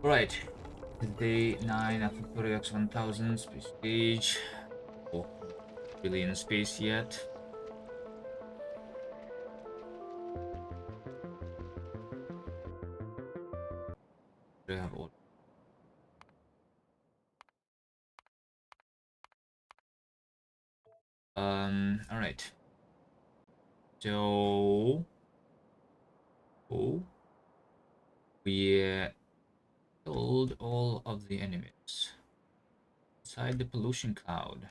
Alright. Day 9 of Factorio x1000 Space Age. Oh, really in space yet. Do I have all? Alright. So we killed all of the enemies inside the pollution cloud.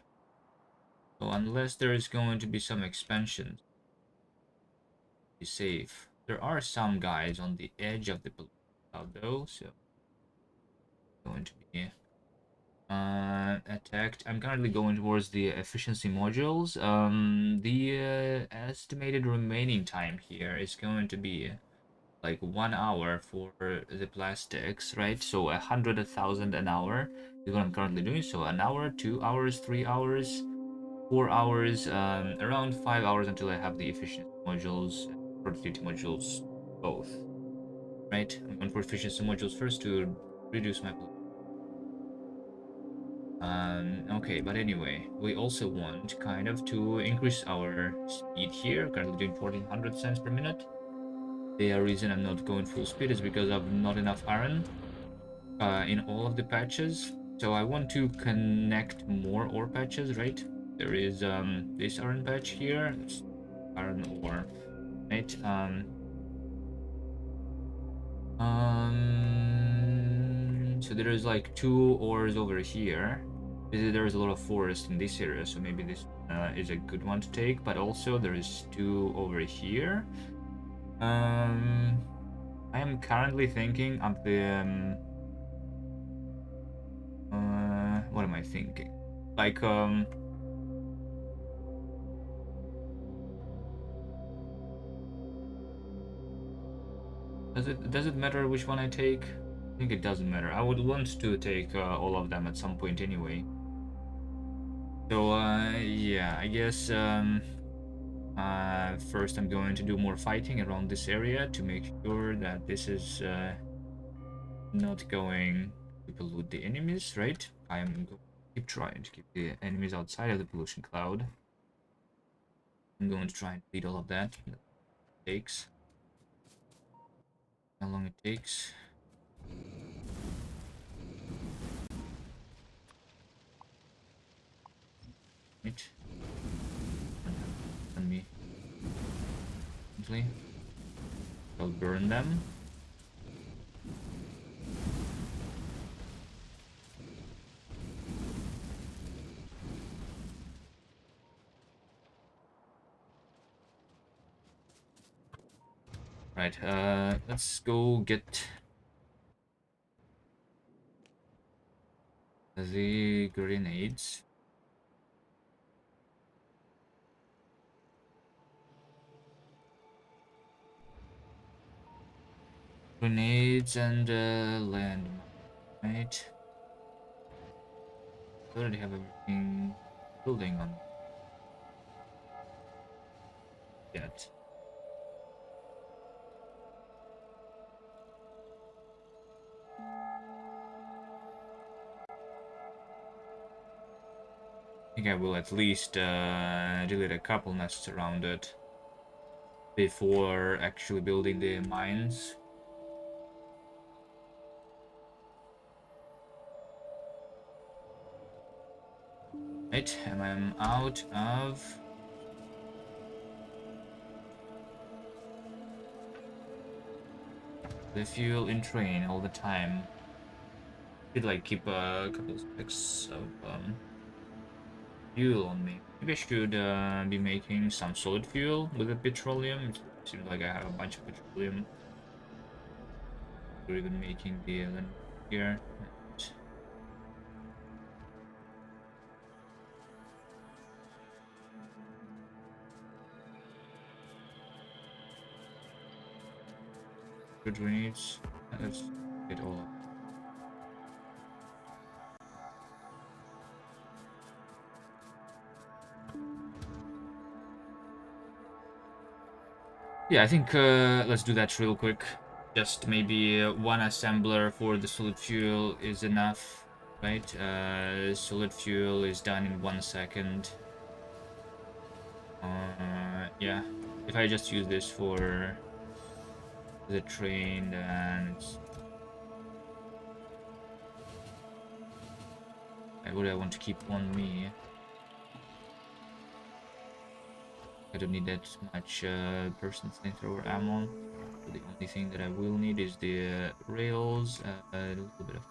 So unless there is going to be some expansion, be safe. There are some guys on the edge of the pollution cloud though, so going to be attacked. I'm currently going towards the efficiency modules. The estimated remaining time here is going to be like 1 hour for the plastics, right? So 100,000 an hour is what I'm currently doing. So an hour, 2 hours, 3 hours, 4 hours, around 5 hours until I have the efficiency modules and productivity modules both, right? I'm going for efficiency modules first to reduce my okay, but anyway, we also want kind of to increase our speed here. Currently doing 1400 cents per minute. The reason I'm not going full speed is because I've not enough iron in all of the patches. So I want to connect more ore patches, right? There is this iron patch here, it's iron ore, right? So there is like 2 ores over here. There is a lot of forest in this area, so maybe this is a good one to take. But also there is 2 over here. I am currently thinking of the what am I thinking? Like does it matter which one I take? I think it doesn't matter. I would want to take all of them at some point anyway. So yeah, I guess first I'm going to do more fighting around this area to make sure that this is not going to pollute the enemies, right? I am going to keep trying to keep the enemies outside of the pollution cloud. I'm going to try and beat all of that. It takes. How long it takes. Right. On me. I'll burn them. Right, let's go get the grenades. Grenades and land, right? I already have everything building on yet. I think I will at least delete a couple nests around it before actually building the mines. Right, and I'm out of the fuel in train all the time. Should like keep a couple stacks of fuel on me. Maybe I should be making some solid fuel with the petroleum. It seems like I have a bunch of petroleum. Or even making the here. Good grenades. Let's get all of. Yeah, I think let's do that real quick. just maybe one assembler for the solid fuel is enough, right? Solid fuel is done in 1 second. Yeah, if I just use this for the train, then it's... What do I want to keep on me? I don't need that much person flamethrower ammo. The only thing that I will need is the rails, a little bit of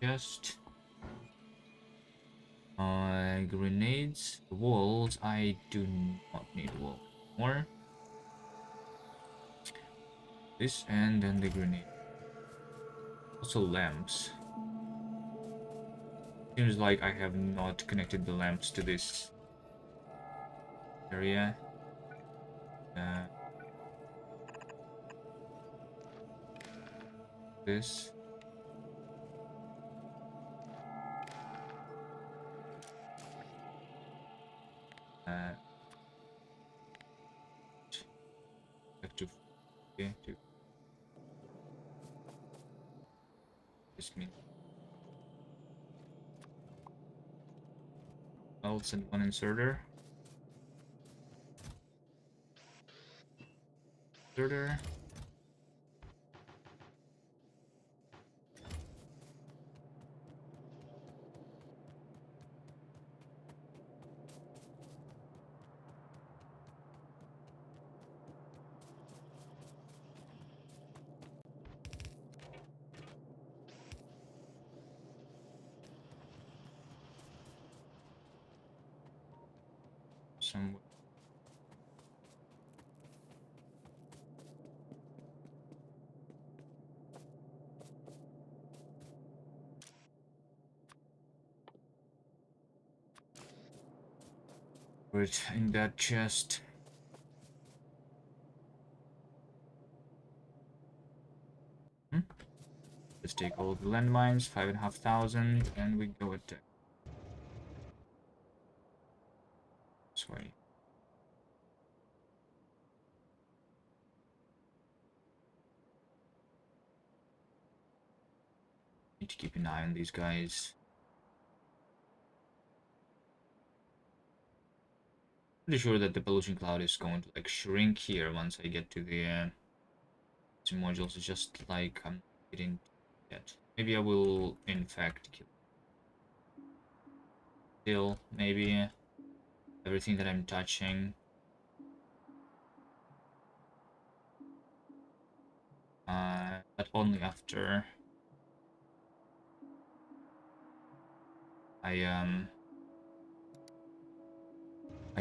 just grenades. Walls, I do not need wall more. This and then the grenade. Also lamps. Seems like I have not connected the lamps to this area. This. Have to this means I'll send one inserter. Inserter. Somewhere. Put in that chest. Let's take all the landmines, 5,500, and we go attack. This way. Need to keep an eye on these guys. Pretty sure that the pollution cloud is going to like shrink here once I get to the modules. It's just like I'm getting yet. Maybe I will in fact kill. Still, maybe everything that I'm touching. But only after I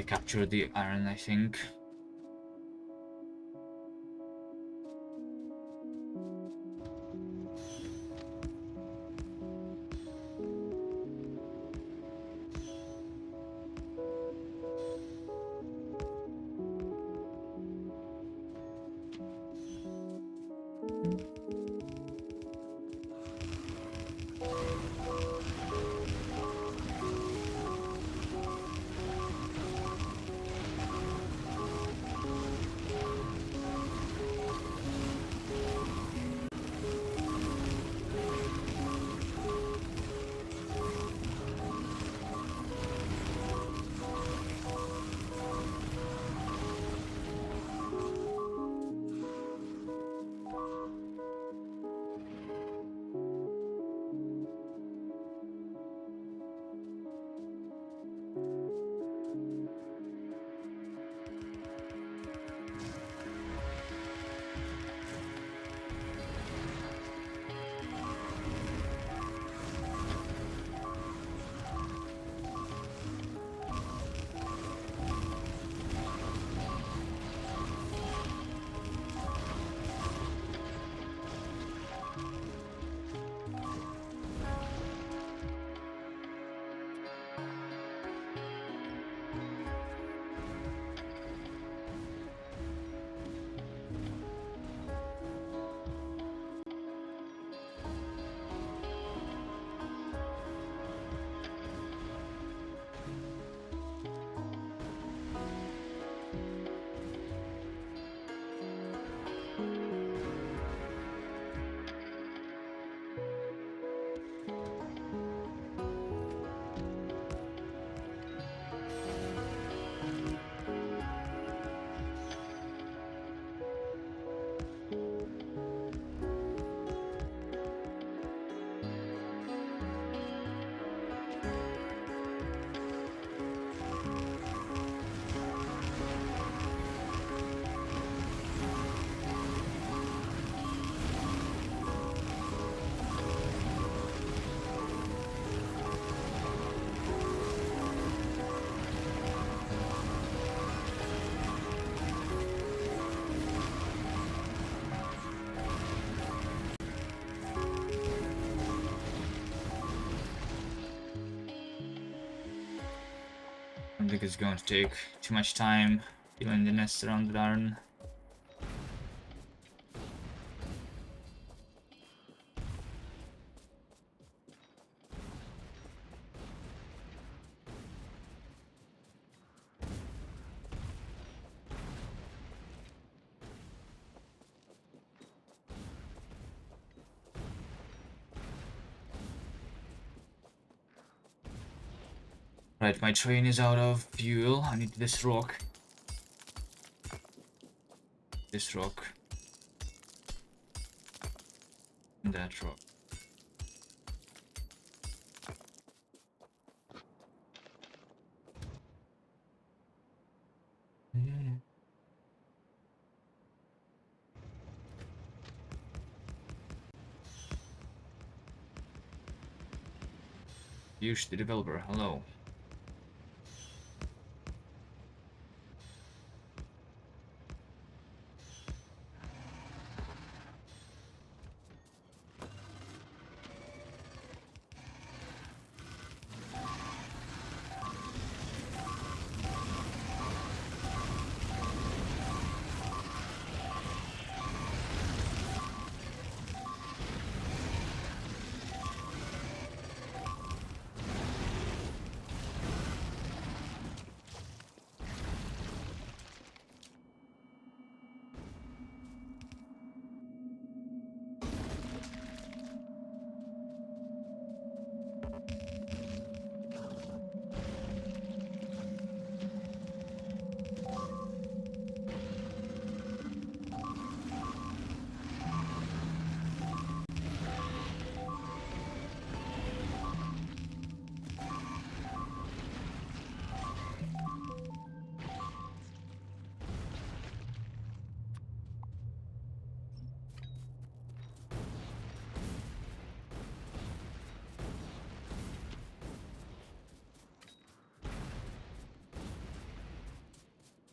capture the iron, I think. I think it's going to take too much time filling the nest around the iron. Right, my train is out of fuel. I need this rock. This rock. And that rock. Use the developer. Hello.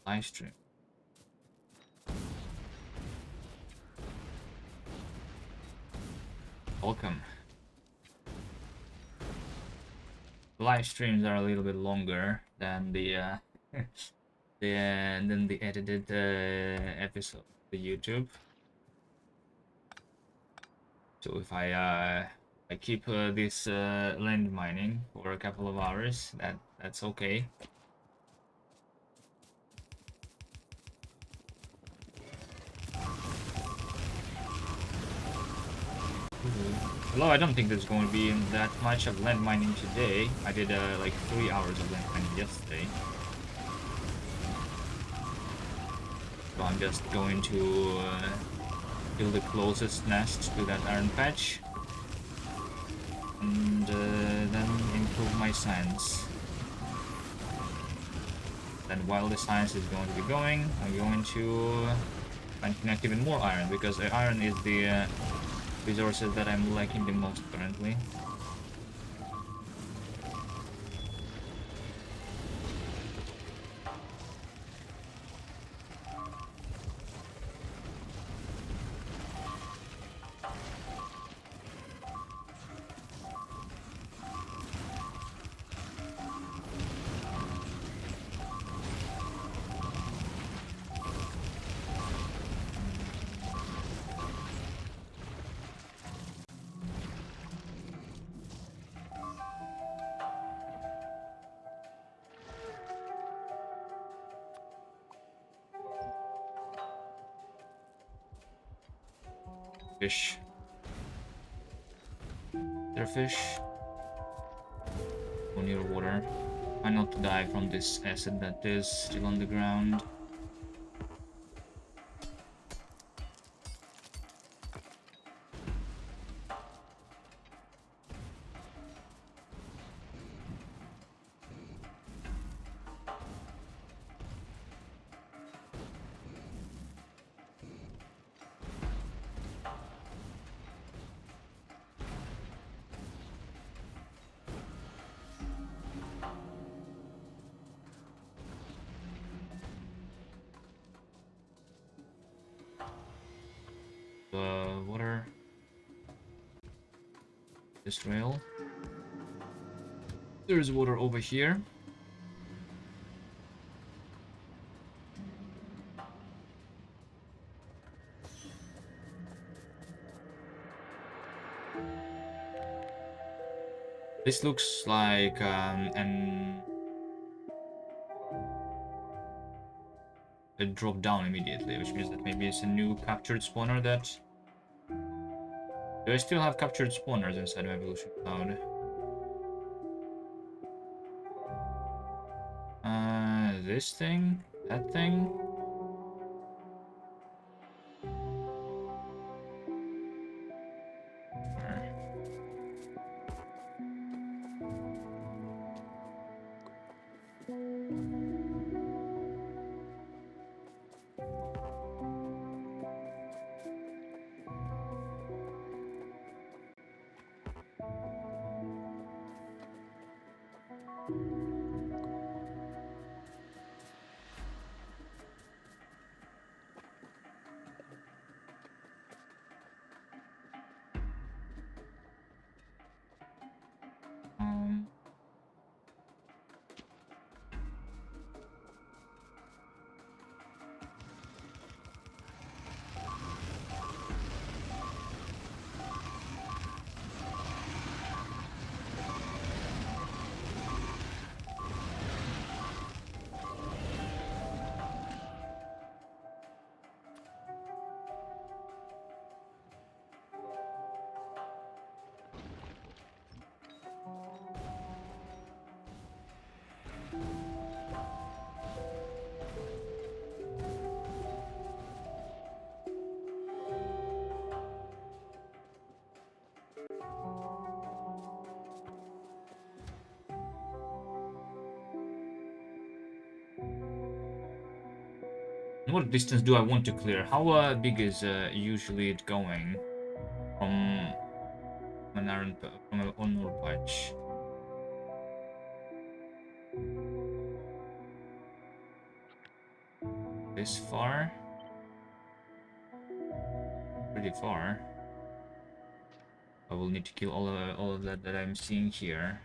Live stream. Welcome. Live streams are a little bit longer than the than the edited episode of the YouTube. So if I keep this land mining for a couple of hours, that's okay. Although I don't think there's going to be that much of land mining today. I did like 3 hours of land mining yesterday. So I'm just going to build the closest nest to that iron patch. And then improve my science. Then while the science is going to be going, I'm going to connect even more iron, because iron is the resources that I'm lacking the most currently. Fish. There fish. Go near water. Try not to die from this acid that is still on the ground. Water. This rail. There's water over here. This looks like a drop down immediately, which means that maybe it's a new captured spawner that... Do I still have captured spawners inside my evolution cloud? This thing? That thing? Or... Um... What distance do I want to clear? How big is usually it going from an iron from an onward patch? This far? Pretty far. I will need to kill all of that I'm seeing here.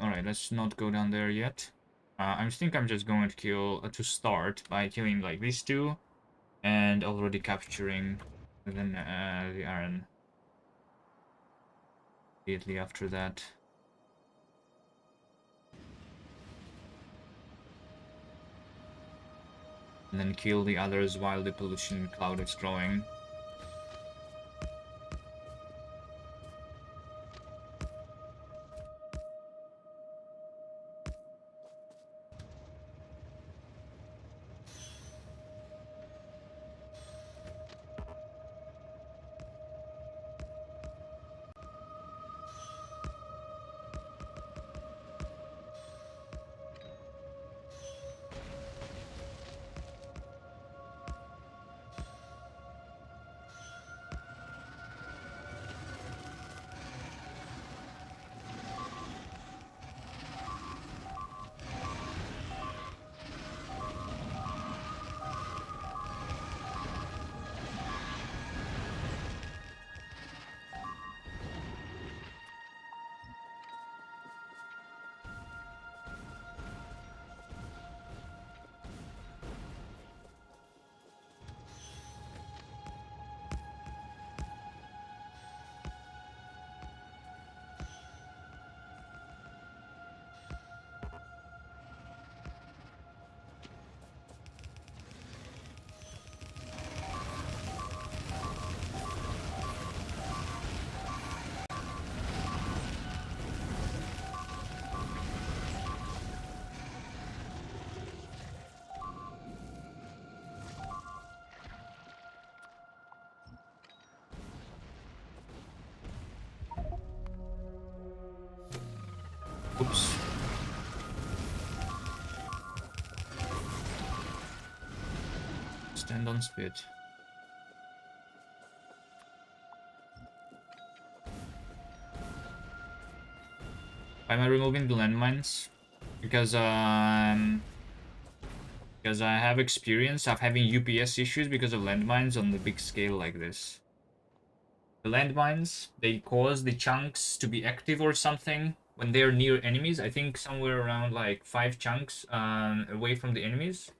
Alright, let's not go down there yet. I think I'm just going to kill, to start by killing like these two, and already capturing then the iron immediately after that. And then kill the others while the pollution cloud is growing. Oops. Stand on speed. Why am I removing the landmines? Because I have experience of having UPS issues because of landmines on the big scale like this. The landmines, they cause the chunks to be active or something when they're near enemies. I think somewhere around like 5 chunks away from the enemies.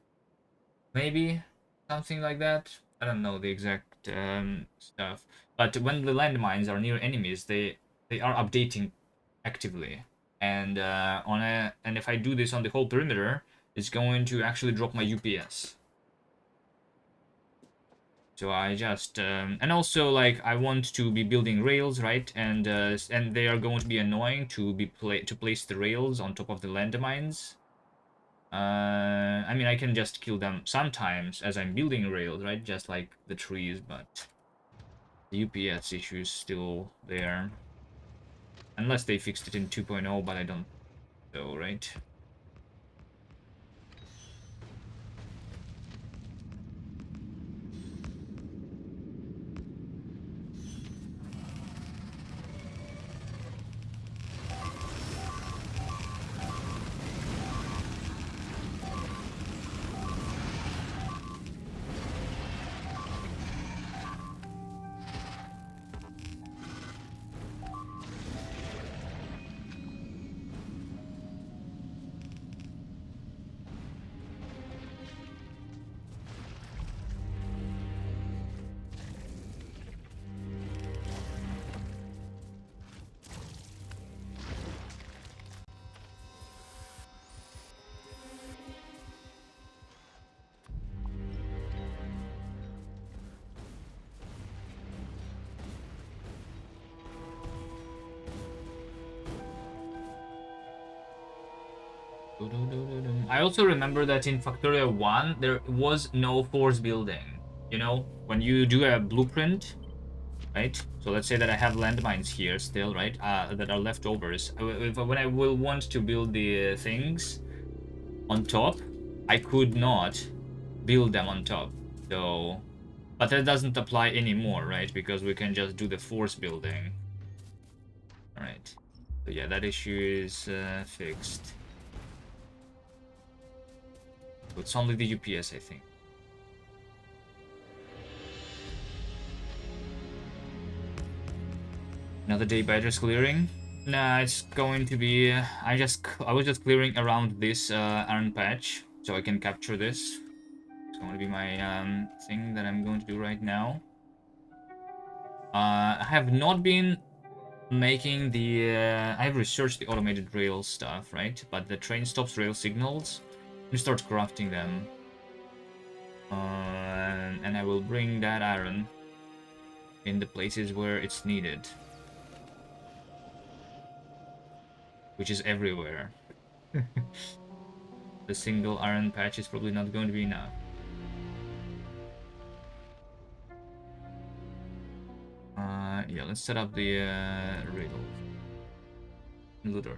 Maybe something like that. I don't know the exact stuff. But when the landmines are near enemies, they are updating actively. And and if I do this on the whole perimeter, it's going to actually drop my UPS. So I just and also like I want to be building rails, right? And they are going to be annoying to place the rails on top of the landmines. I mean I can just kill them sometimes as I'm building rails, right? Just like the trees, but the UPS issue is still there. Unless they fixed it in 2.0, but I don't know, right? I also remember that in Factorio 1, there was no force building. You know, when you do a blueprint, right? So let's say that I have landmines here still, right? That are leftovers. When I will want to build the things on top, I could not build them on top. So, but that doesn't apply anymore, right? Because we can just do the force building. All right. So yeah, that issue is fixed. It's only the UPS, I think. Another day by just clearing? Nah, it's going to be... I was just clearing around this iron patch, so I can capture this. It's going to be my thing that I'm going to do right now. I have not been making the... I have researched the automated rail stuff, right? But the train stops rail signals. I'm start crafting them. And I will bring that iron in the places where it's needed. Which is everywhere. The single iron patch is probably not going to be enough. Yeah, let's set up the riddle. Looter.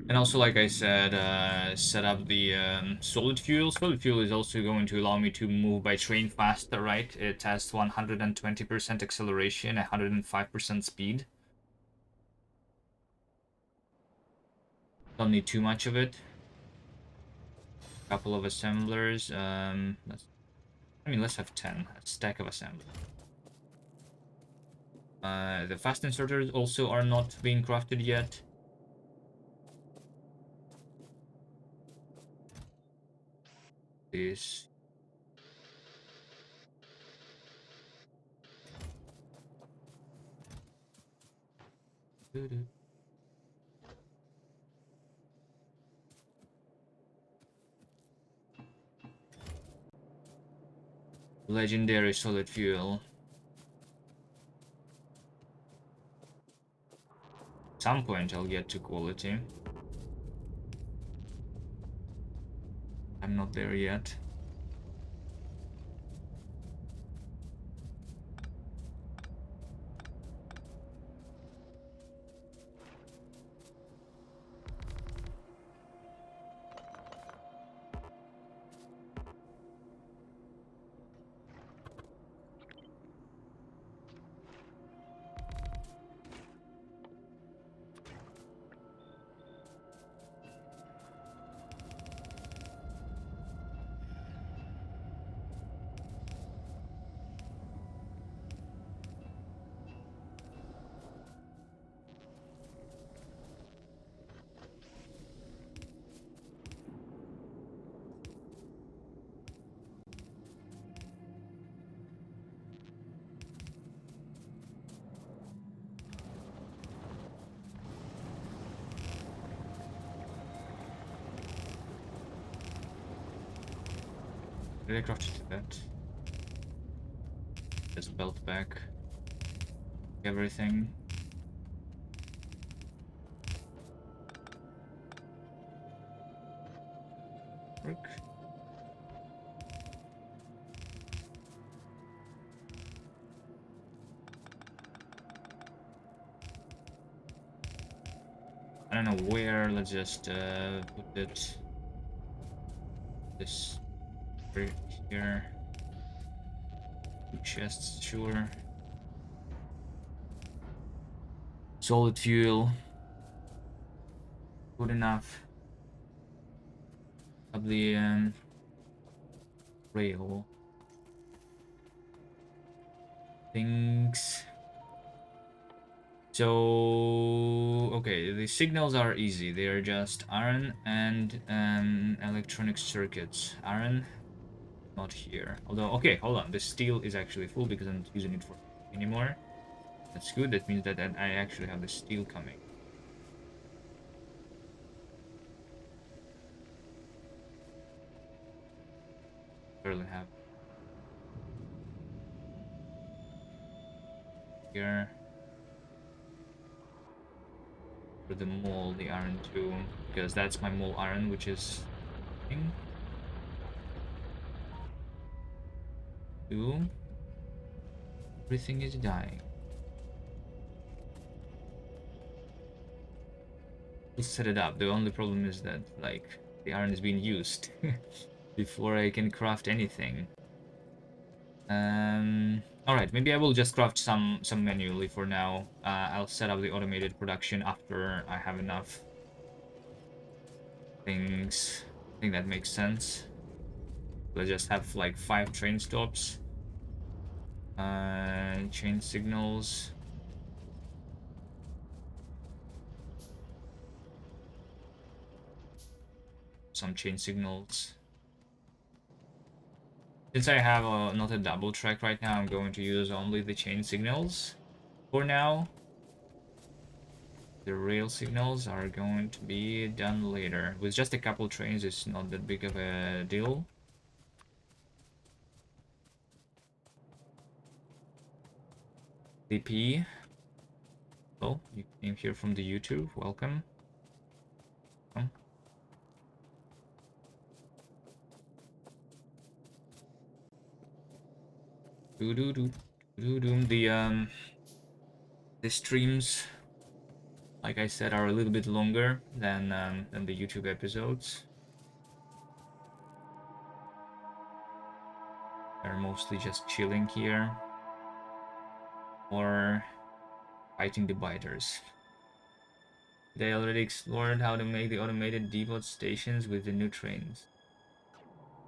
And also, like I said, set up the solid fuel. Solid fuel is also going to allow me to move by train faster, right? It has 120% acceleration, 105% speed. Don't need too much of it. Couple of assemblers. Let's have 10. A stack of assemblers. The fast inserters also are not being crafted yet. This. Legendary solid fuel. At some point I'll get to quality. I'm not there yet. Did I craft that? Just belt back. Everything. Work. I don't know where. Let's just put it this right here. 2 chests, sure. Solid fuel. Good enough. Of the rail things. So okay, the signals are easy. They are just iron and electronic circuits. Iron, not here. Although, okay, hold on. The steel is actually full because I'm not using it for anymore. That's good. That means that I actually have the steel coming. Barely have here. For the mole, the iron too, because that's my mole iron, which is thing. 2. Everything is dying. We'll set it up. The only problem is that, like, the iron is being used before I can craft anything. Alright, maybe I will just craft some manually for now. I'll set up the automated production after I have enough things. I think that makes sense. Let's just have like 5 train stops. Chain signals. Some chain signals. Since I have not a double track right now, I'm going to use only the chain signals for now. The rail signals are going to be done later. With just a couple trains, it's not that big of a deal. DP. Oh, you came here from the YouTube. Welcome. Come. The streams, like I said, are a little bit longer than the YouTube episodes. They're mostly just chilling here or fighting the biters. They already explored how to make the automated depot stations with the new trains.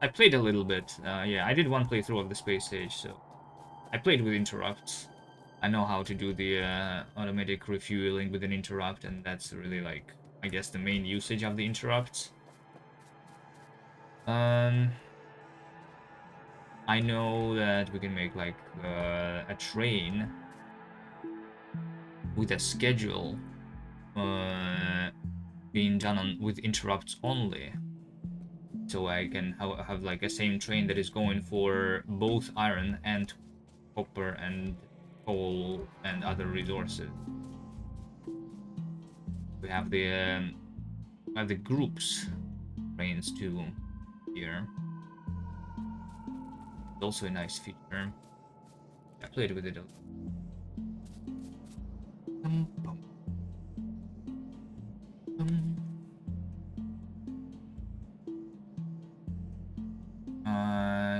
I played a little bit. Yeah, I did one playthrough of the Space Age, so I played with interrupts. I know how to do the automatic refueling with an interrupt, and that's really, like, I guess the main usage of the interrupts. I know that we can make like a train with a schedule being done with interrupts only. so I can have like a same train that is going for both iron and copper and coal and other resources. We have the groups trains too here. It's also a nice feature. I played with it a little.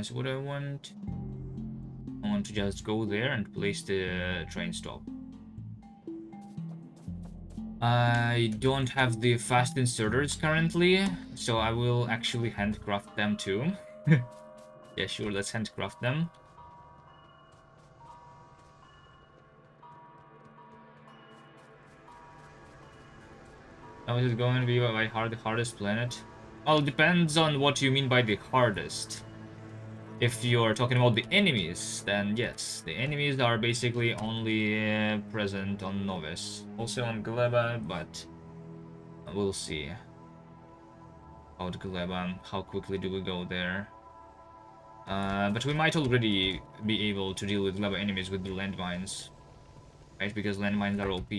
So what I want to just go there and place the train stop. I don't have the fast inserters currently, so I will actually handcraft them too. Yeah, sure, let's handcraft them. Now is it going to be by the hardest planet? Well, it depends on what you mean by the hardest. If you're talking about the enemies, then yes, the enemies are basically only present on Novice. Also on Gleba, but we'll see. About Gleba, how quickly do we go there? But we might already be able to deal with Gleba enemies with the landmines, right? Because landmines are OP.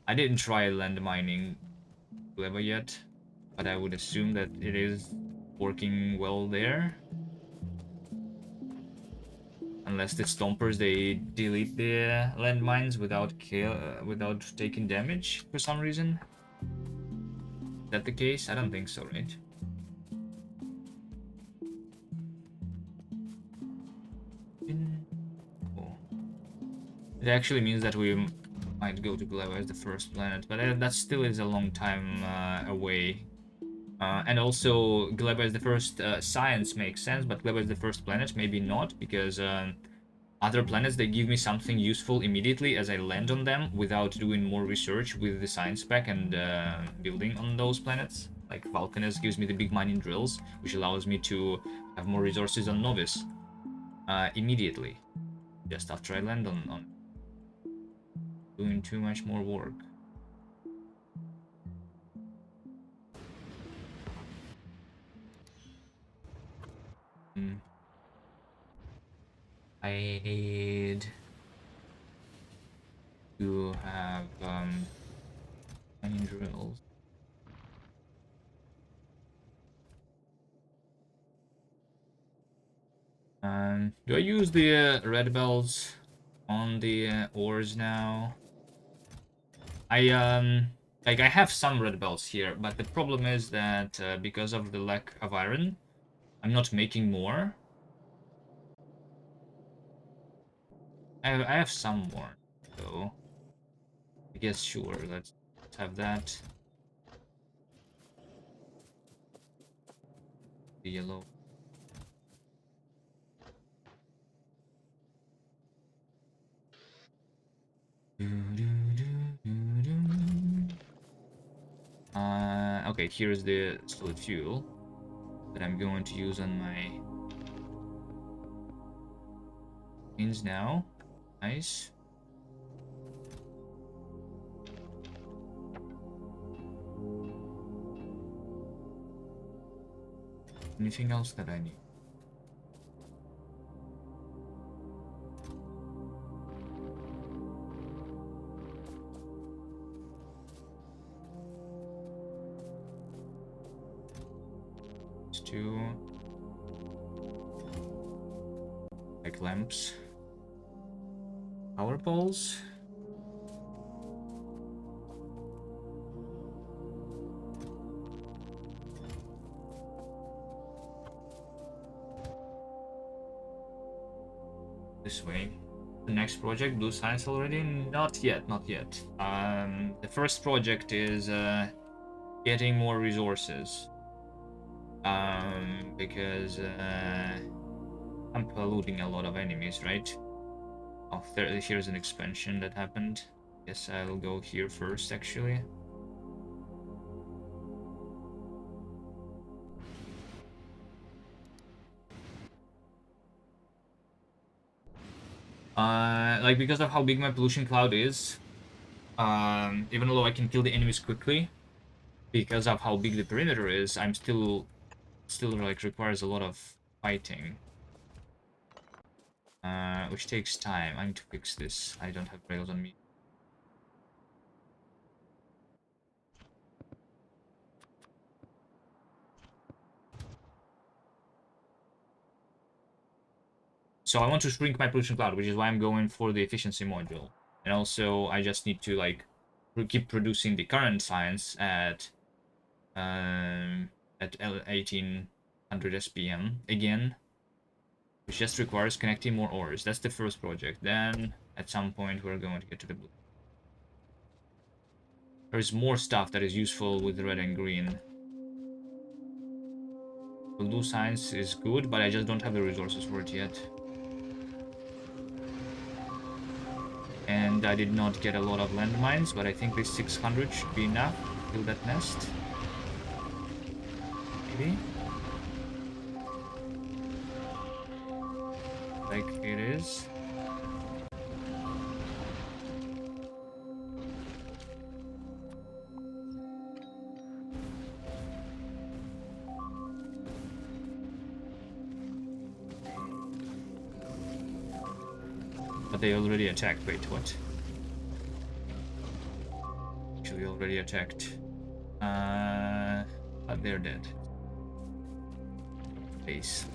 I didn't try landmining Gleba yet, but I would assume that it is working well there. Unless the Stompers, they delete the landmines without taking damage for some reason. Is that the case? I don't think so, right? Oh. It actually means that we might go to Gleba as the first planet, but that still is a long time away. And also, Gleba as the first science makes sense, but Gleba is the first planet, maybe not, because other planets, they give me something useful immediately as I land on them without doing more research with the science pack and building on those planets. Like Vulcanus gives me the big mining drills, which allows me to have more resources on Novice immediately, just after I land on doing too much more work. I need to have mining drills. Do I use the red belts on the ores now? I have some red belts here, but the problem is that because of the lack of iron, I'm not making more. I have some more, so I guess sure, let's have that. The yellow. Okay, here's the solid fuel that I'm going to use on my things now. Nice. Anything else that I need? Two like lamps, power poles. This way. The next project, blue science already? Not yet, not yet. The first project is getting more resources. Because I'm polluting a lot of enemies, right? Oh, here's an expansion that happened. Guess I'll go here first, actually. Like, because of how big my pollution cloud is, even though I can kill the enemies quickly, because of how big the perimeter is, I'm still still like requires a lot of fighting, which takes time. I need to fix this. I don't have rails on me. So I want to shrink my pollution cloud, which is why I'm going for the efficiency module. And also, I just need to like keep producing the current science at 1800 SPM again, which just requires connecting more ores. That's the first project. Then at some point we're going to get to the blue. There's more stuff that is useful with red and green. Blue science is good, but I just don't have the resources for it yet. And I did not get a lot of landmines, but I think this 600 should be enough to build that nest. Maybe. Like it is. But they already attacked. Wait, what? Actually, already attacked. But they're dead. Base.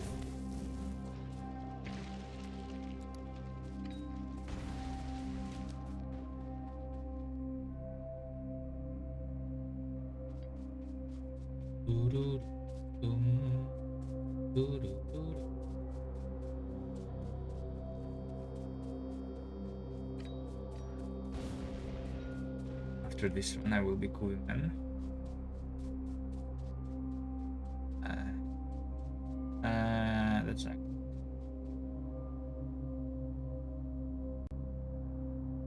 After this one, I will be cool then. That's not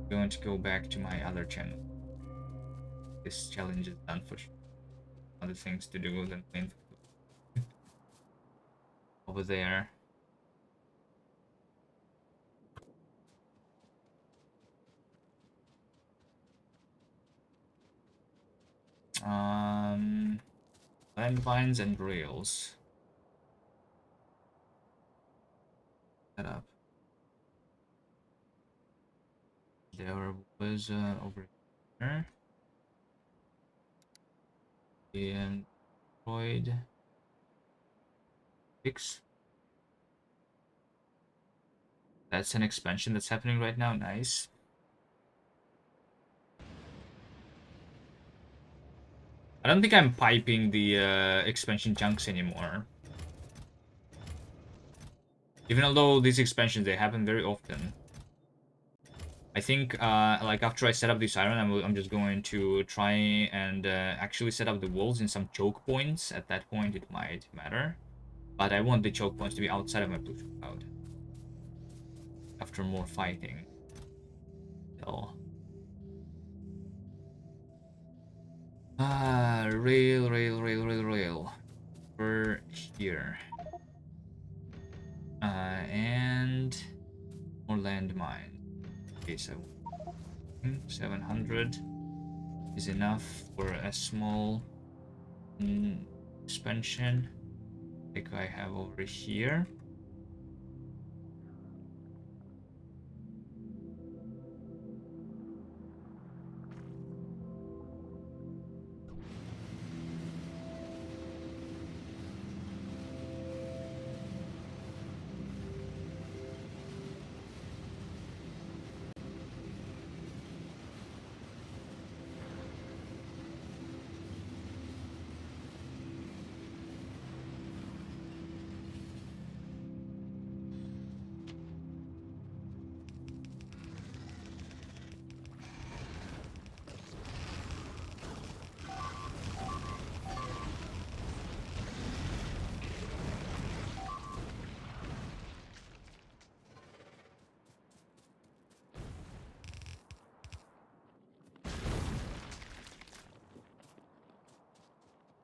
going to go back to my other channel. This challenge is done for sure. Other things to do than playing over there. Landmines and rails. Set up. There was over here. And Android fix. That's an expansion that's happening right now. Nice. I don't think I'm piping the expansion chunks anymore. Even although these expansions, they happen very often. I think, like, after I set up this iron, I'm just going to try and actually set up the walls in some choke points. At that point, it might matter. But I want the choke points to be outside of my pollution cloud. After more fighting. So... rail. We're here. And more landmine. Okay, so 700 is enough for a small expansion like I have over here.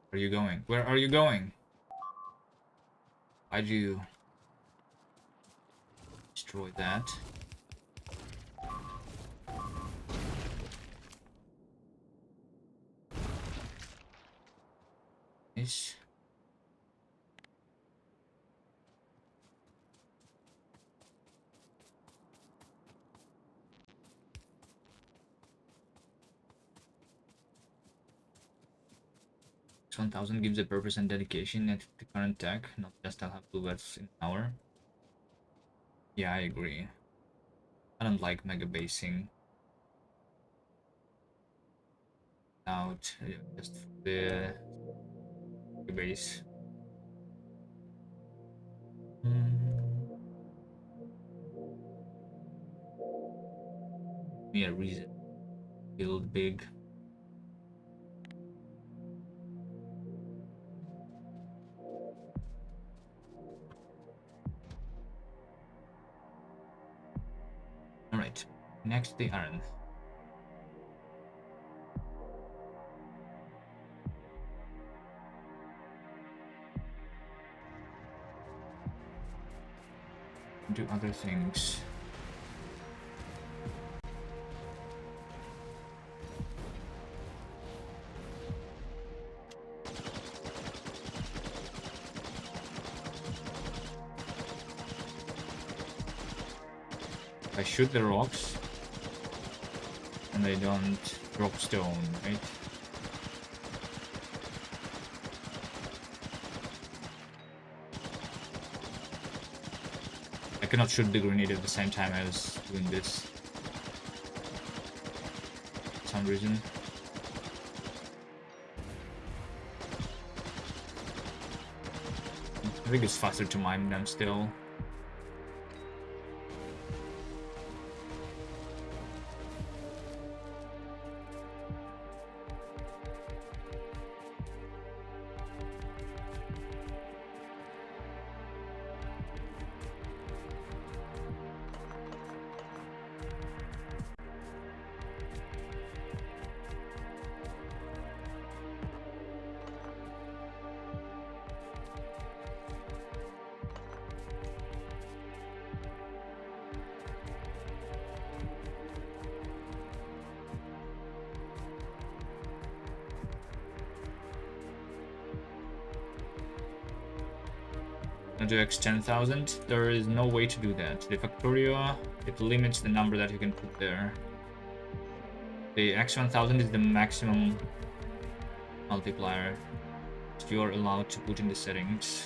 Where are you going? Where are you going? Why'd you destroy that? Nice. x1000 gives a purpose and dedication at the current tech, not just I'll have blue belts in an hour. Yeah, I agree. I don't like mega basing out just for the base. Yeah, reason build big. All right, next the iron. Do other things. I shoot the rocks and they don't drop stone, right? I cannot shoot the grenade at the same time as doing this. For some reason. I think it's faster to mine them still. To x10,000, there is no way to do that. The Factorio, it limits the number that you can put there. The x1000 is the maximum multiplier that you're allowed to put in the settings.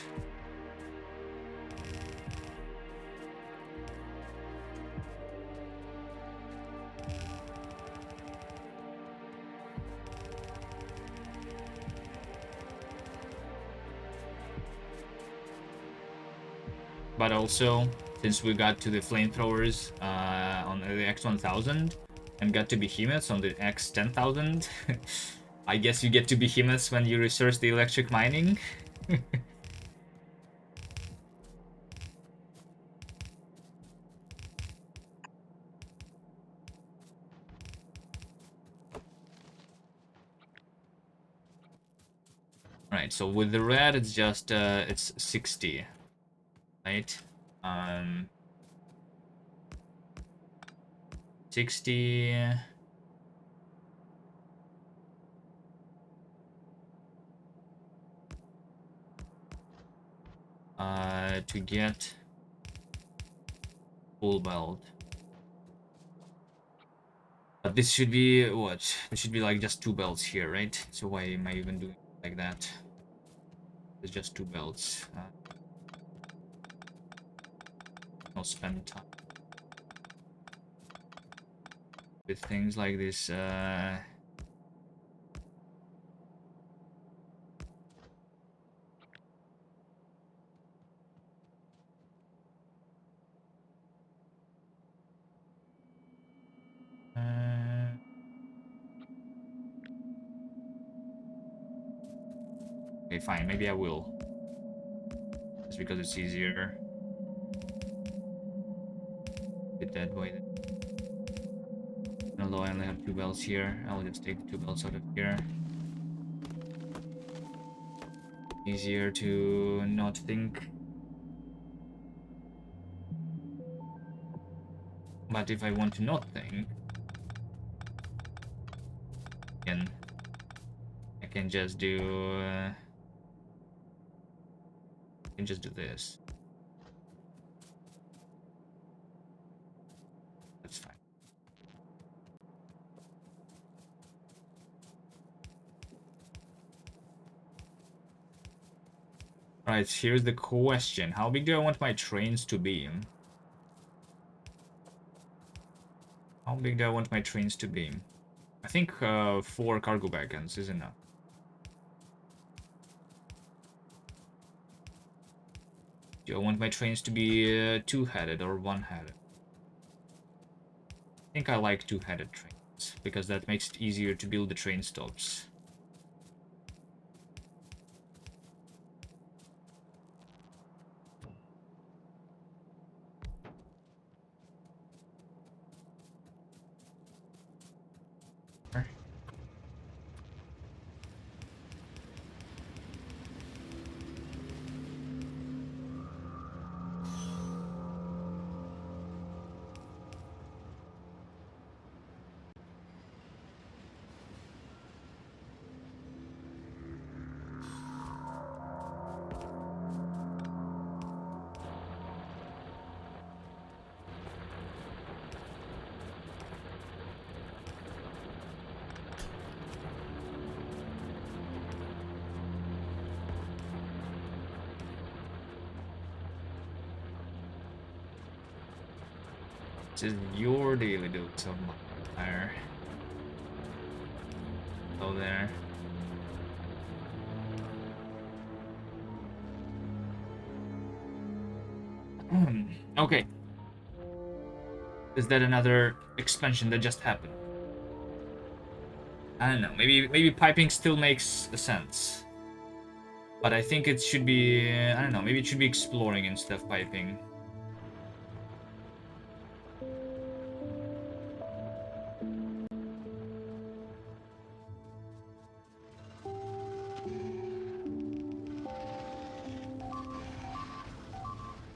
But also, since we got to the flamethrowers on the x1000 and got to behemoths on the x10,000, I guess you get to behemoths when you research the electric mining. Right, so with the red, it's just it's 60. Right, 60 to get full belt. But this should be what? This should be like just 2 belts here, right? So why am I even doing it like that? It's just 2 belts. I'll spend time with things like this. Okay, fine. Maybe I will. Just because it's easier. Get that way. Although I only have 2 belts here, I'll just take the 2 belts out of here. Easier to not think. But if I want to not think, again, I can just do. I can just do this. That's fine. Right, here's the question. How big do I want my trains to be? How big do I want my trains to be? I think 4 cargo wagons is enough. Do I want my trains to be 2-headed or 1-headed? I think I like 2-headed trains, because that makes it easier to build the train stops. This is your daily dose of fire. Go there. Okay. Is that another expansion that just happened? I don't know. Maybe piping still makes sense. But I think it should be, I don't know, maybe it should be exploring instead of piping.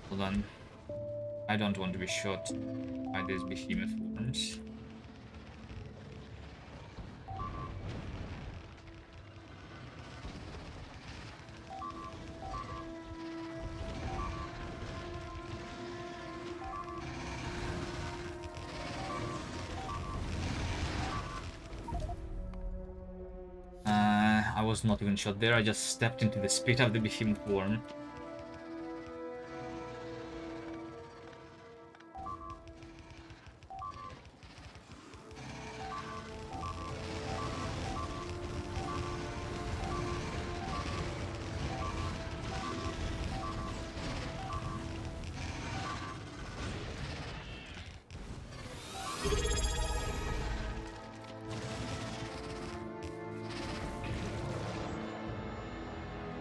Hold on. I don't want to be shot by these behemoth worms. I was not even shot there, I just stepped into the spit of the behemoth worm.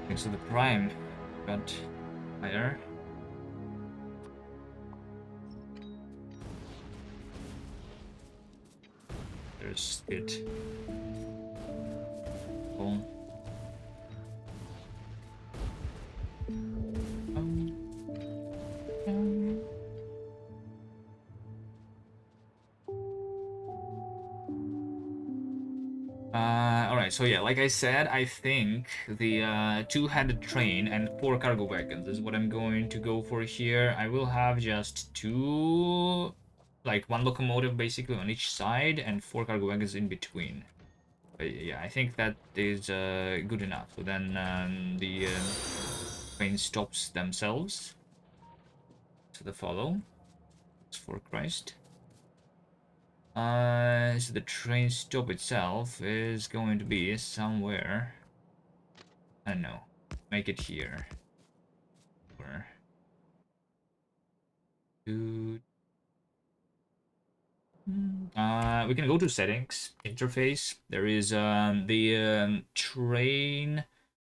Okay, so the prime got higher. There's it. Cool. Alright, so yeah, like I said, I think the 2-headed train and 4 cargo wagons is what I'm going to go for here. I will have just 2, like 1 locomotive basically on each side and 4 cargo wagons in between. But yeah, I think that is good enough. So then the train stops themselves. So the follow. For Christ. So the train stop itself is going to be somewhere. I don't know. Make it here. Or we can go to settings, interface. There is the train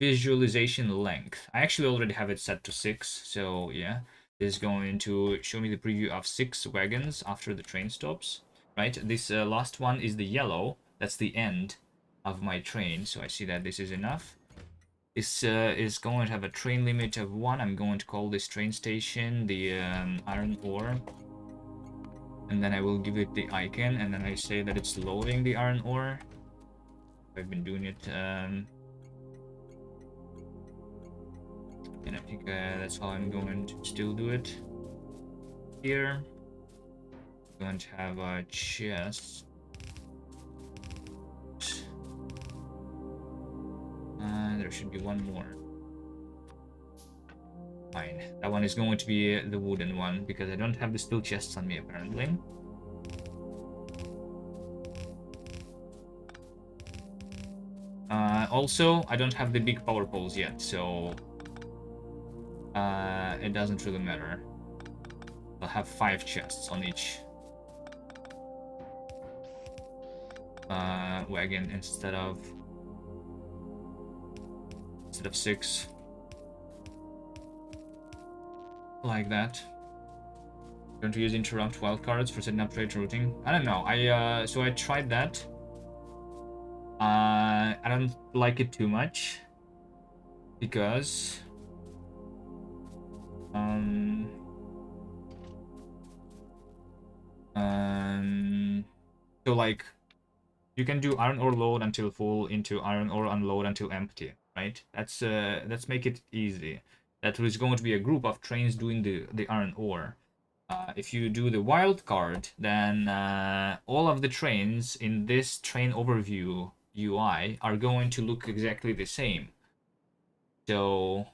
visualization length. I actually already have it set to 6, so yeah. This is going to show me the preview of 6 wagons after the train stops. Right, this last one is the yellow. That's the end of my train, so I see that this is enough. This is going to have a train limit of 1. I'm going to call this train station the iron ore. And then I will give it the icon, and then I say that it's loading the iron ore. I've been doing it, and I think that's how I'm going to still do it. Here, I'm going to have a chest. There should be one more. fine. That one is going to be the wooden one, because I don't have the steel chests on me, apparently. Also, I don't have the big power poles yet, so it doesn't really matter. I'll have 5 chests on each wagon instead of 6. Like that. Going to use interrupt wildcards for setting up trade routing. I don't know. So I tried that. I don't like it too much because so like you can do iron ore load until full into iron ore unload until empty, right? Let's make it easy. That is going to be a group of trains doing the iron ore. If you do the wild card, then all of the trains in this train overview UI are going to look exactly the same. So,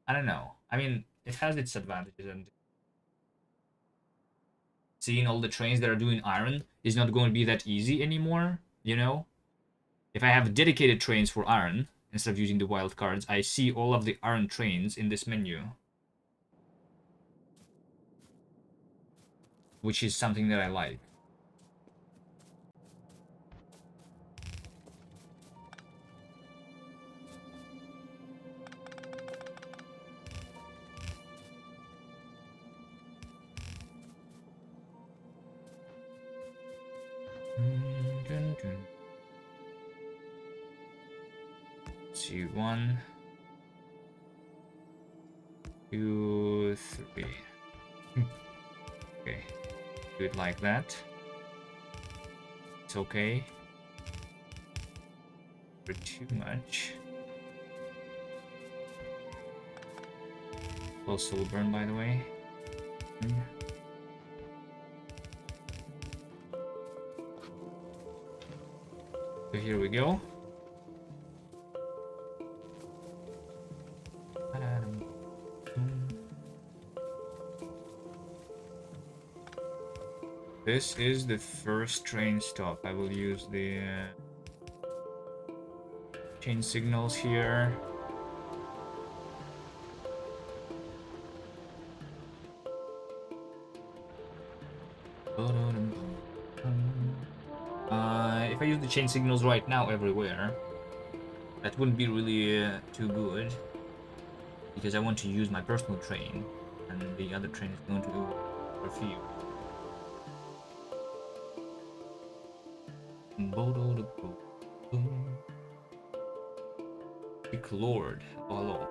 I don't know. I mean, it has its advantages, and seeing all the trains that are doing iron is not going to be that easy anymore, you know? If I have dedicated trains for iron, instead of using the wild cards, I see all of the iron trains in this menu. Which is something that I like. Let's see, 1, 2, 3. Okay, do it like that. It's okay. For too much. Well, soul burn, by the way. So here we go. This is the first train stop. I will use the chain signals here. If I use the chain signals right now everywhere, that wouldn't be really too good, because I want to use my personal train, and the other train is going to go for a few. Big Lord, oh, hello.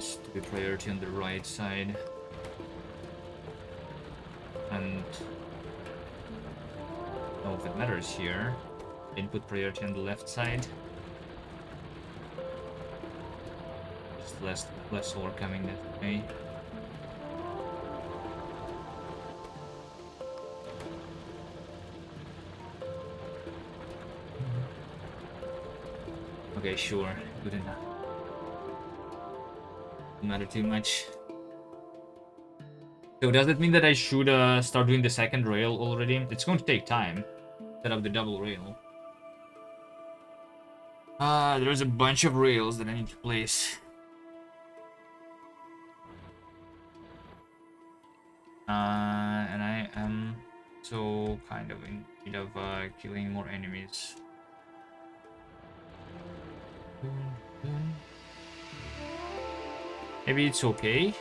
Stupid priority on the right side, and I don't know if it matters here. Input priority on the left side. Just less ore coming that way. Okay, sure, good enough. Doesn't matter too much. So does that mean that I should start doing the second rail already? It's going to take time. Set up the double rail. There's a bunch of rails that I need to place. And I am so kind of in need of killing more enemies. Maybe it's okay.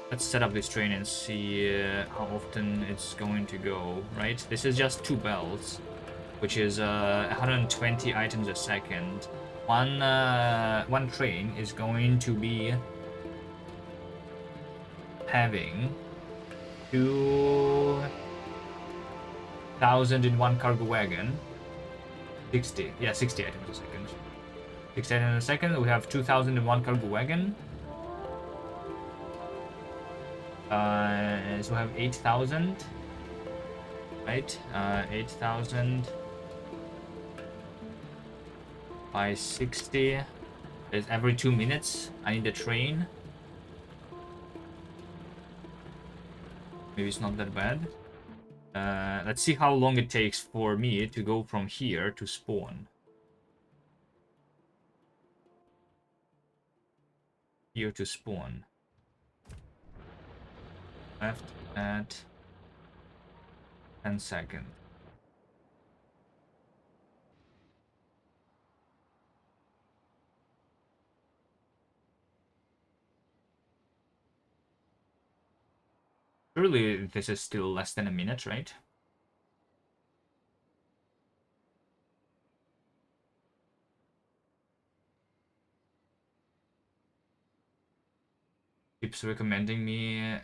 Let's set up this train and see how often it's going to go, right? This is just 2 belts, which is 120 items a second. one train is going to be having 2,000 in one cargo wagon. 60, yeah, 60 items a second. 60 items a second. We have 2,000 in one cargo wagon. So we have 8,000, right? 8,000 by 60 is every 2 minutes. I need a train. Maybe it's not that bad. Let's see how long it takes for me to go from here to spawn. Here to spawn. Left at 10 seconds. Surely this is still less than a minute, right? Keeps recommending me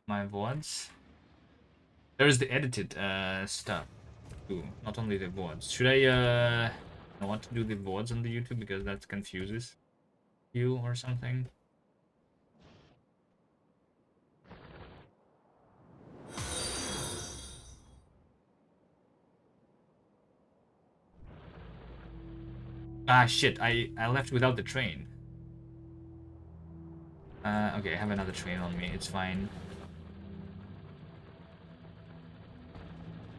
my VODs. There's the edited stuff too, not only the VODs. Should I not do the VODs on the YouTube because that confuses you or something? Ah shit, I left without the train. Okay, I have another train on me, it's fine.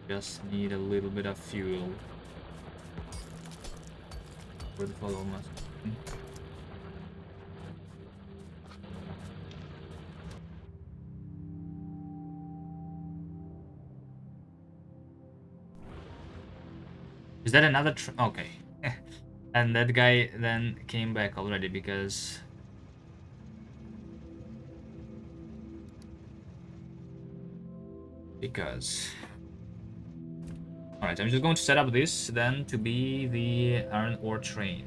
Just need a little bit of fuel for the follow must. Is that another train? Okay. And that guy then came back already because alright, I'm just going to set up this then to be the iron ore train.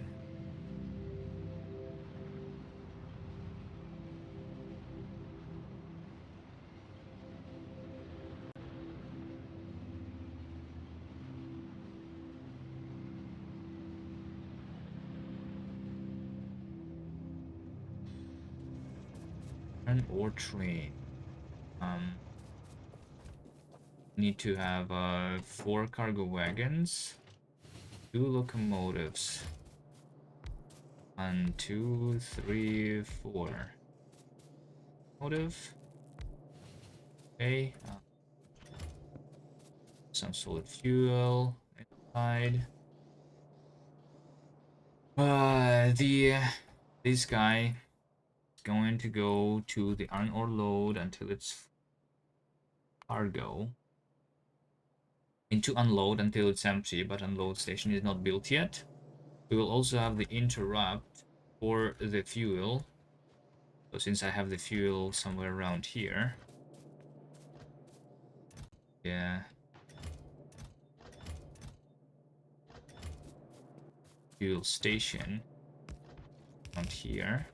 Iron ore train. Need to have 4 cargo wagons, 2 locomotives. 1, 2, 3, 4. Motive. Okay. Some solid fuel inside. This guy is going to go to the iron ore load until it's cargo. And to unload until it's empty, but unload station is not built yet. We will also have the interrupt for the fuel. So since I have the fuel somewhere around here. Yeah. Fuel station around here.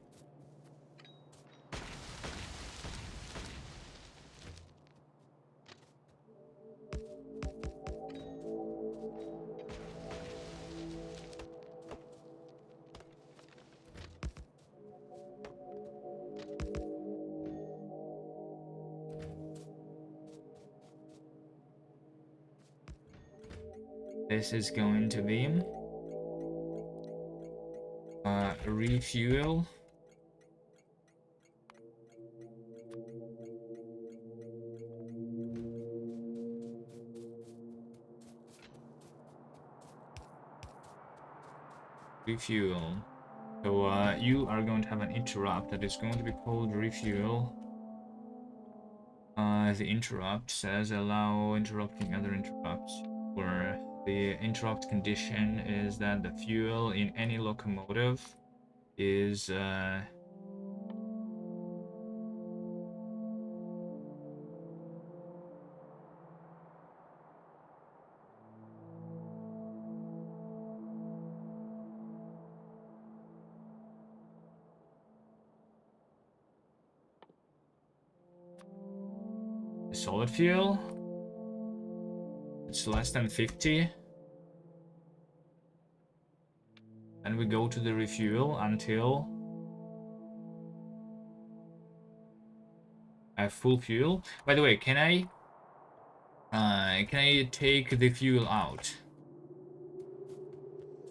This is going to be refuel. Refuel. So you are going to have an interrupt that is going to be called refuel. The interrupt says allow interrupting other interrupts. Where the interrupt condition is that the fuel in any locomotive is solid fuel. It's less than 50. And we go to the refuel until I have full fuel. By the way, can I take the fuel out?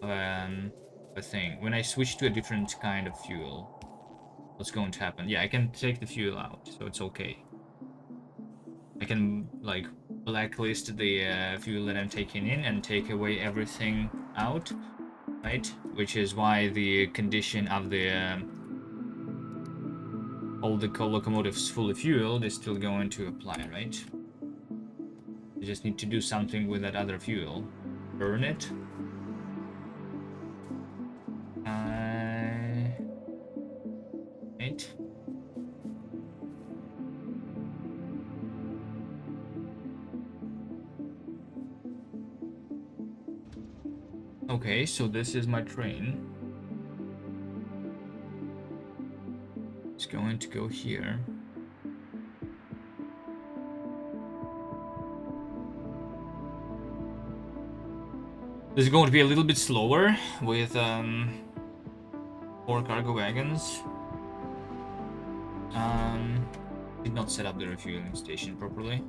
A thing. When I switch to a different kind of fuel, what's going to happen? Yeah, I can take the fuel out, so it's okay. I can like blacklist the fuel that I'm taking in and take away everything out, right? Which is why the condition of the all the locomotives fully fueled is still going to apply, right? You just need to do something with that other fuel. Burn it. Right. Okay, so this is my train. It's going to go here. This is going to be a little bit slower with 4 cargo wagons. Did not set up the refueling station properly.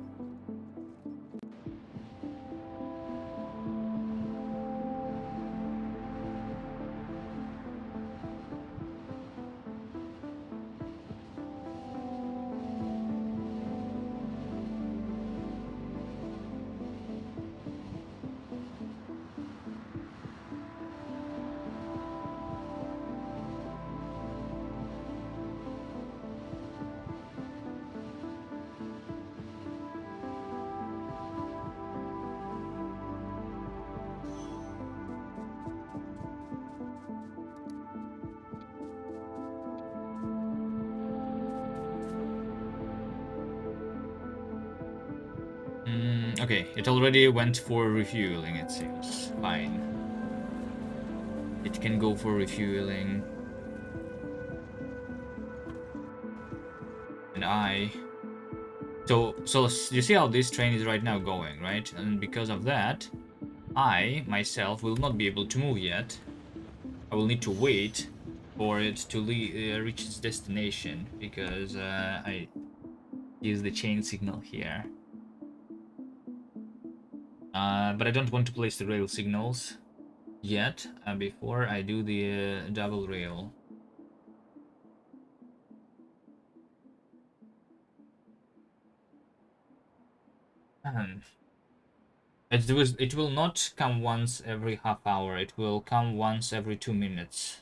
Okay, it already went for refueling, it seems. Fine. It can go for refueling. And So you see how this train is right now going, right? And because of that, I, myself, will not be able to move yet. I will need to wait for it to reach its destination, because I use the chain signal here. But I don't want to place the rail signals yet before I do the double rail. It will not come once every half hour. It will come once every 2 minutes.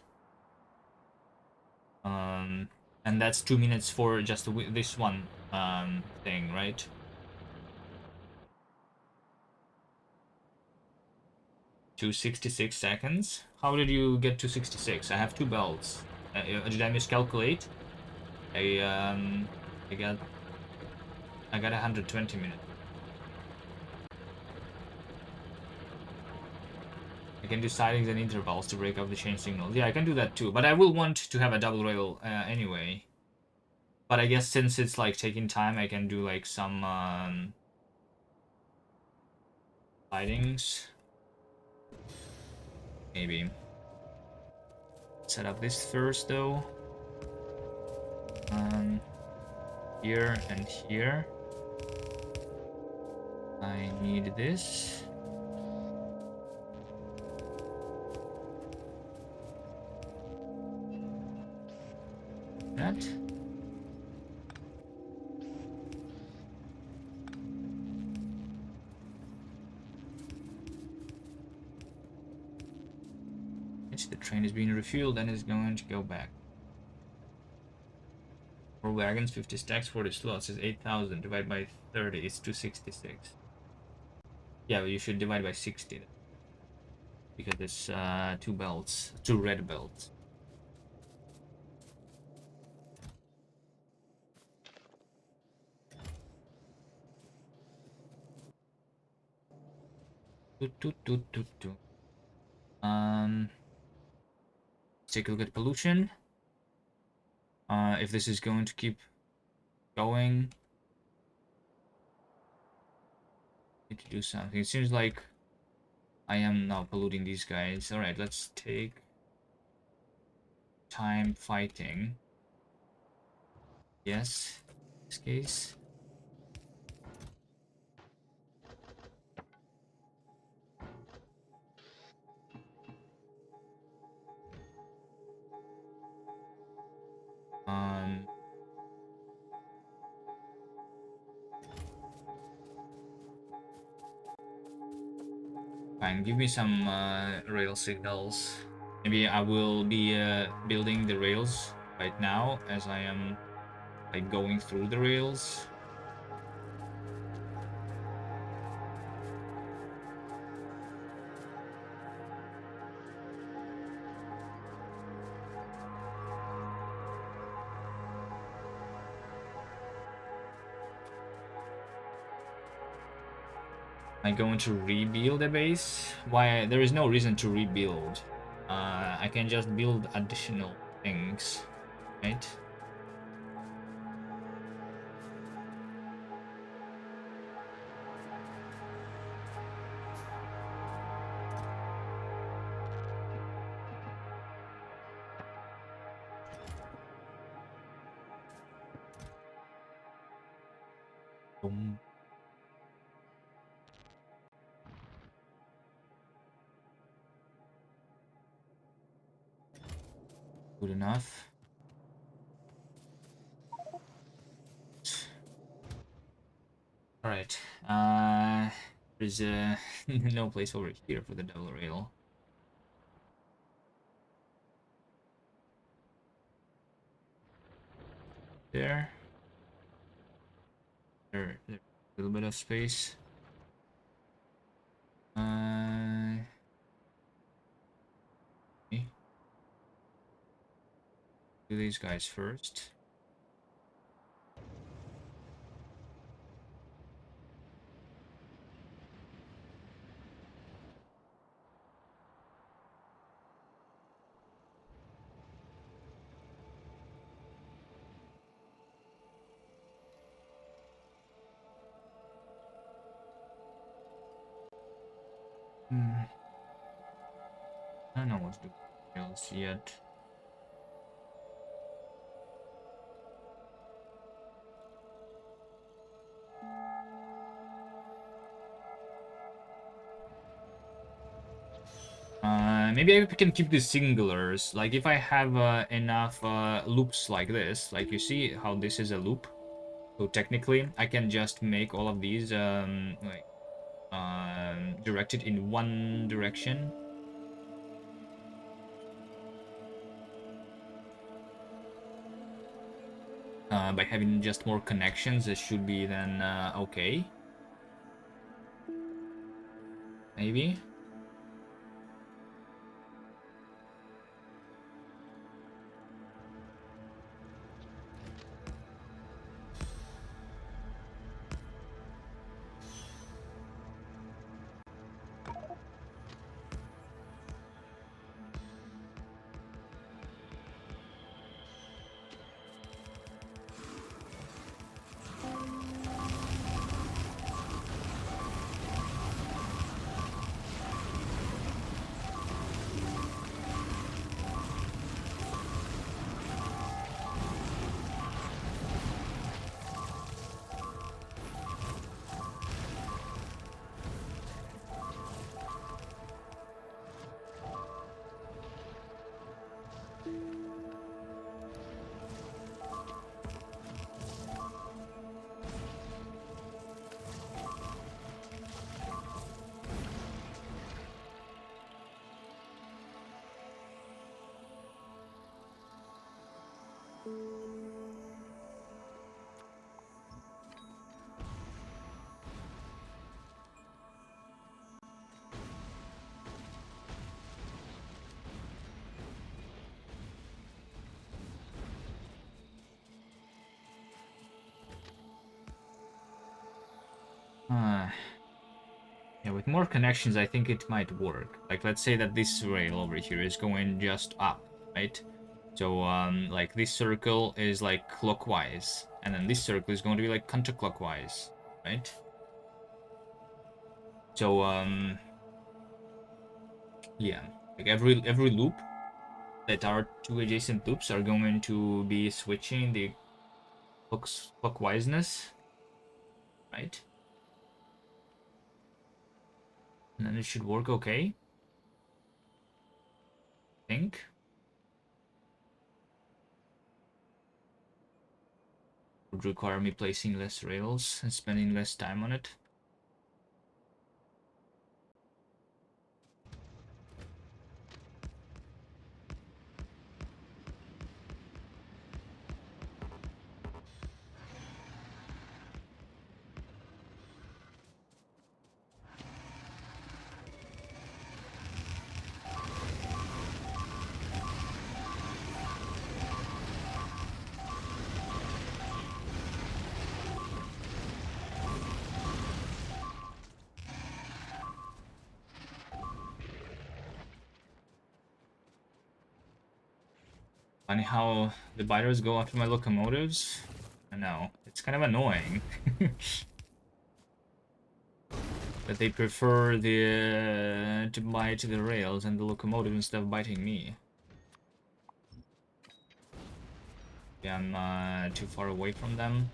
And that's 2 minutes for just this one thing, right? To 66 seconds. How did you get to 66? I have 2 belts. Did I miscalculate? I got 120 minutes. I can do sidings and intervals to break up the chain signals. Yeah, I can do that too, but I will want to have a double rail anyway. But I guess since it's like taking time, I can do like some sidings. Maybe. Set up this first though. Here and here. I need this. That. The train is being refueled and is going to go back. 4 wagons, 50 stacks, 40 slots is 8,000. Divide by 30 is 266. Yeah, well, you should divide by 60. Because it's 2 belts, 2 red belts. Take a look at pollution. If this is going to keep going. Need to do something. It seems like I am now polluting these guys. Alright, let's take time fighting. Yes, in this case. Um, Fine, give me some rail signals. Maybe I will be building the rails right now as I am like going through the rails. Am I going to rebuild the base? Why? There is no reason to rebuild. I can just build additional things, right? Boom. Good enough. All right. There's no place over here for the double rail. There's a little bit of space. Okay. Do these guys first. I don't know what to do else yet. Maybe I can keep the singulars. Like if I have enough loops like this, like you see how this is a loop. So technically, I can just make all of these like directed in one direction. By having just more connections, it should be then okay. Maybe. Yeah, with more connections, I think it might work. Like, let's say that this rail over here is going just up, right? So, like, this circle is, like, clockwise. And then this circle is going to be, like, counterclockwise, right? So yeah, like every loop that are two adjacent loops are going to be switching the clockwiseness, right? And then it should work okay, I think. Would require me placing less rails and spending less time on it. Funny how the biters go after my locomotives. I know, it's kind of annoying. That they prefer the to bite the rails and the locomotive instead of biting me. Yeah, I'm too far away from them.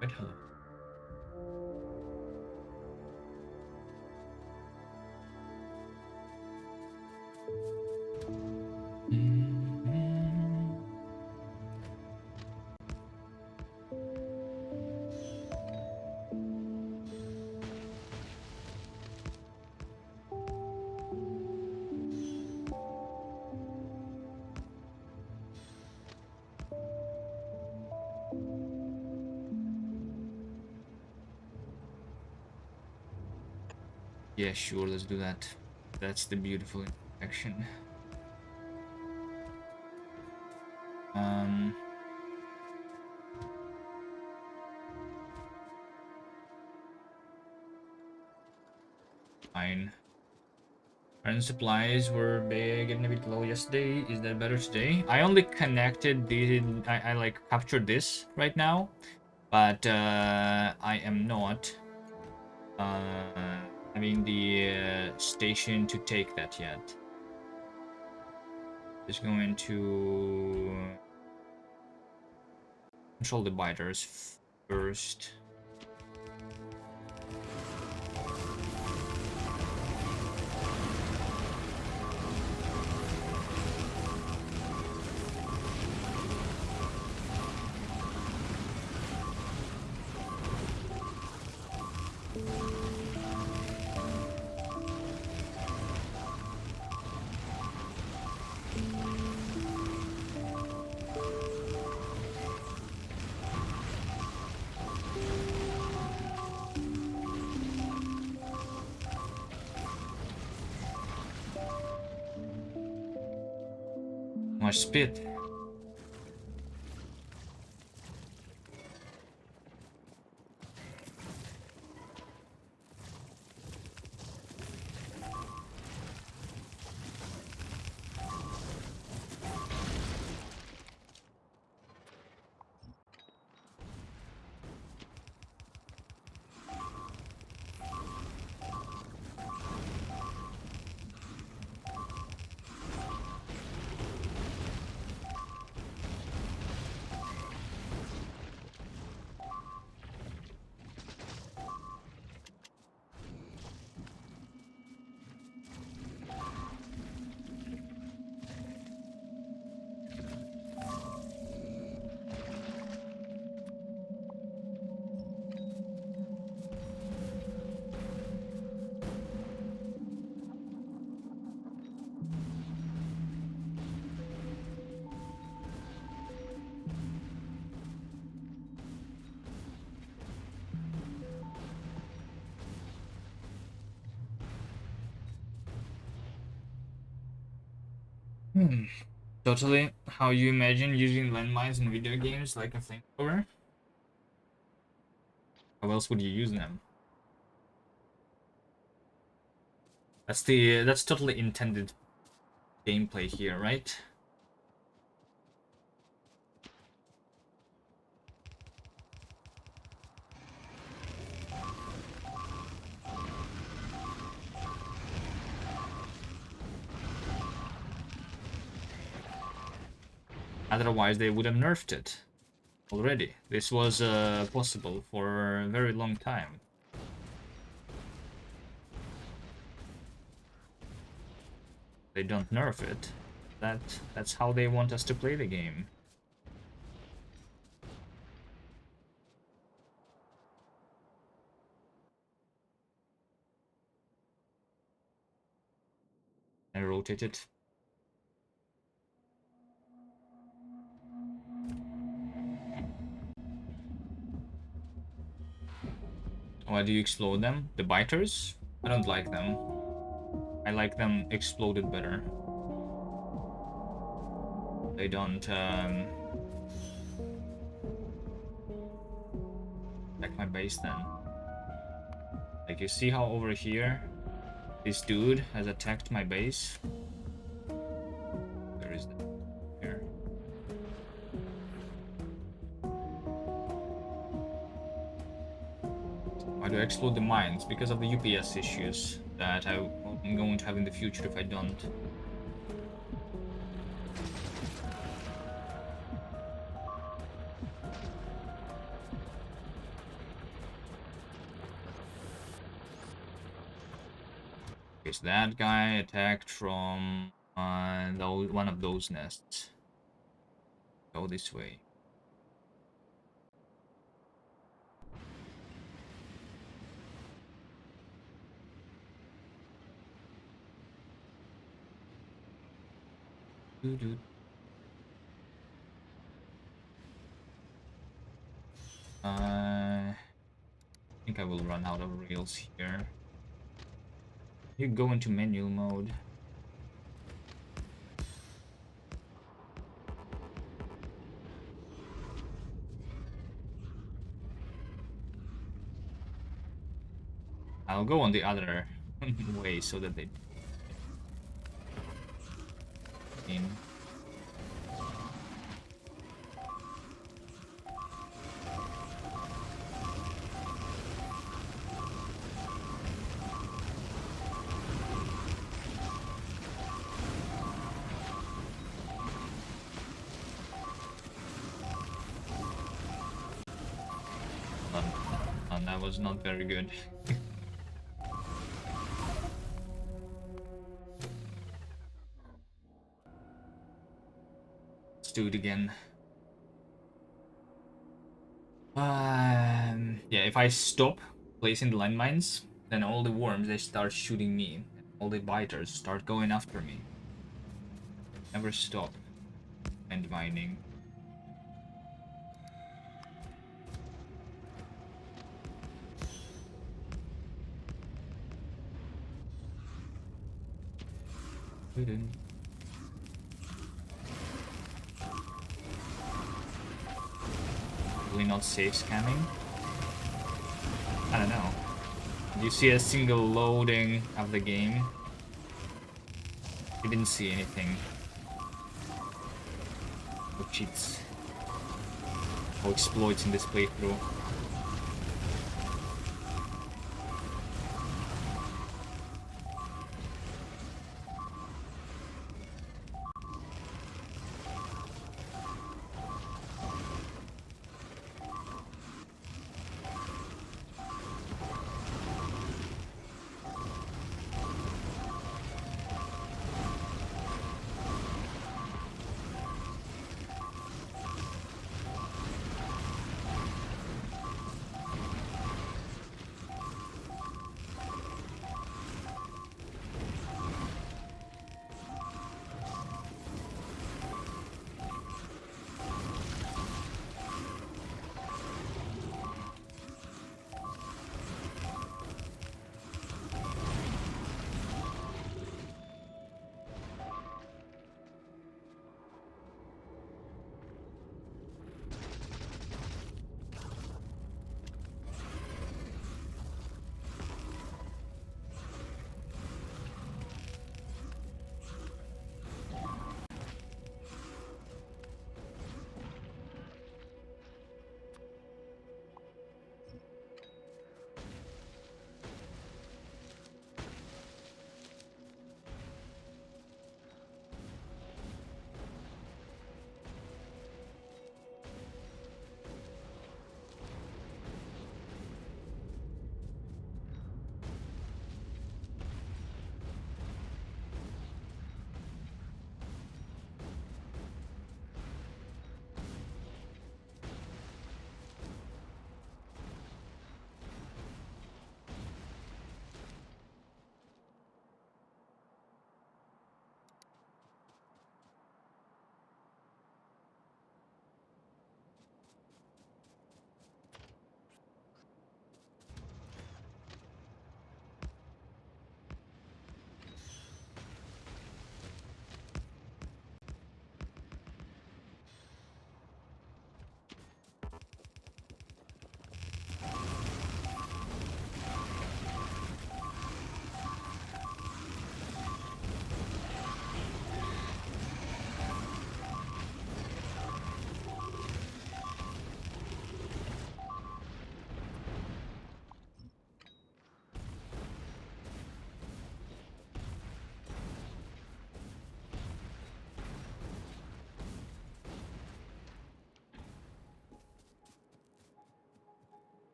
Right, hello. Yeah, sure, let's do that. That's the beautiful action. Um, fine. Iron supplies were big and a bit low yesterday. Is that better today? I only connected the... I like captured this right now, but I am not having the station to take that yet. Just going to control the biters first. Much speed. Totally how you imagine using landmines in video games like a flamethrower. How else would you use them? That's totally intended gameplay here, right? Otherwise, they would have nerfed it already. This was possible for a very long time. They don't nerf it. That's how they want us to play the game. I rotate it. Why do you explode them? The biters? I don't like them. I like them exploded better. They don't attack my base then. Like, you see how over here this dude has attacked my base? Where is that? Here. Why do I explode the mines? Because of the UPS issues that I'm going to have in the future if I don't. Okay, so that guy attacked from one of those nests. Go this way. I think I will run out of rails here. You go into manual mode. I'll go on the other way so that they in. That was not very good. Let's do it again. Yeah, if I stop placing the landmines, then all the worms, they start shooting me. All the biters start going after me. Never stop landmining. Really not safe scamming? I don't know. Do you see a single loading of the game? You didn't see anything. No cheats. No exploits in this playthrough.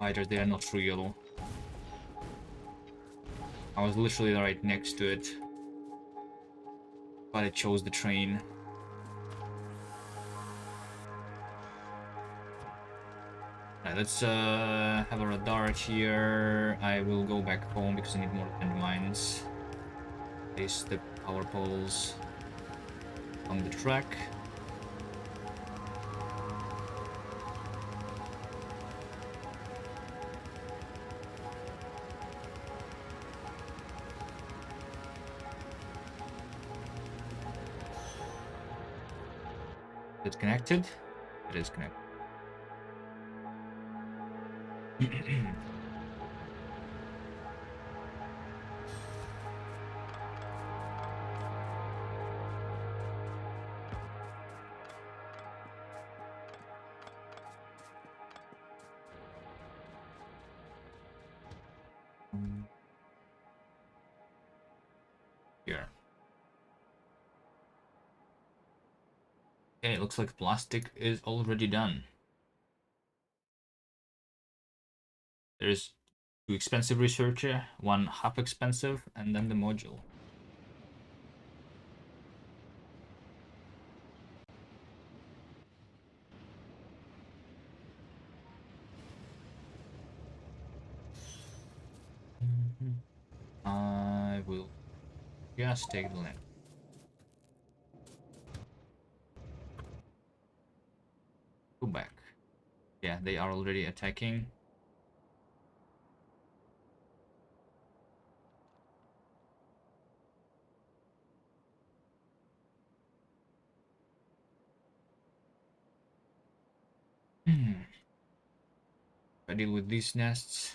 fighters, they are not real. I was literally right next to it, but I chose the train. Alright, let's have a radar here. I will go back home because I need more landmines. Place the power poles on the track. Is it connected? It is connected. Here. Okay, it looks like plastic is already done. There's 2 expensive researcher, 1 half expensive, and then the module. I will just take the land. Go back. Yeah, they are already attacking. I deal with these nests.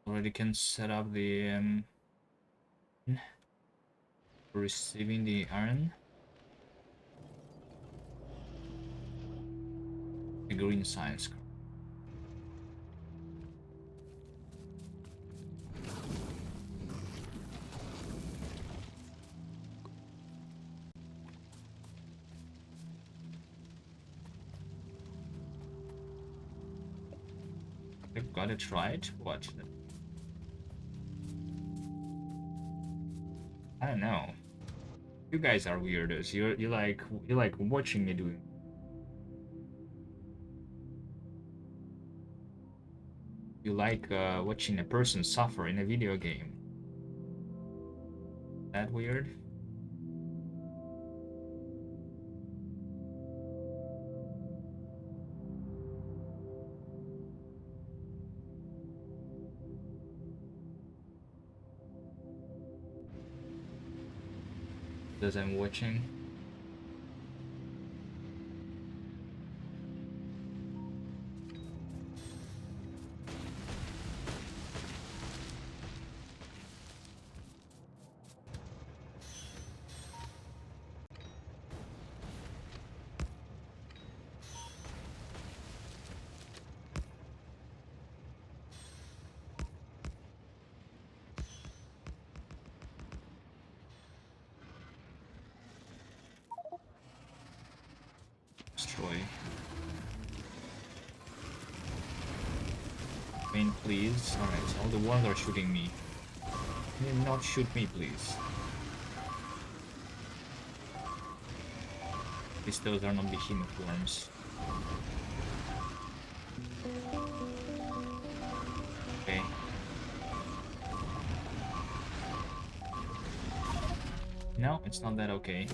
Already can set up the receiving the iron. The green science. I got it right. What? I don't know. You guys are weirdos. You like watching me doing. You like watching a person suffer in a video game. That weird? As I'm watching. Destroy. Main, please. Alright, all the ones are shooting me. Can you not shoot me, please? At least those are not behemoth worms. Okay. No, it's not that okay.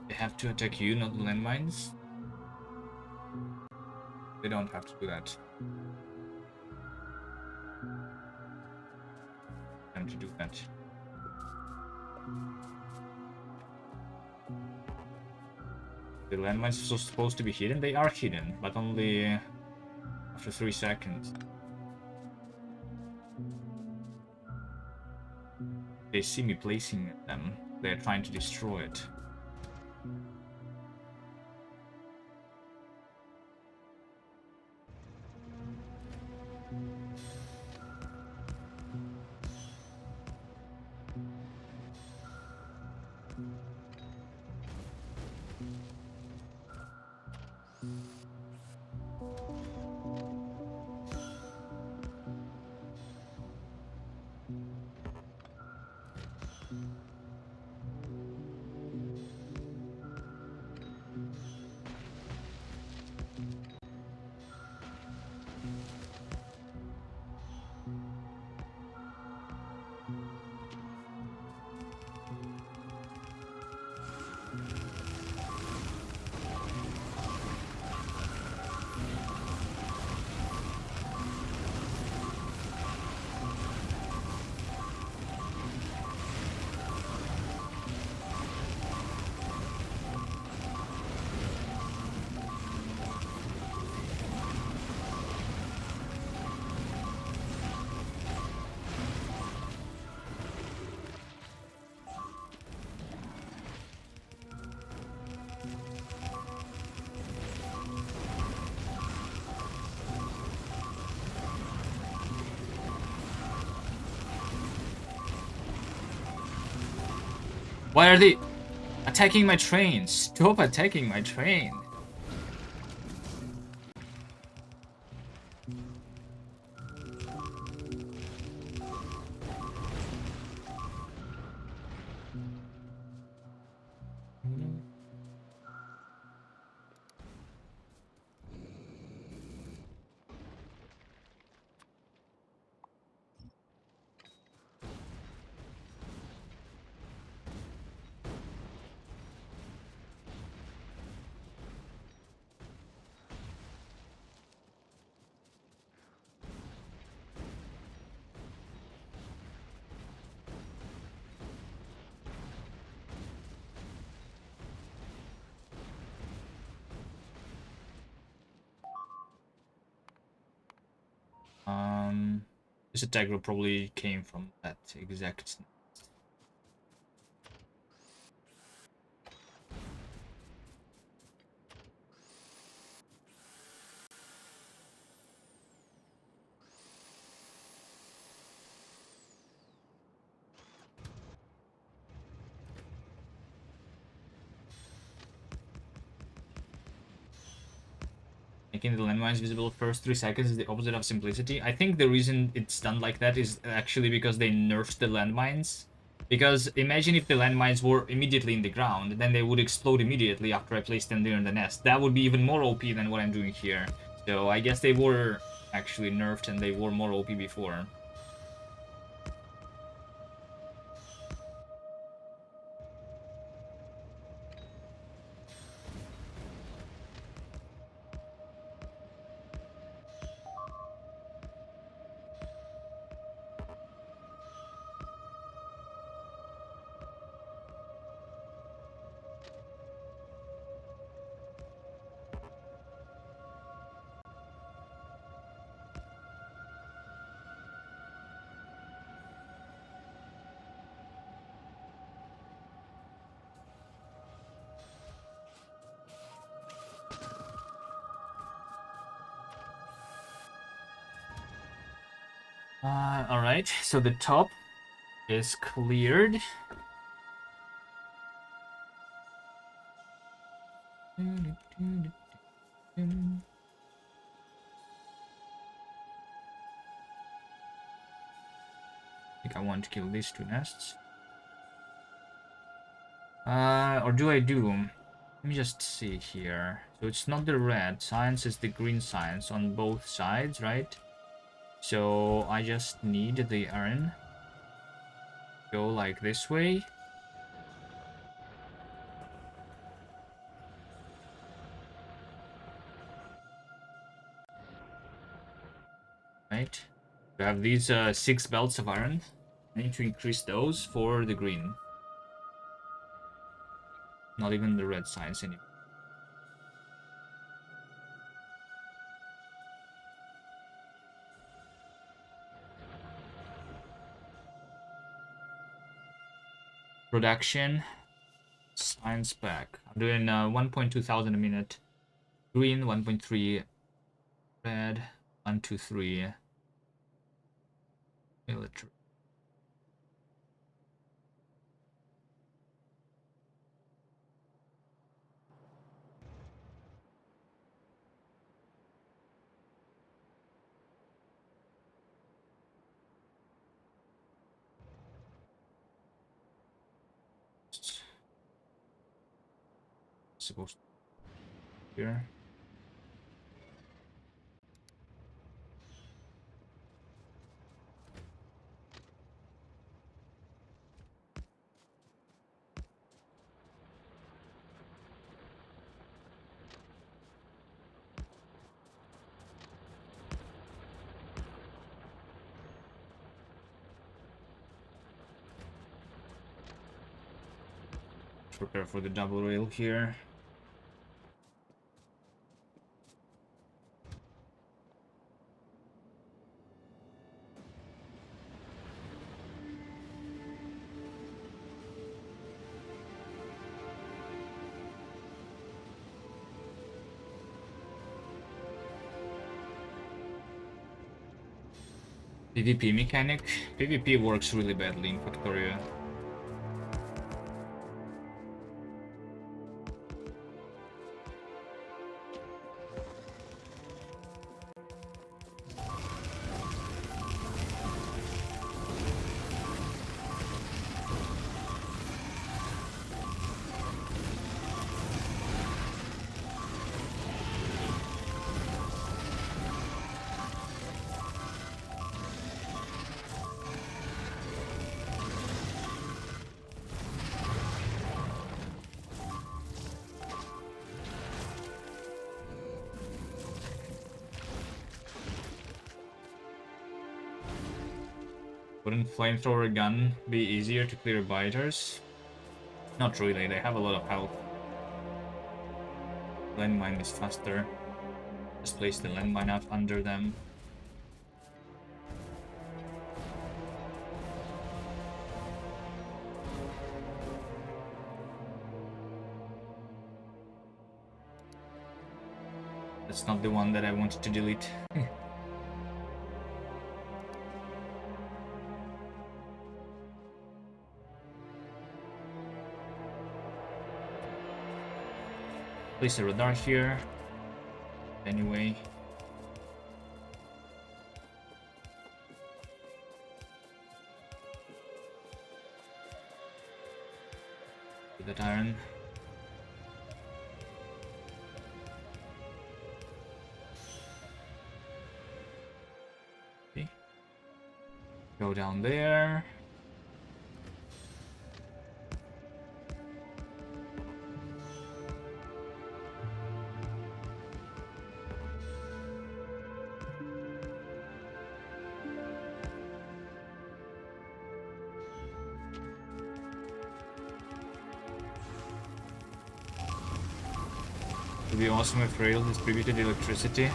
They have to attack you, not the landmines. They don't have to do that. Time to do that. The landmines are supposed to be hidden. They are hidden, but only after 3 seconds. They see me placing them. They're trying to destroy it. Why are they attacking my train? Stop attacking my train. This attack will probably came from that exact. Making the landmines visible first 3 seconds is the opposite of simplicity. I think the reason it's done like that is actually because they nerfed the landmines. Because imagine if the landmines were immediately in the ground, then they would explode immediately after I placed them there in the nest. That would be even more OP than what I'm doing here. So I guess they were actually nerfed and they were more OP before. Alright, so the top is cleared. I think I want to kill these two nests. Or do I do? Let me just see here. So it's not the red science, it's the green science on both sides, right? So I just need the iron. Go like this way. Right? We have these 6 belts of iron. I need to increase those for the green. Not even the red science anymore. Production. Science back. I'm doing 1.2 thousand a minute. Green 1.3. Red 123. Military. Supposed to here. Prepare for the double rail here. PvP mechanic. PvP works really badly in Factorio. Wouldn't flamethrower gun be easier to clear biters? Not really, they have a lot of health. Landmine is faster. Just place the landmine out under them. That's not the one that I wanted to delete. Place a radar here. Anyway. With that iron. Okay. Go down there. Would be awesome if rail distributed electricity.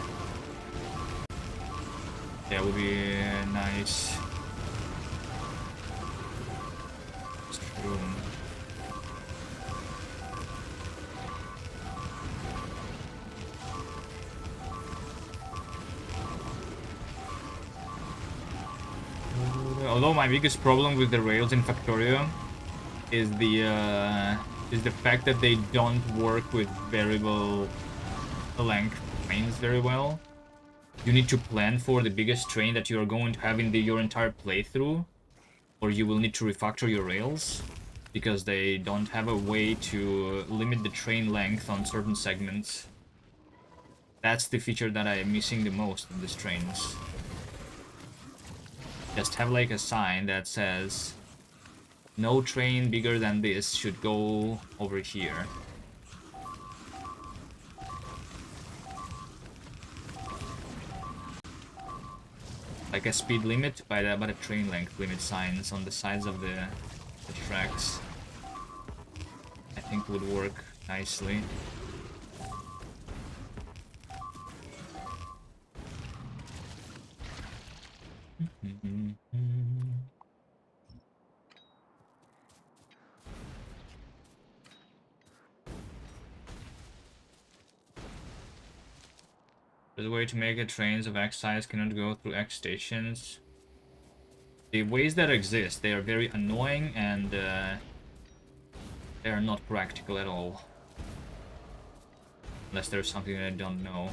That would be nice. It's true. Although my biggest problem with the rails in Factorio is the fact that they don't work with variable length trains very well. You need to plan for the biggest train that you are going to have in your entire playthrough, or you will need to refactor your rails, because they don't have a way to limit the train length on certain segments. That's the feature that I am missing the most in these trains. Just have like a sign that says no train bigger than this should go over here. Like a speed limit by the train length limit signs on the sides of the tracks. I think would work nicely. There's a way to make it trains of X size cannot go through X stations. The ways that exist, they are very annoying and they are not practical at all. Unless there's something that I don't know.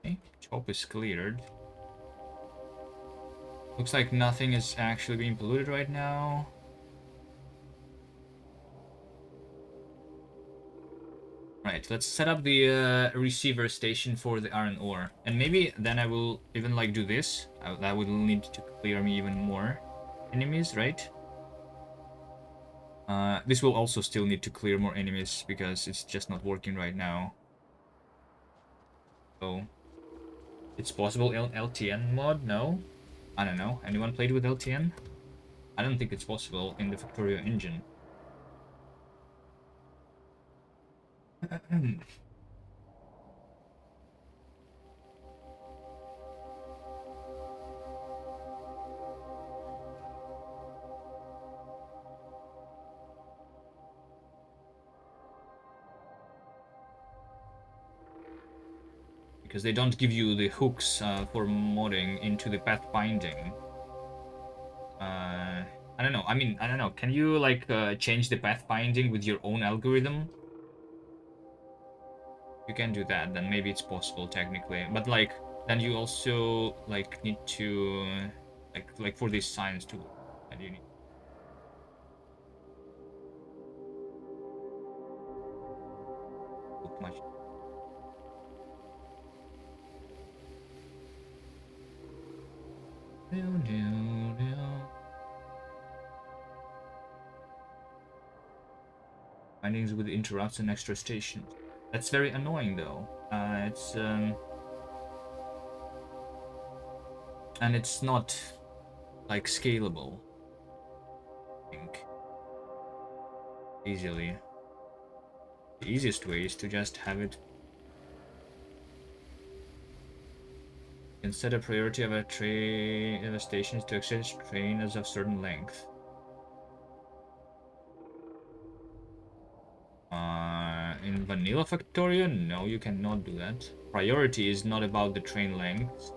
Okay, job is cleared. Looks like nothing is actually being polluted right now. Right, let's set up the receiver station for the iron ore. And maybe then I will even like do this. That will need to clear me even more enemies, right? This will also still need to clear more enemies because it's just not working right now. So, it's possible LTN mod? No? I don't know. Anyone played with LTN? I don't think it's possible in the Factorio engine. Because they don't give you the hooks for modding into the pathfinding. I don't know. I mean, I don't know. Can you like change the pathfinding with your own algorithm? You can do that, then maybe it's possible technically. But like, then you also like need to like for these signs too. And you need. Too much. Findings with interrupts and extra stations. That's very annoying though. And it's not like scalable. I think easily. The easiest way is to just have it. You can set a priority of a train of a station to access train as of certain length. In vanilla Factorio, no, you cannot do that. Priority is not about the train length.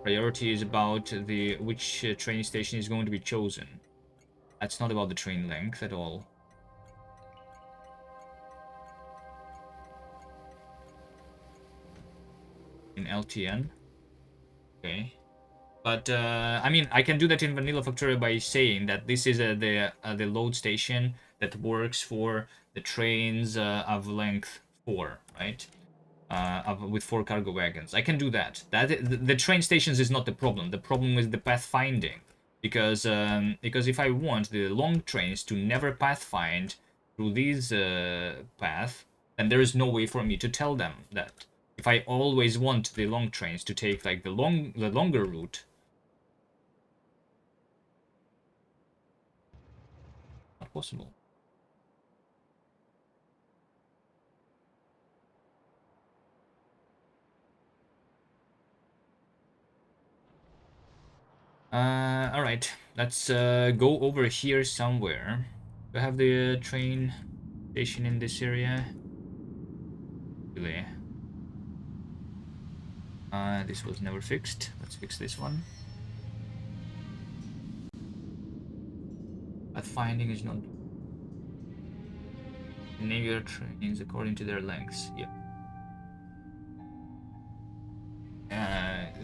Priority is about the which train station is going to be chosen. That's not about the train length at all. In LTN, okay. But I mean, I can do that in vanilla Factorio by saying that this is the load station that works for the trains of length 4, right? With 4 cargo wagons. I can do that. The train stations is not the problem. The problem is the pathfinding. because if I want the long trains to never pathfind through these path, then there is no way for me to tell them that. If I always want the long trains to take like the longer route, not possible. All right, let's go over here somewhere. Do I have the train station in this area? Really? This was never fixed. Let's fix this one. Pathfinding is not. Name your trains according to their lengths. Yep.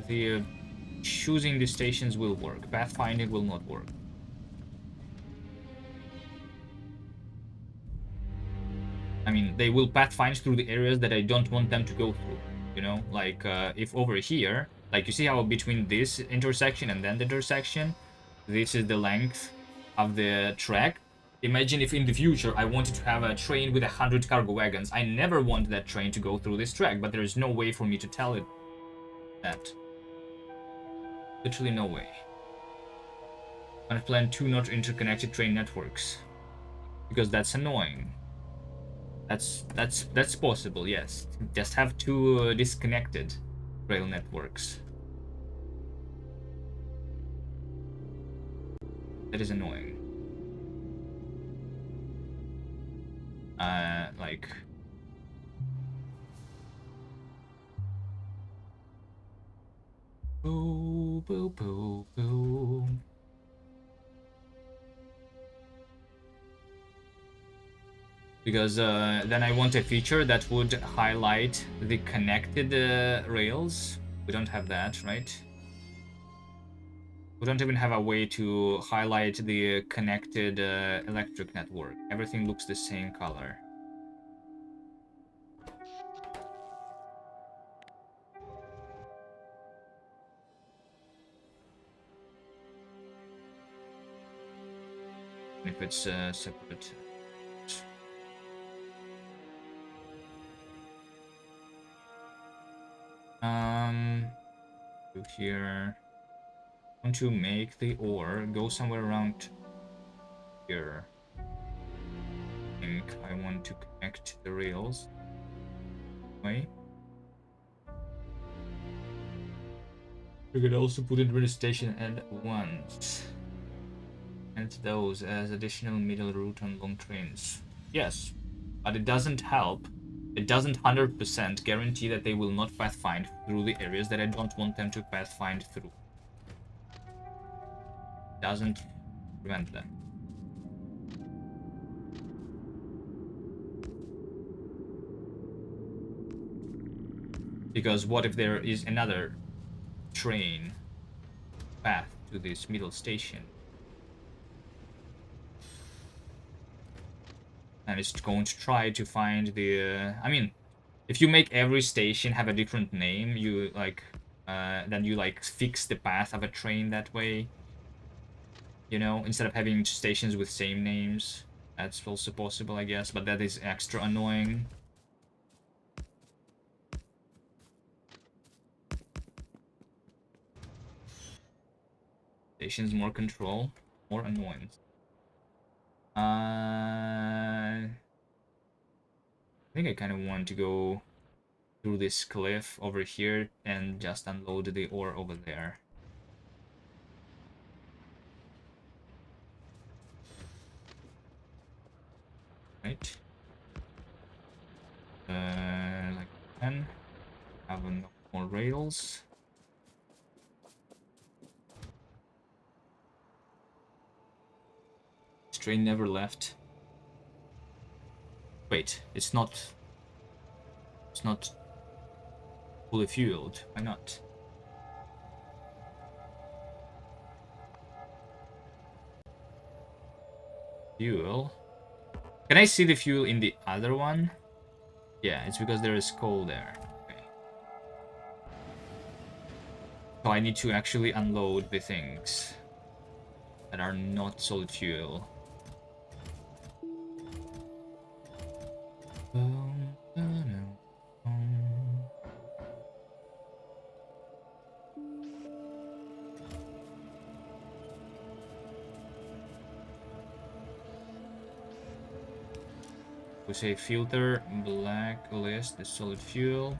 The choosing the stations will work. Pathfinding will not work. I mean, they will pathfind through the areas that I don't want them to go through. You know, like if over here, like you see how between this intersection and then the intersection, this is the length of the track. Imagine if in the future I wanted to have a train with 100 cargo wagons. I never want that train to go through this track, but there is no way for me to tell it that. Literally no way. I'm gonna plan 2 not interconnected train networks, because that's annoying. That's possible, yes. Just have 2 disconnected rail networks. That is annoying. Like... Boo, boo, boo, boo. Because then I want a feature that would highlight the connected rails. We don't have that, right? We don't even have a way to highlight the connected electric network. Everything looks the same color. If it's separate. To here. I want to make the ore go somewhere around here. I think I want to connect the rails. Wait. We could also put in station and ones. And those as additional middle route on long trains. Yes, but it doesn't help. It doesn't 100% guarantee that they will not pathfind through the areas that I don't want them to pathfind through. It doesn't prevent them. Because what if there is another train path to this middle station? And it's going to try to find the... I mean, if you make every station have a different name, you like... then you like fix the path of a train that way. You know, instead of having stations with same names. That's also possible, I guess, but that is extra annoying. Stations, more control, more annoyance. I think I kind of want to go through this cliff over here and just unload the ore over there. Right. Like 10. Have no more rails. This train never left. Wait, it's not fully fueled. Why not? Fuel. Can I see the fuel in the other one? Yeah, it's because there is coal there. Okay. So I need to actually unload the things. that are not solid fuel. We say filter blacklist the solid fuel.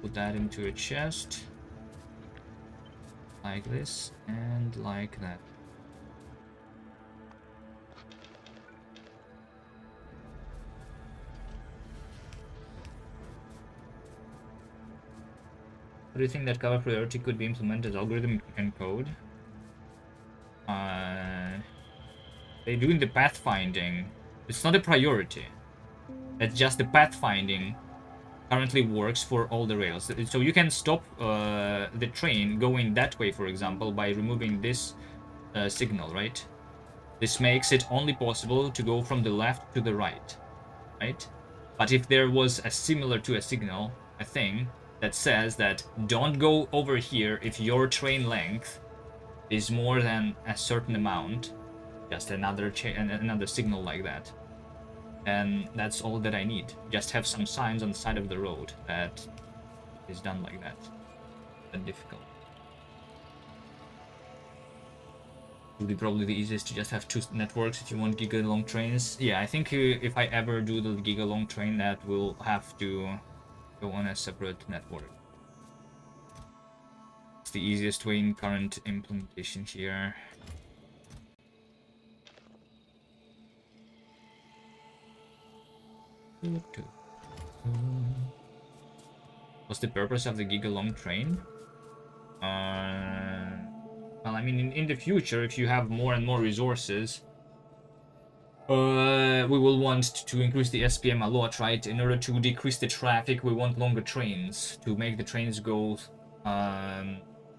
Put that into a chest like this and like that. What do you think that cover priority could be implemented as algorithm and code? They're doing the pathfinding. It's not a priority. It's just the pathfinding currently works for all the rails. So you can stop the train going that way, for example, by removing this signal, right? This makes it only possible to go from the left to the right, right? But if there was a similar to a signal, a thing that says that don't go over here if your train length is more than a certain amount, just another signal like that, and that's all that I need. Just have some signs on the side of the road that is done like that. That difficult. It would be probably the easiest to just have two networks if you want giga long trains. Yeah, I think if I ever do the giga long train, that will have to go on a separate network. It's the easiest way in current implementation here. What's the purpose of the giga long train? Well, I mean, in the future, if you have more and more resources, we will want to increase the SPM a lot, right? In order to decrease the traffic, we want longer trains to make the trains go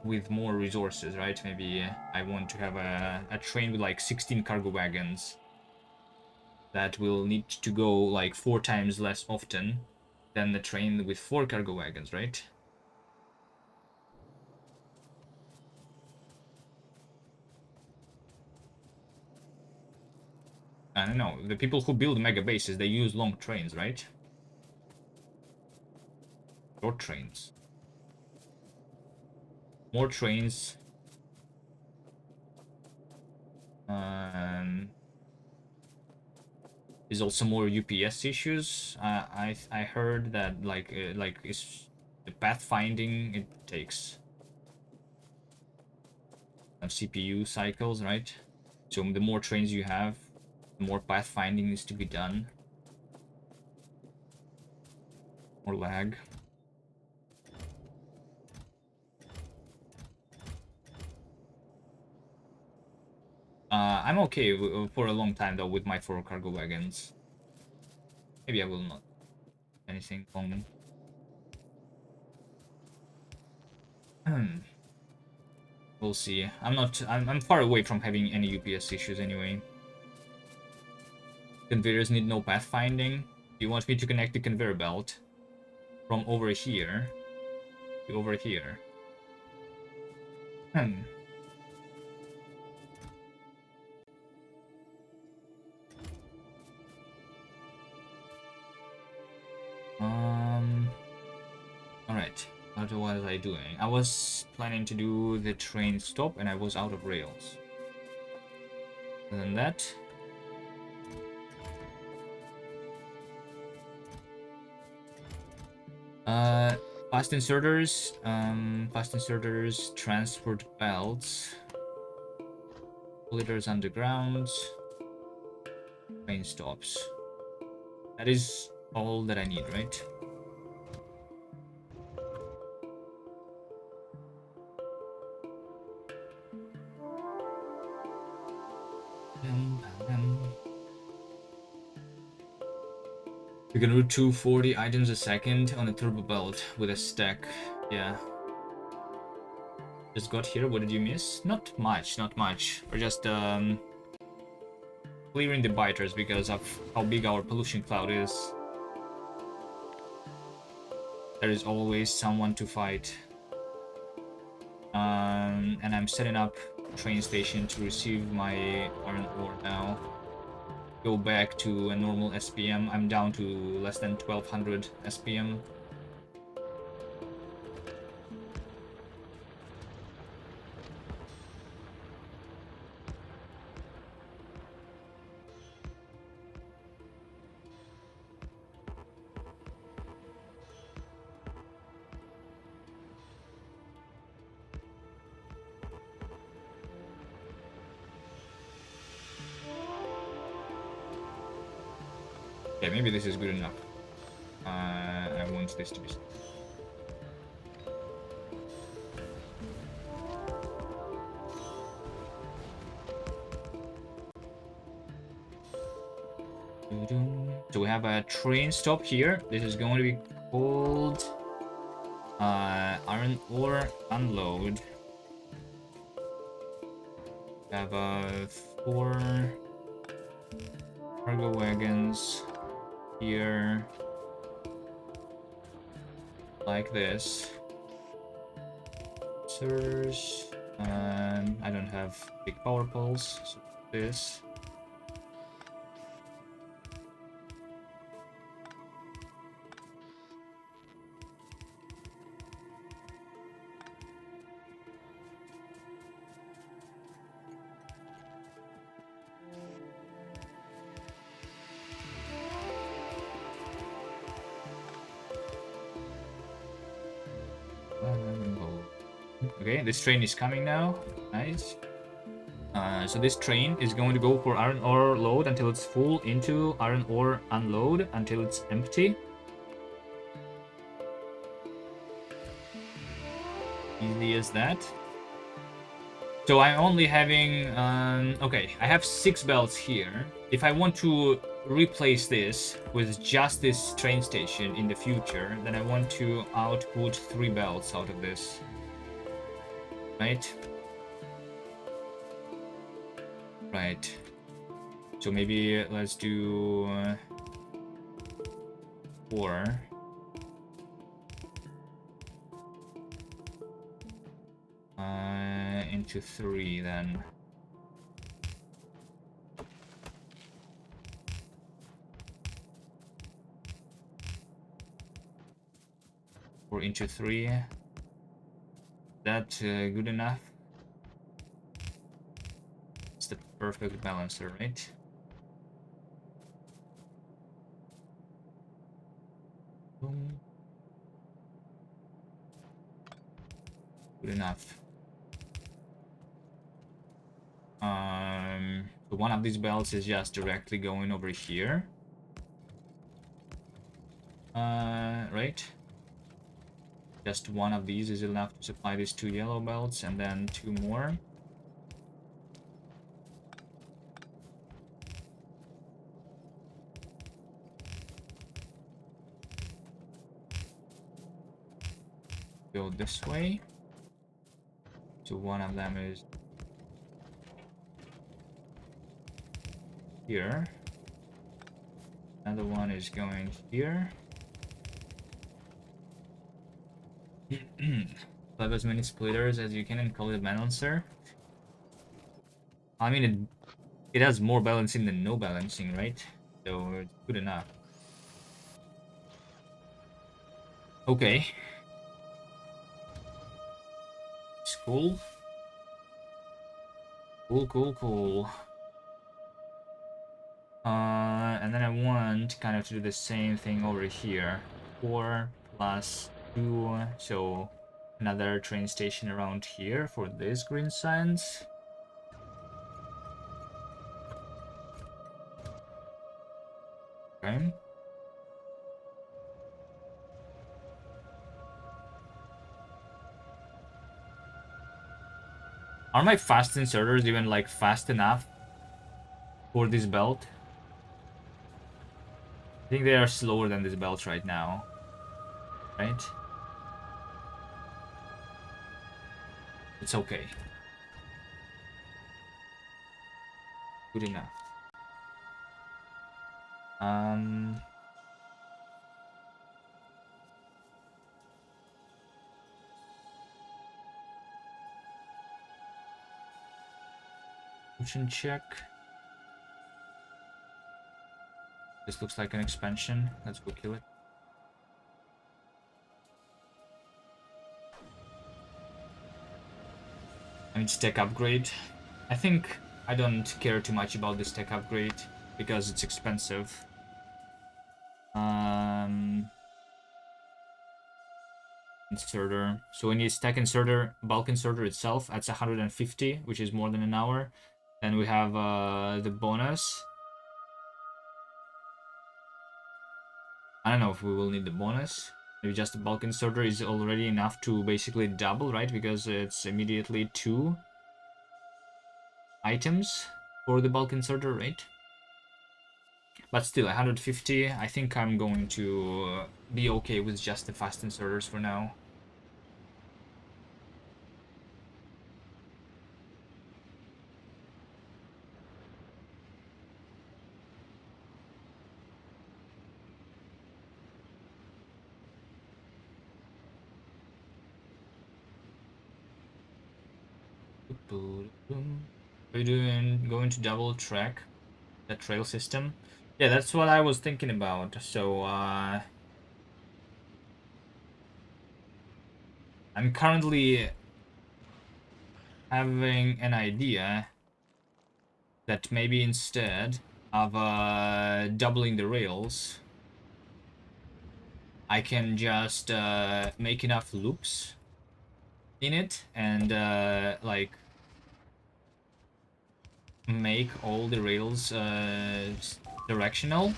with more resources, right? Maybe I want to have a train with like 16 cargo wagons that will need to go like 4 times less often than the train with 4 cargo wagons, right? I don't know. The people who build mega bases, they use long trains, right? Short trains. More trains. There's also more UPS issues. I heard that like is the pathfinding, it takes some CPU cycles, right? So the more trains you have, the more pathfinding needs to be done. More lag. I'm okay for a long time though with my 4 cargo wagons. Maybe I will not. Anything long. We'll see. I'm far away from having any UPS issues anyway. Conveyors need no pathfinding. You want me to connect the conveyor belt from over here to over here? Alright. What was I doing? I was planning to do the train stop and I was out of rails. Other than that, fast inserters, transport belts, leaders underground, train stops. That is all that I need, right? You can route 240 items a second on a turbo belt with a stack. Yeah. Just got here. What did you miss? Not much, not much. We're just clearing the biters because of how big our pollution cloud is. There is always someone to fight. And I'm setting up train station to receive my iron ore now. Go back to a normal SPM. I'm down to less than 1200 SPM. Okay, maybe this is good enough. I want this to be... So we have a train stop here. This is going to be called iron ore unload. We have 4 cargo wagons here, like this. Sirs, and I don't have big power poles, so this. Okay, this train is coming now. Nice. So this train is going to go for iron ore load until it's full, into iron ore unload until it's empty. Easy as that. So I'm only having... okay, I have 6 belts here. If I want to replace this with just this train station in the future, then I want to output 3 belts out of this. Right? Right. So maybe let's do 4. Into 3 then. Or into 3. That good enough? It's the perfect balancer, right? Boom. Good enough. So one of these belts is just directly going over here. Right? Just one of these is enough to supply these 2 yellow belts, and then 2 more. Go this way. So one of them is here. Another one is going here. Have as many splitters as you can and call it a balancer. I mean, it has more balancing than no balancing, right? So it's good enough. Okay. It's cool. Cool. And then I want kind of to do the same thing over here. 4 plus 2, so another train station around here for these green signs. Okay. Are my fast inserters even like fast enough for this belt? I think they are slower than this belt right now, right? It's okay. Good enough. Motion check. This looks like an expansion. Let's go kill it. I need tech upgrade. I think I don't care too much about this tech upgrade because it's expensive. Inserter. So we need stack inserter, bulk inserter itself. That's 150, which is more than an hour. Then we have the bonus. I don't know if we will need the bonus. Maybe just the bulk inserter is already enough to basically double, right? Because it's immediately 2 items for the bulk inserter, right? But still, 150, I think I'm going to be okay with just the fast inserters for now. We're going to double track the trail system. Yeah, that's what I was thinking about. So I'm currently having an idea that maybe instead of doubling the rails, I can just make enough loops in it and like make all the rails directional,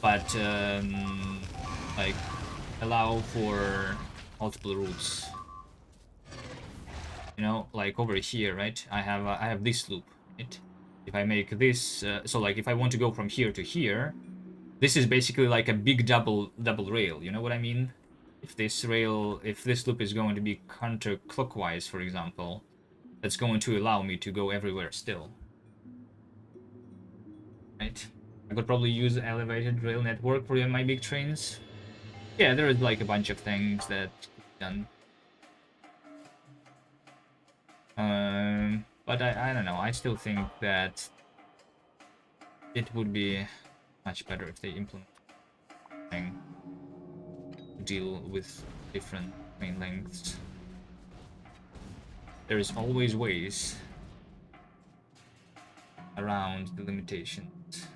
but like allow for multiple routes. You know, like over here, right? I have this loop, right? If I make this, so like if I want to go from here to here, this is basically like a big double rail. You know what I mean? If this loop is going to be counterclockwise, for example, that's going to allow me to go everywhere still. Right? I could probably use elevated rail network for my big trains. Yeah, there is like a bunch of things that could be done. But I don't know. I still think that it would be much better if they implement something to deal with different train lengths. There is always ways around the limitations.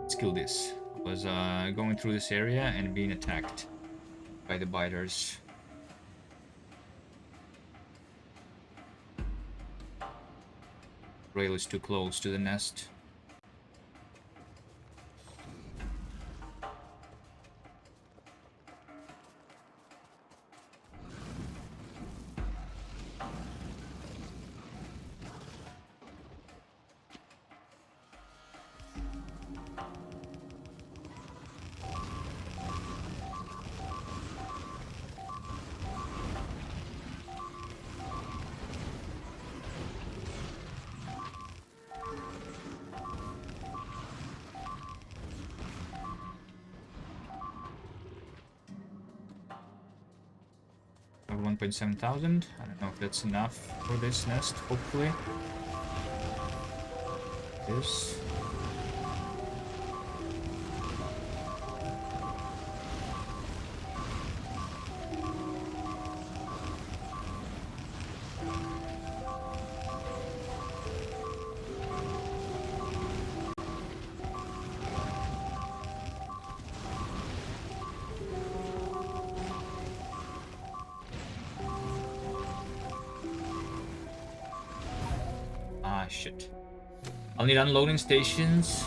Let's kill this. I was going through this area and being attacked by the biters. Rail is too close to the nest. Of 1,700. I don't know if that's enough for this nest, hopefully. This. Ah, shit. I'll need unloading stations.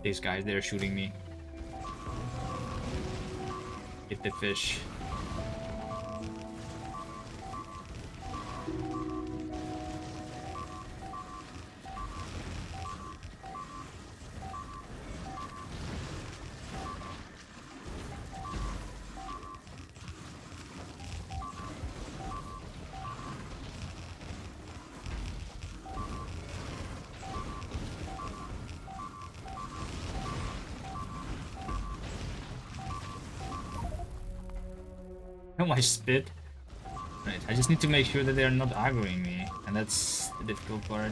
These guys, they're shooting me. Hit the fish. So much speed. Right, I just need to make sure that they're not aggroing me, and that's the difficult part.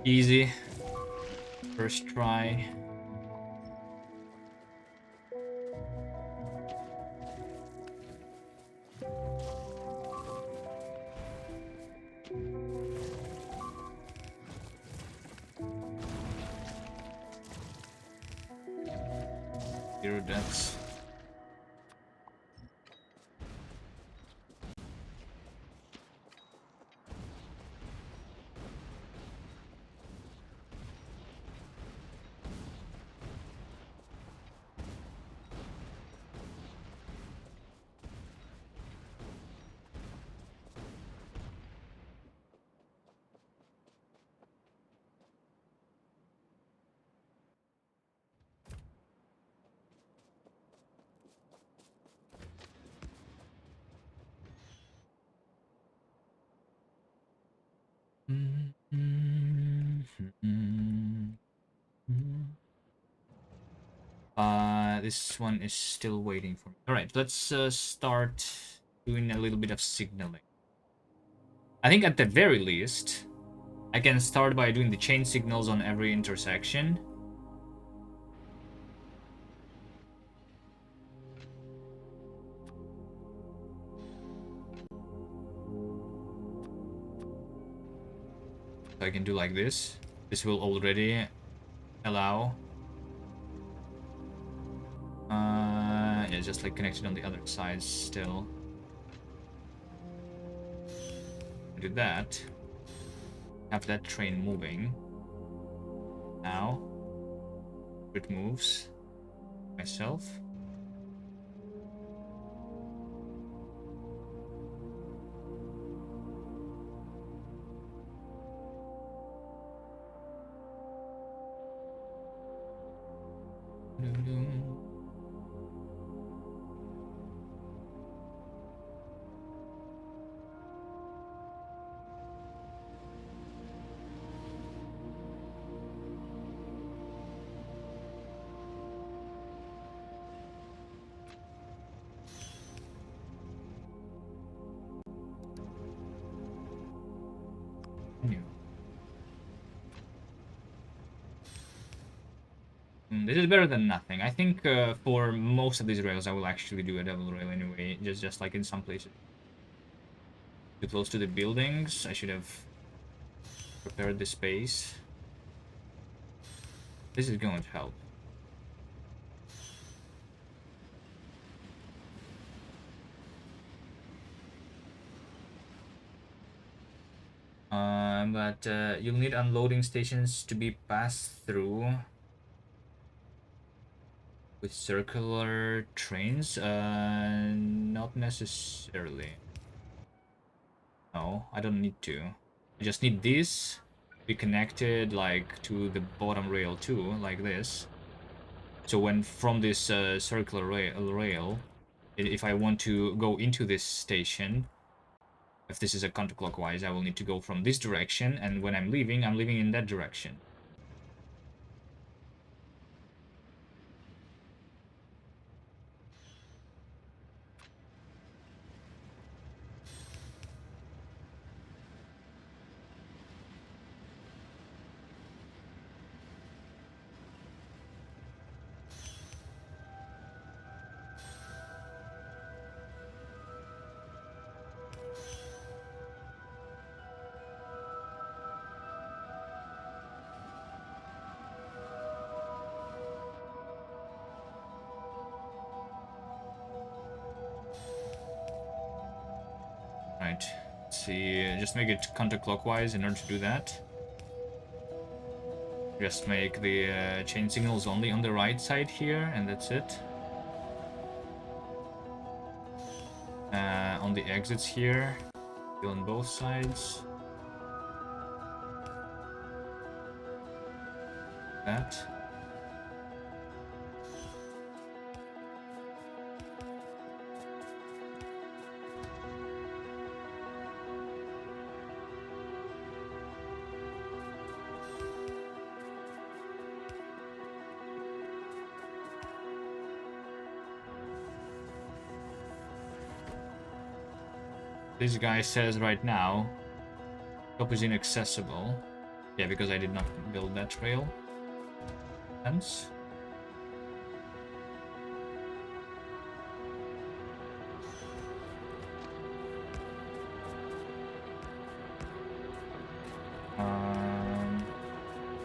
Easy. First try. Zero deaths. This one is still waiting for me. All right, let's start doing a little bit of signaling. I think at the very least, I can start by doing the chain signals on every intersection. So I can do like this. This will already allow. Yeah, just like connected on the other side still. Do that. Have that train moving. Now it moves. Myself. This is better than nothing. I think for most of these rails, I will actually do a double rail anyway, just like in some places. Too close to the buildings, I should have prepared the space. This is going to help. But you'll need unloading stations to be passed through with circular trains? Not necessarily. No, I don't need to. I just need this to be connected like to the bottom rail too, like this. So when from this circular rail, if I want to go into this station, if this is a counterclockwise, I will need to go from this direction, and when I'm leaving in that direction. Right, let's see, just make it counterclockwise in order to do that. Just make the chain signals only on the right side here, and that's it. on the exits here, on both sides. That. This guy says right now, top is inaccessible. Yeah, because I did not build that trail. Hence.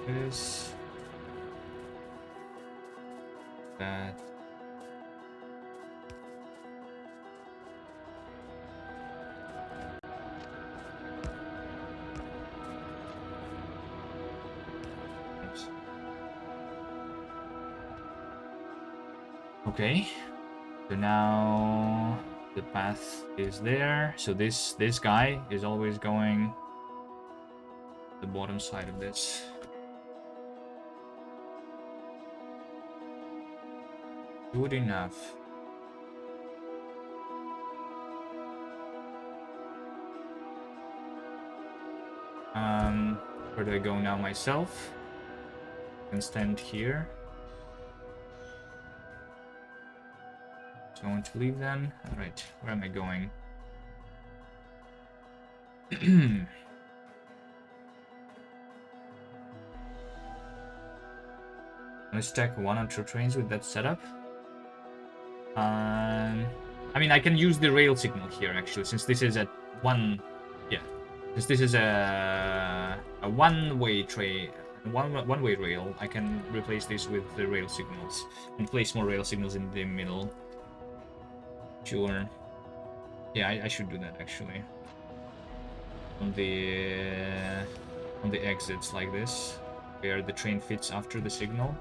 This. That. Okay, so now the path is there. So this guy is always going the bottom side of this. Good enough. Where do I go now myself? I can stand here. So I want to leave then. Alright, where am I going? I'm gonna stack 1 or 2 trains with that setup. I mean, I can use the rail signal here actually, since this is a since this is a one-way train, one-way rail. I can replace this with the rail signals and place more rail signals in the middle. Sure. Yeah, I should do that actually. On the exits like this, where the train fits after the signal.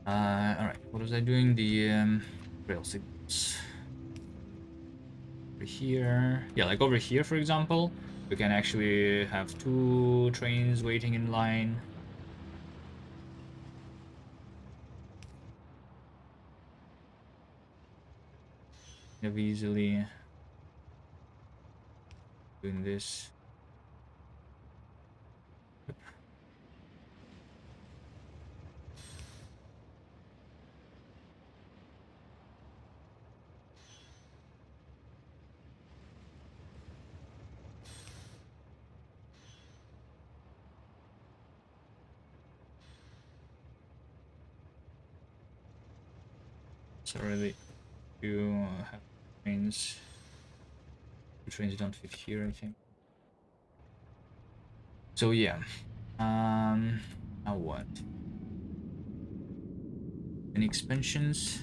Alright, what was I doing? The rail signals. Over here. Yeah, like over here, for example, we can actually have 2 trains waiting in line. Kind of easily doing this. So really, you have trains. 2 trains don't fit here, I think. So yeah. Now what? Any expansions?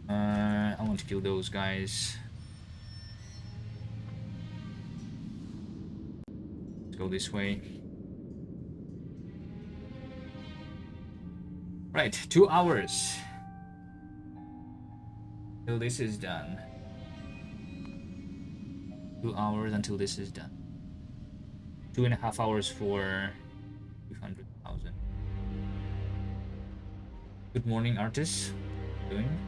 I want to kill those guys. Let's go this way. Right, 2 hours till this is done. 2 hours until this is done. 2.5 hours for 200,000. Good morning, artists. How are you doing?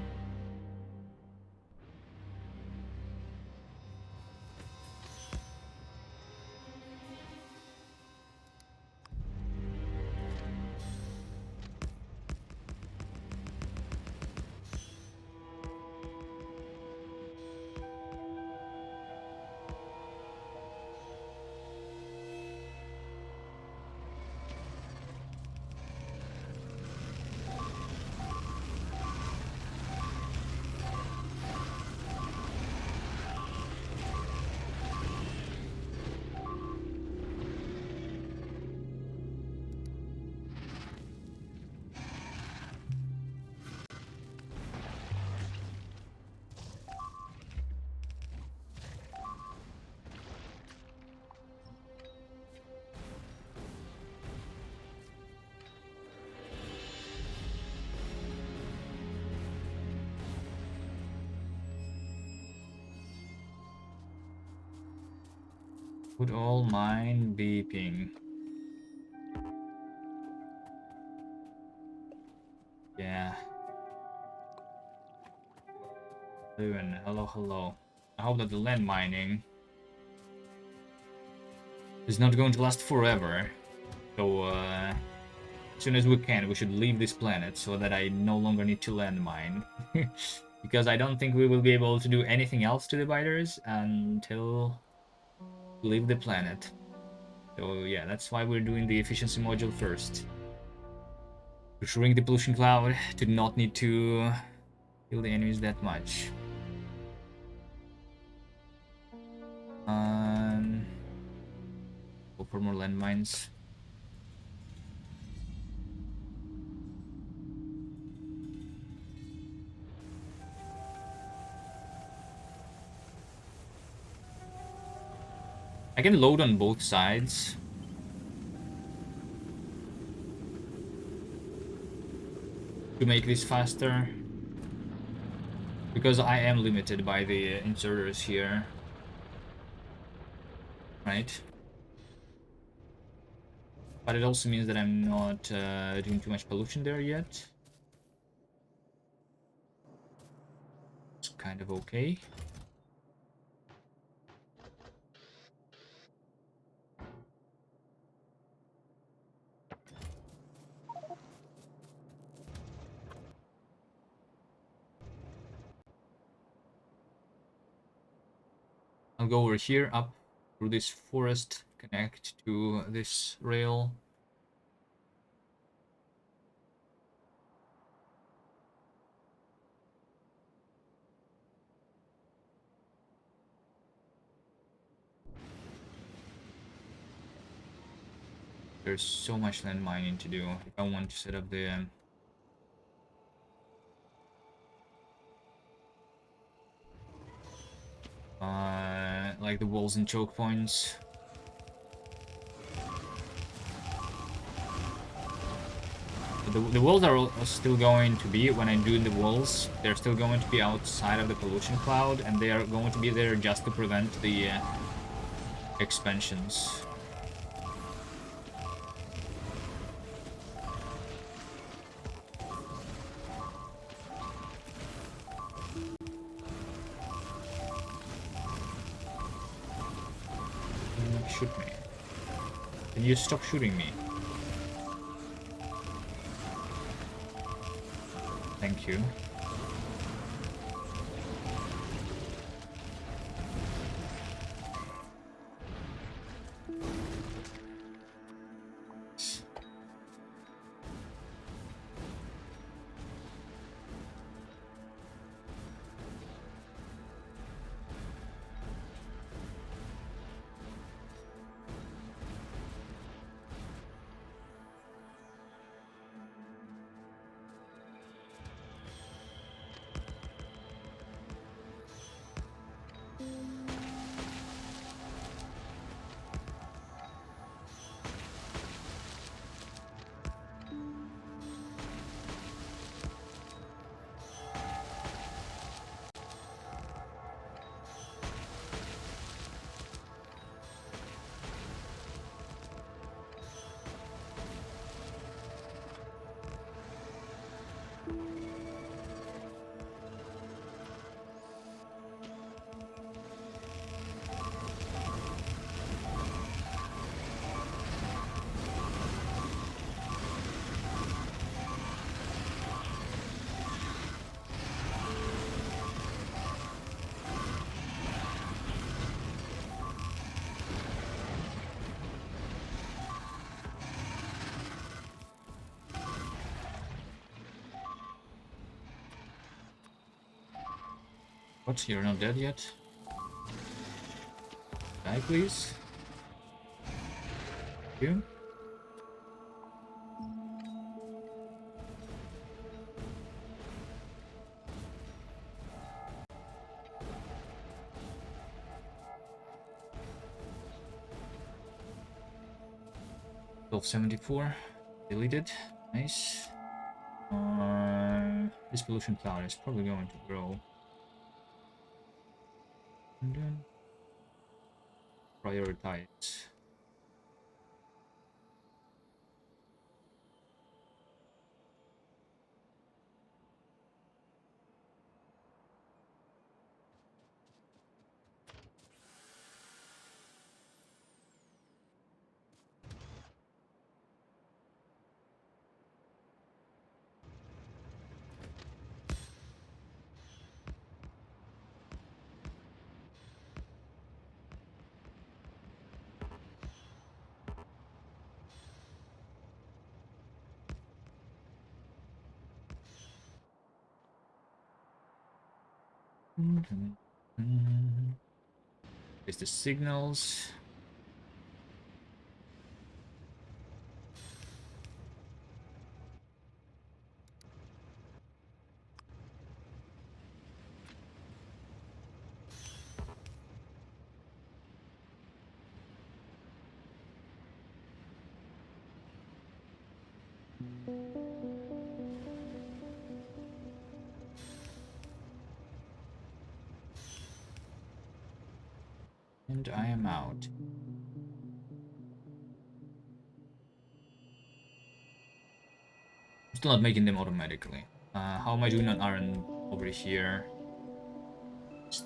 Would all mine beeping? Yeah. Hello, hello. I hope that the land mining is not going to last forever. So, as soon as we can, we should leave this planet so that I no longer need to land mine. Because I don't think we will be able to do anything else to the biters until we leave the planet. So yeah, that's why we're doing the efficiency module first. To shrink the pollution cloud, to not need to kill the enemies that much. Go for more landmines. I can load on both sides. To make this faster. Because I am limited by the inserters here. Right? But it also means that I'm not doing too much pollution there yet. It's kind of okay. I'll go over here, up through this forest, connect to this rail. There's so much land mining to do if I want to set up the like the walls and choke points. The walls are still going to be, when I do the walls, they're still going to be outside of the pollution cloud, and they are going to be there just to prevent the expansions. Shoot me. Can you stop shooting me? Thank you. What? You're not dead yet? Die, please. Thank you. $1274. Deleted. Nice. This pollution cloud is probably going to grow. And then prioritize. Here's the signals. And I am out. I'm still not making them automatically. How am I doing on iron over here?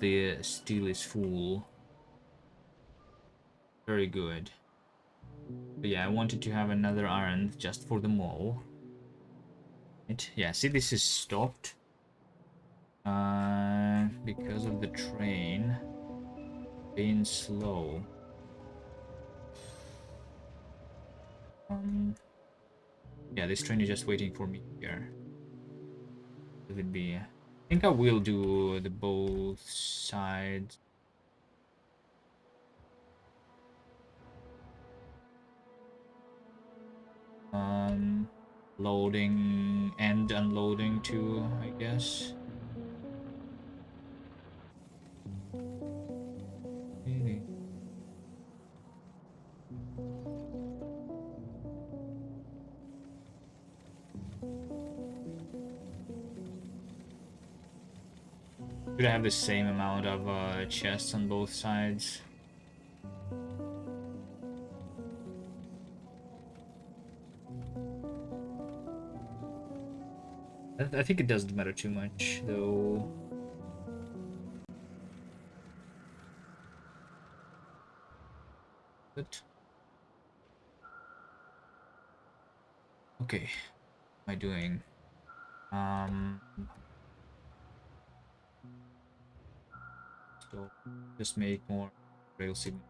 The steel is full. Very good. But yeah, I wanted to have another iron just for the mall. Yeah, see, this is stopped. Because of the train being slow. Yeah, this train is just waiting for me here. Will it be? I think I will do the both sides. Loading and unloading too, I guess. Should I have the same amount of chests on both sides? I think it doesn't matter too much, though. But okay, what am I doing? So just make more rail signal.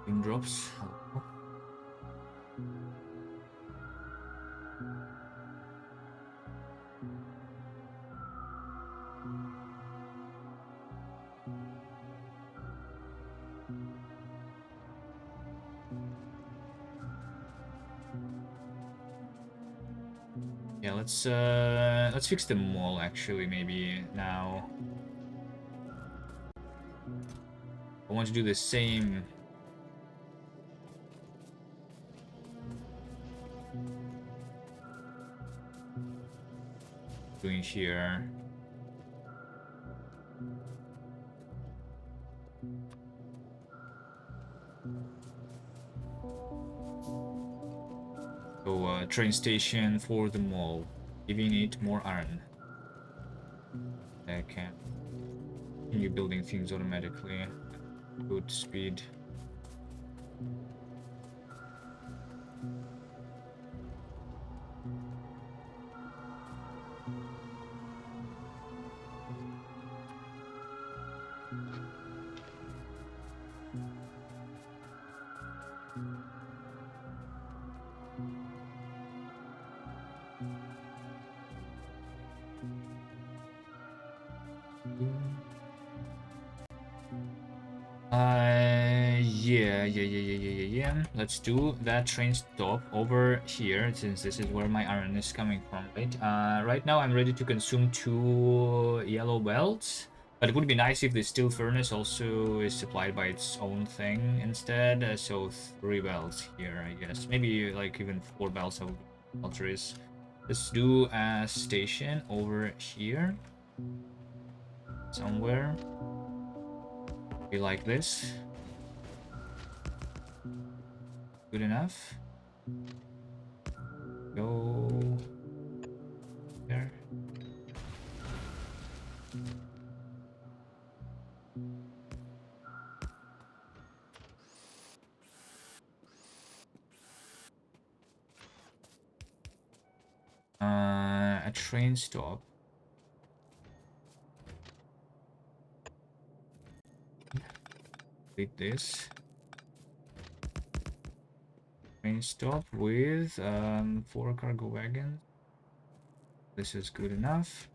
Beam drops. Hello. Yeah, let's fix the mall actually maybe now. I want to do the same. Doing here. So train station for the mall, giving it more iron. I can continue building things automatically. Good speed. Yeah. Let's do that train stop over here, since this is where my iron is coming from, right? Right now I'm ready to consume 2 yellow belts, but it would be nice if the steel furnace also is supplied by its own thing instead. So 3 belts here, I guess. Maybe like even 4 belts of ultras. Let's do a station over here somewhere. Be like this. Good enough. Go there. A train stop. Click this. Train stop with 4 cargo wagons. This is good enough.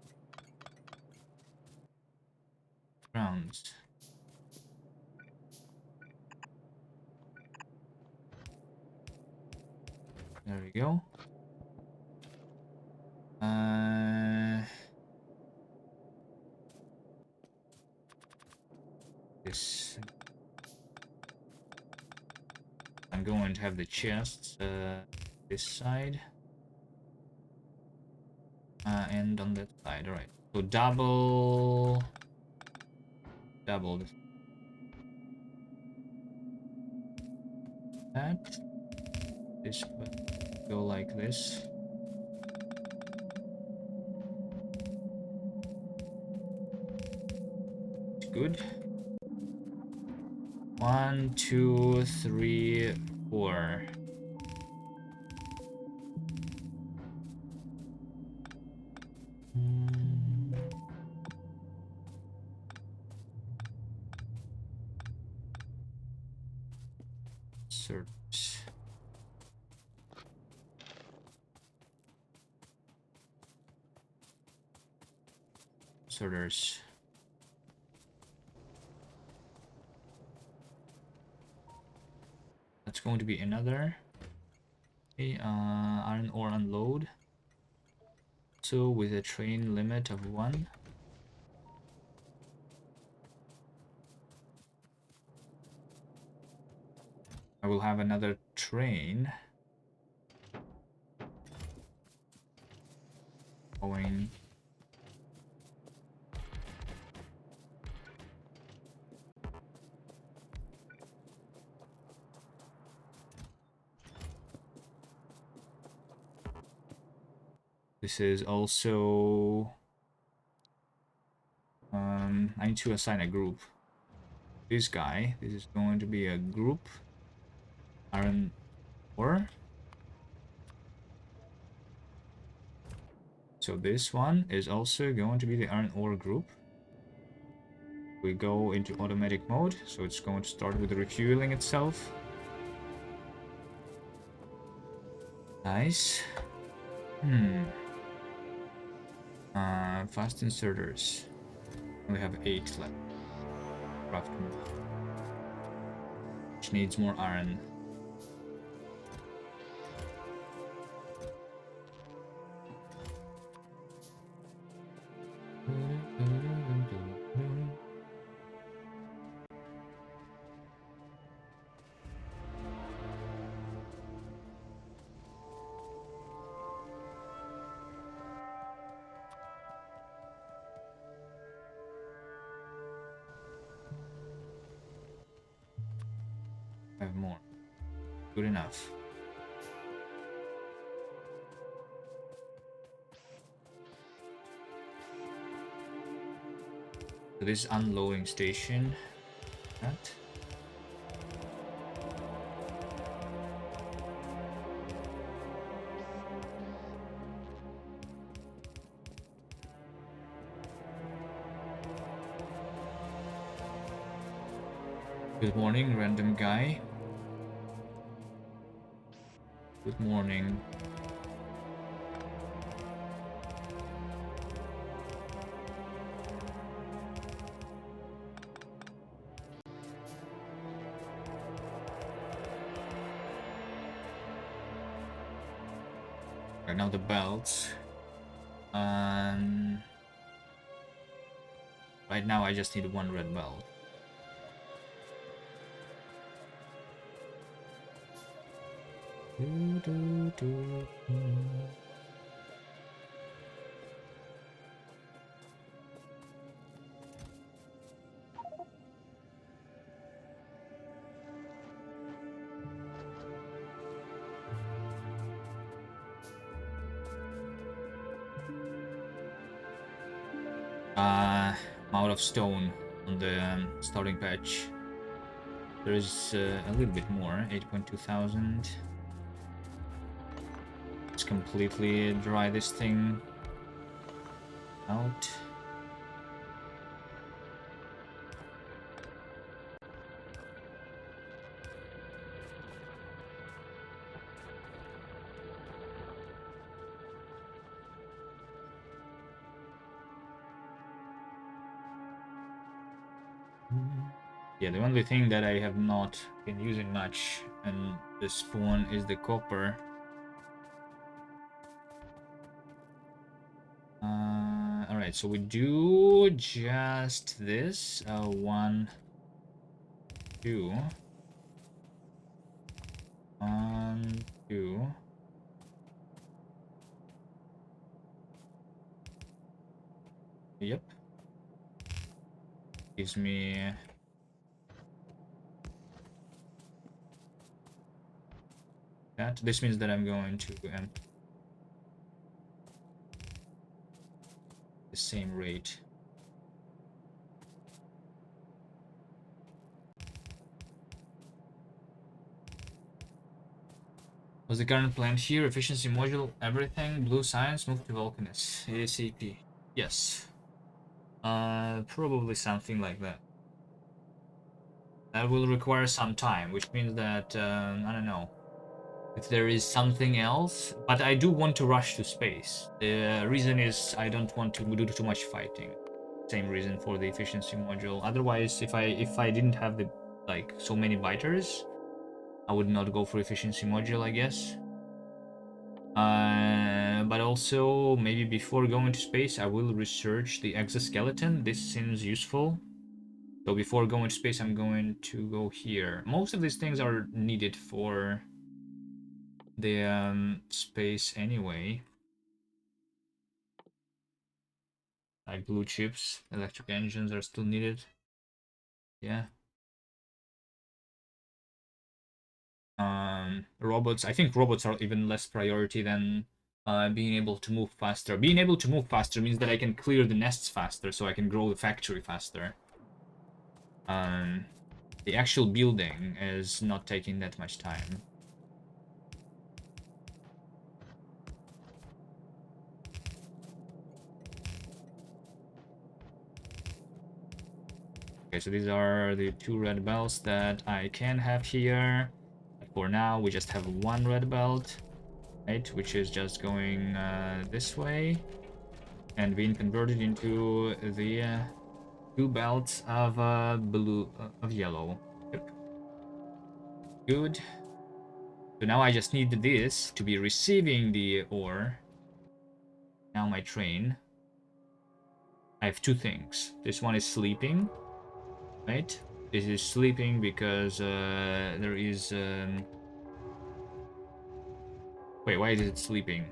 Grounds. There we go. This. I'm going to have the chests this side. And on that side, alright. So double that. This will go like this. It's good. 1, 2, 3, 4. Sorters. That's going to be another. Okay, iron ore unload. So with a train limit of 1. I will have another train going. This is also I need to assign a group. This guy, this is going to be a group iron ore. So this one is also going to be the iron ore group. We go into automatic mode, so it's going to start with refueling itself. Nice. Fast inserters. We have 8 left. Craft more. Which needs more iron. Have more. Good enough. So this unloading station. That. Good morning, random guy. Good morning. Right now the belts. Right now I just need 1 red belt. I'm out of stone on the starting patch. There is a little bit more, 8,200. Let's completely dry this thing out. Yeah, the only thing that I have not been using much and the spawn is the copper. Alright, so we do just this. 1, 2. 1, 2. Yep. Gives me that. This means that I'm going to the same rate. What's the current plan here? Efficiency module, everything. Blue science, move to Volcanist. ASAP. Yes. Probably something like that. That will require some time, which means that, I don't know if there is something else, but I do want to rush to space. The reason is I don't want to do too much fighting. Same reason for the efficiency module. Otherwise, if I didn't have the so many biters, I would not go for efficiency module, I guess. But also maybe before going to space, I will research the exoskeleton. This seems useful. So before going to space, I'm going to go here. Most of these things are needed for the space anyway. Like blue chips, electric engines are still needed. Yeah. Robots. I think robots are even less priority than being able to move faster. Being able to move faster means that I can clear the nests faster, so I can grow the factory faster. The actual building is not taking that much time. Okay, so these are the 2 red belts that I can have here. But for now, we just have 1 red belt, right? Which is just going this way and being converted into the 2 belts of blue, of yellow. Yep. Good. So now I just need this to be receiving the ore. Now my train. I have 2 things. This one is sleeping. Right? This is sleeping because there is... Wait, why is it sleeping?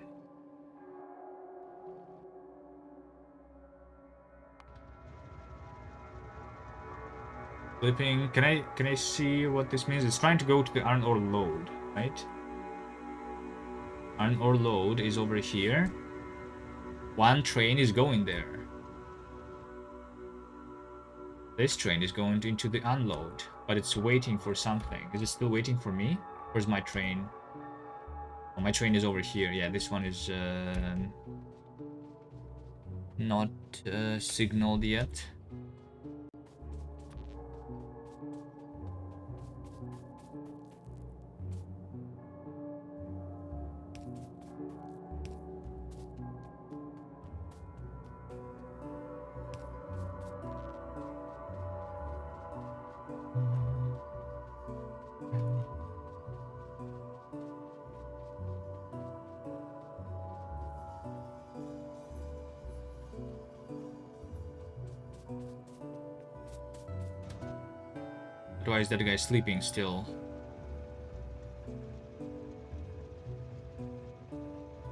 Sleeping. Can I see what this means? It's trying to go to the iron ore load, right? Iron ore load is over here. 1 train is going there. This train is going into the unload, but it's waiting for something. Is it still waiting for me? Where's my train? Oh, my train is over here. Yeah, this one is not signaled yet. Why is that guy sleeping still?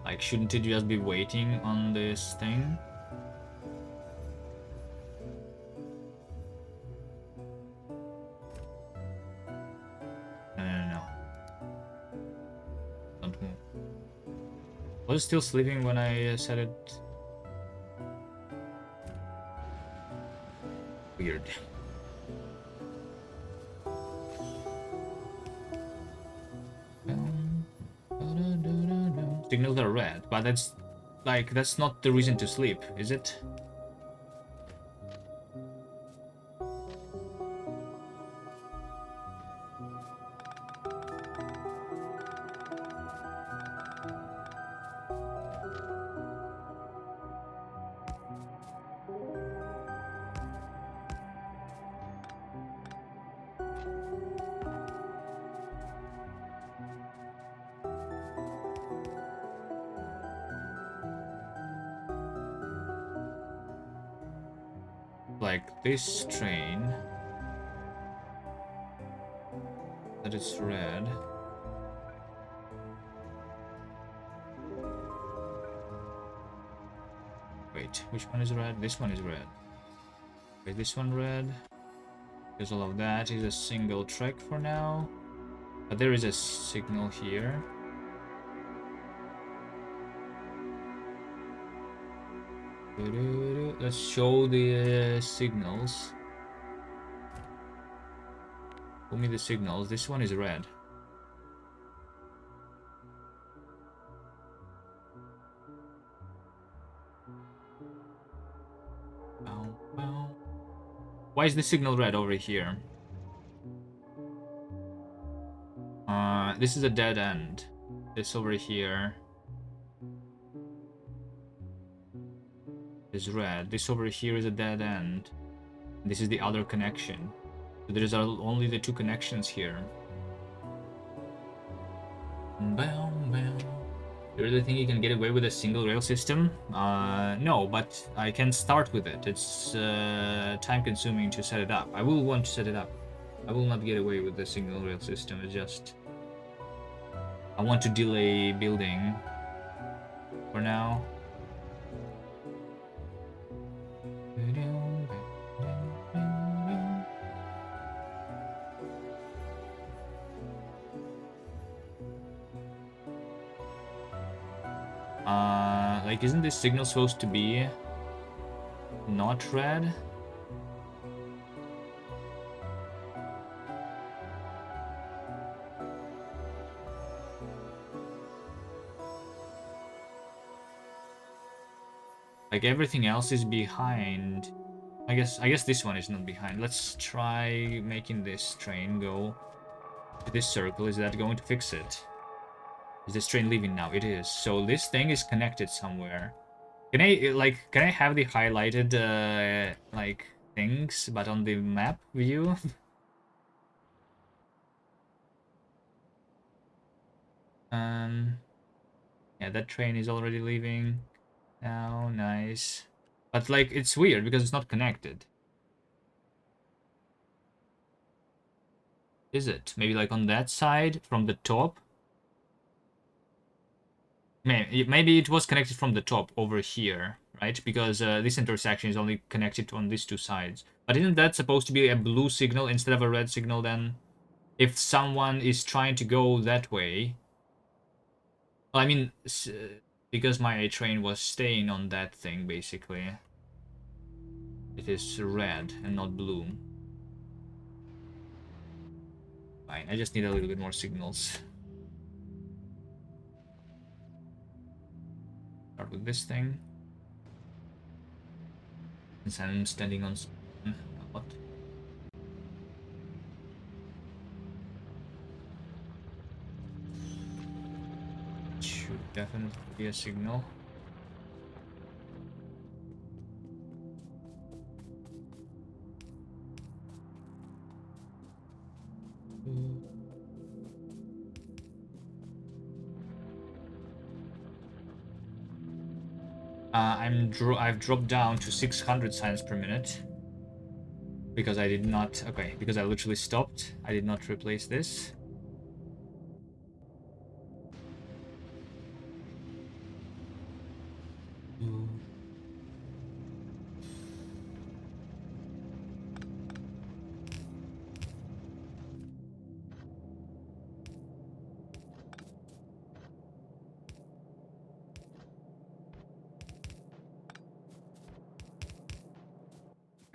Like, shouldn't it just be waiting on this thing? No. Don't move. Was it still sleeping when I said it? Weird. Signals are red, but that's not the reason to sleep, is it? Like this train that is red. Wait, which one is red? This one is red. Wait, this one red. Because all of that is a single track for now. But there is a signal here. Let's show the signals. Show me the signals. This one is red. Why is the signal red over here? This is a dead end. This over here is red. This over here is a dead end. This is the other connection. So there's only the 2 connections here. You really think you can get away with a single rail system? No, but I can start with it. It's time consuming to set it up. I will want to set it up. I will not get away with the single rail system. It's just I want to delay building for now. Like, isn't this signal supposed to be not red? Like, everything else is behind. I guess this one is not behind. Let's try making this train go to this circle. Is that going to fix it? Is this train leaving now? It is. So this thing is connected somewhere. Can I have the highlighted like things but on the map view? Yeah, that train is already leaving now. Nice. But like it's weird because it's not connected. Is it? Maybe like on that side from the top? Maybe it was connected from the top over here, right? Because this intersection is only connected on these two sides. But isn't that supposed to be a blue signal instead of a red signal then? If someone is trying to go that way... Well, I mean, because my train was staying on that thing, basically. It is red and not blue. Fine, I just need a little bit more signals. Start with this thing. Since I'm standing on a lot. Should definitely be a signal. I've dropped down to 600 signs per minute because I did not. Okay, because I literally stopped. I did not replace this.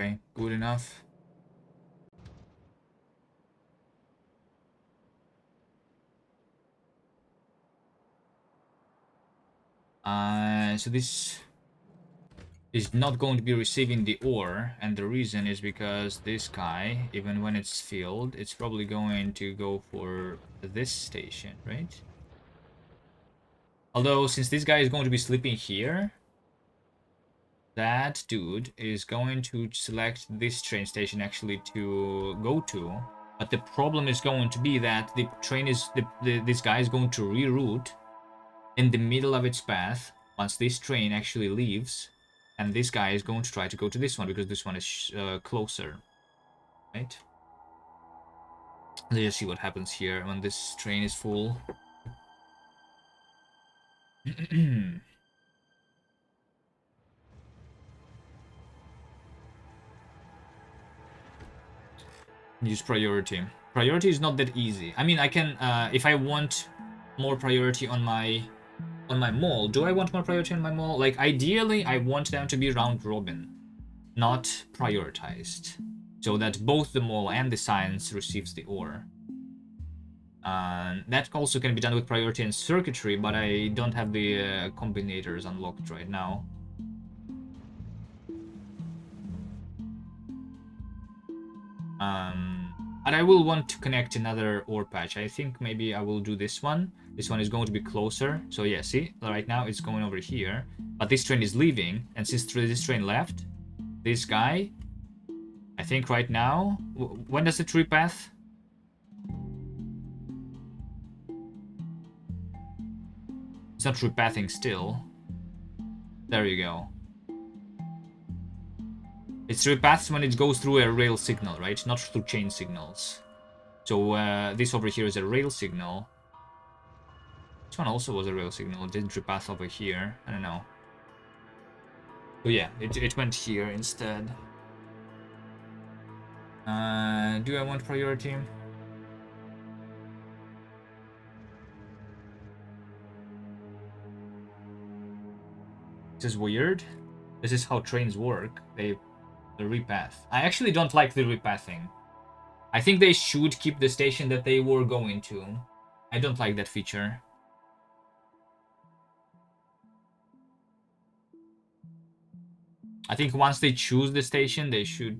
Okay, good enough. So this is not going to be receiving the ore, and the reason is because this guy, even when it's filled, it's probably going to go for this station, right? Although, since this guy is going to be sleeping here, that dude is going to select this train station actually to go to. But the problem is going to be that the train is this guy is going to reroute in the middle of its path once this train actually leaves, and this guy is going to try to go to this one because this one is closer, right? Let's just see what happens here when this train is full. Use priority. Priority is not that easy. I mean, I can if I want more priority on my mall. Do I want more priority on my mall? Like, ideally, I want them to be round robin, not prioritized, so that both the mall and the science receives the ore. That also can be done with priority and circuitry, but I don't have the combinators unlocked right now. But I will want to connect another ore patch. I think maybe I will do this one. This one is going to be closer. So yeah, see, right now it's going over here. But this train is leaving, and since this train left, this guy, I think right now, when does it repath? It's not repathing still. There you go. It's repaths when it goes through a rail signal, right? Not through chain signals. So this over here is a rail signal. This one also was a rail signal. It didn't repath over here. I don't know. So yeah, it went here instead. Do I want priority? This is weird. This is how trains work. The repath. I actually don't like the repathing. I think they should keep the station that they were going to. I don't like that feature. I think once they choose the station, they should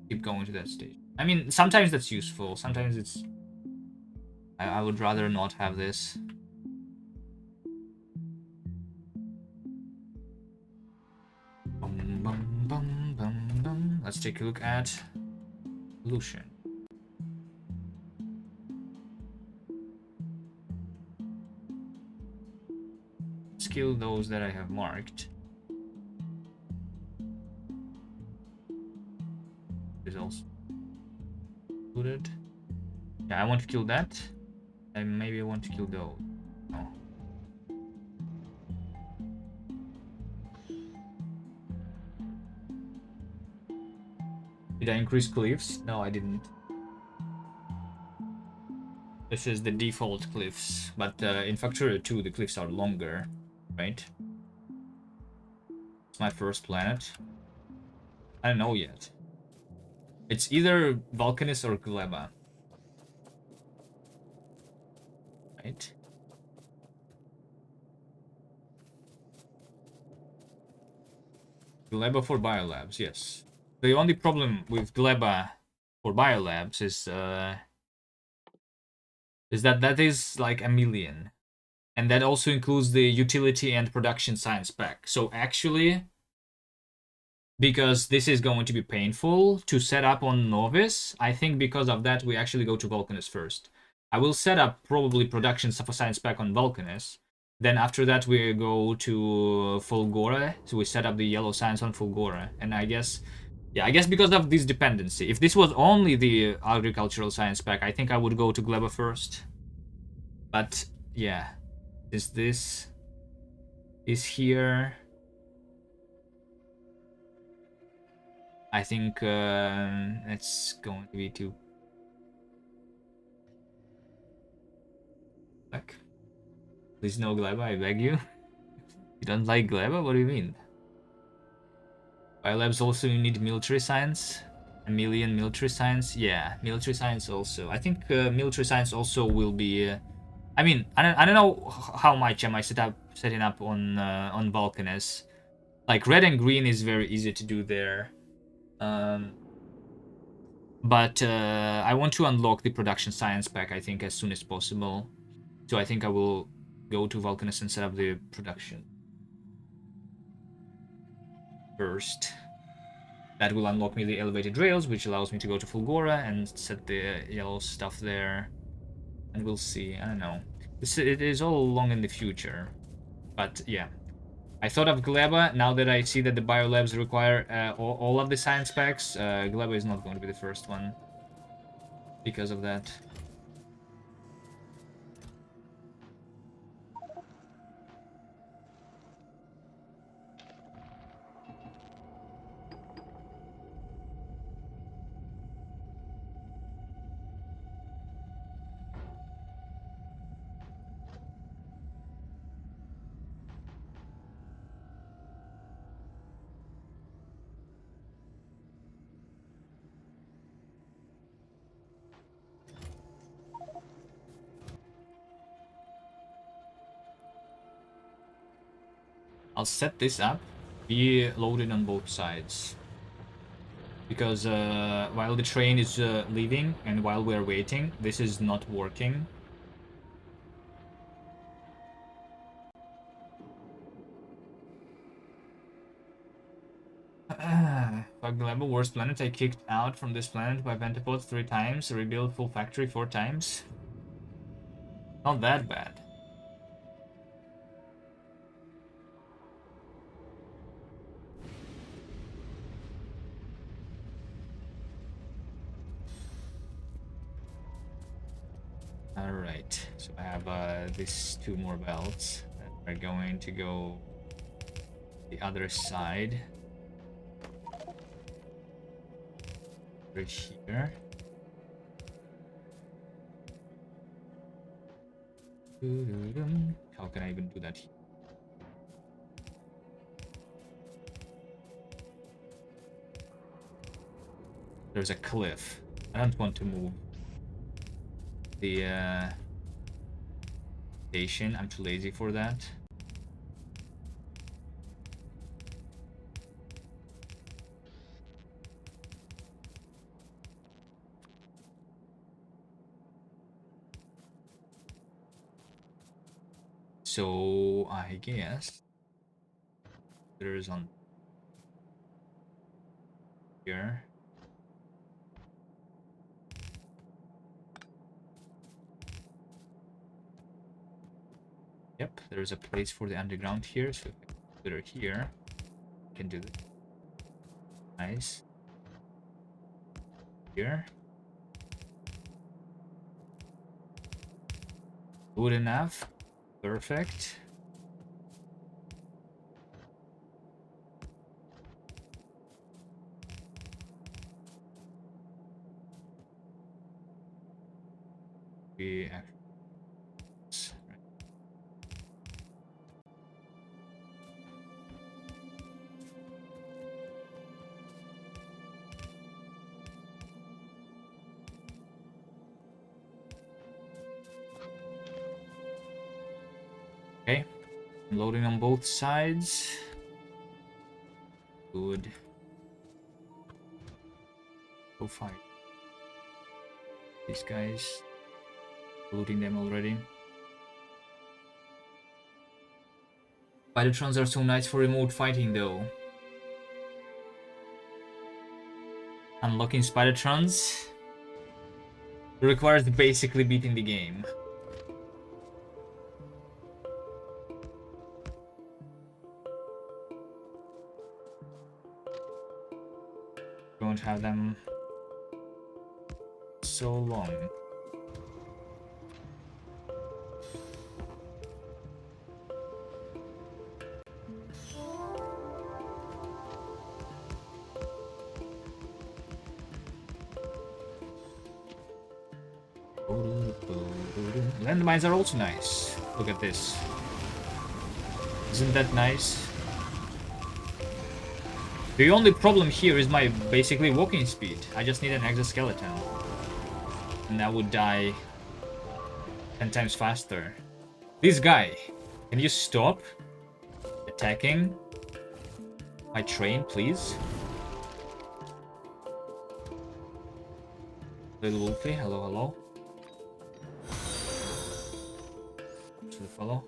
keep going to that station. I mean, sometimes that's useful. Sometimes it's... I would rather not have this. Let's take a look at pollution. Let's kill those that I have marked. Is also included. Yeah, I want to kill that. And maybe I want to kill those. No. Did I increase cliffs? No, I didn't. This is the default cliffs, but in Factorio 2 the cliffs are longer, right? It's my first planet. I don't know yet. It's either Vulcanus or Gleba. Right? Gleba for biolabs, yes. The only problem with Gleba for biolabs is that is like a million. And that also includes the utility and production science pack. So actually, because this is going to be painful to set up on Novice, I think because of that we actually go to Vulcanus first. I will set up probably production science pack on Vulcanus. Then after that we go to Fulgora. So we set up the yellow science on Fulgora. And I guess... yeah, I guess because of this dependency. If this was only the agricultural science pack, I think I would go to Gleba first. But yeah, this is here. I think it's going to be too. Like, please no Gleba, I beg you. You don't like Gleba? What do you mean? Biolabs also you need military science. A million military science. Yeah, military science also. I think military science also will be. I mean, I don't know how much am I setting up on Vulcanus. Like red and green is very easy to do there. But I want to unlock the production science pack, I think, as soon as possible. So I think I will go to Vulcanus and set up the production first. That will unlock me the elevated rails, which allows me to go to Fulgora and set the yellow stuff there. And we'll see. I don't know. It is all long in the future. But yeah. I thought of Gleba. Now that I see that the biolabs require all of the science packs, Gleba is not going to be the first one. Because of that. I'll set this up, be loaded on both sides. Because while the train is leaving and while we're waiting, this is not working. Fuck the level, worst planet. I kicked out from this planet by Pentapod 3 times, rebuild full factory 4 times. Not that bad. Alright, so I have these 2 more belts that are going to go the other side. Right here. How can I even do that here? There's a cliff. I don't want to move the station. I'm too lazy for that. So I guess there's on here. Yep, there's a place for the underground here, so if I put it here, I can do this. Nice. Here. Good enough. Perfect. We actually. Okay, I'm loading on both sides. Good. Go fight these guys. Looting them already. Spidertrons are so nice for remote fighting though. Unlocking Spidertrons requires basically beating the game. Don't have them so long. Landmines are also nice. Look at this. Isn't that nice? The only problem here is my basically walking speed. I just need an exoskeleton. And I would die 10 times faster. This guy, can you stop attacking my train, please? Little Wolfie, hello, hello. To the fellow.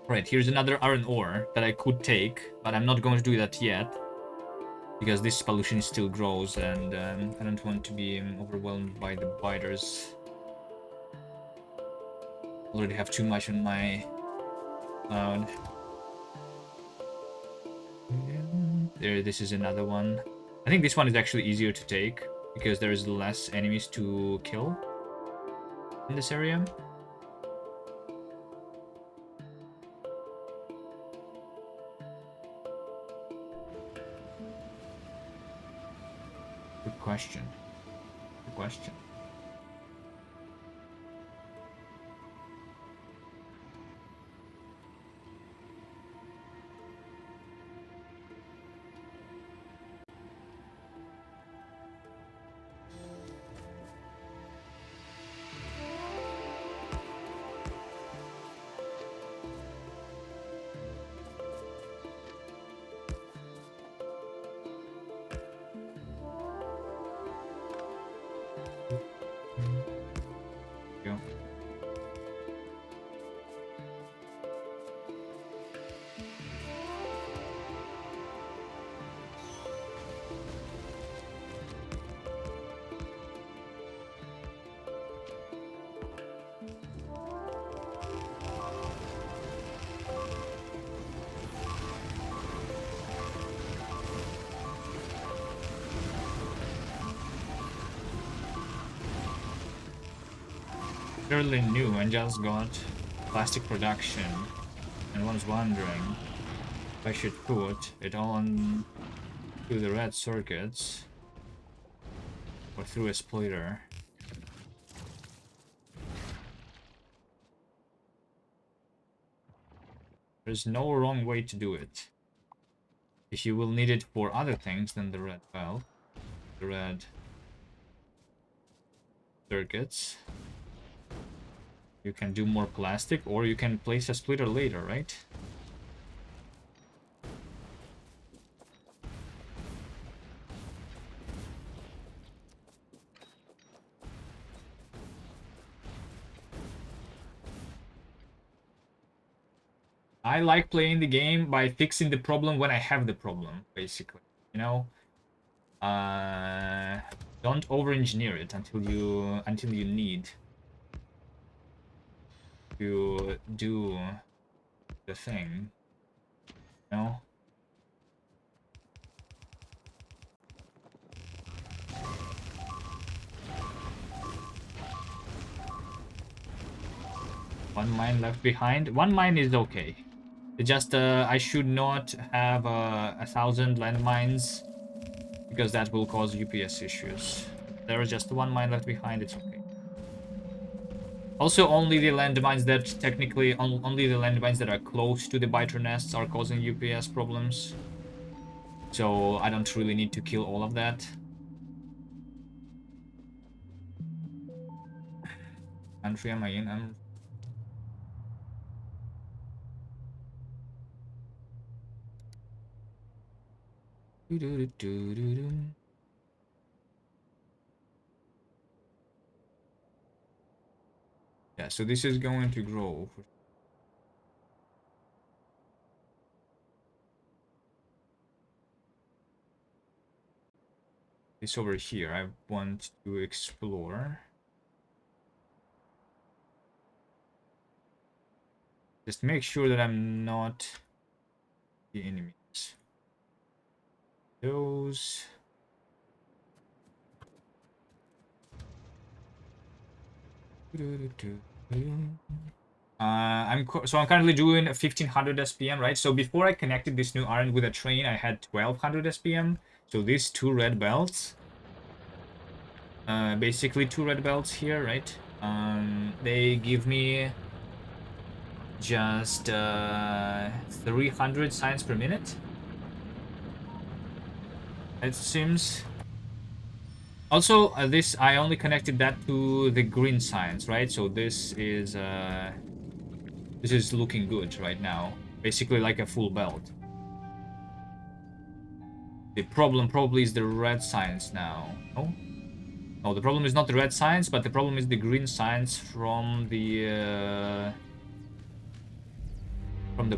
Right, here's another iron ore that I could take, but I'm not going to do that yet. Because this pollution still grows and I don't want to be overwhelmed by the biters. Already have too much on my cloud. There, this is another one. I think this one is actually easier to take because there is less enemies to kill in this area. Good question. Good question. Fairly new and just got plastic production, and was wondering if I should put it on to the red circuits or through a splitter. There's no wrong way to do it. If you will need it for other things than the red belt, the red circuits, you can do more plastic, or you can place a splitter later, right? I like playing the game by fixing the problem when I have the problem, basically. You know, don't over-engineer it until you need to do the thing. You know. One mine left behind. One mine is okay. It's just I should not have 1,000 landmines, because that will cause UPS issues. There is just one mine left behind, it's okay. Also, only the landmines that technically, only the landmines that are close to the biter nests are causing UPS problems. So I don't really need to kill all of that. Country am I in? Yeah, so this is going to grow. This over here, I want to explore. Just make sure that I'm not the enemies. Those. I'm currently doing 1500 SPM, right? So before I connected this new iron with a train, I had 1200 SPM. So these two red belts, basically two red belts here, right? They give me just 300 science per minute. It seems. Also, this I only connected that to the green science, right? So this is looking good right now. Basically like a full belt. The problem probably is the red science now. Oh? No, the problem is not the red science, but the problem is the green science from the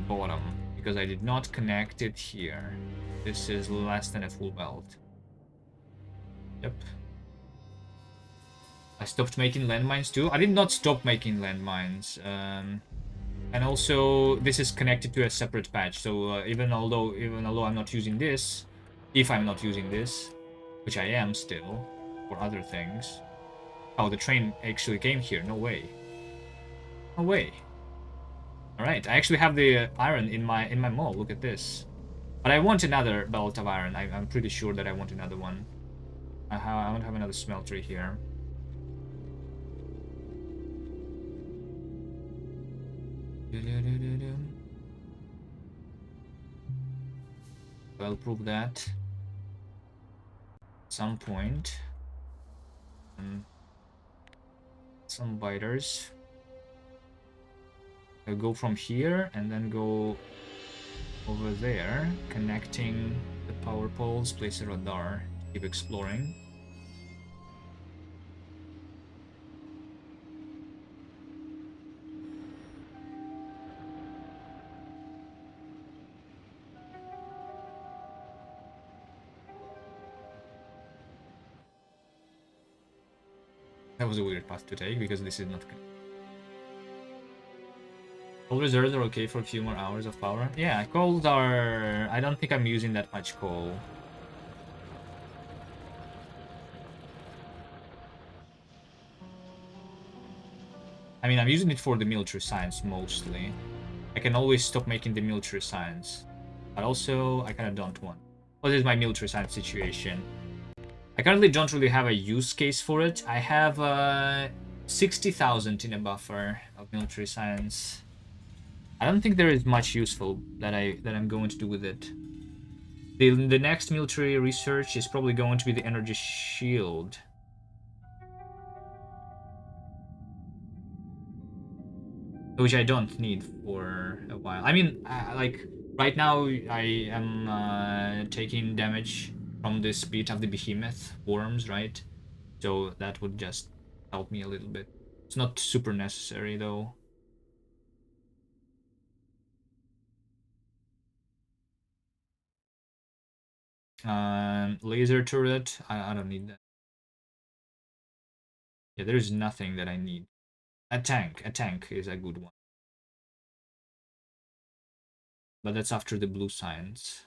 bottom. Because I did not connect it here. This is less than a full belt. Yep. I stopped making landmines too. I did not stop making landmines. And also, this is connected to a separate patch. So even although I'm not using this, if I'm not using this, which I am still for other things. Oh, the train actually came here. No way. No way. All right, I actually have the iron in my mall. Look at this. But I want another belt of iron. I'm pretty sure that I want another one. I want to have another smelter here. I'll prove that at some point. Some biters. I'll go from here and then go over there, connecting the power poles, place a radar, keep exploring. That was a weird path to take because this is not good. Coal reserves are okay for a few more hours of power. Yeah, coals are... I don't think I'm using that much coal. I mean, I'm using it for the military science mostly. I can always stop making the military science. But also, I kind of don't want. What is my military science situation? I currently don't really have a use case for it. I have 60,000 in a buffer of military science. I don't think there is much useful that I'm going to do with it. The next military research is probably going to be the energy shield. Which I don't need for a while. I mean, like, right now I am taking damage from the speed of the behemoth worms, right? So that would just help me a little bit. It's not super necessary, though. Laser turret, I don't need that. Yeah, there's nothing that I need. A tank is a good one. But that's after the blue science.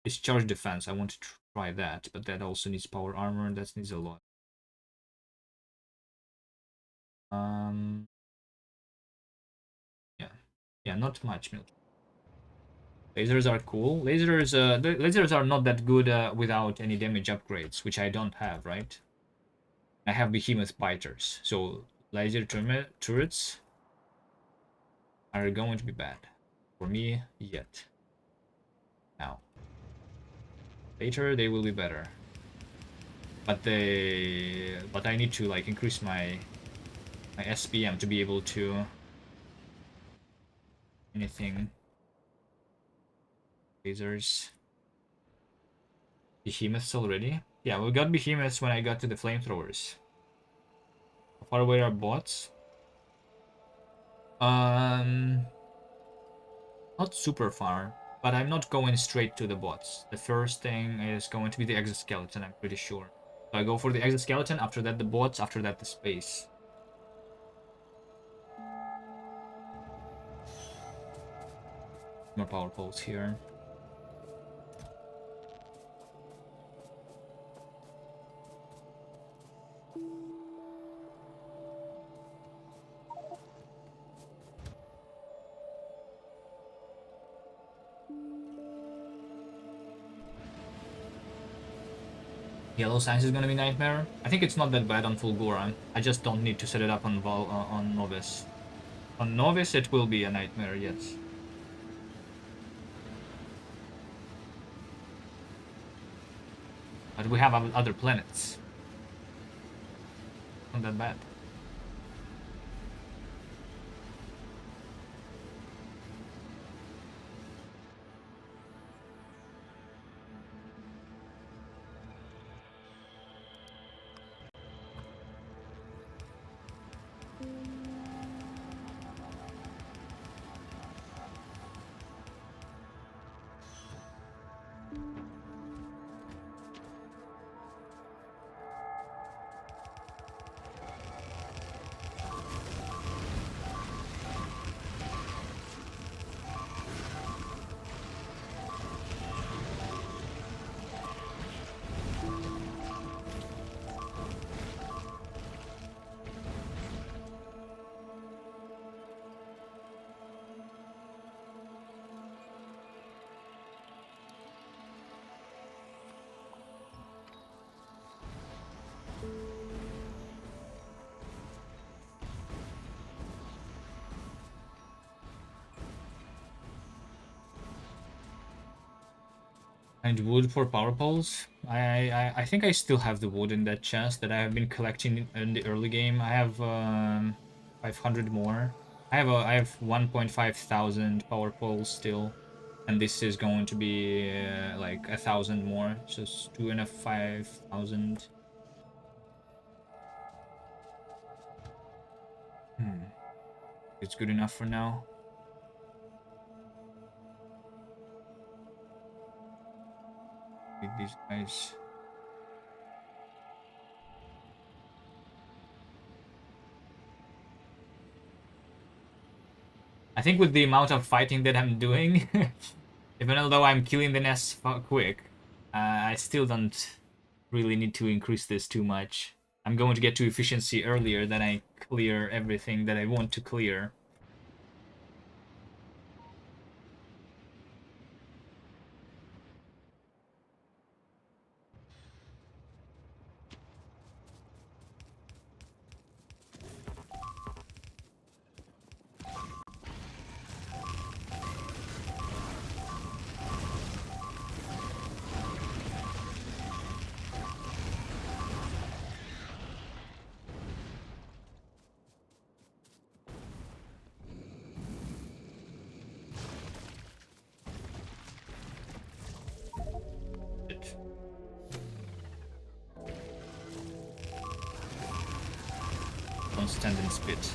Discharge defense, I want to try that, but that also needs power armor, and that needs a lot. Yeah, yeah, not much milk. Lasers are cool. The lasers are not that good without any damage upgrades, which I don't have, right? I have behemoth biters, so laser turrets are going to be bad for me yet. Now, later they will be better, but I need to like increase my SPM to be able to anything. Lasers, behemoths already. Yeah, we got behemoths when I got to the flamethrowers. How far away are bots? Um, Not super far, but I'm not going straight to the bots. The first thing is going to be the exoskeleton, I'm pretty sure. So I go for the exoskeleton, after that the bots, after that the space. More power poles here. Yellow science is gonna be nightmare. I think it's not that bad on Fulgora. I just don't need to set it up on Novice. On Novice it will be a nightmare, yes. But we have other planets. Not that bad. And wood for power poles. I think I still have the wood in that chest that I have been collecting in the early game. I have 500 more. I have 1.5 thousand power poles still, and this is going to be like 1,000 more. So it's 2,500. It's good enough for now. With these guys. I think with the amount of fighting that I'm doing, even though I'm killing the nests quick, I still don't really need to increase this too much. I'm going to get to efficiency earlier than I clear everything that I want to clear. Don't stand and spit.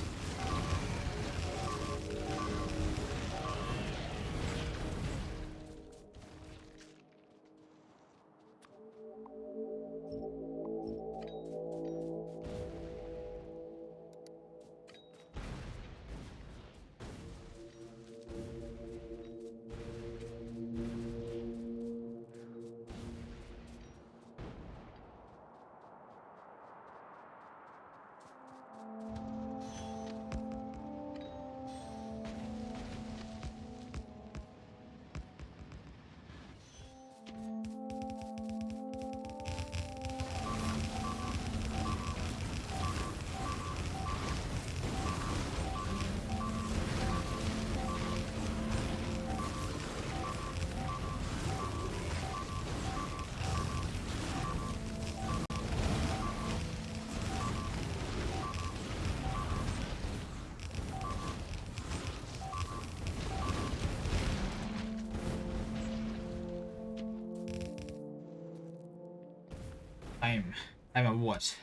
Time of what?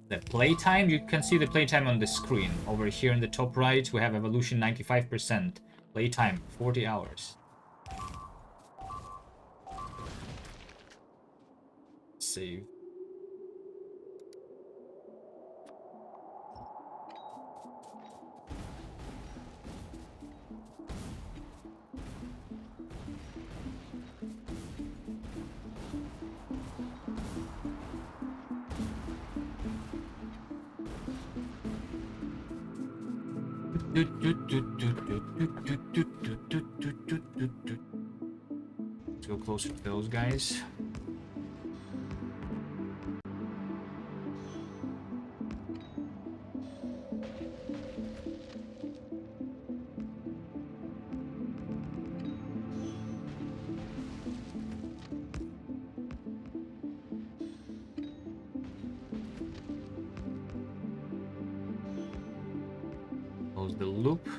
The playtime? You can see the playtime on the screen. Over here in the top right, we have evolution 95%. Playtime 40 hours. Save. Let's go closer to those guys. Close the loop.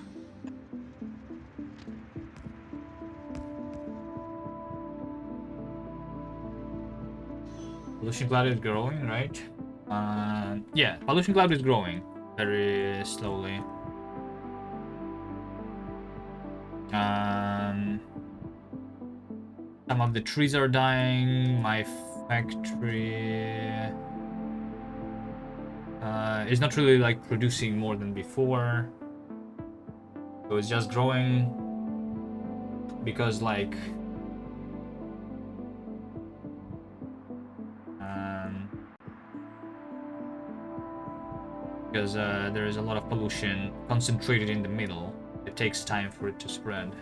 Pollution cloud is growing, right? Yeah, pollution cloud is growing very slowly. Some of the trees are dying. My factory is not really like producing more than before, so it's just growing because like there is a lot of pollution concentrated in the middle. It takes time for it to spread.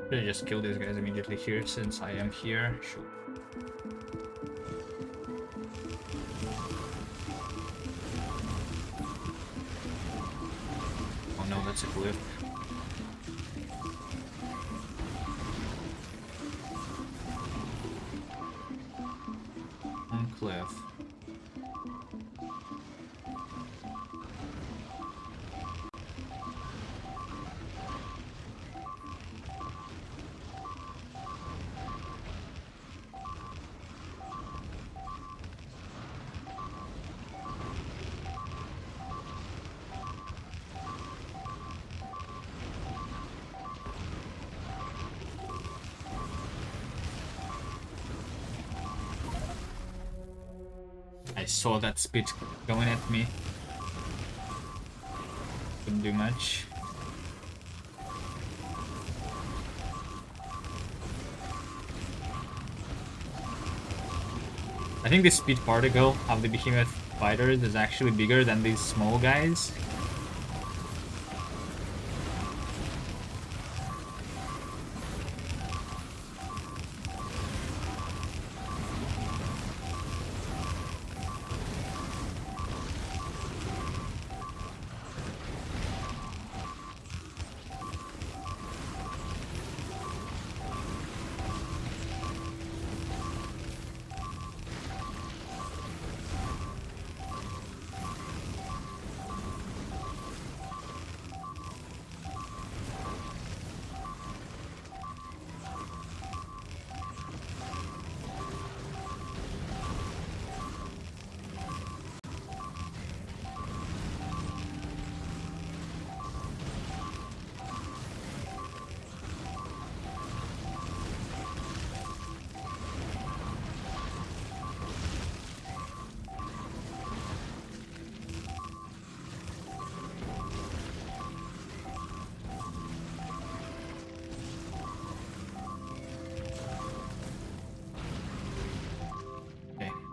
Should I just kill these guys immediately here since I am here? Sure. Oh no, that's a cliff. On cliff. saw that speed going at me. Couldn't do much. I think the speed particle of the behemoth fighters is actually bigger than these small guys.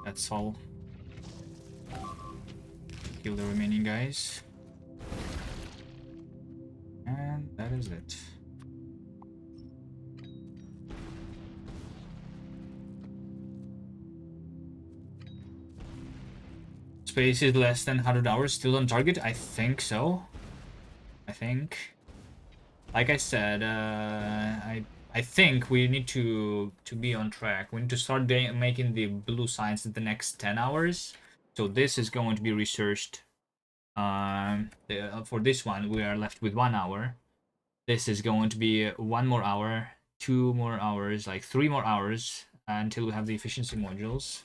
That's all. Kill the remaining guys. And that is it. Space is less than 100 hours, still on target? I think so. I think. Like I said, I think we need to be on track. We need to start making the blue signs in the next 10 hours. So this is going to be researched. For this one, we are left with 1 hour. This is going to be 1 more hour, 2 more hours, like 3 more hours until we have the efficiency modules.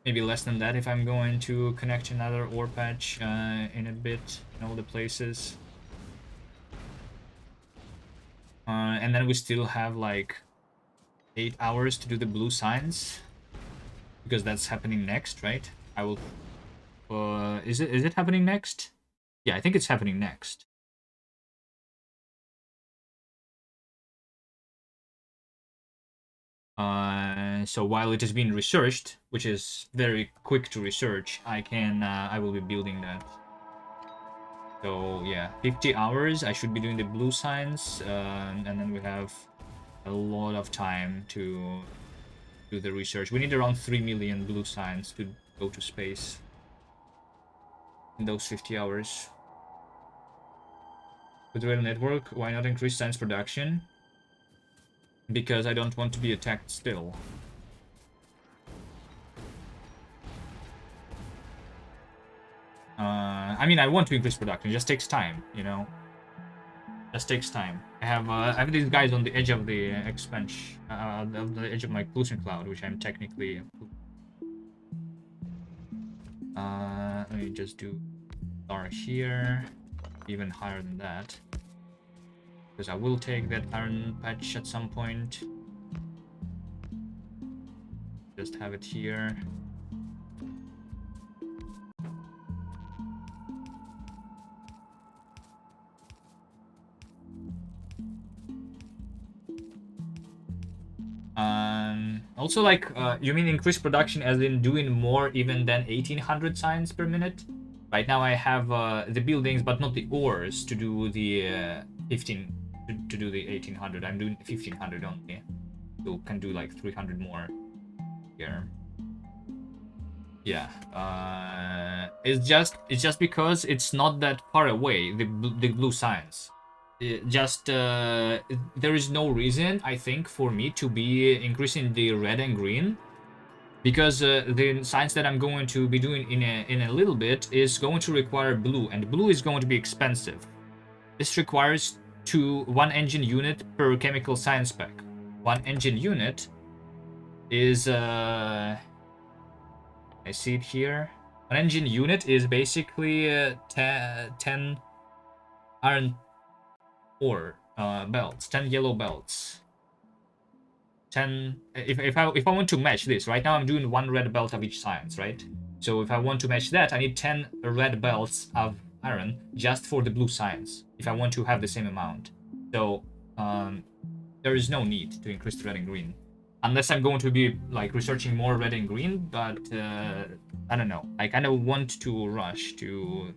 Maybe less than that if I'm going to connect another ore patch in a bit in all the places. And then we still have like 8 hours to do the blue signs, because that's happening next, right? I will. Is it happening next? Yeah, I think it's happening next. So while it is being researched, which is very quick to research, I will be building that. So yeah, 50 hours. I should be doing the blue signs, and then we have a lot of time to do the research. We need around 3 million blue signs to go to space in those 50 hours. With rail network, why not increase science production? Because I don't want to be attacked still. I mean, I want to increase production. It just takes time, you know. Just takes time. I have these guys on the edge of the expansion, of the edge of my pollution cloud, which I'm technically. Let me just do star here, even higher than that, because I will take that iron patch at some point. Just have it here. Also, like, you mean increase production as in doing more even than 1800 signs per minute? Right now I have the buildings, but not the ores to do the 15 to do the 1800. I'm doing 1500 only, so can do like 300 more here. Yeah, it's just because it's not that far away, the blue signs. There is no reason, I think, for me to be increasing the red and green, because the science that I'm going to be doing in a little bit is going to require blue, and blue is going to be expensive. This requires one engine unit per chemical science pack. One engine unit is I see it here. One engine unit is basically 10 iron ore belts, 10 yellow belts. 10. If I want to match this, right now I'm doing 1 red belt of each science, right? So if I want to match that, I need 10 red belts of iron just for the blue science, if I want to have the same amount. So there is no need to increase the red and green. Unless I'm going to be like researching more red and green, but I don't know. I kind of want to rush to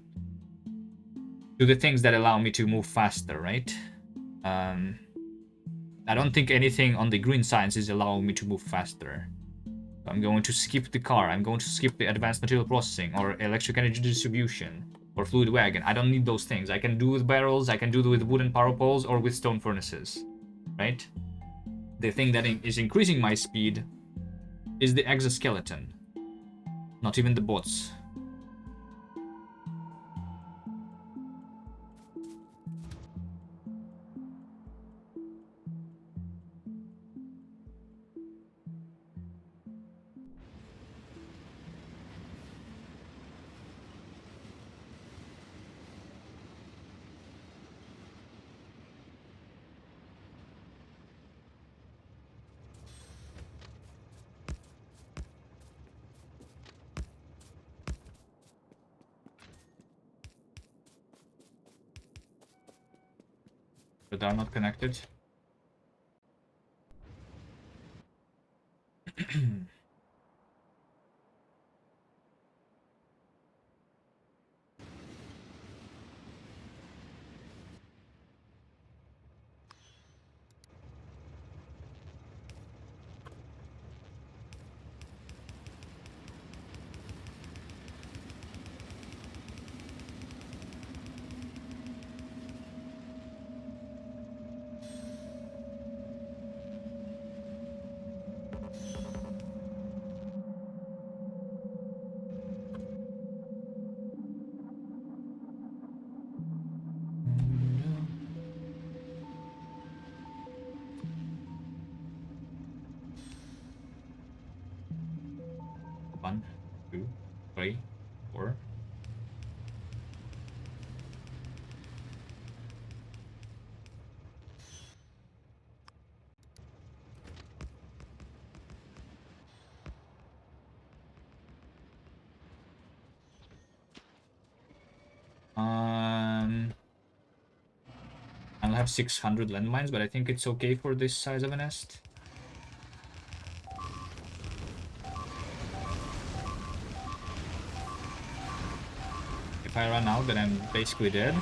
the things that allow me to move faster, right? I don't think anything on the green science is allowing me to move faster. I'm going to skip the car. I'm going to skip the advanced material processing or electric energy distribution or fluid wagon. I don't need those things. I can do with barrels. I can do with wooden power poles or with stone furnaces, right? The thing that is increasing my speed is the exoskeleton, not even the bots. But they are not connected. One, two, three, four. I'll have 600 landmines, but I think it's okay for this size of a nest. If I run out, then I'm basically dead.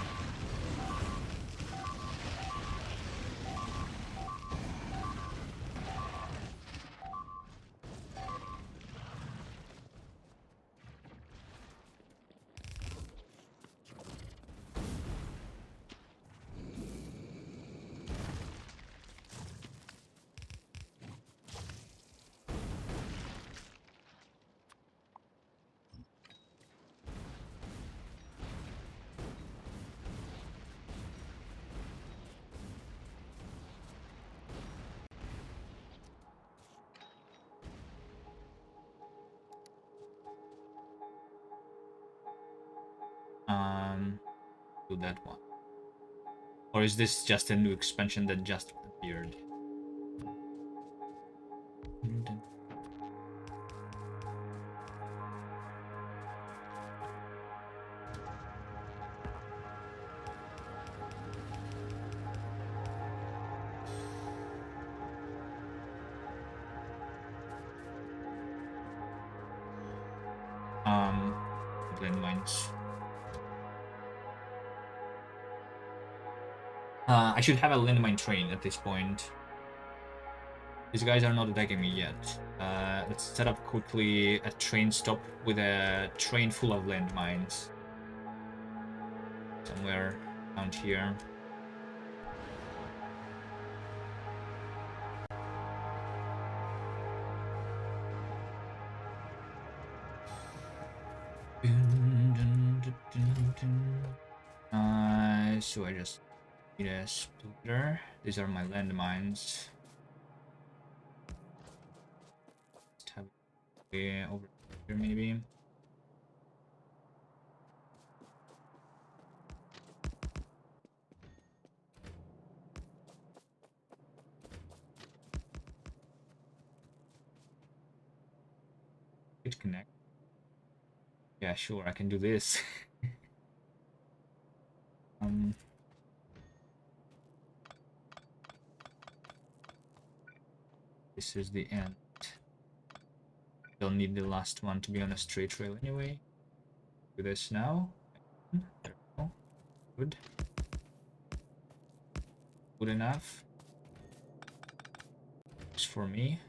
Do that one. Or is this just a new expansion that just appeared? Landmines. I should have a landmine train at this point. These guys are not attacking me yet. Let's set up quickly a train stop with a train full of landmines. Somewhere around here. So I just need a splitter. These are my landmines. Let's have it over here maybe. It connect. Yeah, sure, I can do this. This is the end. Don't need the last one to be on a straight rail anyway. Do this now. There we go. Good. Good enough. Works for me.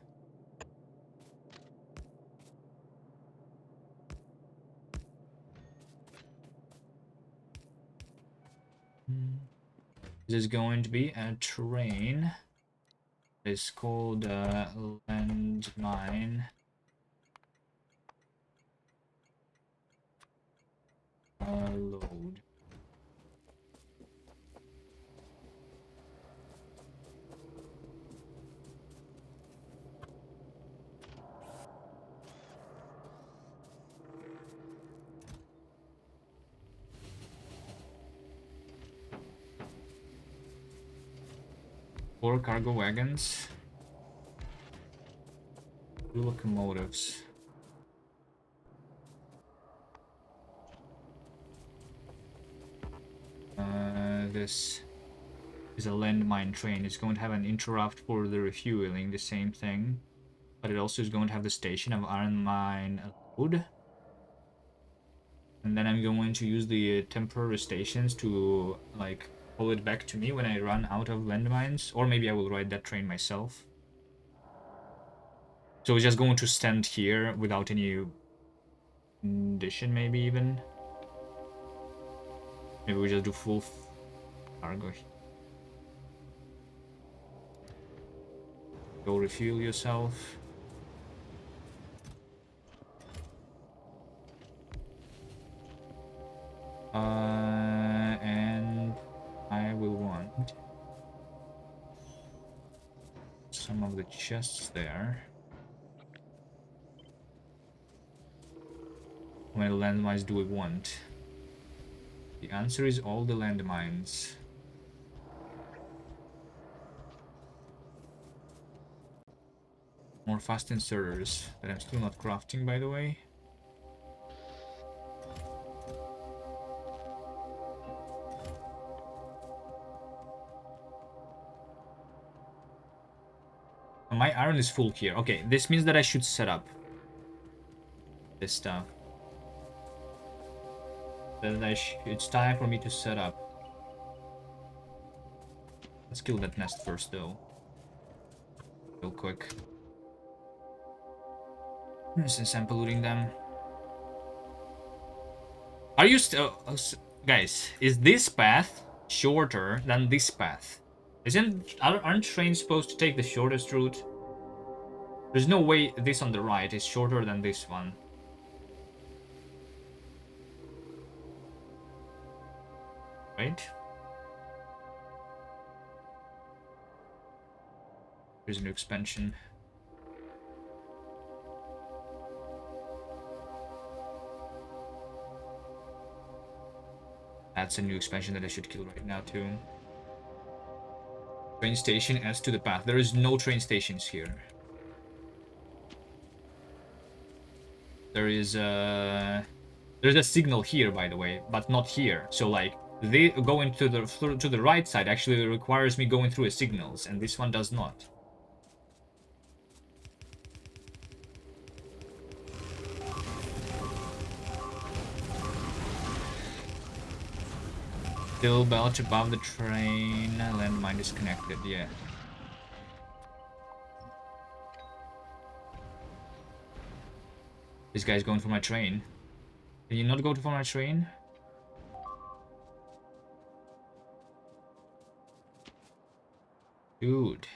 This is going to be a train. It's called landmine. Load. Four cargo wagons. 2 locomotives. This is a landmine train. It's going to have an interrupt for the refueling, the same thing. But it also is going to have the station of iron mine load. And then I'm going to use the temporary stations to like pull it back to me when I run out of landmines. Or maybe I will ride that train myself. So it's just going to stand here without any condition, maybe even. Maybe we just do full cargo. Go refuel yourself. And I will want some of the chests there. How many landmines do we want? The answer is all the landmines. More fast inserters that I'm still not crafting, by the way. My iron is full here. Okay, this means that I should set up this stuff. Then it's time for me to set up. Let's kill that nest first, though. Real quick. Since I'm polluting them. Are you still... guys, is this path shorter than this path? Aren't trains supposed to take the shortest route? There's no way this on the right is shorter than this one. Right? Here's a new expansion. That's a new expansion that I should kill right now too. Train station adds to the path. There is no train stations here. There's a signal here, by the way, but not here. So like they going to the right side actually requires me going through a signals, and this one does not. Still belch above the train. Landmine disconnected. Yeah. This guy's going for my train. Can you not go for my train? Dude.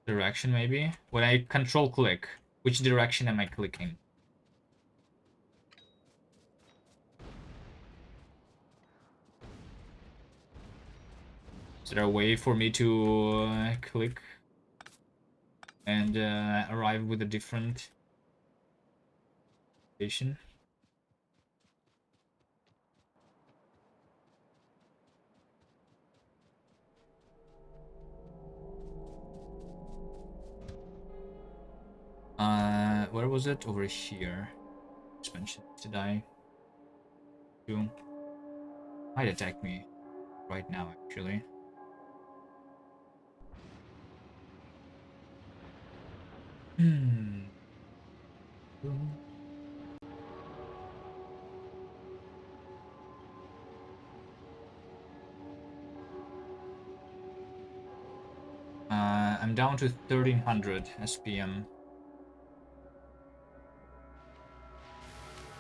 Direction, maybe? When I control click, which direction am I clicking? Is there a way for me to click and arrive with a different station? Where was it? Over here. Expansion to die. You might attack me right now, actually. I'm down to 1300 SPM.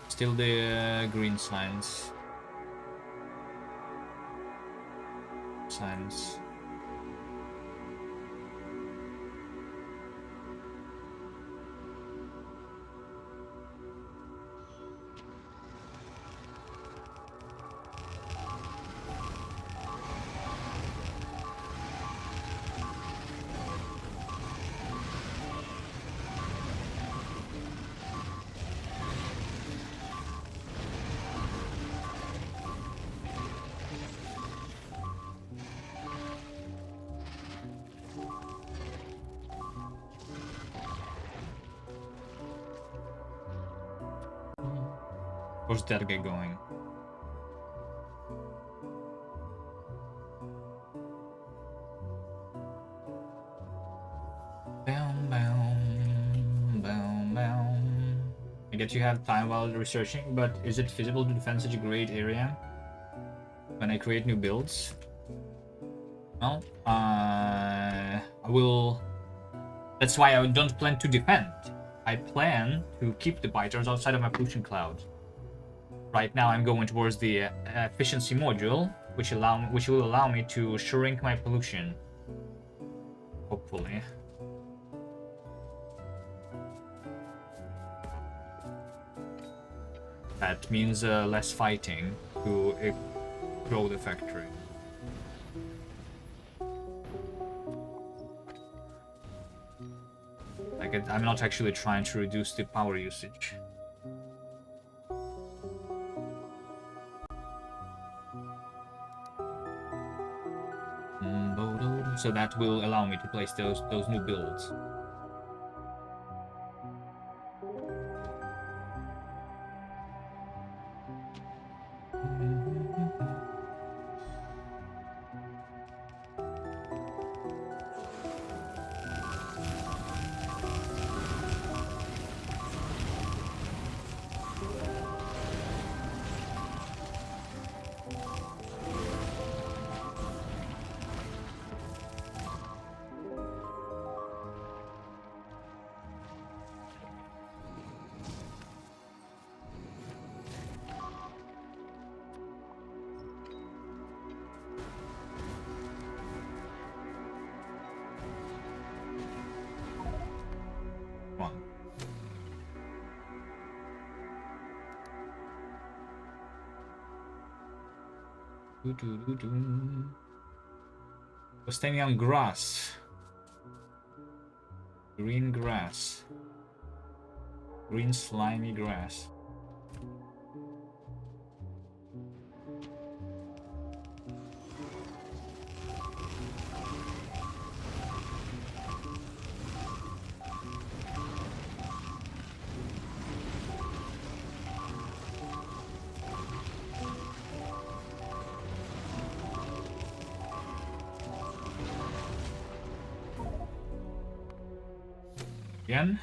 Still the green signs. Where's that guy going? I guess you have time while researching, but is it feasible to defend such a great area when I create new builds? Well, I will. That's why I don't plan to defend. I plan to keep the biters outside of my pollution cloud. Right now, I'm going towards the efficiency module, which will allow me to shrink my pollution. Hopefully. That means less fighting to grow the factory. Like, I'm not actually trying to reduce the power usage. So that will allow me to place those new builds. Was standing on grass. Green grass. Green slimy grass. Again.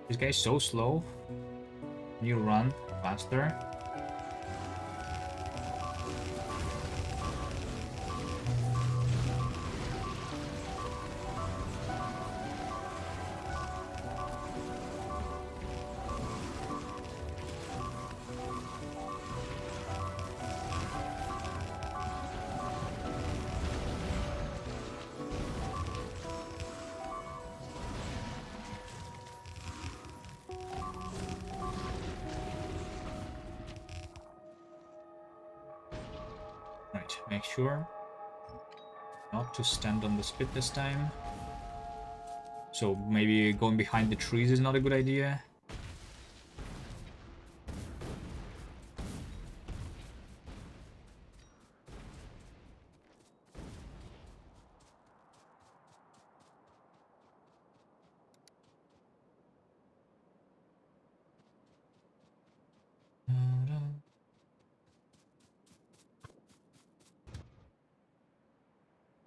This guy's so slow. Can you run faster? Make sure not to stand on the spit this time. So maybe going behind the trees is not a good idea.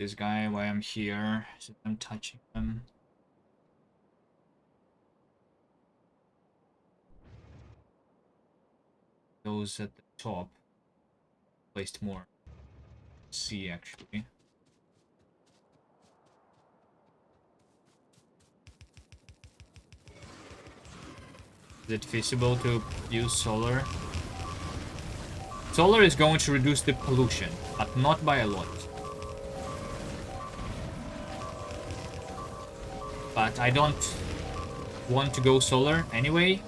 this guy while I'm here, so I'm touching him. Those at the top placed more. C actually. Is it feasible to use solar? Solar is going to reduce the pollution, but not by a lot. But I don't want to go solar anyway.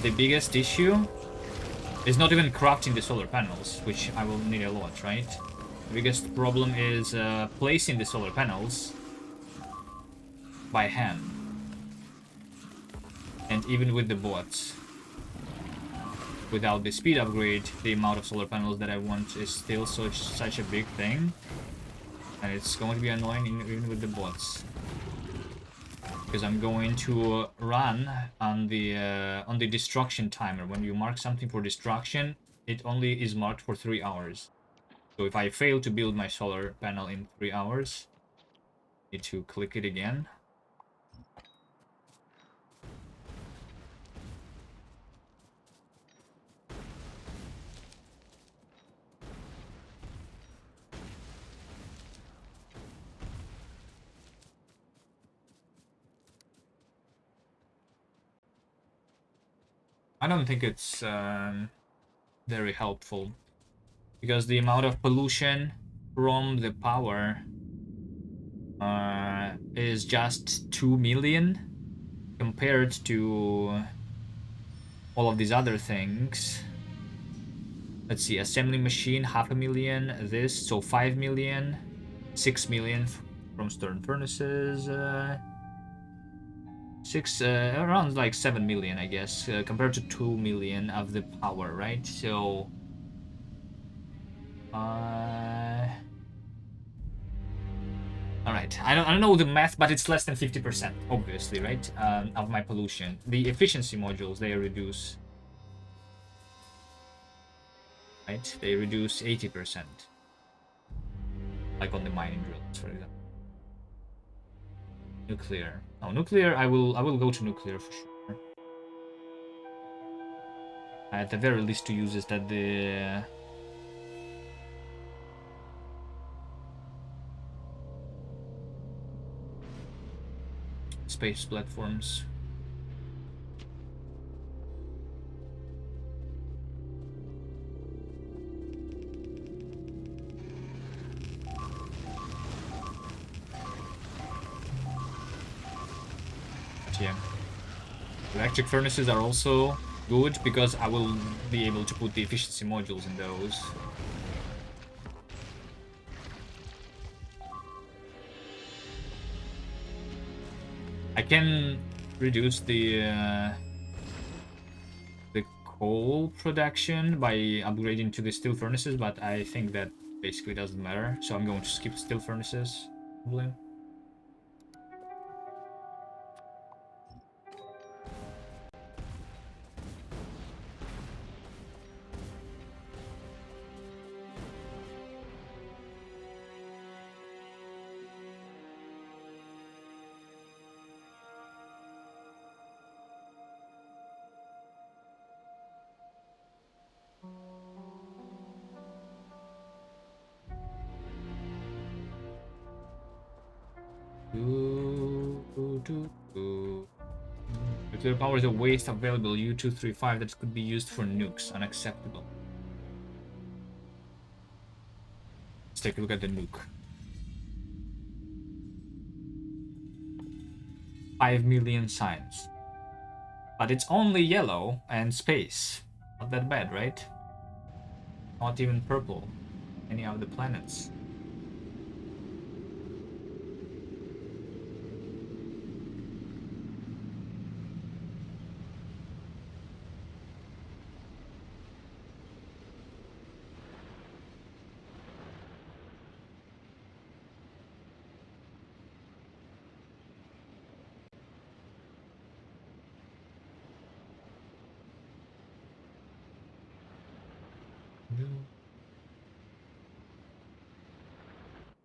The biggest issue is not even crafting the solar panels, which I will need a lot, right? The biggest problem is placing the solar panels by hand. And even with the bots, without the speed upgrade, the amount of solar panels that I want is still such a big thing. And it's going to be annoying even with the bots. Because I'm going to run on the destruction timer. When you mark something for destruction, it only is marked for 3 hours. So if I fail to build my solar panel in 3 hours, I need to click it again. I don't think it's very helpful, because the amount of pollution from the power is just 2 million compared to all of these other things. Let's see, assembly machine, 500,000, this, so 5 million, 6 million from stern furnaces, around like 7 million, I guess, compared to 2 million of the power, right? So, all right, I don't know the math, but it's less than 50%, obviously, right? Of my pollution. The efficiency modules, they reduce, right? They reduce 80%, like on the mining drills, for example. Nuclear. Oh, nuclear. I will go to nuclear for sure. At the very least, to use is at the space platforms. But yeah, electric furnaces are also good because I will be able to put the efficiency modules in those. I can reduce the coal production by upgrading to the steel furnaces, but I think that basically doesn't matter. So I'm going to skip steel furnaces, probably. Nuclear power is a waste available U-235 that could be used for nukes. Unacceptable. Let's take a look at the nuke. 5 million signs. But it's only yellow and space. Not that bad, right? Not even purple. Any of the planets.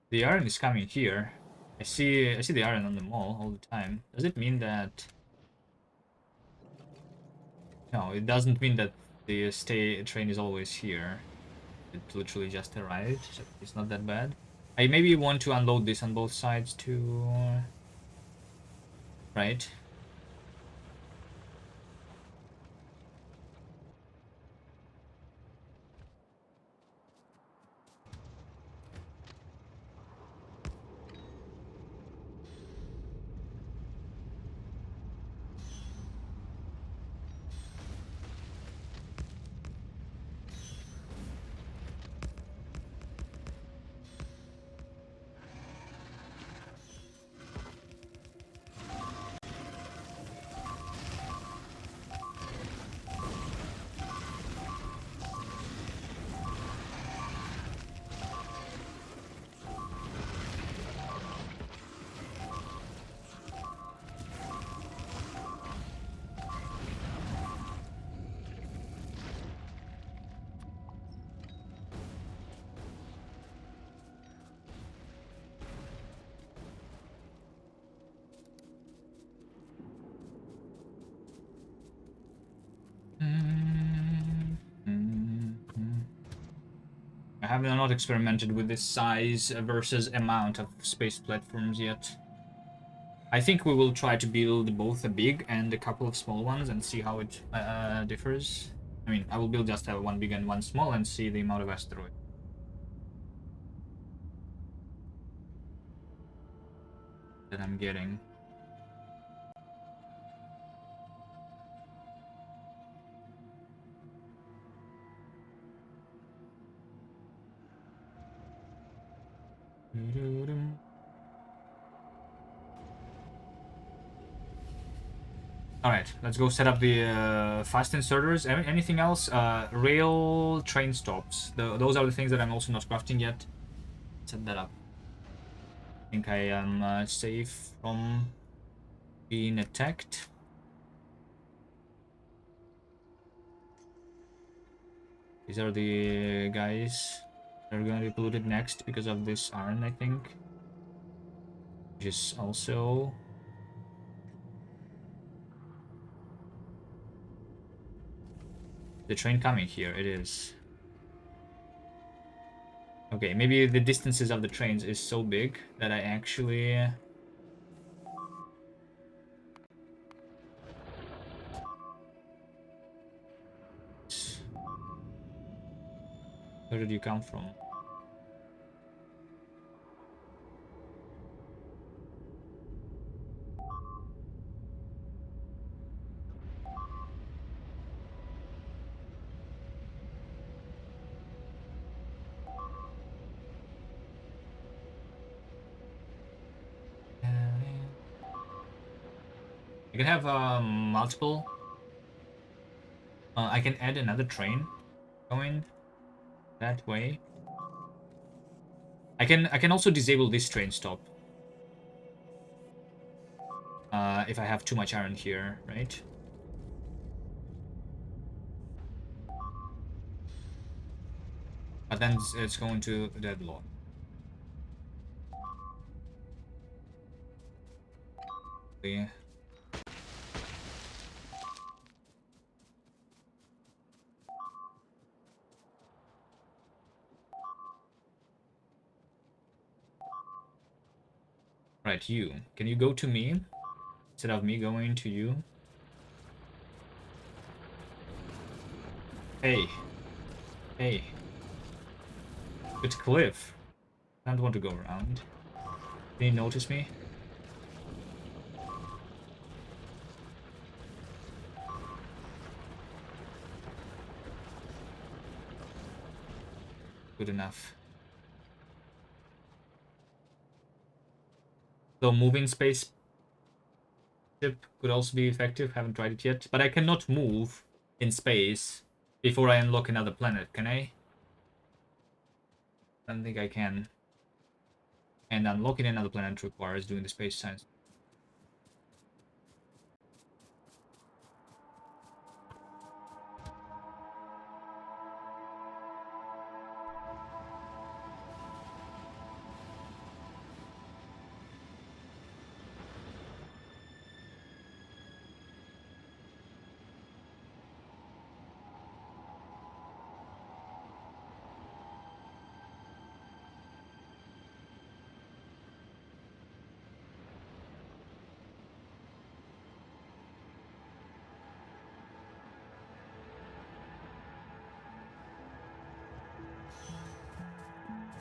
The iron is coming here. I see the iron on the mall all the time. Does it mean that... No, it doesn't mean that the train is always here. It literally just arrived, so it's not that bad. I maybe want to unload this on both sides too. Right? I have not experimented with this size versus amount of space platforms yet. I think we will try to build both a big and a couple of small ones and see how it differs. I mean, I will build just one big and one small and see the amount of asteroids that I'm getting. Alright, let's go set up the fast inserters. Anything else? Rail train stops. Those are the things that I'm also not crafting yet. Set that up. I think I am safe from being attacked. These are the guys that are going to be polluted next because of this iron, I think. Which is also... The train coming here, it is. Okay, maybe the distances of the trains is so big that I actually... Where did you come from? I can have multiple. I can add another train going that way. I can also disable this train stop. If I have too much iron here, right? But then it's going to deadlock. Yeah. Right, you. Can you go to me? Instead of me going to you? Hey. Hey. It's Cliff. I don't want to go around. Can you notice me? Good enough. So moving space ship could also be effective. Haven't tried it yet. But I cannot move in space before I unlock another planet, can I? I don't think I can. And unlocking another planet requires doing the space science.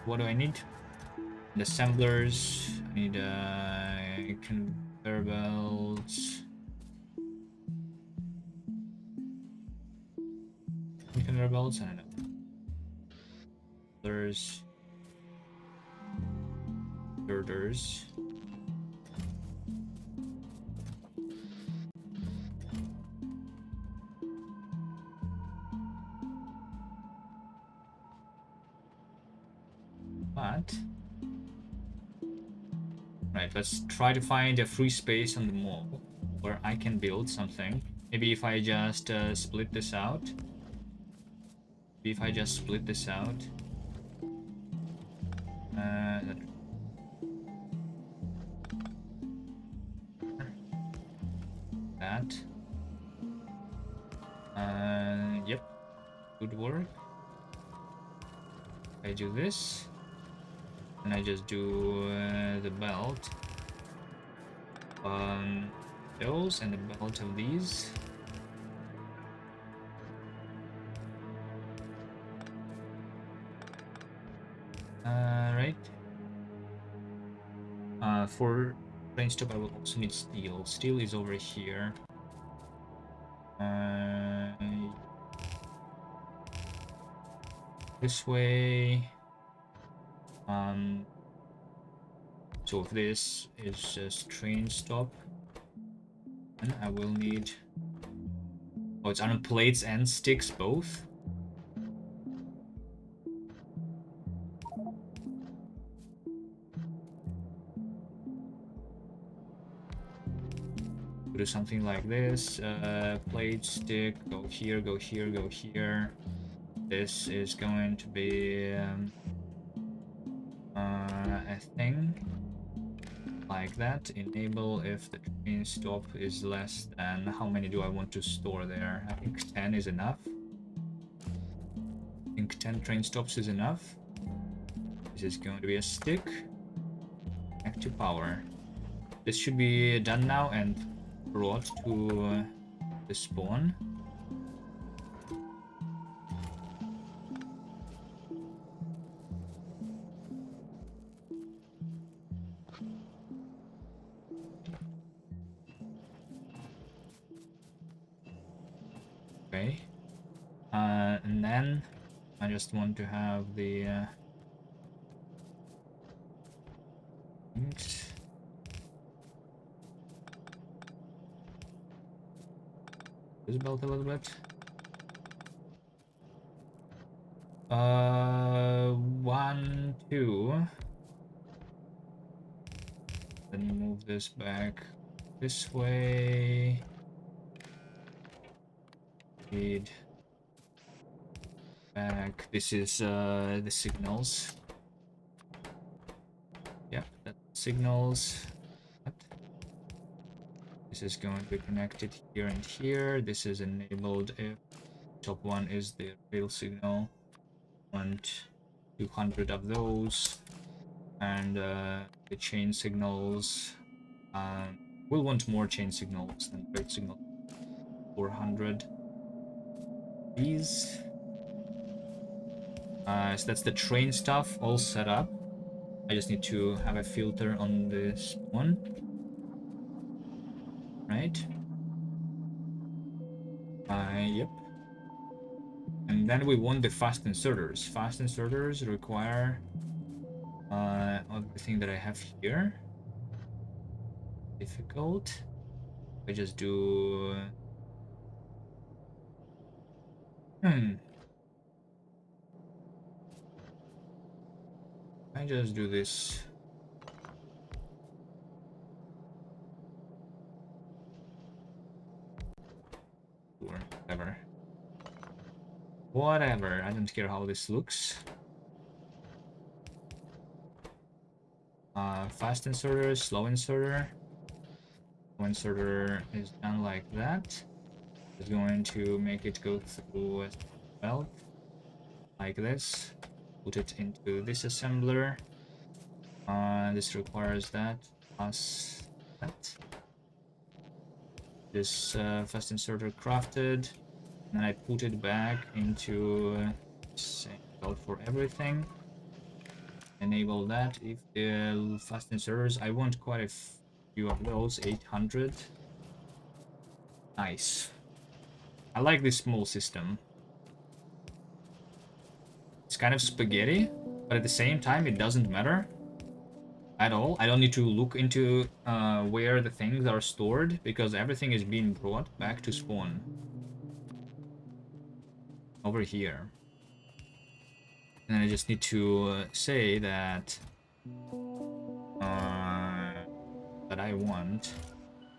what do I need? The assemblers. I need conveyor belts. Conveyor belts. I don't know. There's girders. But right, let's try to find a free space on the mall where I can build something. Maybe if I just split this out. Maybe if I just split this out. That. Yep, good work. I do this, and I just do the belt. Those and the belt of these. Right. For train stop, I will also need steel. Steel is over here. This way. So if this is just train stop, and I will need. Oh, it's on plates and sticks both. Do something like this. Plate, stick, go here, go here, go here. This is going to be a thing like that. Enable if the train stop is less than. How many do I want to store there? I think 10 is enough. I think 10 train stops is enough. This is going to be a stick. Active power. This should be done now and brought to the spawn. Okay. And then I just want to have the things. This belt a little bit. 1, 2. Then move this back this way. Feed back. This is the signals. Yeah, that's signals. This is going to be connected here and here. This is enabled if top one is the rail signal. Want 200 of those, and the chain signals. We'll want more chain signals than rail signal. 400. These. So that's the train stuff all set up. I just need to have a filter on this one. Right? Yep. And then we want the fast inserters. Fast inserters require everything that I have here. Difficult. I just do. I just do this. Or whatever. Whatever. I don't care how this looks. Fast inserter, slow inserter. Slow inserter is done like that. It's going to make it go through a belt like this. Put it into this assembler. This requires that plus that. This fast inserter crafted, and then I put it back into same belt for everything. enable that. If the fast inserters, I want quite a few of those. 800. Nice. I like this small system. It's kind of spaghetti, but at the same time, it doesn't matter at all. I don't need to look into where the things are stored because everything is being brought back to spawn over here. And I just need to say that that I want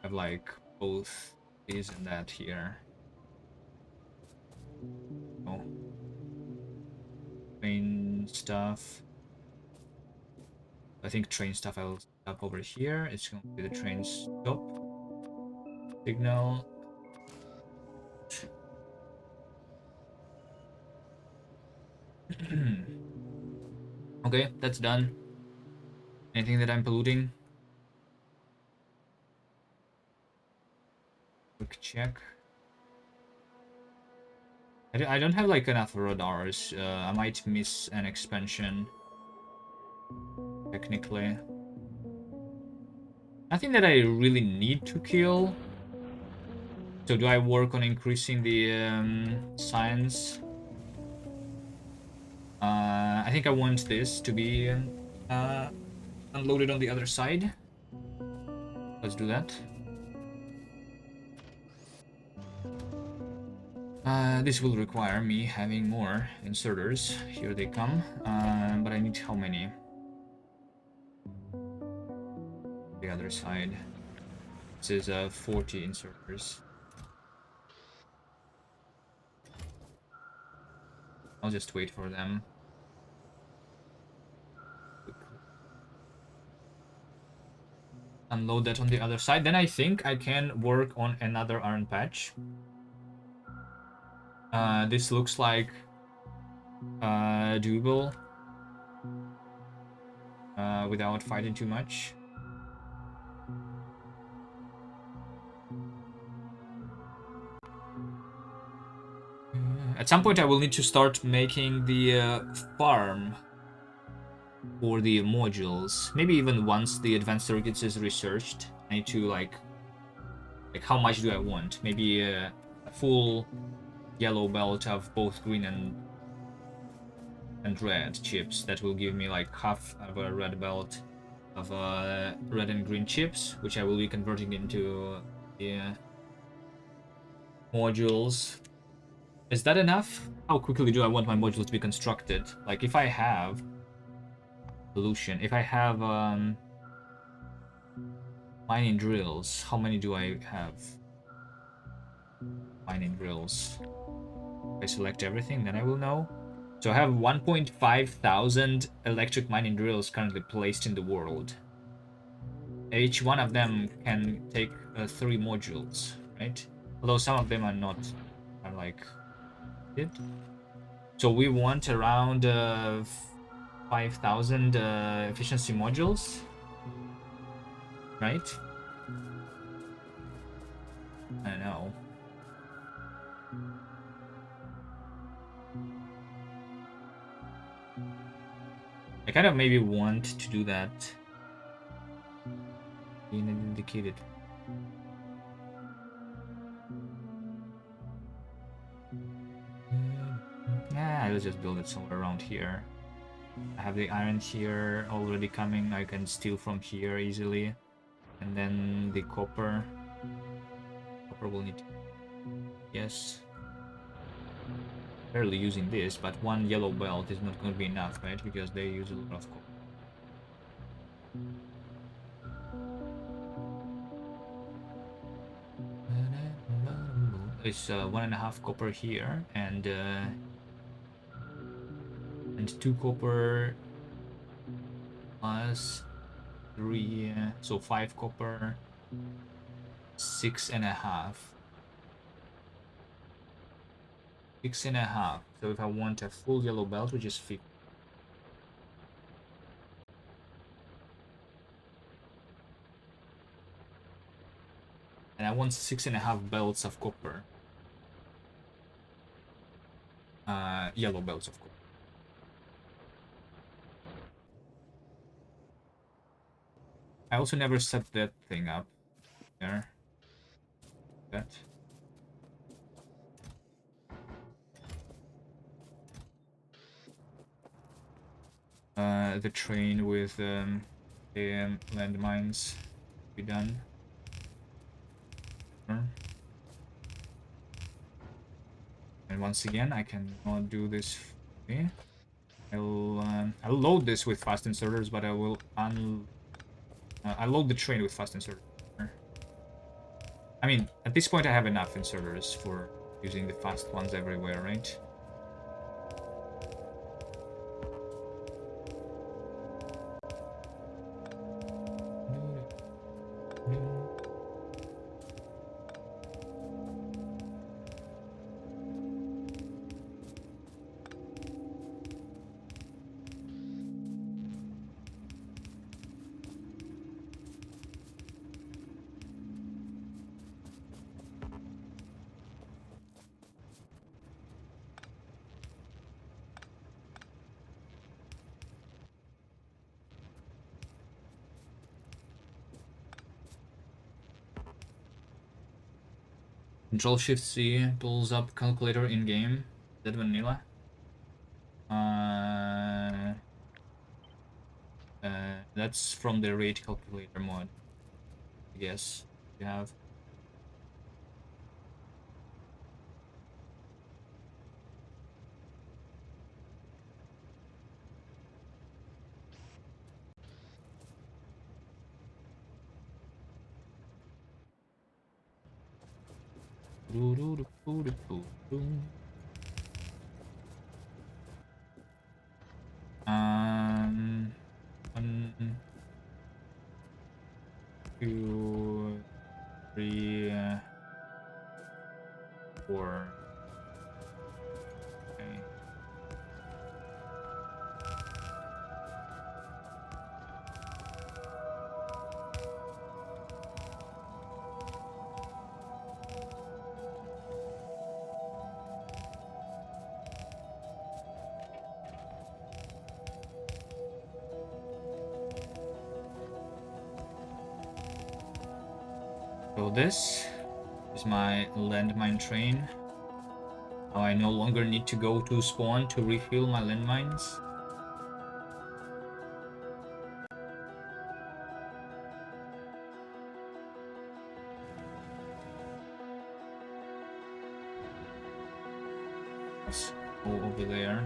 have like both these and that here. Oh, train stuff. I think train stuff I'll stop over here. It's going to be the train stop signal. Okay, that's done. Anything that I'm polluting? Quick check. I don't have like enough radars. I might miss an expansion. Technically. Nothing that I really need to kill. So do I work on increasing the science? I think I want this to be unloaded on the other side. Let's do that. This will require me having more inserters. Here they come. But I need how many? The other side. This is 40 inserters. I'll just wait for them. Unload that on the other side. Then I think I can work on another iron patch. This looks like doable without fighting too much. At some point I will need to start making the farm for the modules. Maybe even once the advanced circuits is researched. I need to like how much do I want? Maybe a full yellow belt of both green and red chips. That will give me like half of a red belt of red and green chips, which I will be converting into the modules. Is that enough? How quickly do I want my modules to be constructed? Like if I have solution, if I have mining drills, how many do I have? Mining drills. If I select everything, then I will know. So I have 1,500 electric mining drills currently placed in the world. Each one of them can take 3 modules, right? Although some of them are not, are like it. So we want around 5,000 efficiency modules, right? I don't know. I kind of maybe want to do that. Being indicated. Yeah, let's just build it somewhere around here. I have the iron here already coming. I can steal from here easily. And then the copper. Copper will need to... Yes. Barely using this, but one yellow belt is not going to be enough, right? Because they use a lot of copper. It's 1.5 copper here, and 2 copper plus 3, so 5 copper, 6.5. 6.5. So if I want a full yellow belt, which is 50. And I want 6.5 belts of copper. Yellow belts of copper. I also never set that thing up there. That. The train with the landmines be done. And once again, I cannot do this fully. I'll load this with fast inserters, but I will I'll load the train with fast inserters. I mean, at this point I have enough inserters for using the fast ones everywhere, right? Control-Shift-C pulls up calculator in-game. Is that vanilla? That's from the rate calculator mod. I guess you have. One, two, three, four. Okay. So this is my landmine train. Now I no longer need to go to spawn to refill my landmines. Let's go over there.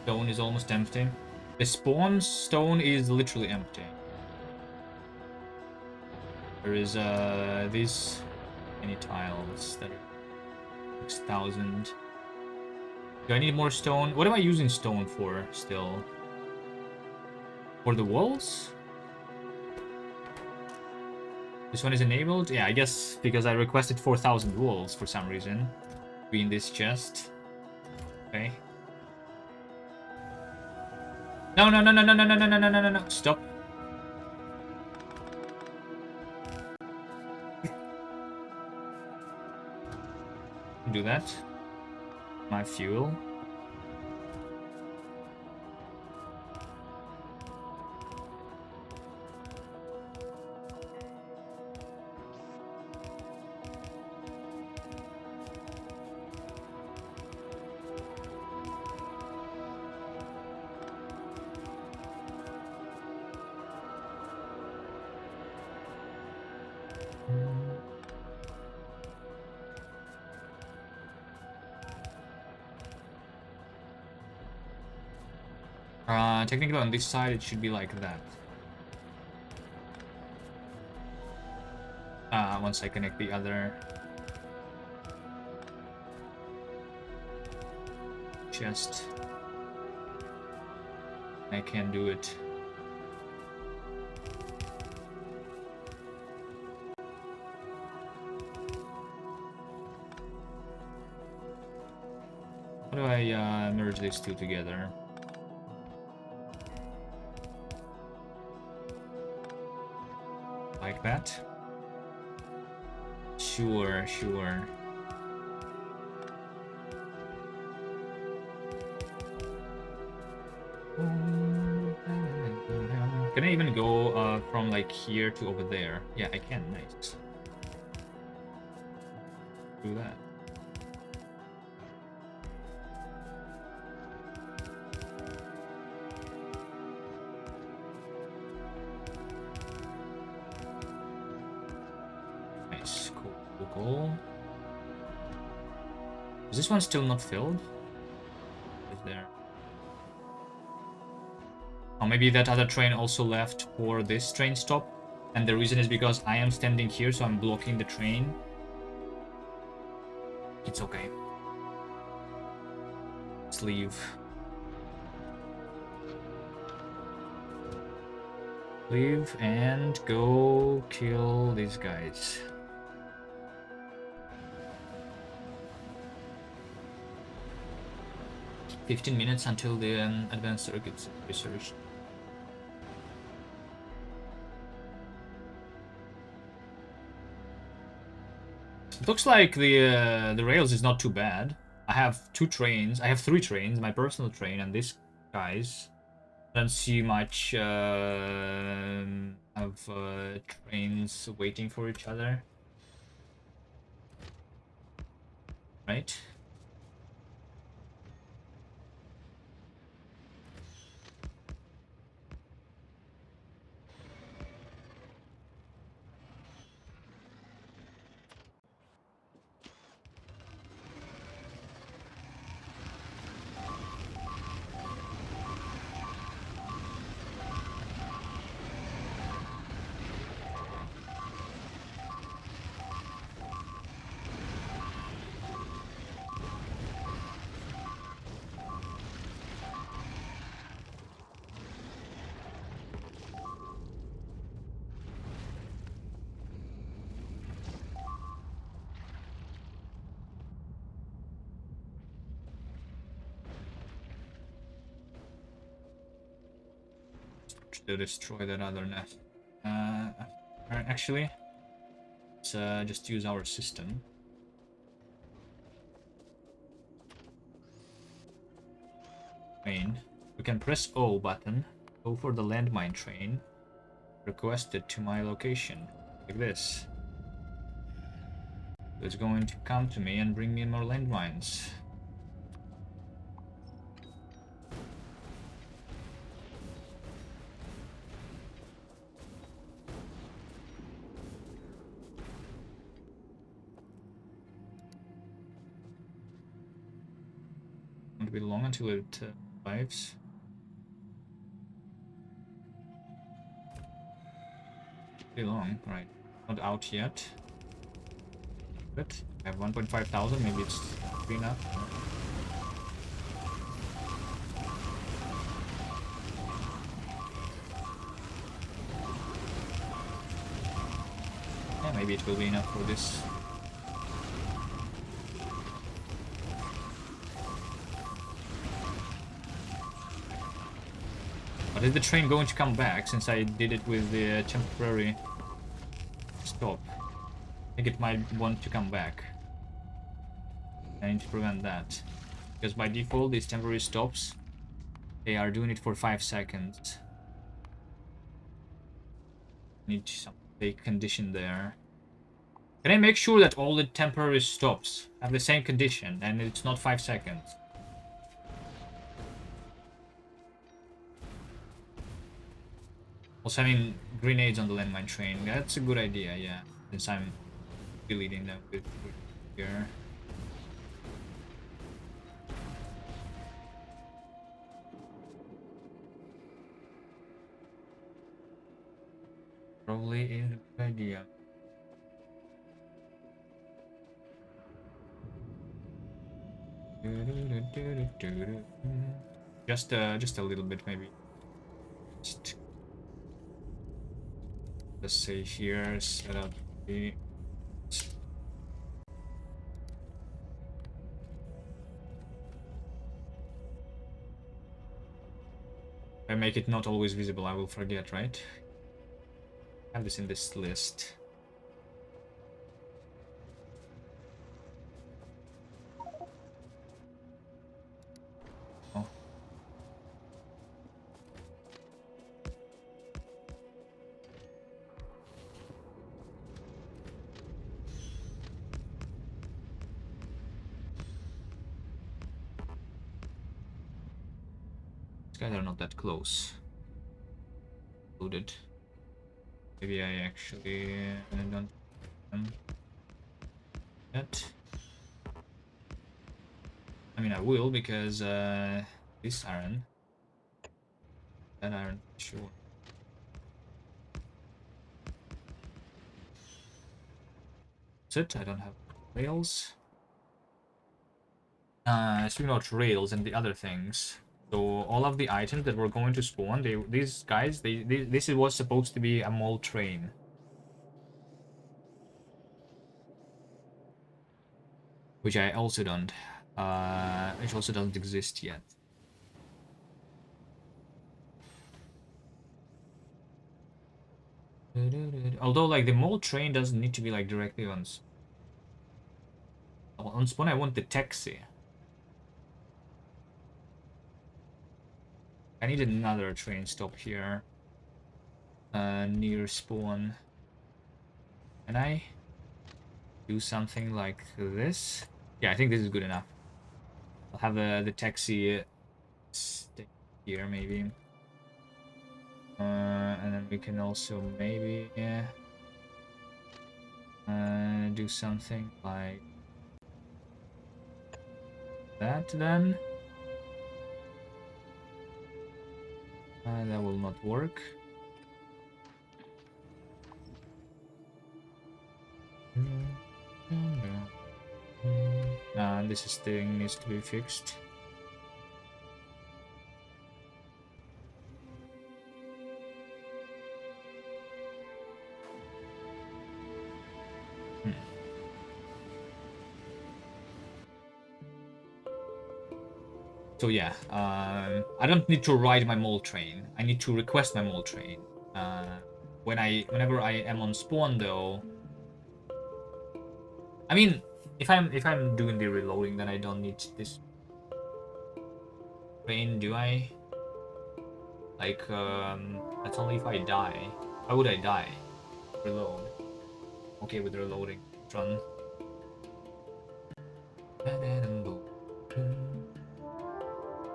Stone is almost empty. The spawn stone is literally empty. There is these many tiles that are x1000. Do I need more stone? What am I using stone for still? For the walls? This one is enabled? Yeah, I guess because I requested 4,000 walls for some reason. Be in this chest. Okay. No, no, no, no, no, no, no, no, no, no, no, no, stop. Do that. My fuel. Technically on this side it should be like that. Once I connect the other chest, I can do it. How do I merge these two together? Like that. Sure, sure. Can I even go from like here to over there? Yeah, I can. Nice. Do that. Nice. Cool, cool, cool. Is this one still not filled? Is there? Or maybe that other train also left for this train stop. And the reason is because I am standing here, so I'm blocking the train. It's okay. Let's leave. Leave and go kill these guys. "15 minutes until the advanced circuits research." It looks like the rails is not too bad. I have 2 trains. I have 3 trains. My personal train and this guy's. I don't see much of trains waiting for each other. Right? To destroy that other nest. Actually, let's just use our system. Train. We can press O button, go for the landmine train, request it to my location, like this. It's going to come to me and bring me more landmines. Won't be long until it arrives. Pretty long, right? Not out yet. But I have 1,500. Maybe it's good enough. Yeah, maybe it will be enough for this. But is the train going to come back since I did it with the temporary stop? I think it might want to come back. I need to prevent that. Because by default, these temporary stops, they are doing it for 5 seconds. Need some fake condition there. Can I make sure that all the temporary stops have the same condition and it's not 5 seconds? Also, having grenades on the landmine train. That's a good idea, yeah. Since I'm deleting them with here. Probably is a good idea. Just a little bit, maybe. Just, let's say here, set up the. If I make it not always visible, I will forget, right? I have this in this list. guys are not that close. Loaded. Maybe I actually don't yet. I mean, I will because this iron, that iron, sure. That's it. I don't have rails. Speaking about rails and the other things. So all of the items that were going to spawn, these guys, this was supposed to be a mole train. Which I also don't. Which also doesn't exist yet. Although, like, the mole train doesn't need to be, like, directly on spawn. I want the taxi. I need another train stop here. Near spawn. Can I do something like this? Yeah, I think this is good enough. I'll have the taxi stay here, maybe. And then we can also maybe do something like that then. That will not work. This thing needs to be fixed. So yeah, I don't need to ride my mole train. I need to request my mole train. Whenever I am on spawn, though. I mean, if I'm doing the reloading, then I don't need this train, do I? Like, that's only if I die. Why would I die? Reload. Okay with reloading. Run.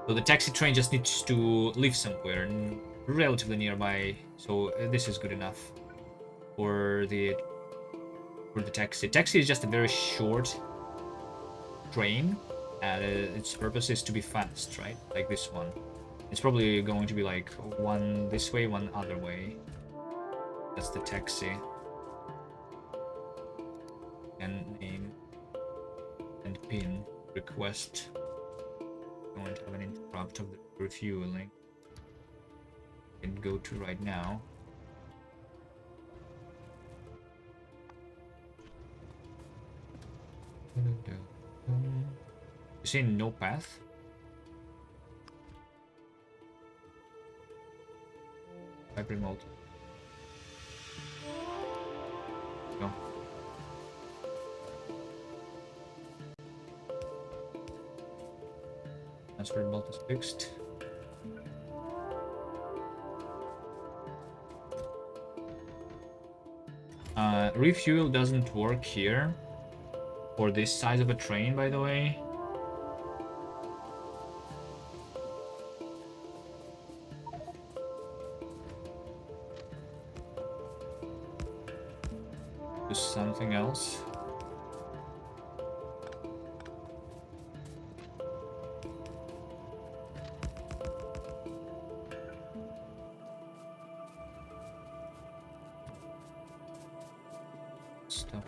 So the taxi train just needs to leave somewhere relatively nearby. So this is good enough for the taxi. Taxi is just a very short train, and its purpose is to be fast, right? Like this one. It's probably going to be like one this way, one other way. That's the taxi. And name and pin request. Going to have an interrupt of the refueling. Can go to right now. You see no path? Type remote. No. Transfer remote is fixed. Refuel doesn't work here. For this size of a train, by the way. Do something else. Stuff.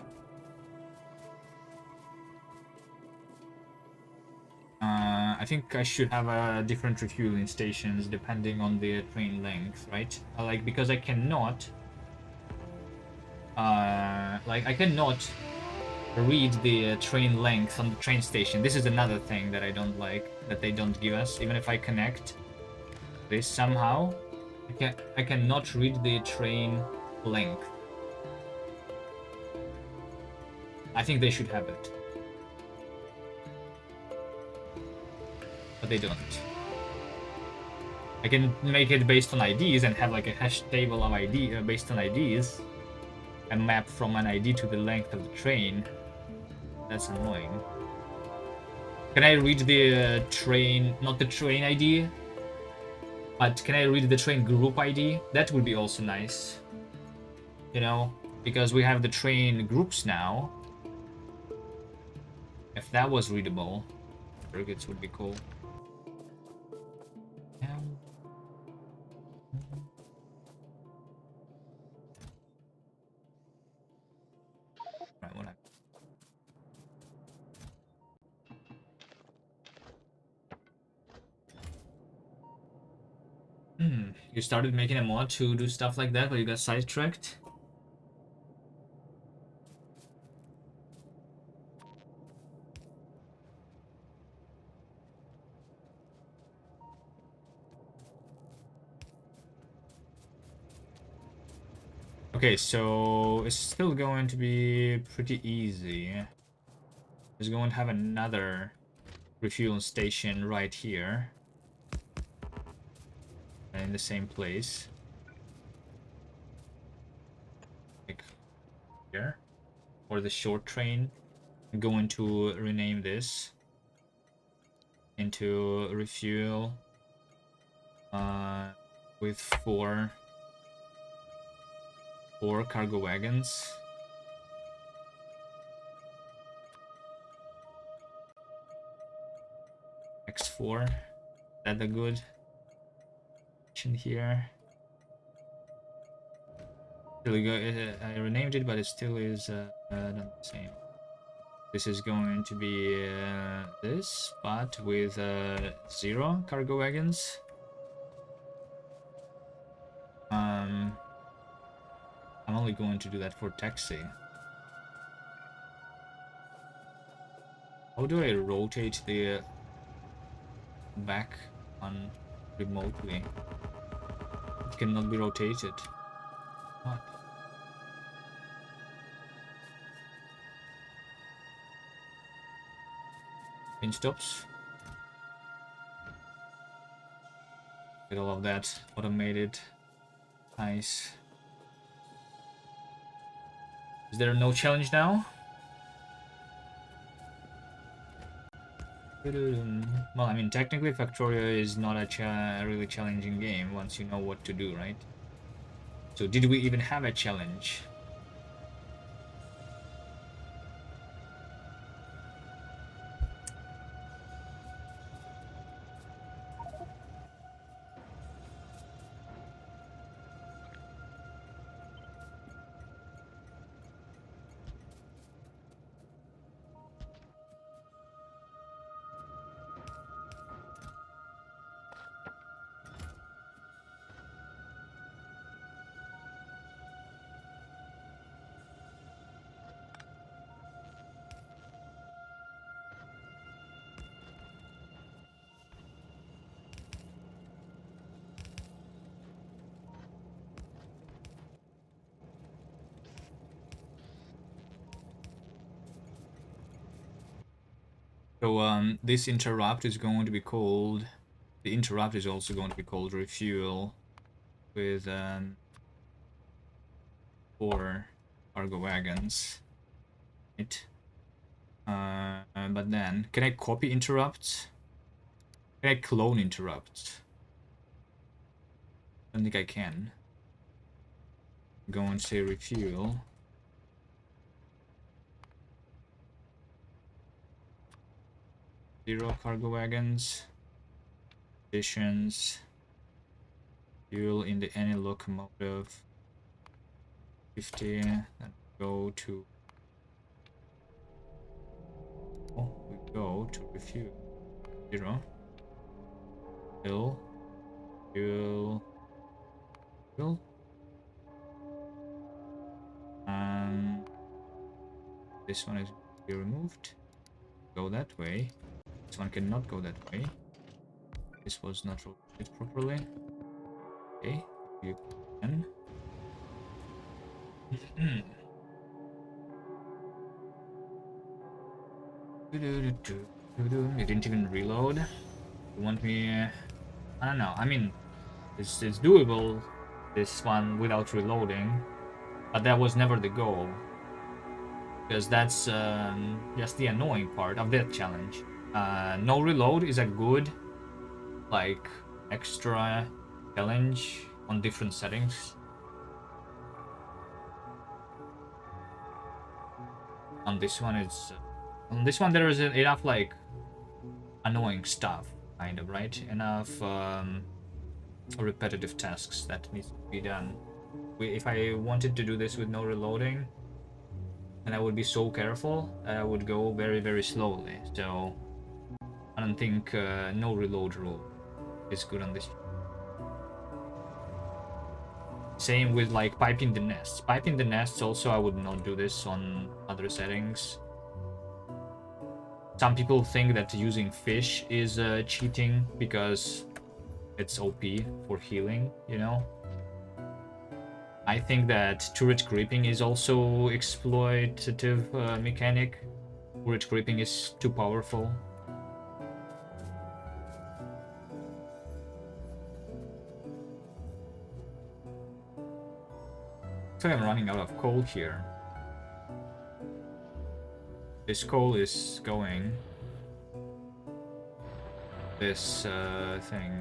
I think I should have different refueling stations depending on the train length, right? Like, because I cannot I cannot read the train length on the train station. This is another thing that I don't like, that they don't give us. Even if I connect this somehow, I cannot read the train length. I think they should have it. But they don't. I can make it based on IDs and have like a hash table of ID based on IDs and map from an ID to the length of the train. That's annoying. Can I read the train, not the train ID, But can I read the train group ID? That would be also nice. You know, because we have the train groups now. If that was readable, circuits would be cool. Right, what you started making a mod to do stuff like that, but you got sidetracked? Okay, so it's still going to be pretty easy. It's going to have another refueling station right here. In the same place. Like here. Or the short train. I'm going to rename this into refuel with four cargo wagons. X4. Is that the good option here? Still go. I renamed it, but it still is not the same. This is going to be this, but with 0 cargo wagons. I'm only going to do that for taxi. How do I rotate the back on remotely? It cannot be rotated. What? Pin stops. Get all of that automated. Nice. Is there no challenge now? Well, I mean, technically Factorio is not a really challenging game once you know what to do, right? So did we even have a challenge? So this interrupt is going to be called, the interrupt is also going to be called refuel with 4 cargo wagons. Right? But then, can I copy interrupts? Can I clone interrupts? I don't think I can. Go and say refuel. Zero cargo wagons. Additions. Fuel in the any locomotive. 50. Then go to. Oh, we go to refuel. 0. Fuel. Fuel. Fuel. This one is be removed. Go that way. This one cannot go that way. This was not rotated properly. Okay, you can. You didn't even reload. You want me? I don't know. I mean, it's doable. This one without reloading, but that was never the goal. Because that's just the annoying part of that challenge. No reload is a good, like, extra challenge on different settings. On this one, it's on this one there is enough like annoying stuff, kind of, right? Enough repetitive tasks that needs to be done. If I wanted to do this with no reloading, then I would be so careful that I would go very, very slowly. So I don't think no reload rule is good on this. Same with like piping the nests. Piping the nests also, I would not do this on other settings. Some people think that using fish is cheating because it's OP for healing, you know? I think that turret creeping is also exploitative mechanic. Turret creeping is too powerful. So I'm running out of coal here. This coal is going. This thing.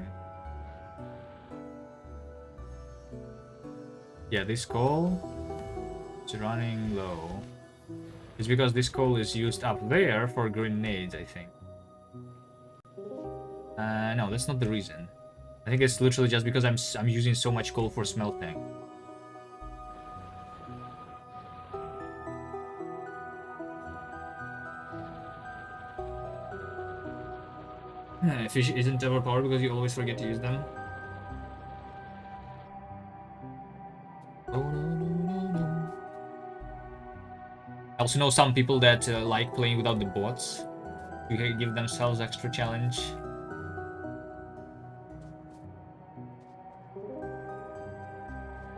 Yeah, this coal is running low. It's because this coal is used up there for grenades, I think. No, that's not the reason. I think it's literally just because I'm using so much coal for smelting. Fish isn't overpowered because you always forget to use them. I also know some people that like playing without the bots. You can give themselves extra challenge.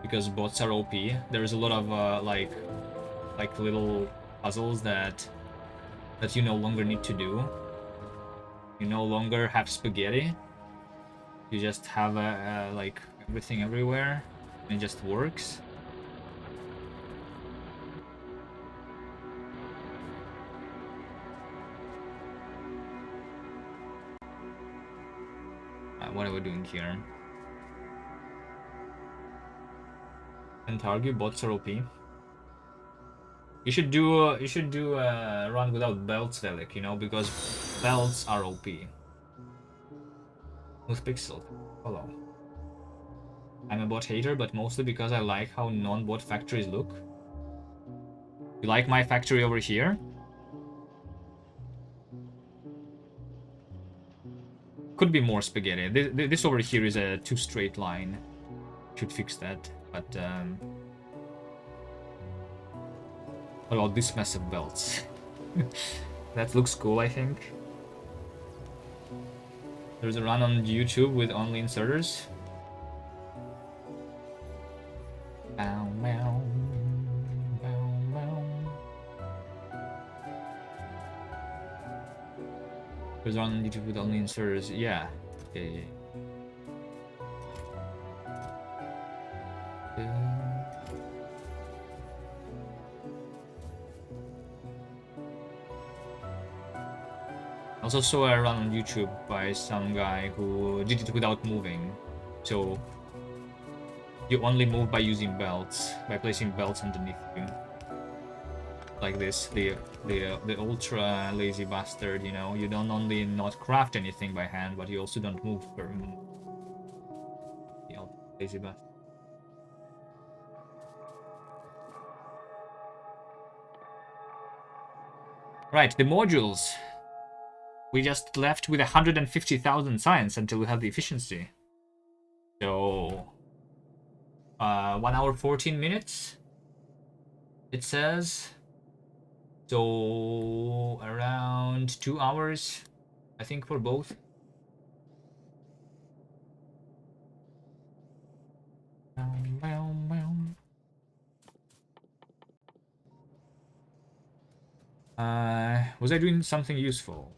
Because bots are OP. There's a lot of like little puzzles that you no longer need to do. You no longer have spaghetti. You just have like everything everywhere, and it just works. What are we doing here? Can't argue, bots are OP. You should do run without belts, Relic, you know, because belts are OP. With Pixel. Hello. I'm a bot hater, but mostly because I like how non-bot factories look. You like my factory over here? Could be more spaghetti. This over here is a too straight line. Should fix that, but what about this mess of belts? That looks cool, I think. There's a run on YouTube with only inserters. Bow, bow, bow, bow. There's a run on YouTube with only inserters. Yeah. Yeah. I also saw a run on YouTube by some guy who did it without moving. So you only move by using belts, by placing belts underneath you. Like this, the ultra lazy bastard, you know. You don't only not craft anything by hand, but you also don't move per move. The ultra lazy bastard. Right, the modules. We just left with 150,000 science until we have the efficiency. So 1 hour 14 minutes, it says. So around 2 hours, I think, for both. Was I doing something useful?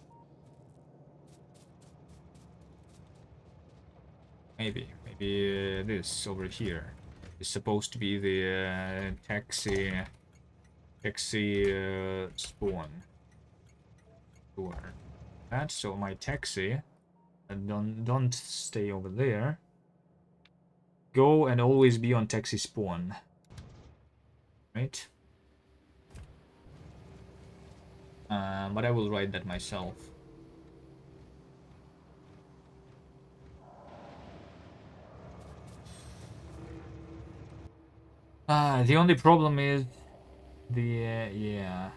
Maybe this over here is supposed to be the taxi spawn. Sure. That, so my taxi, and don't stay over there. go and always be on taxi spawn. Right? But I will write that myself. The only problem is the yeah,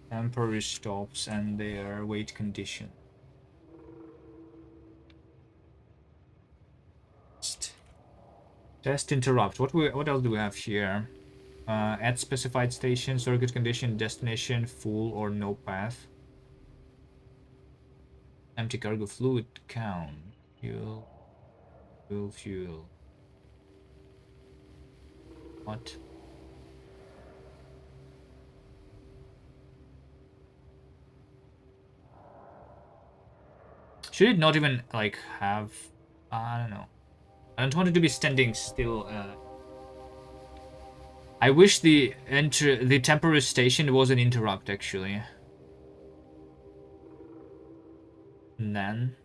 temporary stops and their wait condition. Test interrupt. What else do we have here? At specified station, circuit condition, destination, full or no path. Empty cargo fluid count. Fuel. Fuel. What? Should it not even like have? I don't know. I don't want it to be standing still. I wish the temporary station was an interrupt actually. And then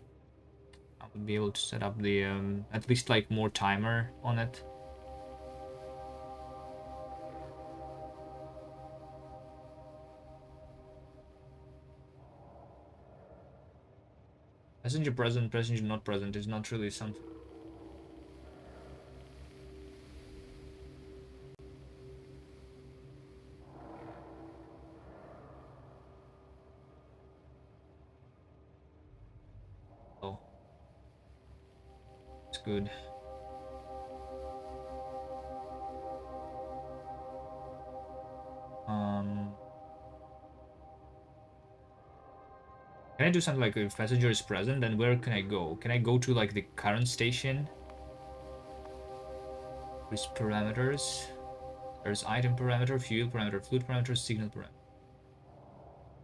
I would be able to set up the at least like more timer on it. Passenger present, passenger not present is not really something. Oh, it's good. Can I do something like if passenger is present, then where can I go? Can I go to like the current station? There's parameters. There's item parameter, fuel parameter, fluid parameter, signal parameter.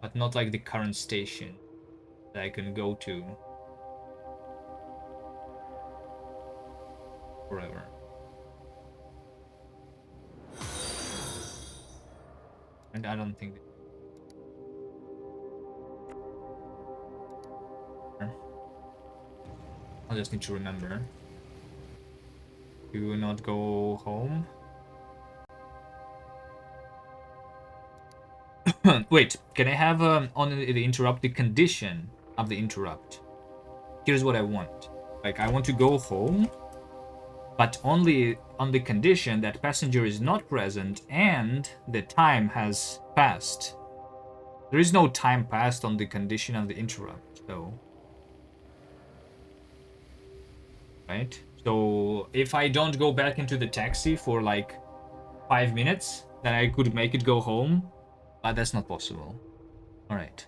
But not like the current station that I can go to forever. And I don't think I'll just need to remember. Do not go home. Wait, can I have on the interrupt the condition of the interrupt? Here's what I want. Like, I want to go home, but only on the condition that passenger is not present and the time has passed. There is no time passed on the condition of the interrupt, though. Right? So if I don't go back into the taxi for like 5 minutes, then I could make it go home, but that's not possible. Alright.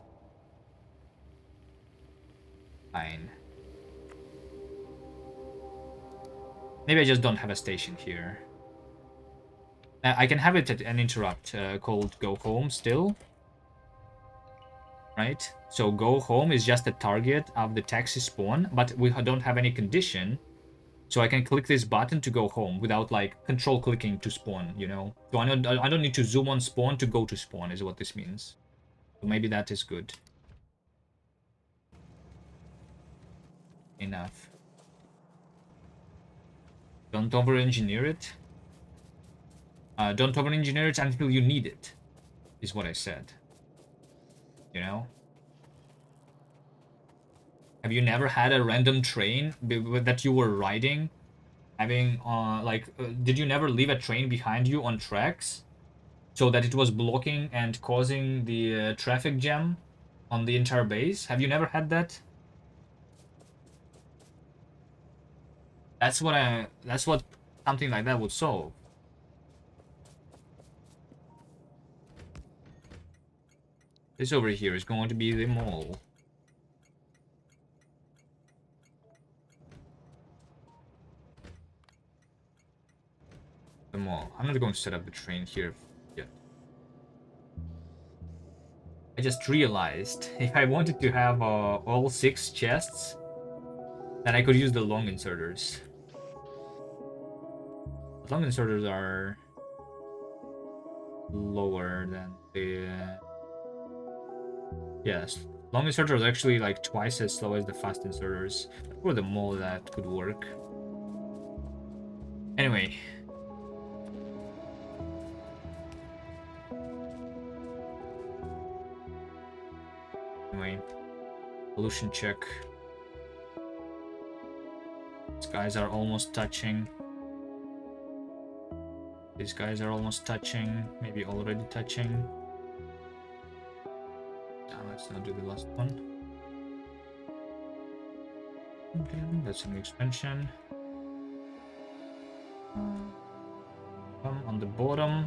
Fine. Maybe I just don't have a station here. I can have it at an interrupt called go home still. Right? So go home is just a target of the taxi spawn, but we don't have any condition. So I can click this button to go home without like control clicking to spawn, you know? So I don't need to zoom on spawn to go to spawn is what this means. So maybe that is good. Enough. Don't over-engineer it. Don't over-engineer it until you need it, is what I said. You know? Have you never had a random train that you were riding? Having, did you never leave a train behind you on tracks? So that it was blocking and causing the traffic jam on the entire base? Have you never had that? That's what something like that would solve. This over here is going to be the mall. The mall. I'm not going to set up the train here yet. I just realized if I wanted to have all 6 chests, then I could use the long inserters. The long inserters are lower than the... Yes, Long inserter is actually like twice as slow as the fast inserters. For the mole that could work. Anyway. Pollution check. These guys are almost touching. These guys are almost touching. Maybe already touching. Let's not do the last one. Okay, that's an expansion. On the bottom.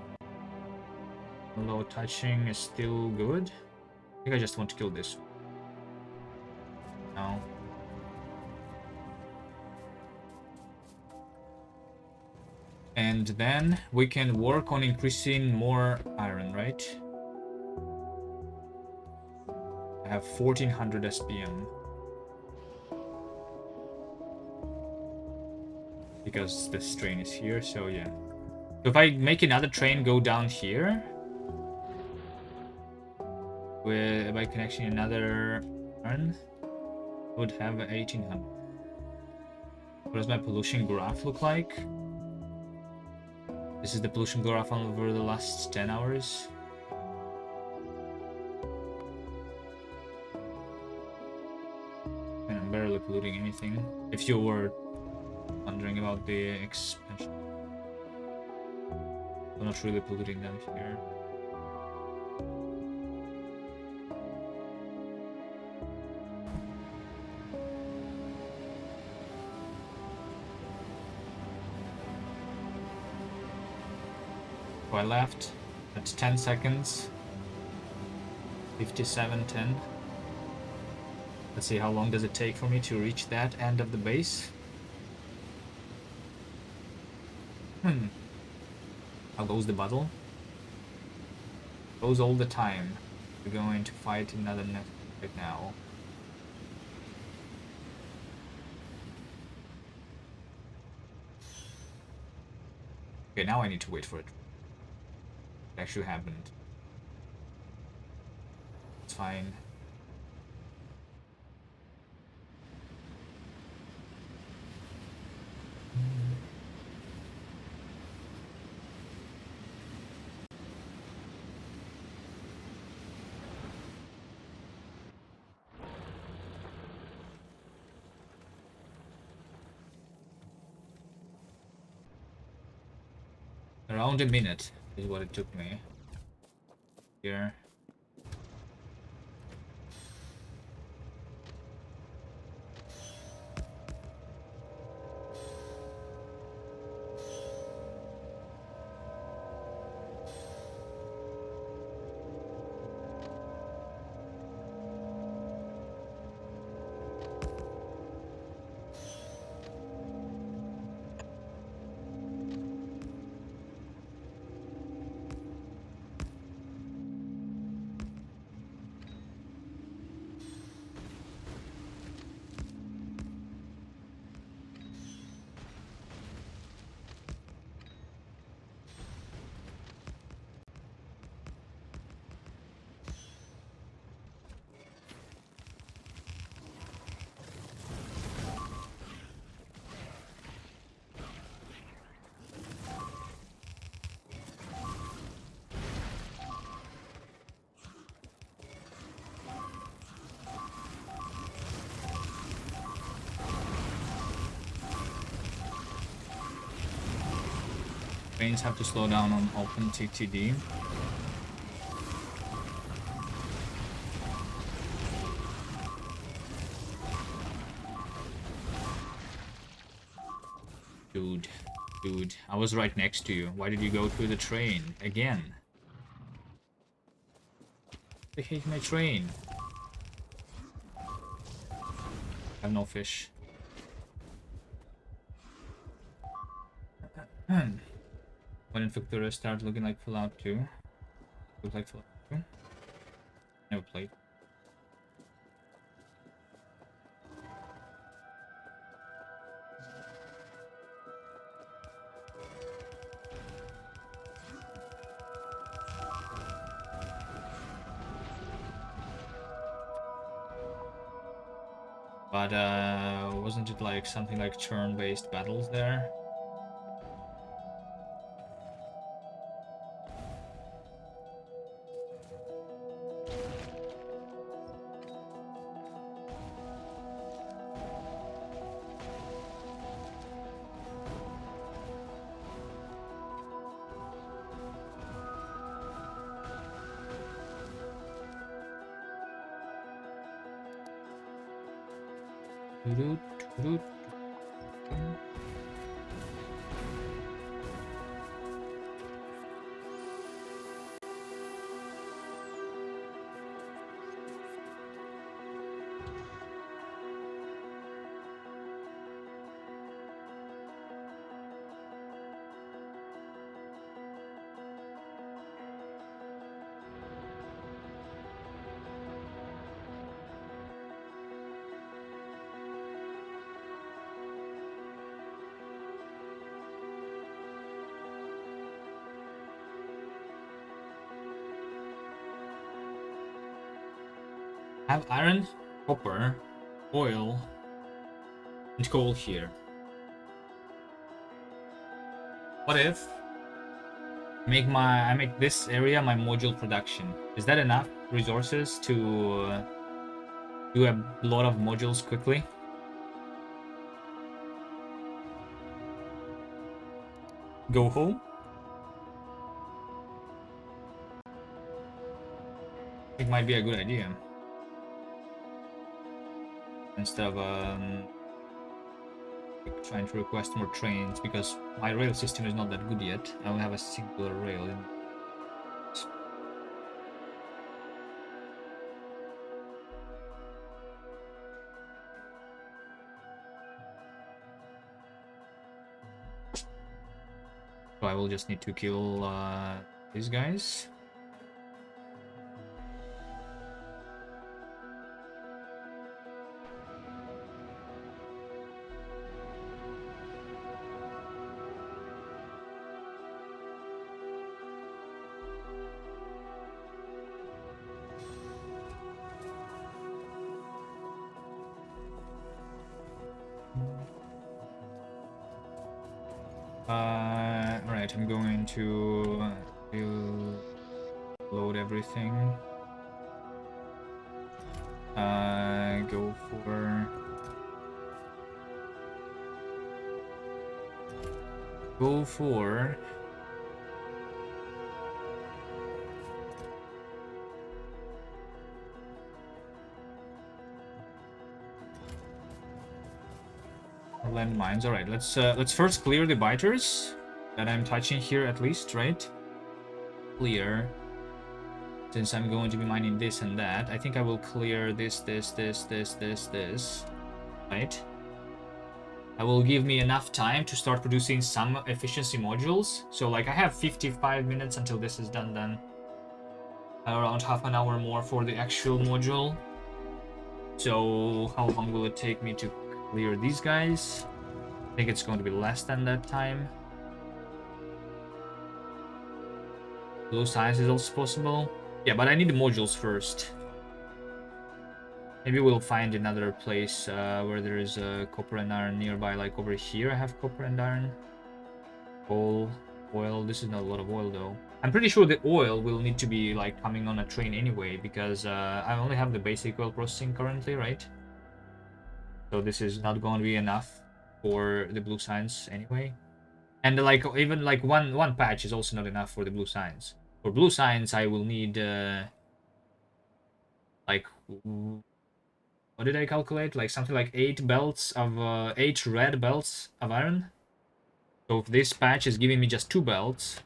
Low touching is still good. I think I just want to kill this. No. And then we can work on increasing more iron, right? I have 1400 SPM. Because this train is here, so yeah. So if I make another train go down here, by connecting another iron, I would have 1800. What does my pollution graph look like? This is the pollution graph over the last 10 hours. And I'm barely polluting anything. If you were wondering about the expansion. I'm not really polluting them here. So I left at 10 seconds. 57:10. Let's see how long does it take for me to reach that end of the base. How goes the battle? Goes all the time. We're going to fight another net right now. Okay, now I need to wait for it. It actually happened. It's fine. Around a minute is what it took me. Here. Trains have to slow down on open TTD. Dude, I was right next to you. Why did you go through the train again? I hate my train. I have no fish. When did Factorio start looking like Fallout 2? Looks like Fallout 2? Never played. But wasn't it like something like turn-based battles there? Doo-doo, doo-doo. Have iron, copper, oil, and coal here. What if I make this area my module production? Is that enough resources to do a lot of modules quickly? Go home? It might be a good idea. Instead of trying to request more trains, because my rail system is not that good yet. I only have a singular rail in. So I will just need to kill these guys. Alright, I'm going to load everything. Go for landmines. Alright, let's first clear the biters that I'm touching here at least, right? Clear. Since I'm going to be mining this and that, I think I will clear this, right? That will give me enough time to start producing some efficiency modules. So like I have 55 minutes until this is done then. Around half an hour more for the actual module. So how long will it take me to clear these guys? I think it's going to be less than that time. Blue science is also possible. Yeah, but I need the modules first. Maybe we'll find another place where there is copper and iron nearby, like over here I have copper and iron. Coal, oil, this is not a lot of oil though. I'm pretty sure the oil will need to be like coming on a train anyway, because I only have the basic oil processing currently, right? So this is not going to be enough for the blue science anyway. And like even like one patch is also not enough for the blue science. For blue science I will need like, what did I calculate? Like something like 8 belts of 8 red belts of iron. So if this patch is giving me just 2 belts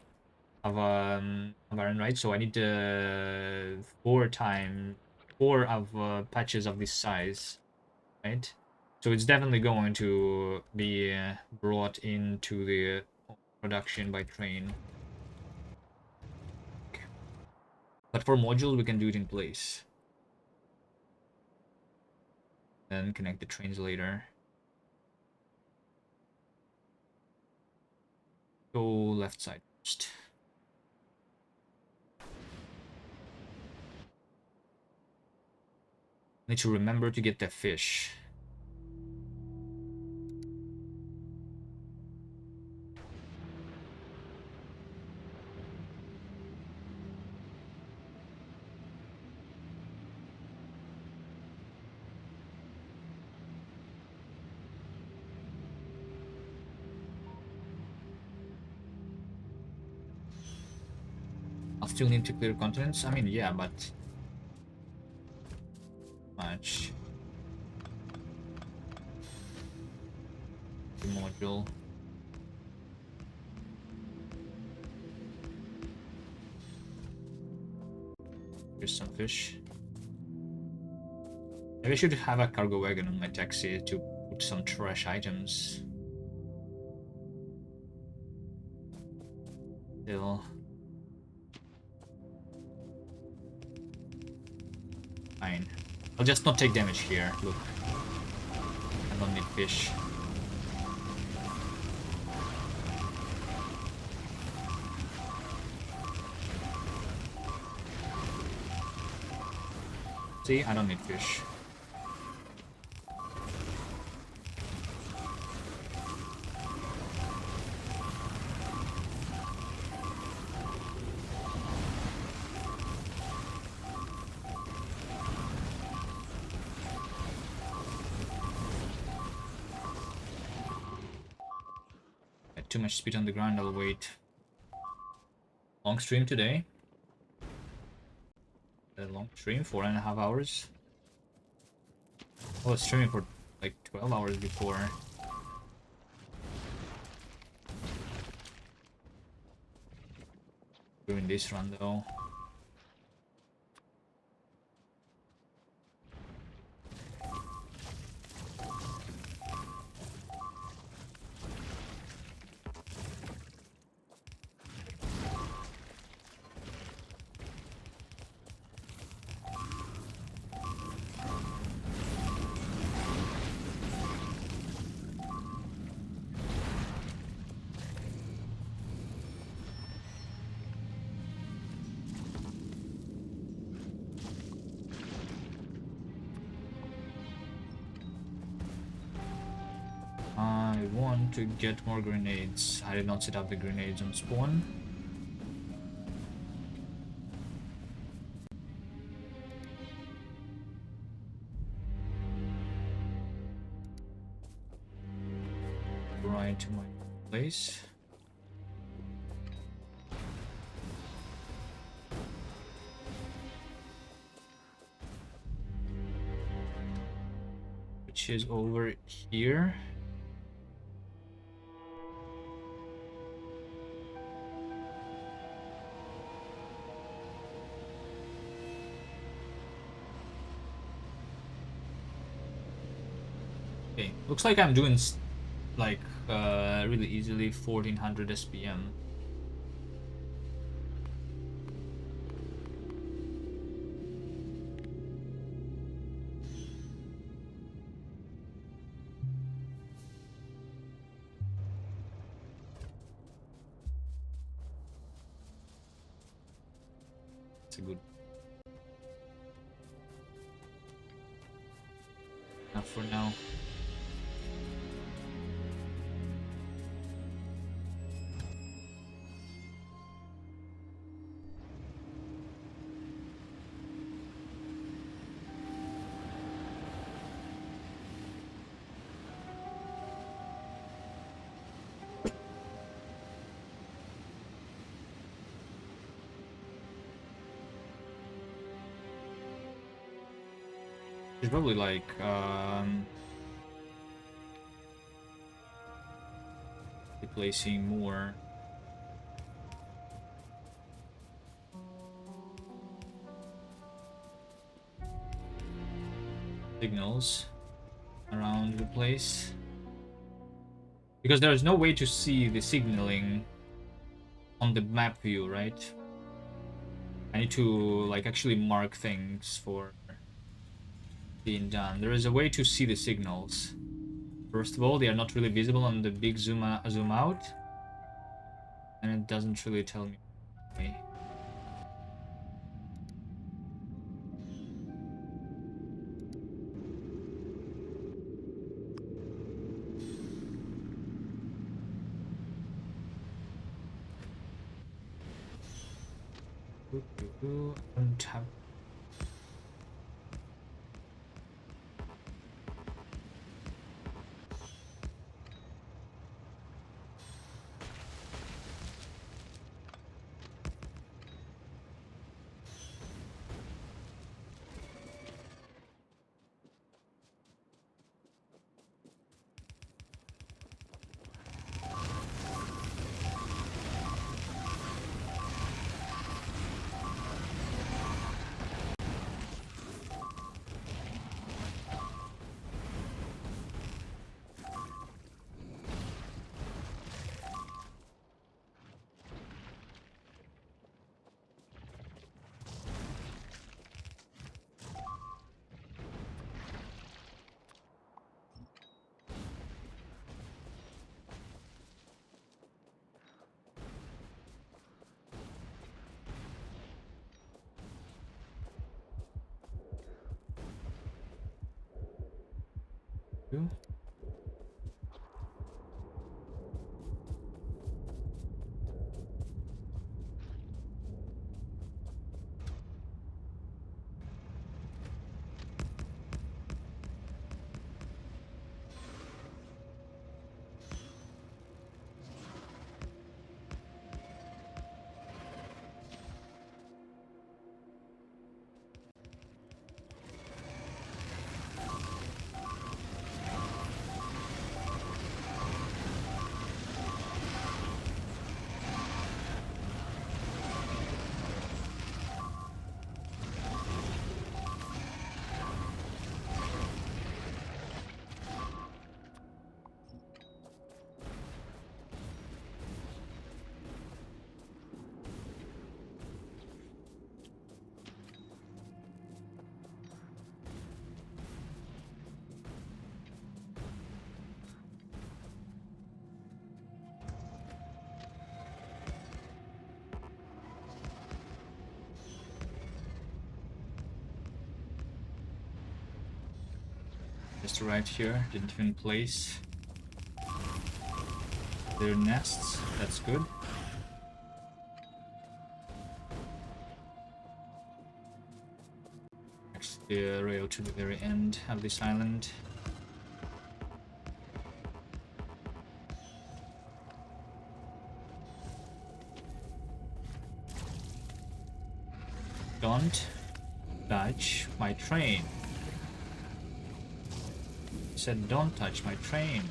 of iron, right? So I need 4 of patches of this size, right? So it's definitely going to be brought into the production by train. But for modules, we can do it in place. Then connect the trains later. Go left side first. Need to remember to get the fish. still need to clear continents? I mean, yeah, but much. The module. Here's some fish. Maybe I should have a cargo wagon on my taxi to put some trash items. Still. Fine. I'll just not take damage here. Look. I don't need fish. See, I don't need fish. Got too much speed on the ground, I'll wait. Long stream today. A long stream, 4.5 hours. I was streaming for like 12 hours before. Doing this run though. I want to get more grenades. I did not set up the grenades on spawn. Right to my place. Which is over here. Okay, looks like I'm doing like really easily 1400 SPM. It's a good enough for now. It's probably like replacing more signals around the place, because there is no way to see the signaling on the map view, right? I need to like actually mark things for being done. There is a way to see the signals. First of all, they are not really visible on the big zoom out, and it doesn't really tell me why. I don't have. Two. Just right here, didn't even place their nests. That's good. Next, the rail to the very end of this island. Don't touch my train. Said don't touch my train.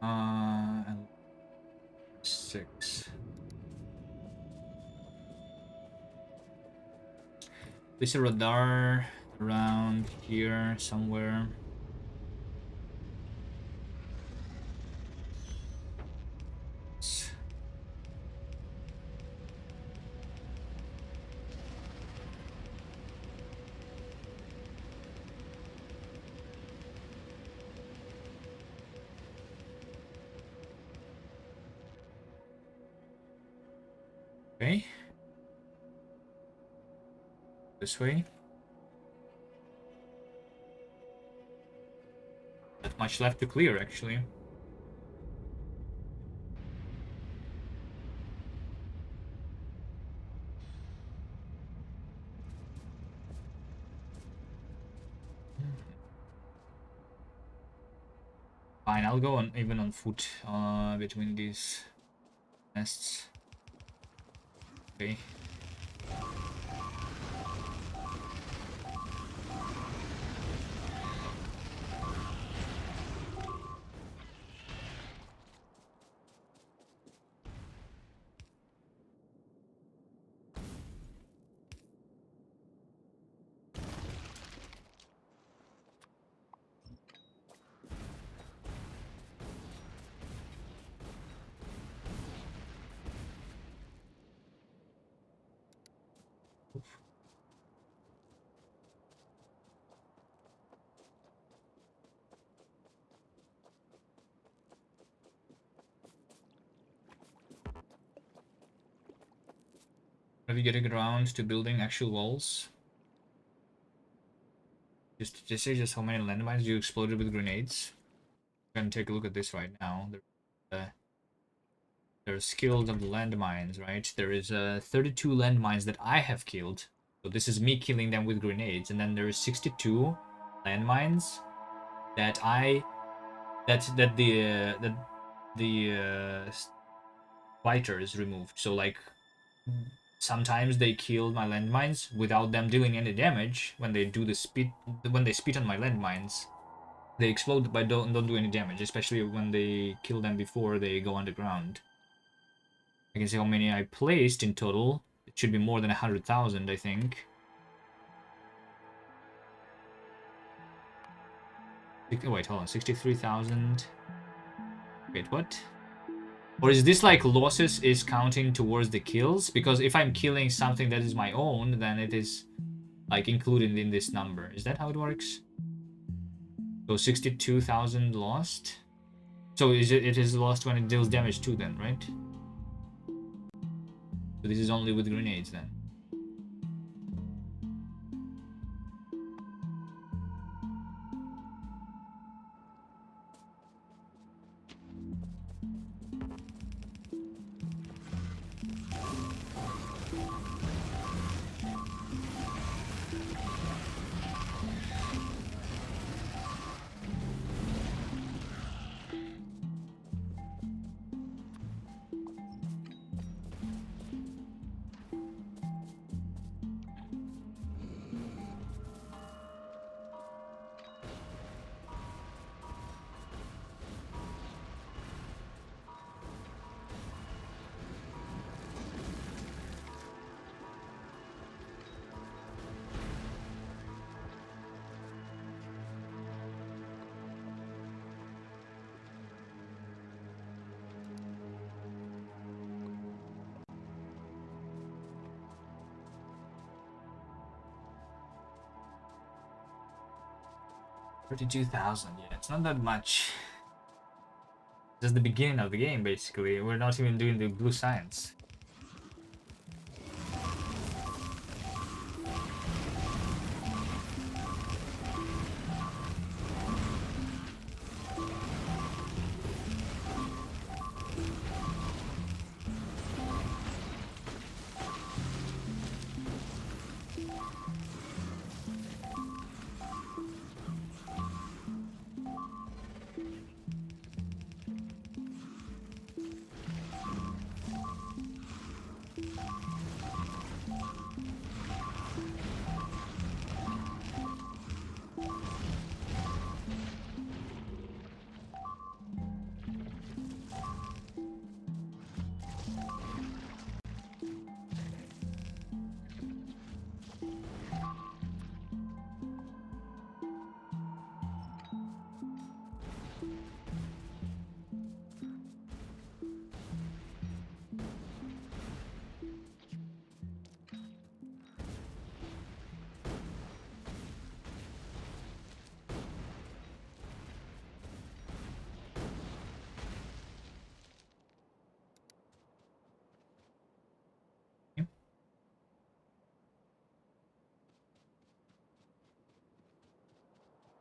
And 6. There's a radar around here somewhere. Okay. This way. Not much left to clear, actually. Fine, I'll go on even on foot between these nests. Okay. Are we getting around to building actual walls? Just say just how many landmines you exploded with grenades. I'm gonna take a look at this right now. There's skills of the landmines, right? There is 32 landmines that I have killed. So this is me killing them with grenades, and then there is 62 landmines that the fighters removed. So like sometimes they killed my landmines without them dealing any damage when they spit on my landmines. They explode but don't do any damage, especially when they kill them before they go underground. I can see how many I placed in total. should be more than 100,000, I think. Wait, hold on, 63,000. Wait, what? Or is this like losses is counting towards the kills? Because if I'm killing something that is my own, then it is like included in this number. Is that how it works? So 62,000 lost. So it is lost when it deals damage too then, right? So this is only with grenades then. $32,000, yeah, it's not that much. Just the beginning of the game, basically. We're not even doing the blue science.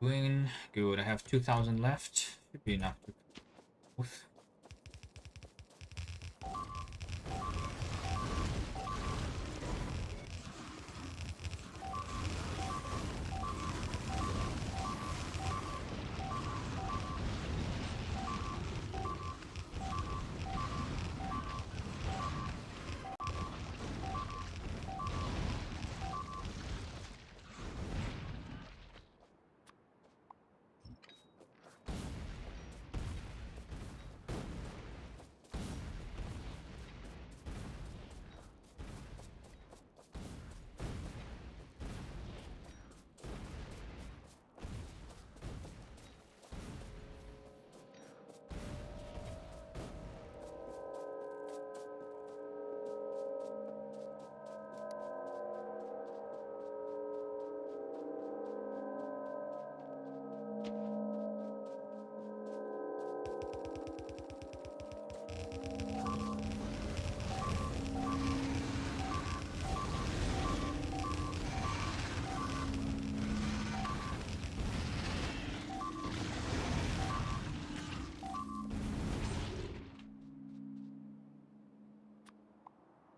Doing good. I have 2,000 left. Should be enough to both.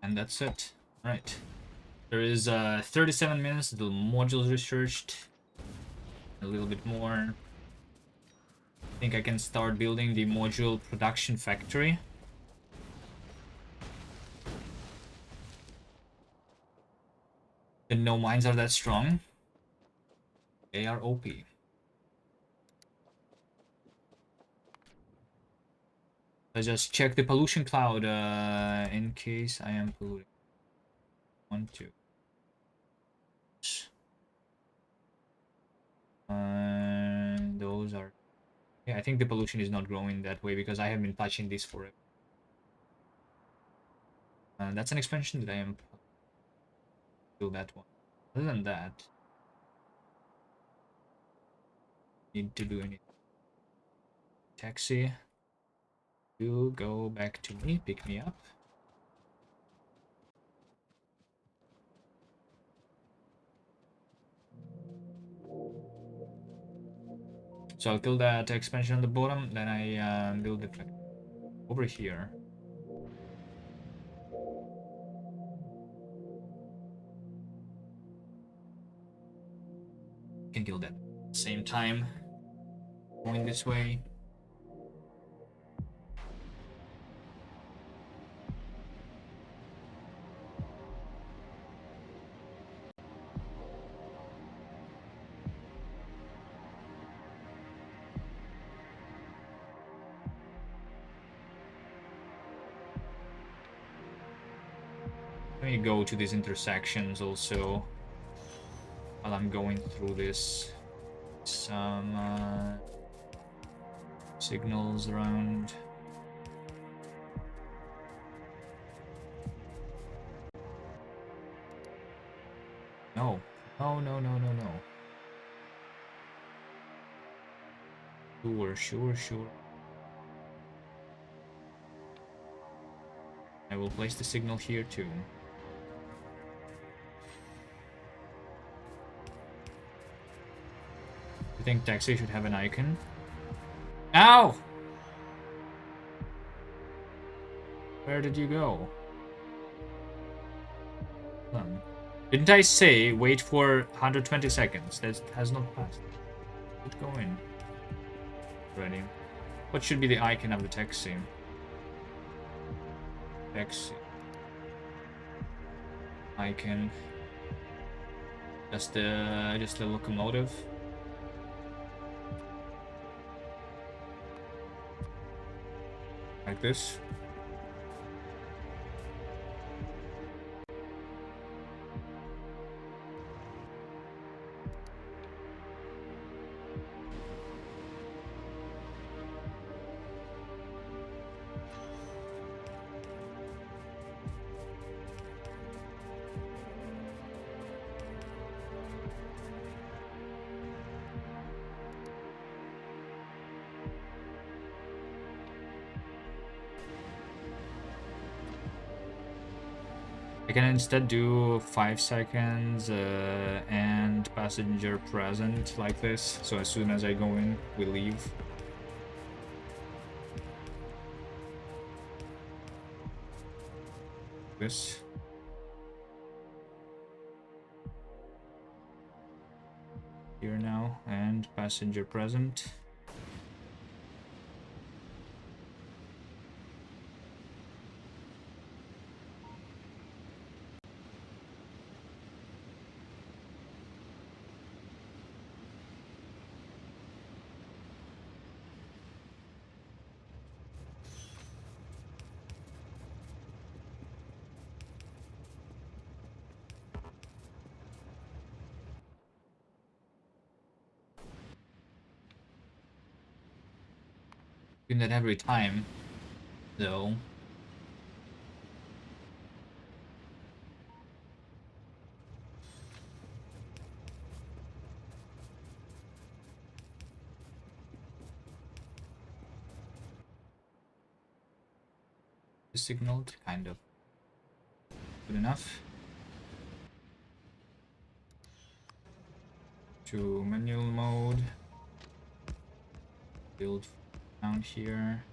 And that's it. Alright. There is 37 minutes, the modules researched. A little bit more. I think I can start building the module production factory. The no mines are that strong. They are OP. I just check the pollution cloud in case I am polluting. 1, 2. Those are... Yeah, I think the pollution is not growing that way because I have been touching this forever. That's an expansion that I am... Do that one. Other than that, need to do anything. Taxi. You go back to me, pick me up. So I'll kill that expansion on the bottom, then I build it over here. Can kill that at the same time. Going this way. Let me go to these intersections also while I'm going through this. Some signals around. No. No, no, no, no, no. Sure, sure, sure. I will place the signal here too. I think taxi should have an icon. Ow! Where did you go? Didn't I say wait for 120 seconds? That has not passed. Keep going. Ready. What should be the icon of the taxi? Taxi. Icon. Just the locomotive. Like this. I can instead do 5 seconds and passenger present like this. So as soon as I go in, we leave. This. Here now, and passenger present. Doing that every time, though. Signaled, kind of. Good enough. To manual mode. Build down here.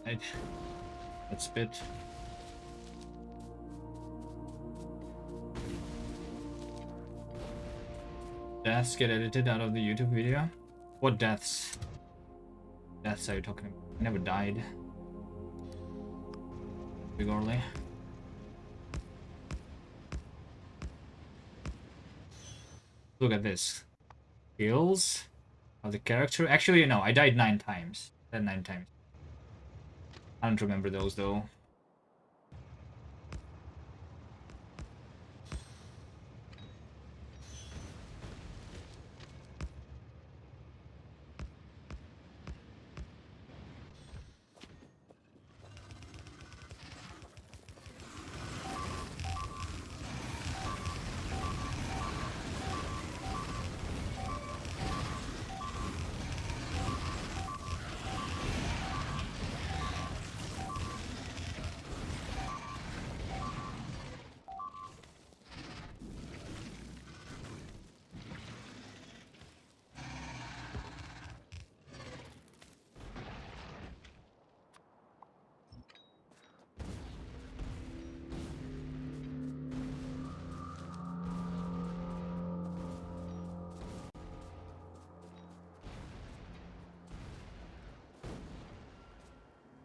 Right. Let's spit. Deaths get edited out of the YouTube video? What deaths? Deaths are you talking about? I never died. Big Orly. Look at this. Kills of the character. Actually, no, I died 9 times. Died 9 times. I don't remember those though.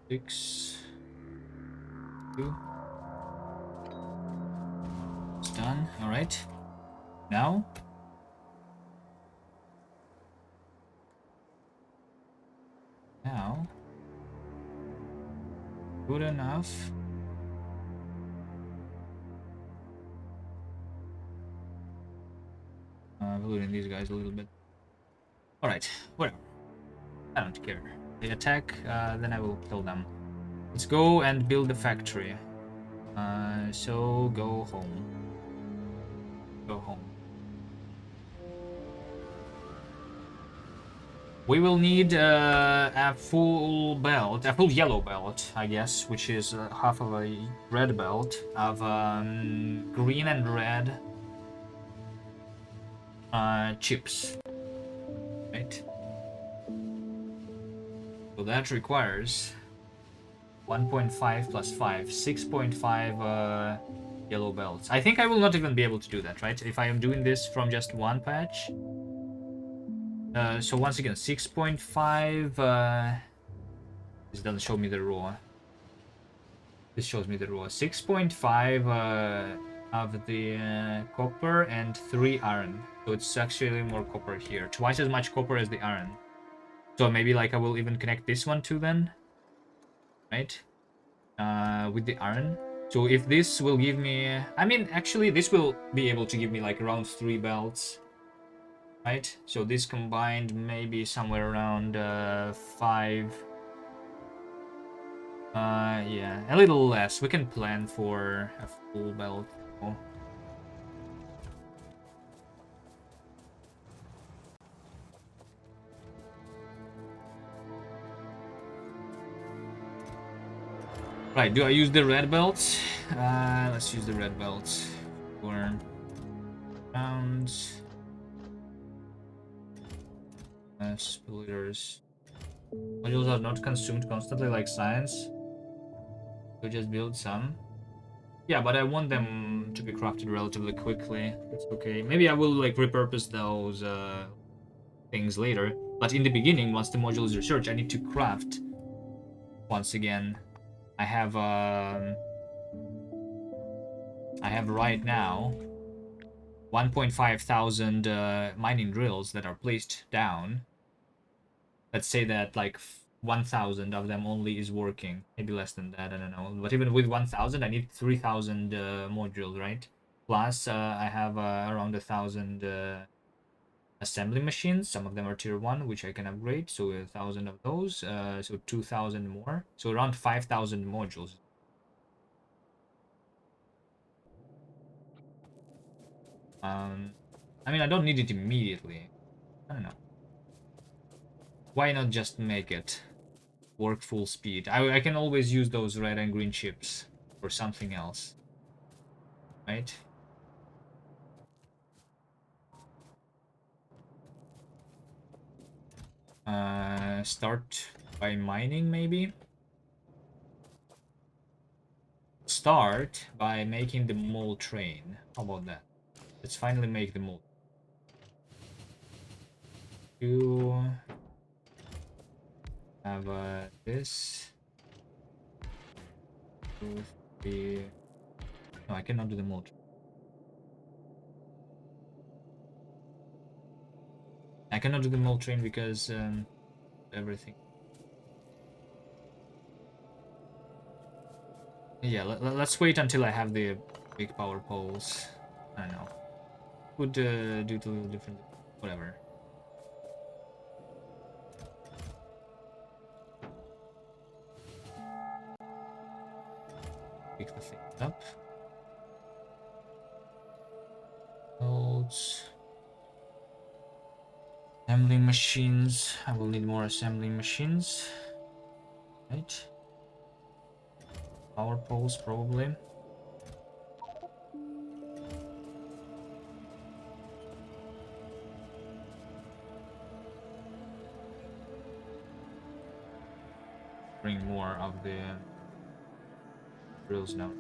Six. 2. It's done. Alright. Now. Now. Good enough. Polluting these guys a little bit. Alright, whatever. I don't care. They attack, then I will kill them. Let's go and build the factory. So go home. Go home. We will need a full belt, a full yellow belt, I guess, which is half of a red belt of green and red chips, right? So that requires 1.5 plus 5, 6.5 yellow belts. I think I will not even be able to do that, right? If I am doing this from just one patch. So once again, 6.5. This doesn't show me the raw. This shows me the raw. 6.5 of the copper and 3 iron. So it's actually more copper here. Twice as much copper as the iron. So maybe like I will even connect this one too then. Right? With the iron. So if this will give me... I mean, actually this will be able to give me like around 3 belts. Right? So this combined maybe somewhere around 5... yeah, a little less. We can plan for a full belt. Oh. Right, do I use the red belts? Let's use the red belts. For rounds. Splitters. Modules are not consumed constantly like science. We just build some. Yeah, but I want them to be crafted relatively quickly. It's okay. Maybe I will like repurpose those things later. But in the beginning, once the module is researched, I need to craft. Once again, I have right now 1.5 thousand mining drills that are placed down. Let's say that like 1,000 of them only is working. Maybe less than that, I don't know. But even with 1,000, I need 3,000 modules, right? Plus, I have around 1,000 assembly machines. Some of them are tier 1, which I can upgrade. So 1,000 of those. So 2,000 more. So around 5,000 modules. I mean, I don't need it immediately. I don't know. Why not just make it work full speed? I can always use those red and green chips for something else. Right? Start by mining, maybe? start by making the mole train. How about that? Let's finally make the mole. You have this. 2, 3. No, I cannot do the mole train. I cannot do the mole train because everything. Yeah, let's wait until I have the big power poles. I don't know. Could do it a little differently. Whatever. Pick the thing up. Nodes. Assembling machines. I will need more assembling machines. Right. Power poles probably. Bring more of the drills now.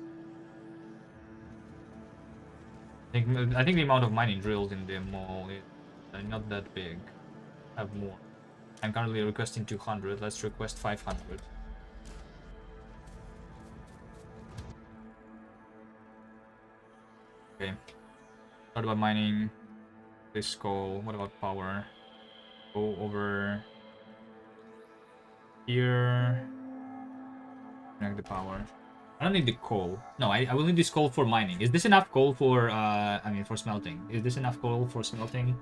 I think the amount of mining drills in the mall is not that big. Have more. I'm currently requesting 200. Let's request 500. Okay. What about mining? This coal. What about power? Go over here. Connect the power. I don't need the coal. No, I will need this coal for mining. Is this enough coal for, I mean, for smelting? Is this enough coal for smelting?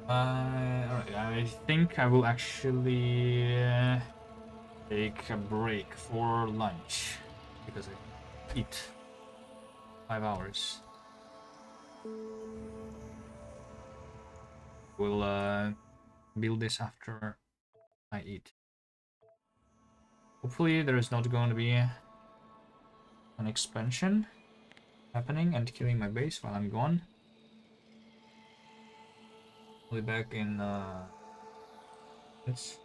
Alright, I think I will actually take a break for lunch because I eat 5 hours. We'll build this after I eat. Hopefully there is not going to be an expansion happening and killing my base while I'm gone. I'll be back in this.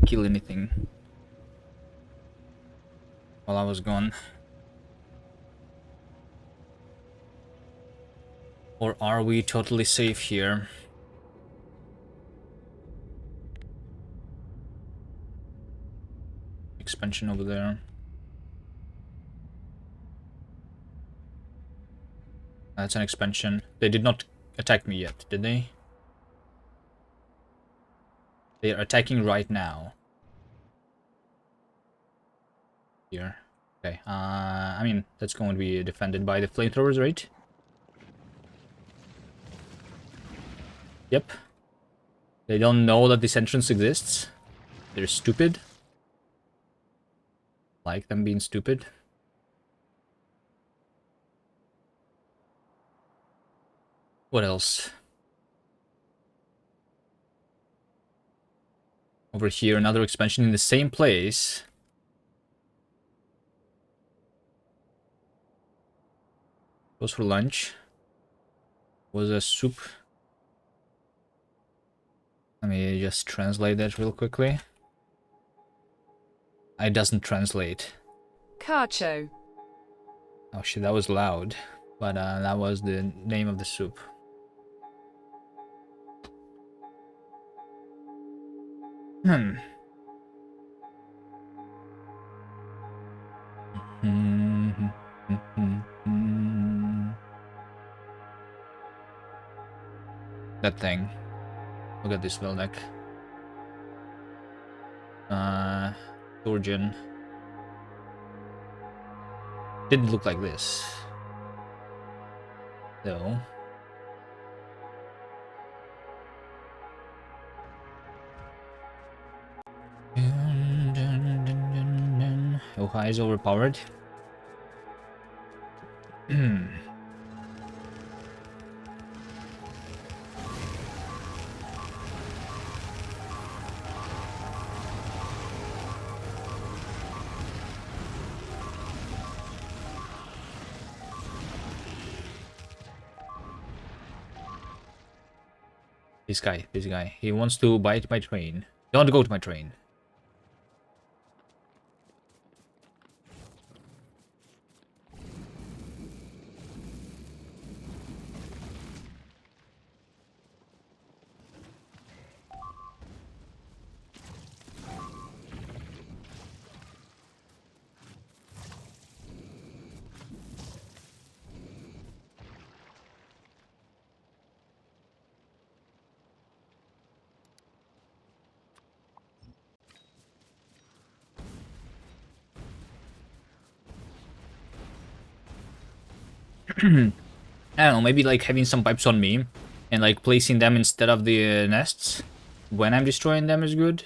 kill anything while I was gone. Or are we totally safe here? Expansion over there. That's an expansion. They did not attack me yet, did they? They are attacking right now. Here. Okay, I mean, that's going to be defended by the flamethrowers, right? Yep. They don't know that this entrance exists. They're stupid. Like them being stupid. What else? Over here, another expansion in the same place. Goes for lunch. Was a soup. Let me just translate that real quickly. It doesn't translate. Carcho. Oh shit, that was loud. But that was the name of the soup. That thing. Look at this Velnek. Georgian. Didn't look like this. Though. Ohio is overpowered. This guy. He wants to bite my train. Don't go to my train. I don't know, maybe like having some pipes on me and like placing them instead of the nests when I'm destroying them is good.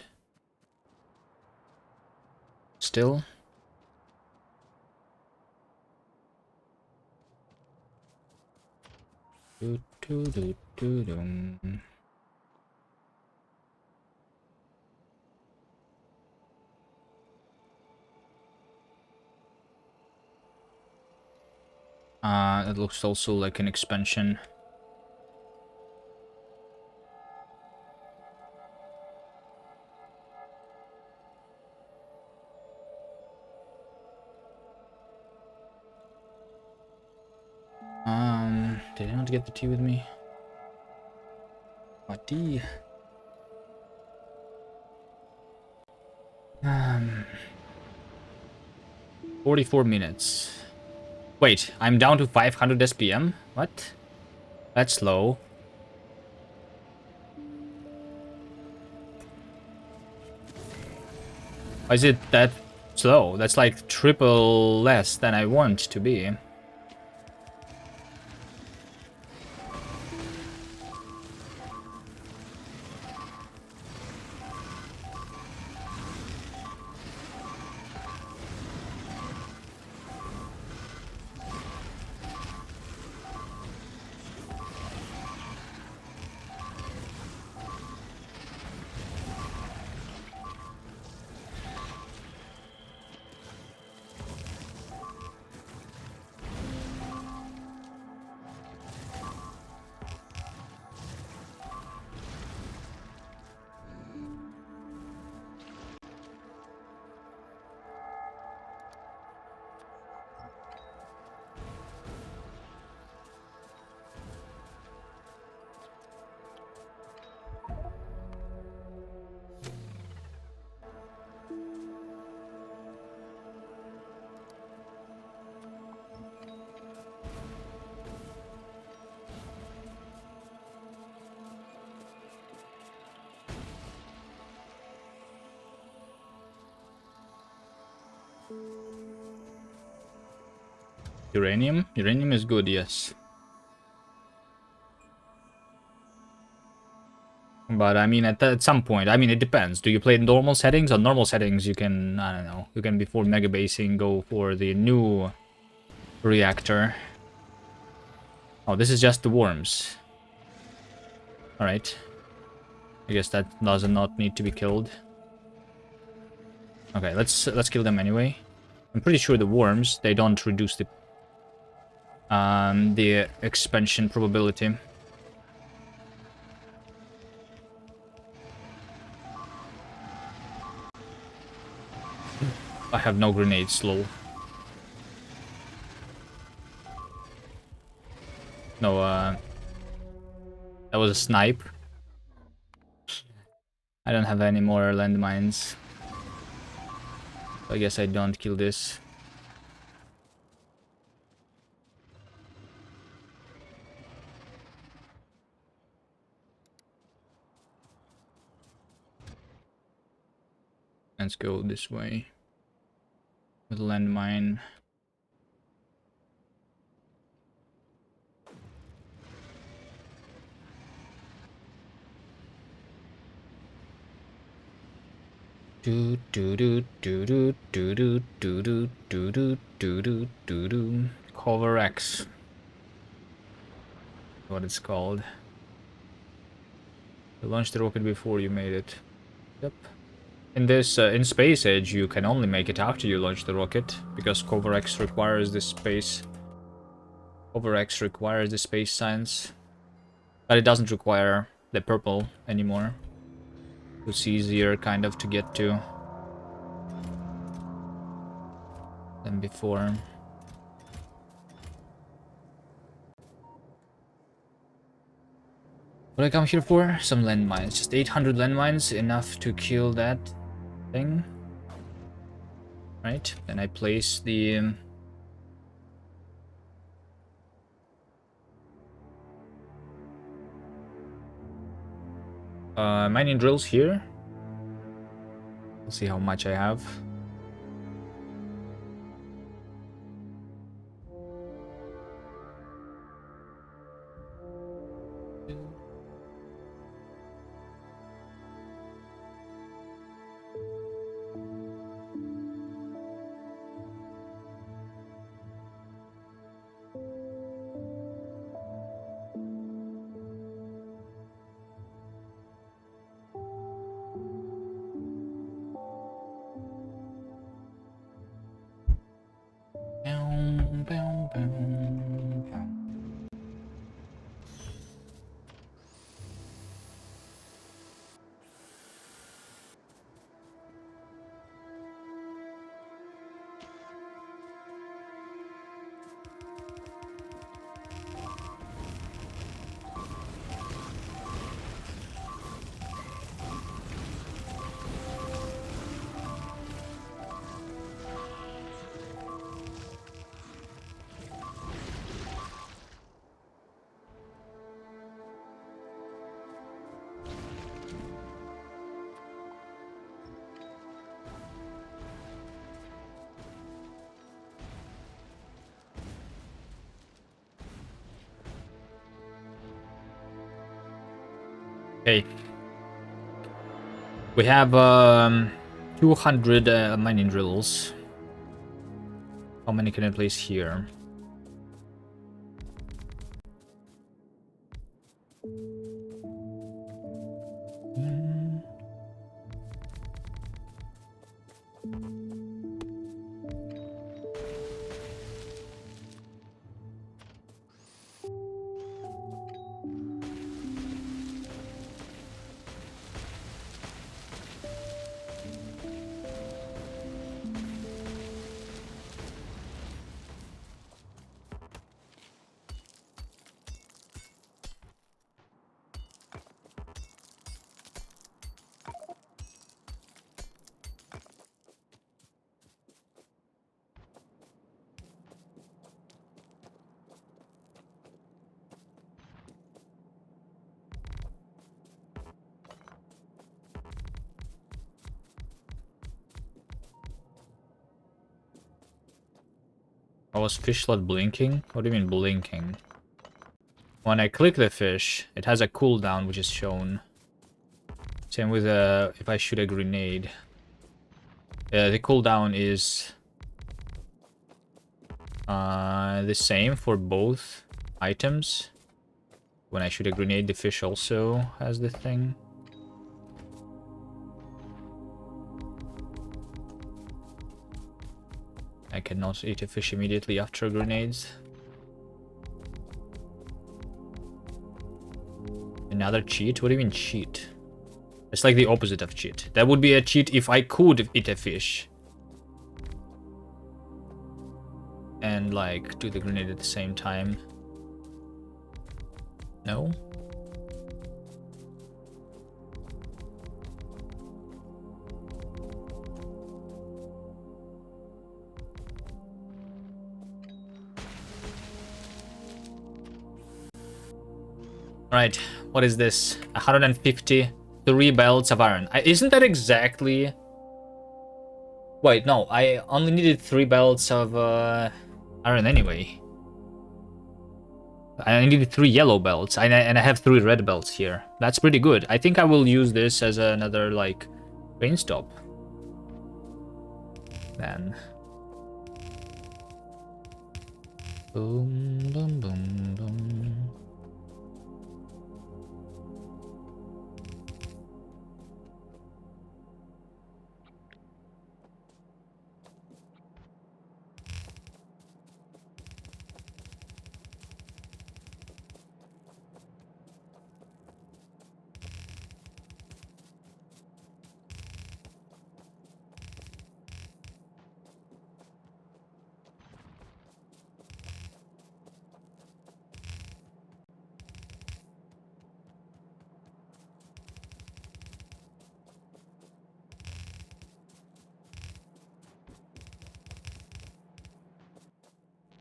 Still. It looks also like an expansion. Did I not get the tea with me? What tea? 44 minutes. Wait, I'm down to 500 SPM? What? That's low. Why is it that slow? That's like triple less than I want to be. Uranium? Uranium is good, yes. But I mean, at some point, I mean, it depends. Do you play in normal settings? On normal settings, you can, I don't know, you can before mega basing go for the new reactor. Oh, this is just the worms. Alright. I guess that does not need to be killed. Okay, let's kill them anyway. I'm pretty sure the worms, they don't reduce the expansion probability. I have no grenades, lol. No, that was a snipe. I don't have any more landmines. So I guess I don't kill this. Let's go this way. With a landmine. Do do do do do do do do do do do do do do do. Cover X. What it's called. You launched the rocket before you made it. Yep. In this in Space Age, you can only make it after you launch the rocket because Cover X requires this space. Cover X requires the space science, but it doesn't require the purple anymore. It's easier kind of to get to than before. What I come here for? Some landmines. Just 800 landmines, enough to kill that thing. Right, then I place the mining drills here. We'll see how much I have. Okay. We have 200 mining drills. How many can I place here? I was fish slot blinking? What do you mean blinking? When I click the fish, it has a cooldown which is shown. Same with if I shoot a grenade. The cooldown is the same for both items. When I shoot a grenade, the fish also has the thing. I cannot eat a fish immediately after grenades. Another cheat? What do you mean cheat? It's like the opposite of cheat. That would be a cheat if I could eat a fish. And like do the grenade at the same time. No? Alright, what is this? 153 belts of iron. Isn't that exactly... Wait, no, I only needed 3 belts of iron anyway. I needed 3 yellow belts, and I have 3 red belts here. That's pretty good. I think I will use this as another, like, train stop. Then... Boom, boom, boom, boom.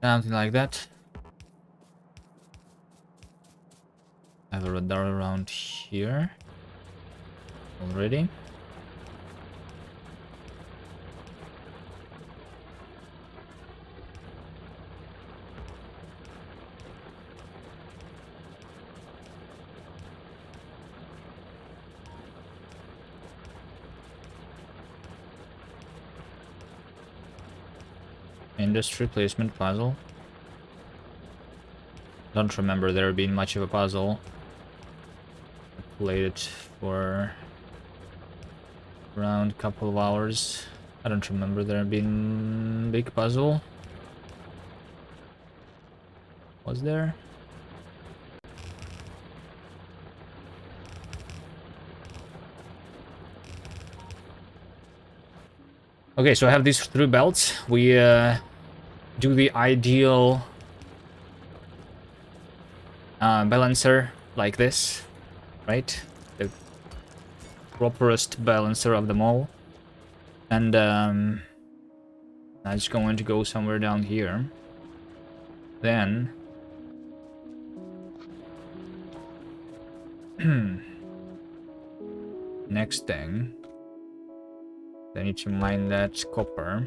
Something like that. I have a radar around here already. Industry placement puzzle. Don't remember there being much of a puzzle. I played it for around a couple of hours. I don't remember there being big puzzle. Was there? Okay, so I have these 3 belts. We do the ideal balancer like this, right? The properest balancer of them all. And I'm just going to go somewhere down here. Then next thing, I need to mine that copper.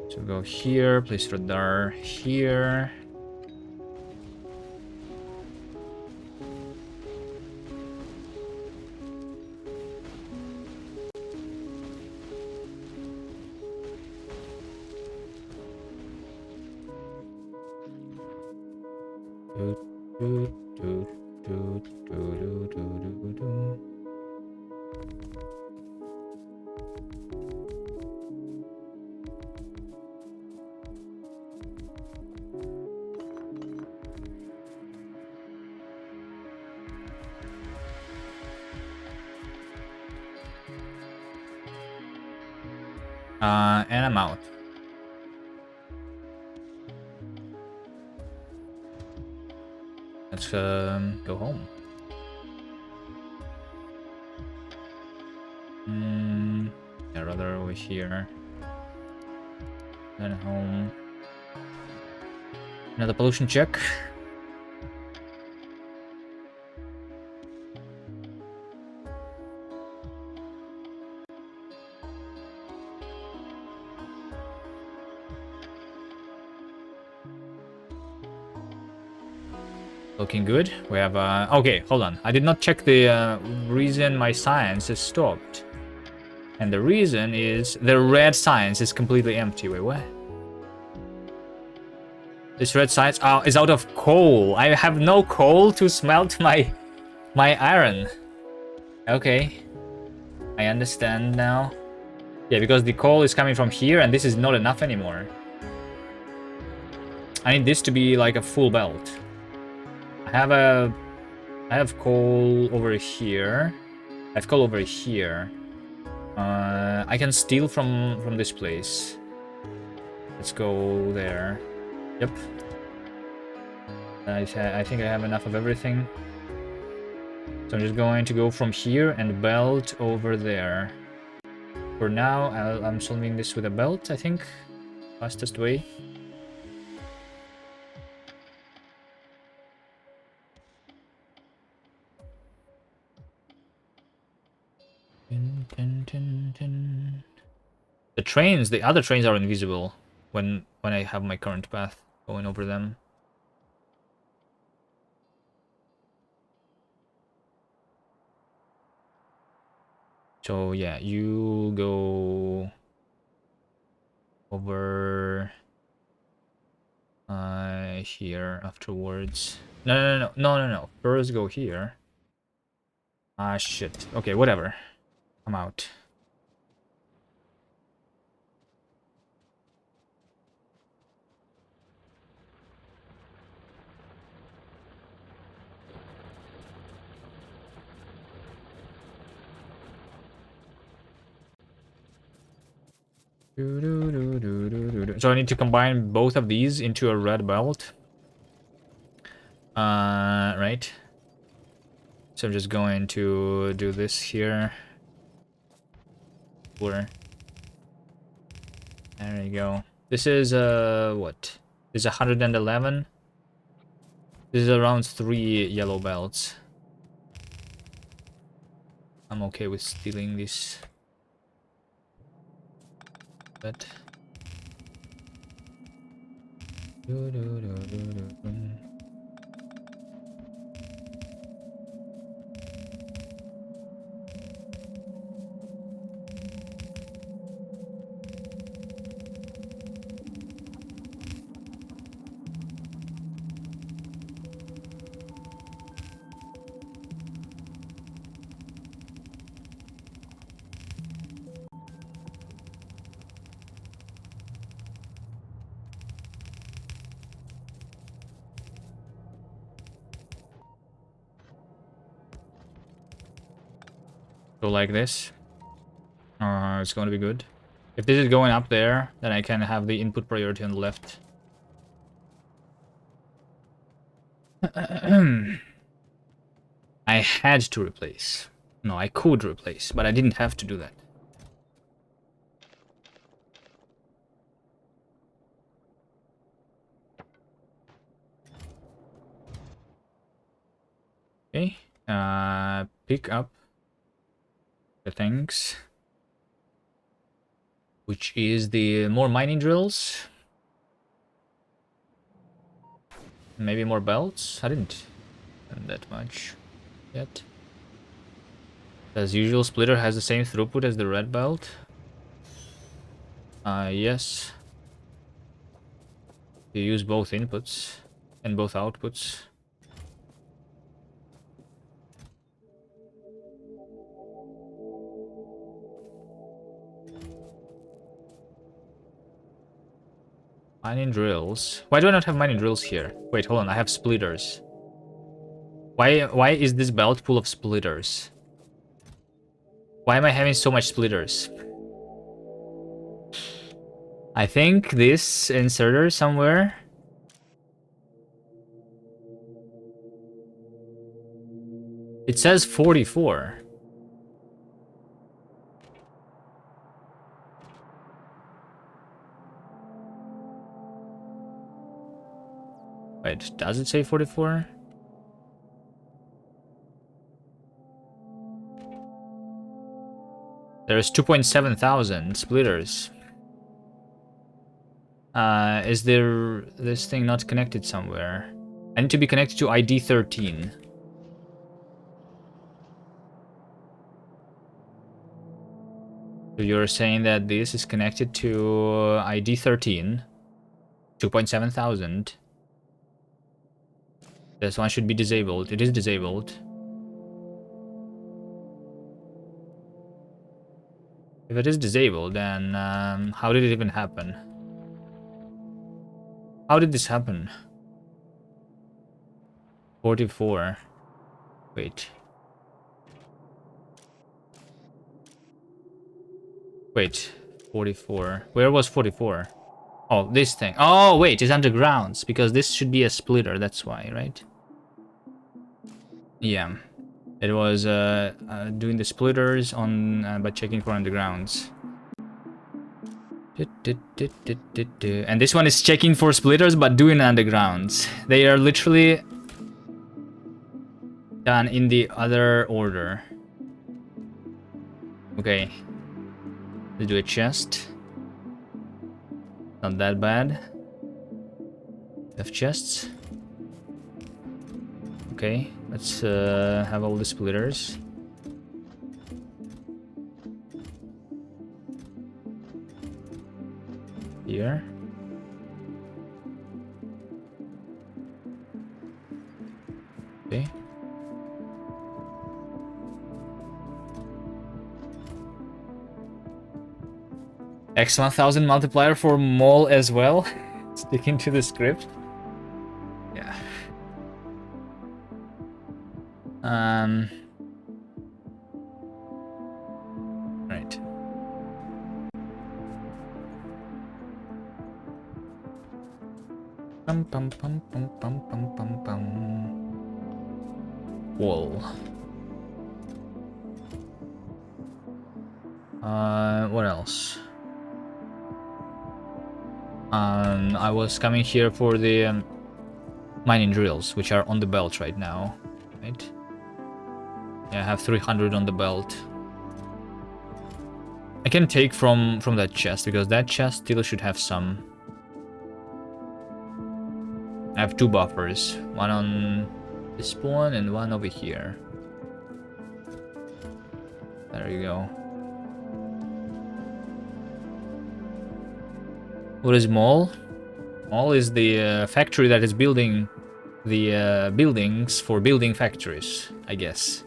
So go here, place radar here. And I'm out. Let's go home. Yeah, rather over here. Then home. Another pollution check. Looking good. We have okay, hold on. I did not check the reason my science is stopped. And the reason is the red science is completely empty. Wait, what? This red science is out of coal. I have no coal to smelt my iron. Okay. I understand now. Yeah, because the coal is coming from here and this is not enough anymore. I need this to be like a full belt. I have coal over here. I have coal over here. I can steal from this place. Let's go there. Yep. I think I have enough of everything. So I'm just going to go from here and belt over there. For now, I'm solving this with a belt, I think. Fastest way. The trains, the other trains are invisible when I have my current path going over them. So yeah, you go over here afterwards. No. First go here. Ah, shit. Okay, whatever. I'm out. So I need to combine both of these into a red belt. Right. So I'm just going to do this here. There you go. This is what? This is 111. This is around 3 yellow belts. I'm okay with stealing this. But go like this. It's going to be good. If this is going up there, then I can have the input priority on the left. I had to replace. No, I could replace, but I didn't have to do that. Okay. Pick up the things. Which is the more mining drills. Maybe more belts. I didn't spend that much yet. As usual, splitter has the same throughput as the red belt. Yes. You use both inputs and both outputs. Mining drills. Why do I not have mining drills here? Wait, hold on. I have splitters. Why is this belt full of splitters? Why am I having so much splitters? I think this inserter somewhere. It says 44. Wait, does it say 44? There's 2,700 splitters. Is there this thing not connected somewhere? And to be connected to ID 13. So you're saying that this is connected to ID 13, 2,700. This one should be disabled. It is disabled. If it is disabled, then how did it even happen? How did this happen? 44. Wait. Wait. 44. Where was 44? Oh, this thing. Oh, wait, it's undergrounds. Because this should be a splitter, that's why, right? Yeah. It was doing the splitters on by checking for undergrounds. And this one is checking for splitters but doing undergrounds. They are literally done in the other order. Okay. Let's do a chest. Not that bad. Have chests. Okay, let's have all the splitters. Here. Okay. x1000 multiplier for mole as well. Sticking to the script. Yeah. Right. Pum pum pum pum pum pum pum pum. Whoa. What else? I was coming here for the mining drills, which are on the belt right now, right? Yeah, I have 300 on the belt. I can take from that chest, because that chest still should have some. I have 2 buffers, one on the spawn and one over here. There you go. What is Mall? Mall is the factory that is building the buildings for building factories, I guess.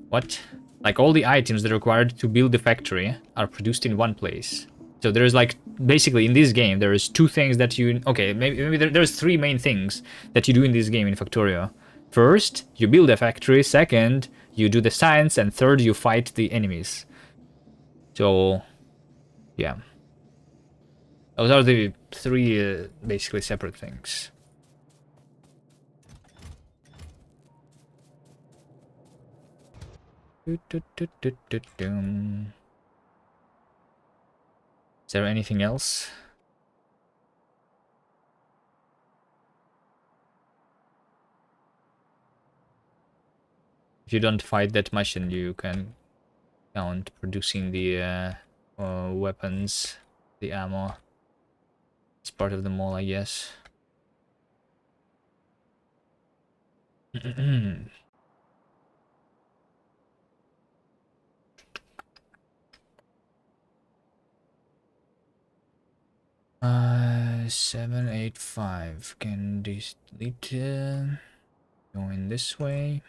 What? Like all the items that are required to build the factory are produced in one place. So there's like, basically in this game, there is 2 things that you... Okay, maybe there's 3 main things that you do in this game in Factorio. First, you build a factory. Second, you do the science. And third, you fight the enemies. So, yeah. Those are the 3 basically separate things. Is there anything else? If you don't fight that much, then you can count producing the weapons, the ammo. It's part of the mall, I guess. 785. Can delete going this way.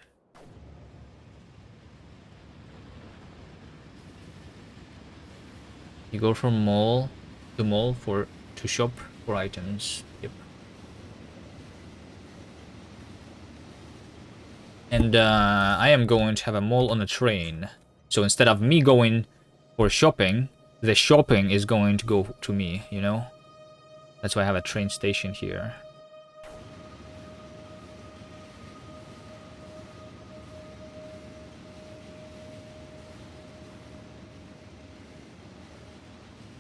You go from mall to shop for items. Yep. And I am going to have a mall on a train. So instead of me going for shopping, the shopping is going to go to me, you know? That's why I have a train station here.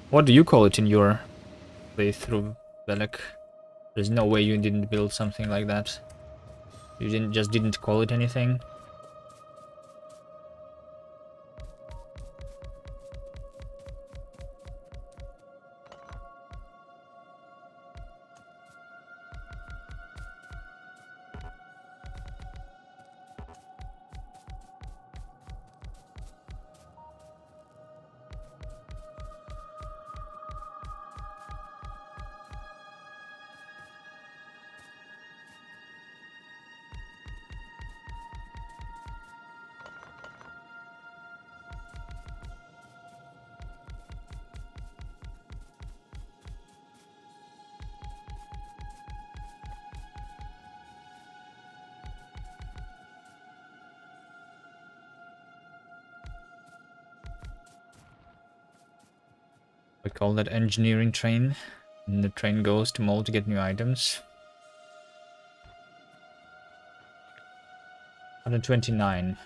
What do you call it in your playthrough, Belek? There's no way you didn't build something like that. You didn't call it anything. We call that engineering train. And the train goes to mall to get new items. 129.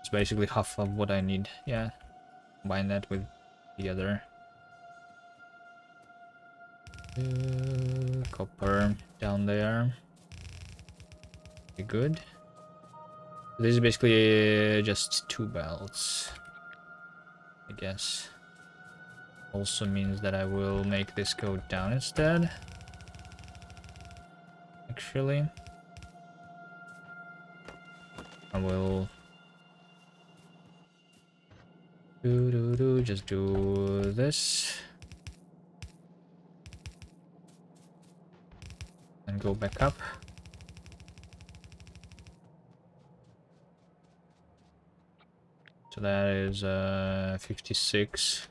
It's basically half of what I need. Yeah. Combine that with the other. Copper down there. Pretty good. This is basically just 2 belts, I guess. Also means that I will make this go down instead. Actually, I will just do this and go back up. So that is 56.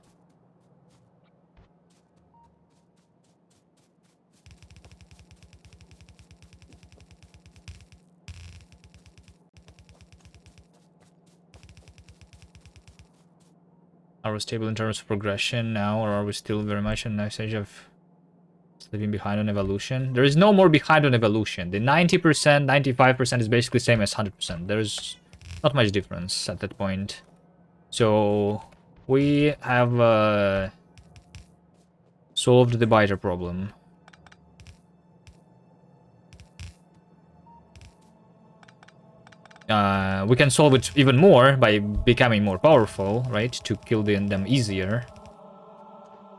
Are we stable in terms of progression now, or are we still very much in a stage of leaving behind on evolution? There is no more behind on evolution. The 90%, 95% is basically same as 100%. There's not much difference at that point. So we have solved the biter problem. We can solve it even more by becoming more powerful, right? To kill them easier.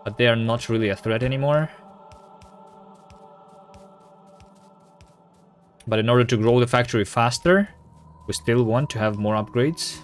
But they are not really a threat anymore. But in order to grow the factory faster, we still want to have more upgrades.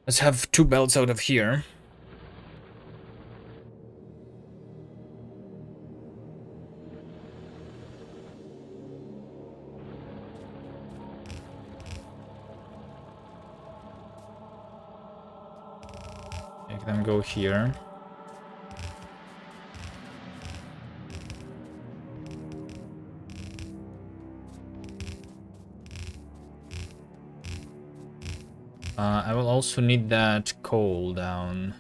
Let's have 2 belts out of here. Make them go here. I will also need that coal down.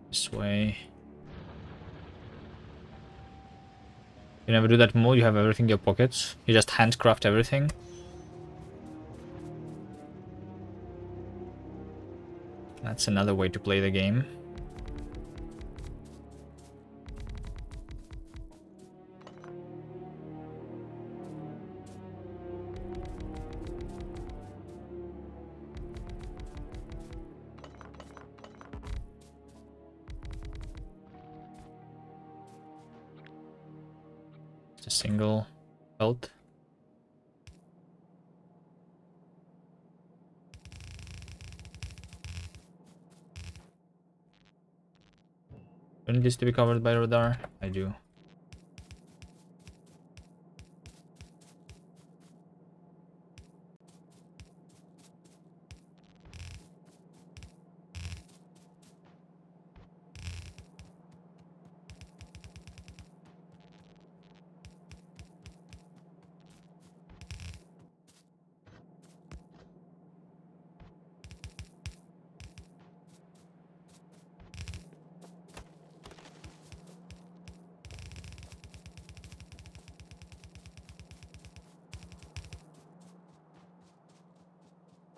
This way. You never do that more, you have everything in your pockets. You just handcraft everything. That's another way to play the game. It's a single belt. Do I need this to be covered by radar? I do.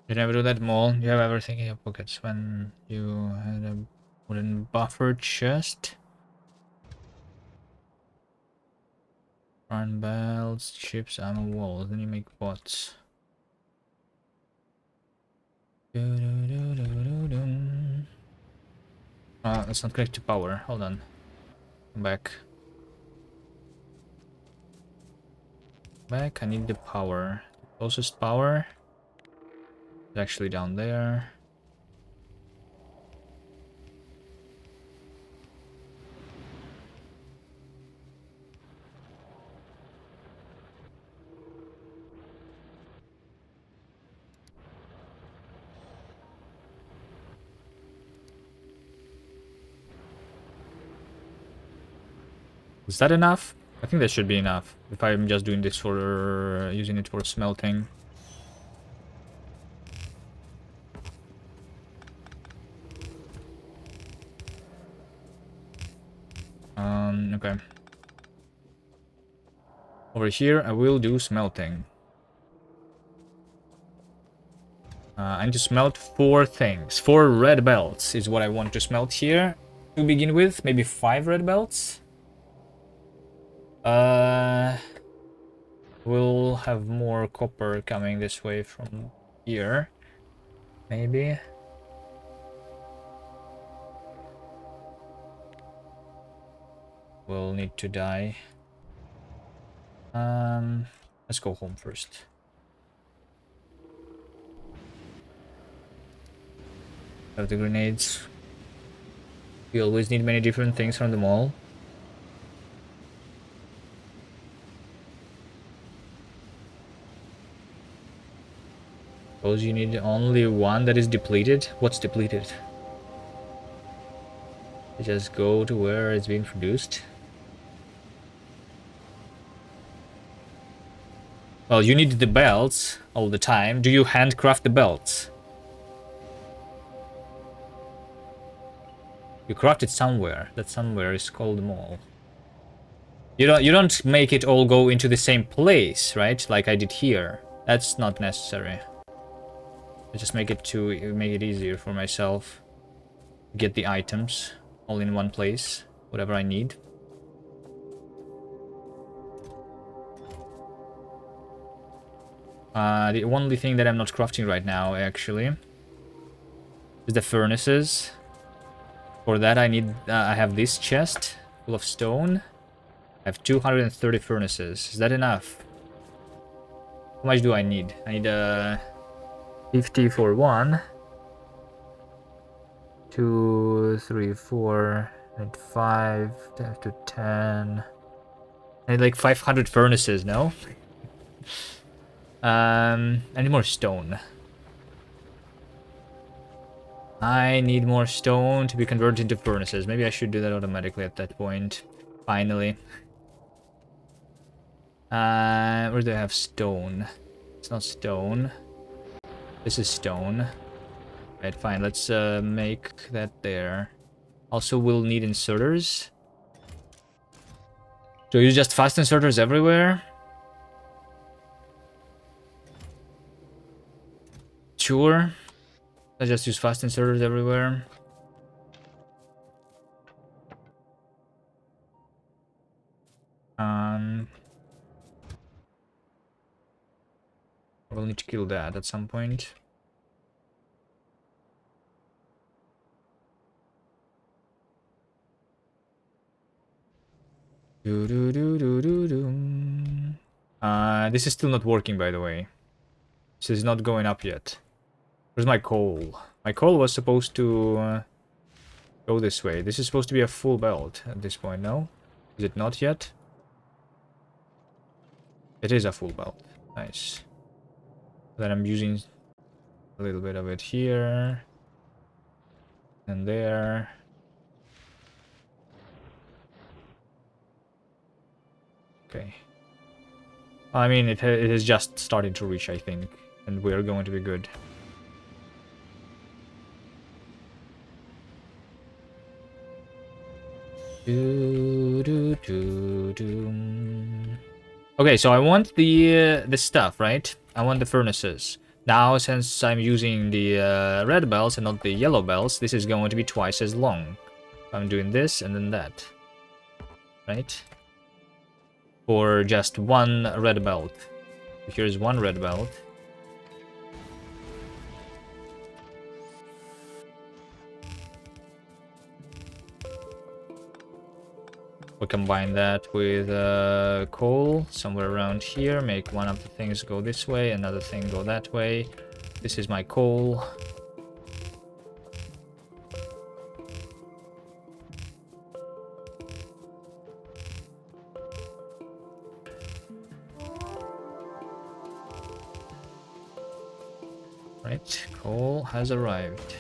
You never do that, Mole. You have everything in your pockets. When you had a wooden buffer chest. Iron belts, chips, ammo, walls. Then you make pots. Let's not connect to power. Hold on. Come back. Back. I need the power. The closest power is actually down there. Is that enough? I think that should be enough. If I'm just doing this for using it for smelting. Okay. Over here, I will do smelting. I need to smelt 4 things. 4 red belts is what I want to smelt here to begin with. Maybe 5 red belts. We'll have more copper coming this way from here. Maybe. We'll need to die. Let's go home first. Have the grenades. We always need many different things from the mall. Suppose you need only one that is depleted. What's depleted? You just go to where it's being produced. Well, you need the belts all the time. Do you handcraft the belts? You craft it somewhere. That somewhere is called the mall. You don't make it all go into the same place, right? Like I did here. That's not necessary. I just make it easier for myself. Get the items all in one place, whatever I need. The only thing that I'm not crafting right now, actually, is the furnaces. For that, I have this chest full of stone. I have 230 furnaces. Is that enough? How much do I need? I need 50 for 1. 2, 3, 4, and 5, 10 to 10. I need like 500 furnaces, no? I need more stone. I need more stone to be converted into furnaces. Maybe I should do that automatically at that point. Finally. Where do I have stone? It's not stone. This is stone. Right, fine. Let's make that there. Also, we'll need inserters. So you just fast inserters everywhere? Sure. I just use fast inserters everywhere. We'll need to kill that at some point. This is still not working, by the way. This is not going up yet. Where's my coal? My coal was supposed to go this way. This is supposed to be a full belt at this point, no? Is it not yet? It is a full belt. Nice. Then I'm using a little bit of it here. And there. Okay. I mean, it is just starting to reach, I think. And we're going to be good. Okay, so I want the stuff, right? I want the furnaces. Now, since I'm using the red bells and not the yellow bells, this is going to be twice as long. I'm doing this and then that. Right? For just one red belt. Here's one red belt. combine that with coal somewhere around here. Make one of the things go this way, another thing go that way. This is my coal. Right, coal has arrived.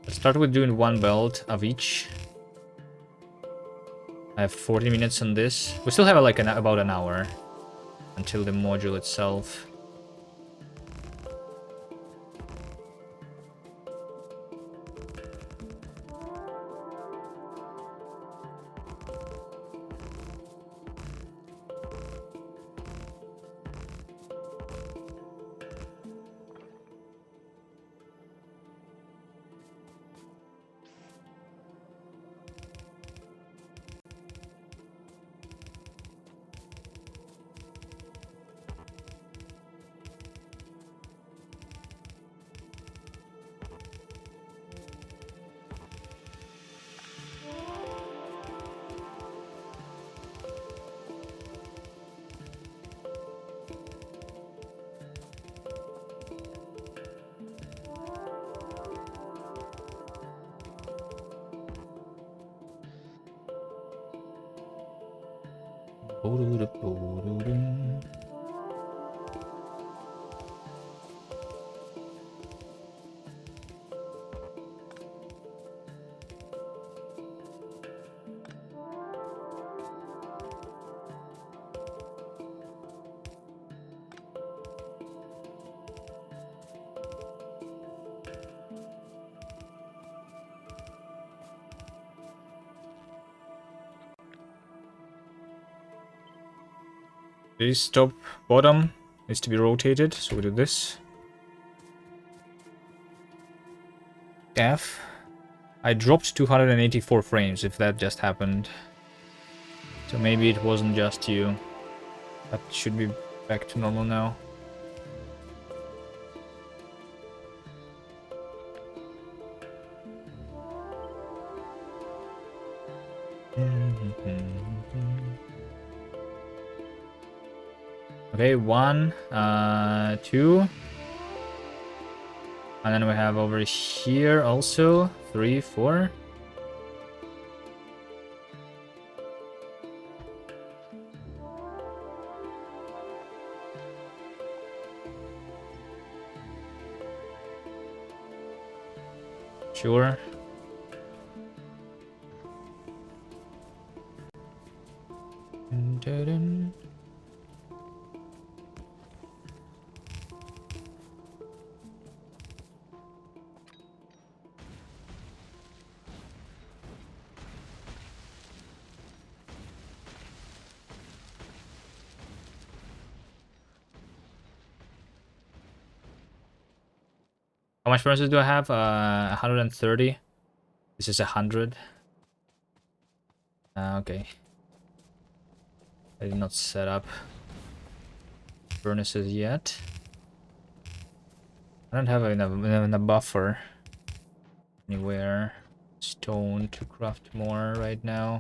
Let's start with doing one belt of each. I have 40 minutes on this. We still have like about an hour until the module itself. This top bottom needs to be rotated, so we do this. F. I dropped 284 frames if that just happened. So maybe it wasn't just you. That should be back to normal now. Okay, 1, 2. And then we have over here also 3, 4. Sure. How much furnaces do I have? 130. This is 100. Okay. I did not set up furnaces yet. I don't have a buffer anywhere. Stone to craft more right now.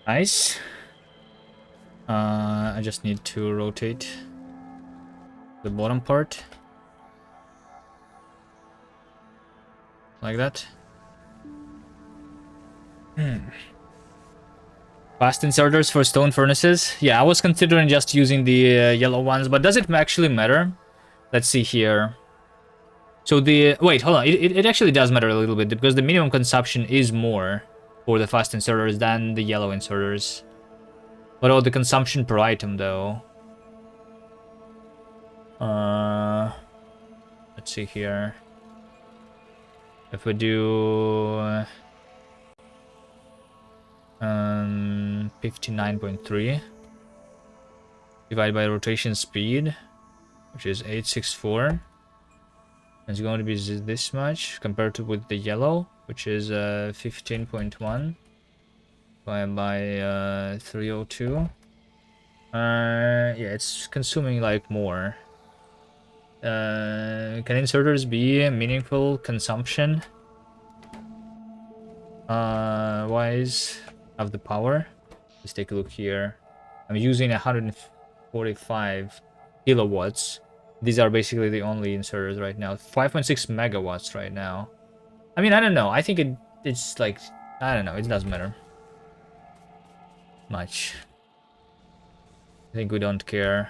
Nice. I just need to rotate the bottom part. Like that. Fast inserters for stone furnaces. Yeah, I was considering just using the yellow ones, but does it actually matter? Let's see here. So the... Wait, hold on. It actually does matter a little bit, because the minimum consumption is more for the fast inserters than the yellow inserters. What about the consumption per item, though? Let's see here. If we do... 59.3 divided by rotation speed, which is 864. It's going to be this much compared to with the yellow, which is 15.1 divided by 302. Yeah, it's consuming like more. Can inserters be meaningful consumption wise of the power? Let's take a look here. I'm using 145 kilowatts. These are basically the only inserters right now. 5.6 megawatts right now. I mean, I don't know. I think it's like, I don't know. It doesn't matter much. I think we don't care.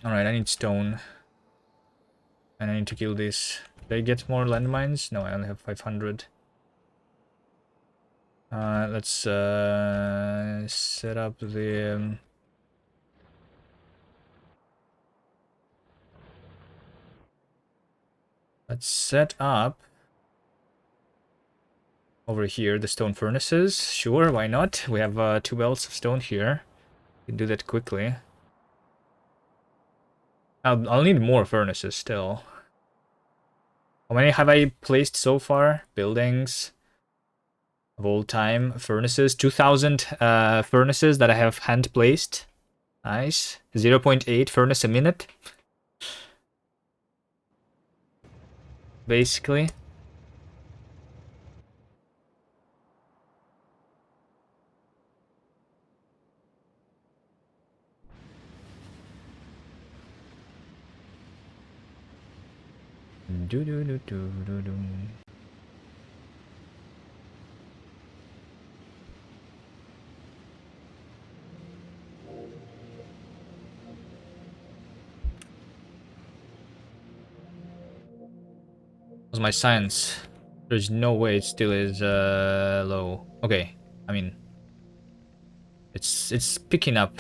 Alright, I need stone. And I need to kill this. Did I get more landmines? No, I only have 500. Let's set up the... let's set up over here the stone furnaces. Sure, why not? We have 2 belts of stone here. We can do that quickly. I'll need more furnaces still. How many have I placed so far? Buildings of all time. Furnaces. 2,000 furnaces that I have hand placed. Nice. 0.8 furnace a minute. Basically. Do do do do do do. What's my science? There's no way it still is low. Okay, I mean, it's picking up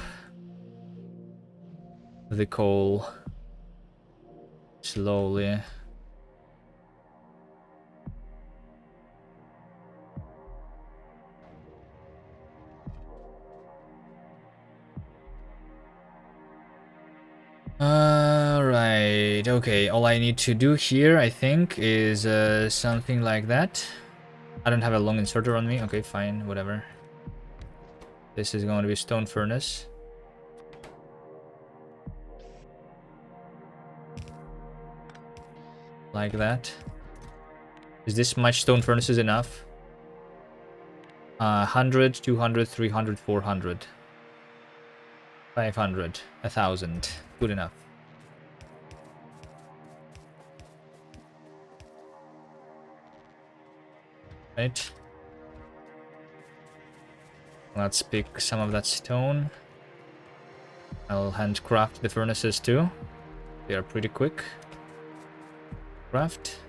the coal slowly. Right, okay, all I need to do here, I think, is something like that. I don't have a long inserter on me. Okay, fine, whatever. This is going to be stone furnace. Like that. Is this much stone furnaces enough? 100, 200, 300, 400. 500, 1,000. Good enough. Right. Let's pick some of that stone. I'll handcraft the furnaces too. They are pretty quick. Craft.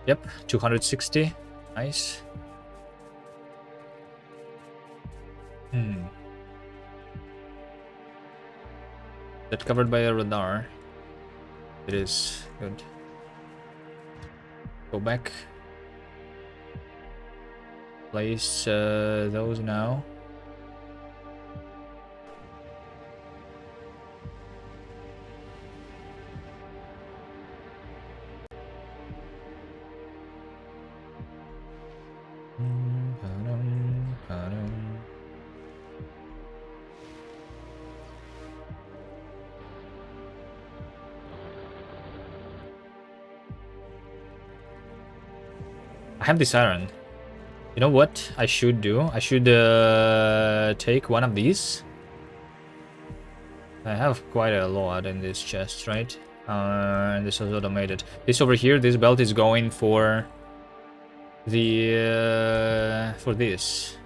Yep, 260. Nice. That covered by a radar. It is good. Go back. Place those now. I have this iron. You know what I should do? I should take one of these. I have quite a lot in this chest, right? And this is automated. This over here, this belt is going for the for this.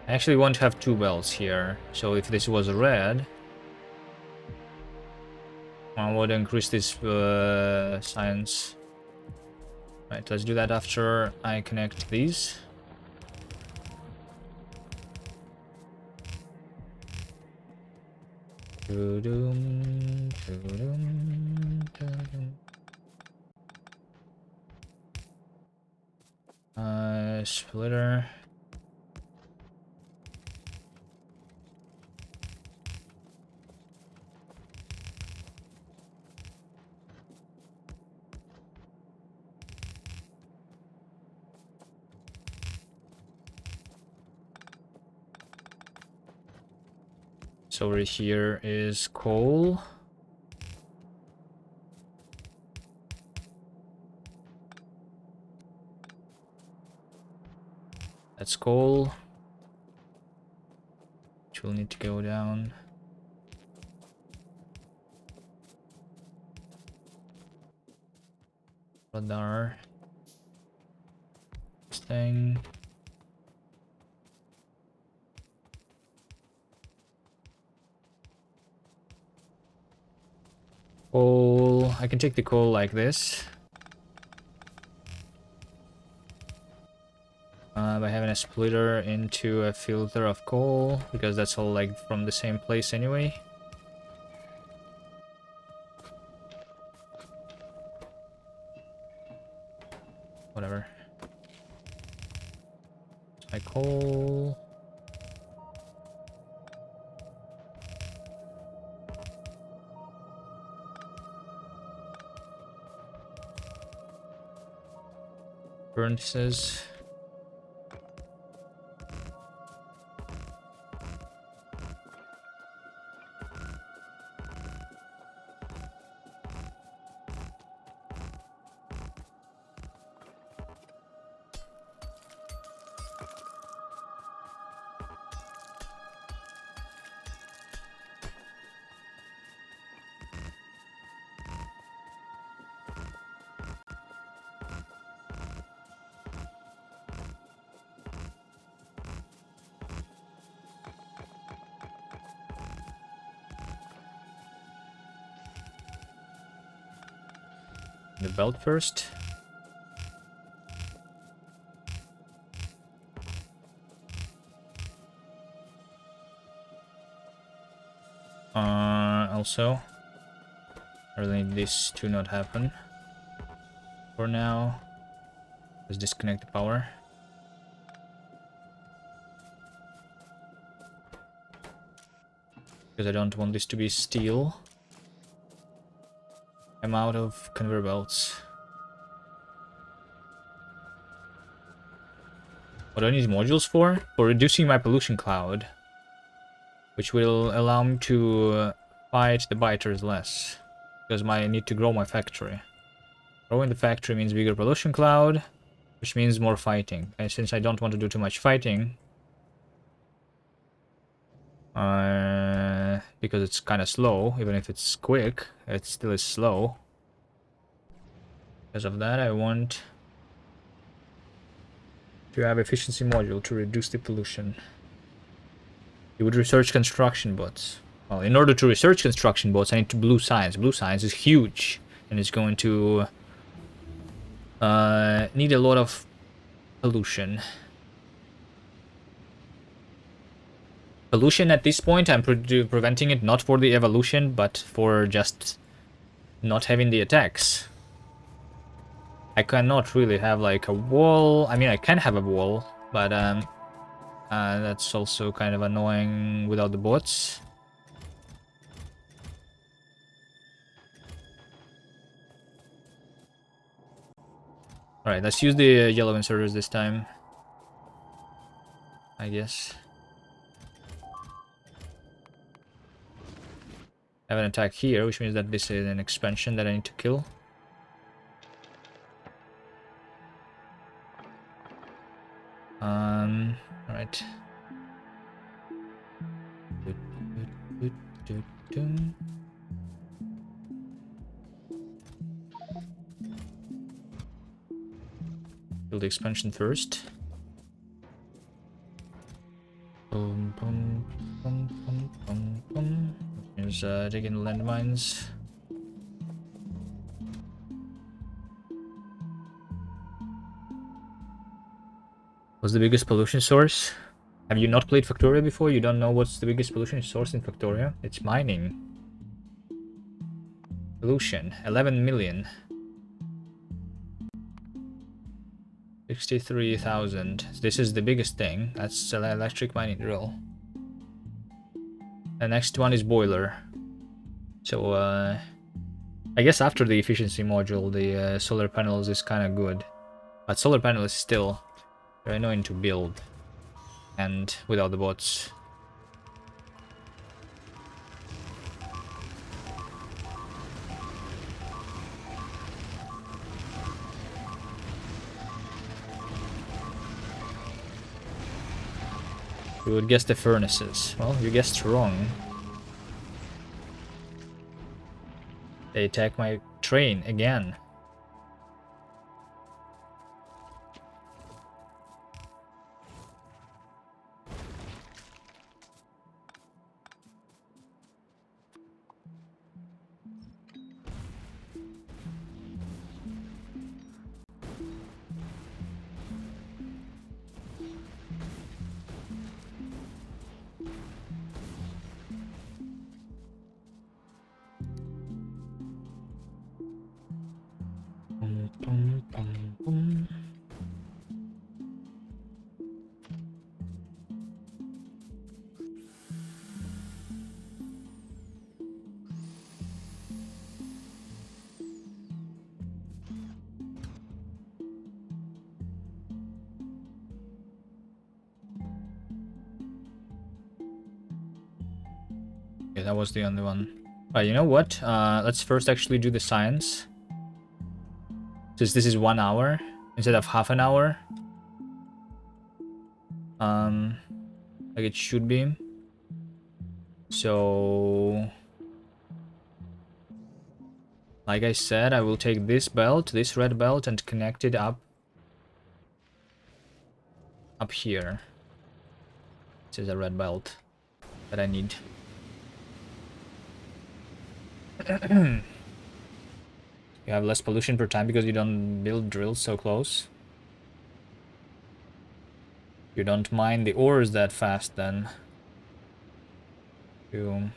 I actually want to have 2 belts here. So if this was red, I would increase this science. Right, let's do that after I connect these. Splitter. So over here is coal. That's coal. Which will need to go down. Radar. This thing. Coal. I can take the coal like this. By having a splitter into a filter of coal, because that's all like from the same place anyway. Whatever. My coal. Furnaces. The belt first. Also, I really need this to not happen. For now, let's disconnect the power. Because I don't want this to be steel. I'm out of conveyor belts. What do I need modules for? For reducing my pollution cloud. Which will allow me to fight the biters less. Because I need to grow my factory. Growing the factory means bigger pollution cloud. Which means more fighting. And since I don't want to do too much fighting. Because it's kind of slow. Even if it's quick, it still is slow. Because of that, I want to have efficiency module to reduce the pollution. You would research construction bots. Well, in order to research construction bots, I need to blue science. Blue science is huge, and it's going to need a lot of pollution. Pollution at this point, I'm preventing it not for the evolution, but for just not having the attacks. I cannot really have like a wall. I mean, I can have a wall, but that's also kind of annoying without the bots. Alright, let's use the yellow inserters this time, I guess. I have an attack here, which means that this is an expansion that I need to kill. All right. Build the expansion first. Boom, boom, boom, boom, boom, boom. Here's digging landmines. What's the biggest pollution source? Have you not played Factorio before? You don't know what's the biggest pollution source in Factorio? It's mining. Pollution, 11 million. 63,000. This is the biggest thing. That's an electric mining drill. The next one is boiler. So, I guess after the efficiency module, the solar panels is kind of good. But solar panel is still very annoying to build. And without the bots. You would guess the furnaces. Well, you guessed wrong. They attack my train again. Okay, that was the only one. Right, you know what? Let's first actually do the science. Since this is 1 hour instead of half an hour. Like it should be. So, like I said, I will take this belt, this red belt, and connect it up here. This is a red belt that I need. You have less pollution per time because you don't build drills so close. You don't mine the ores that fast then. You...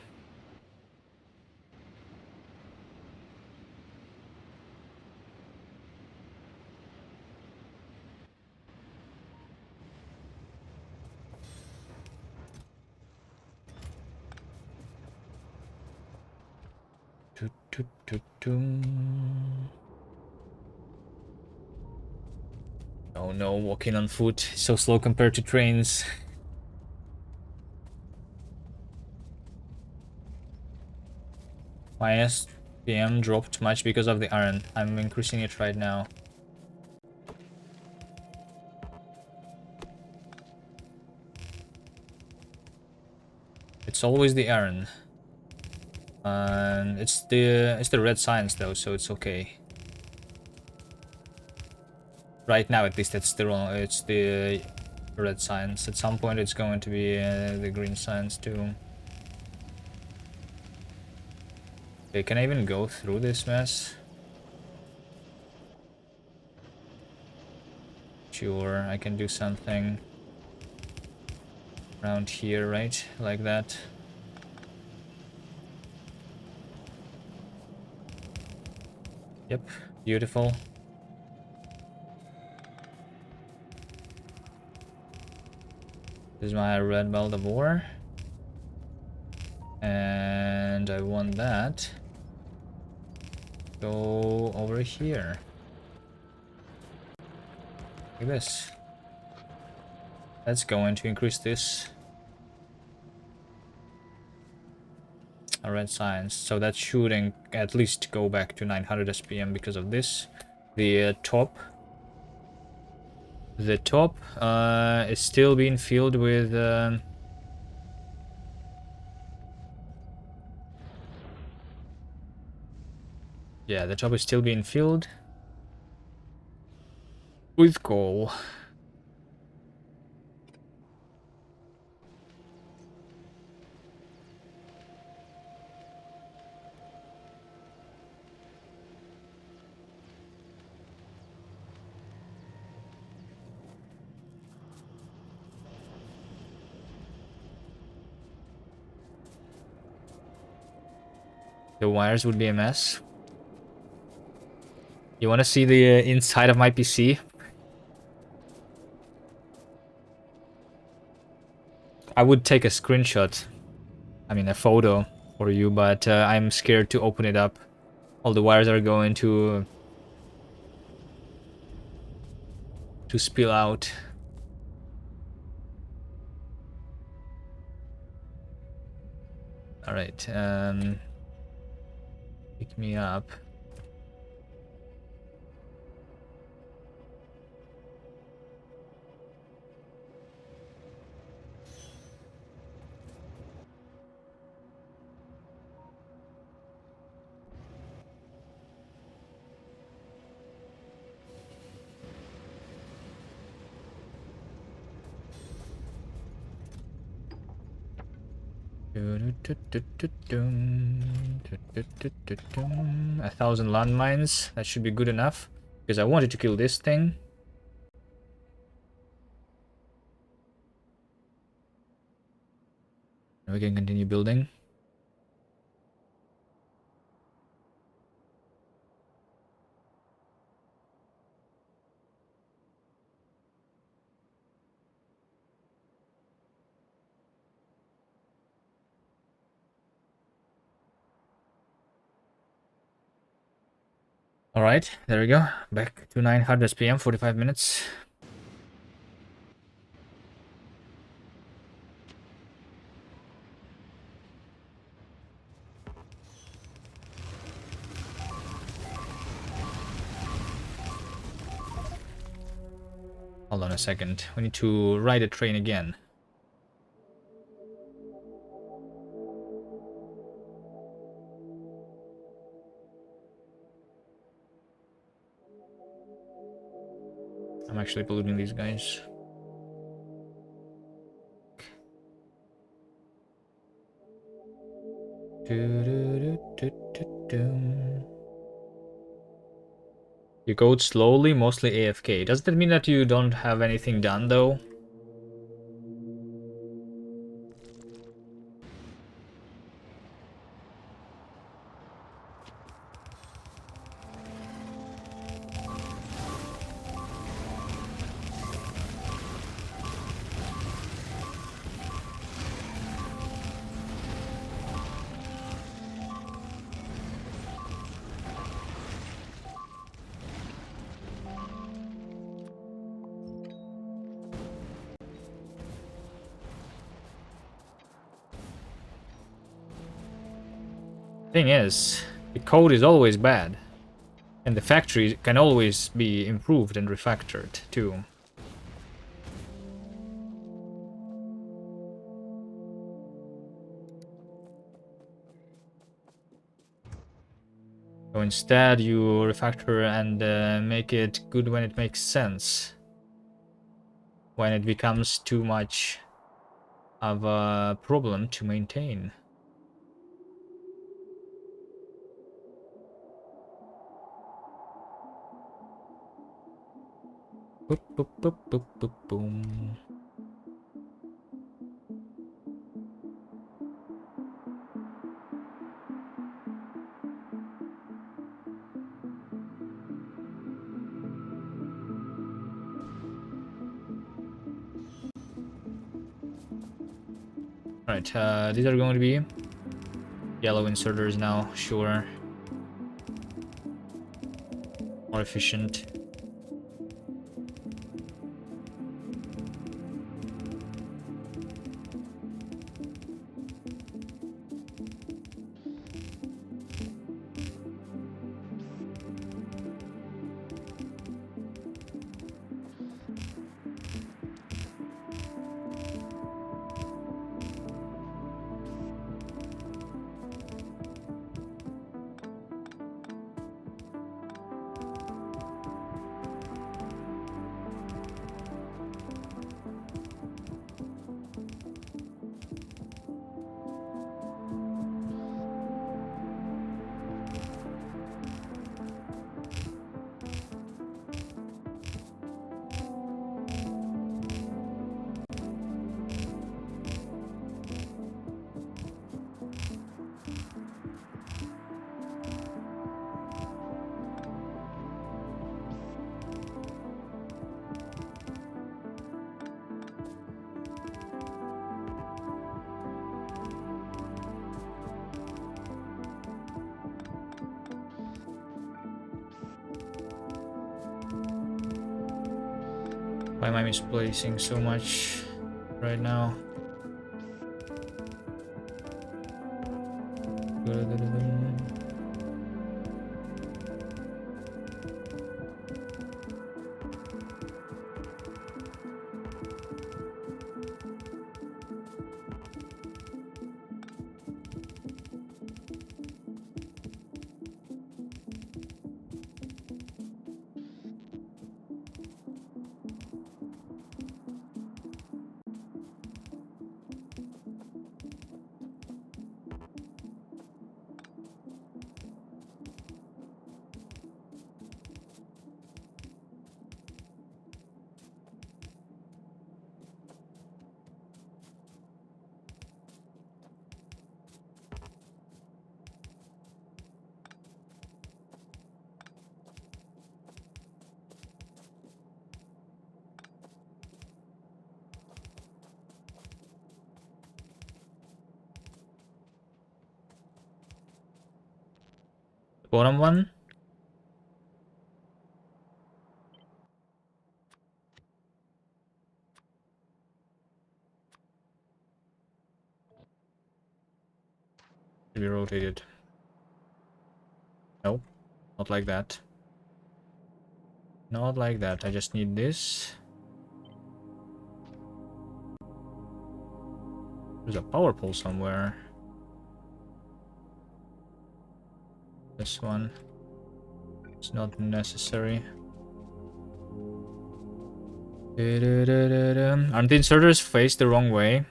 Oh no, walking on foot is so slow compared to trains. My SPM dropped much because of the iron. I'm increasing it right now. It's always the iron. And it's the red science though, so it's okay. Right now, at least, it's the red science. At some point, it's going to be the green science too. Okay, can I even go through this mess? Sure, I can do something around here, right? Like that. Yep, beautiful. This is my red belt of ore. And I want that. Go over here. Like this. That's going to increase this. A red science. So that should at least go back to 900 SPM because of this. The top The top is still being filled with... yeah, the top is still being filled with coal. The wires would be a mess. You want to see the inside of my PC? I would take a screenshot. I mean, a photo for you, but I'm scared to open it up. All the wires are going to spill out. All right, pick me up. A thousand landmines. That should be good enough. Because I wanted to kill this thing. We can continue building. Alright, there we go. Back to 900 PM, 45 minutes. Hold on a second. We need to ride a train again. I'm actually polluting these guys. You code slowly, mostly AFK. Does that mean that you don't have anything done though? Thing is, the code is always bad. And the factory can always be improved and refactored too. So instead you refactor and make it good when it makes sense. When it becomes too much of a problem to maintain. Boop, boop, boop, boop, boop, boom. Right, these are going to be yellow inserters now, sure. More efficient. Why am I misplacing so much right now? Bottom one. Should be rotated. No, not like that. Not like that. I just need this. There's a power pole somewhere. This one. It's not necessary. Aren't the inserters faced the wrong way?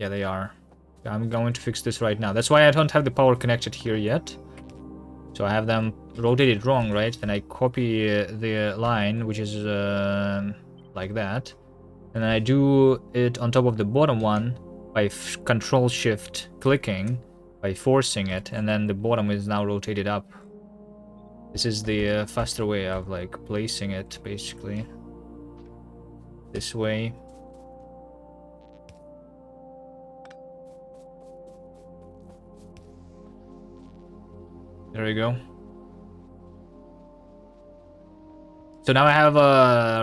Yeah, they are. I'm going to fix this right now. That's why I don't have the power connected here yet. So I have them rotated wrong, right? Then I copy the line, which is like that. And then I do it on top of the bottom one by Control-Shift clicking, by forcing it, and then the bottom is now rotated up. This is the faster way of like placing it, basically. This way. There we go. So now I have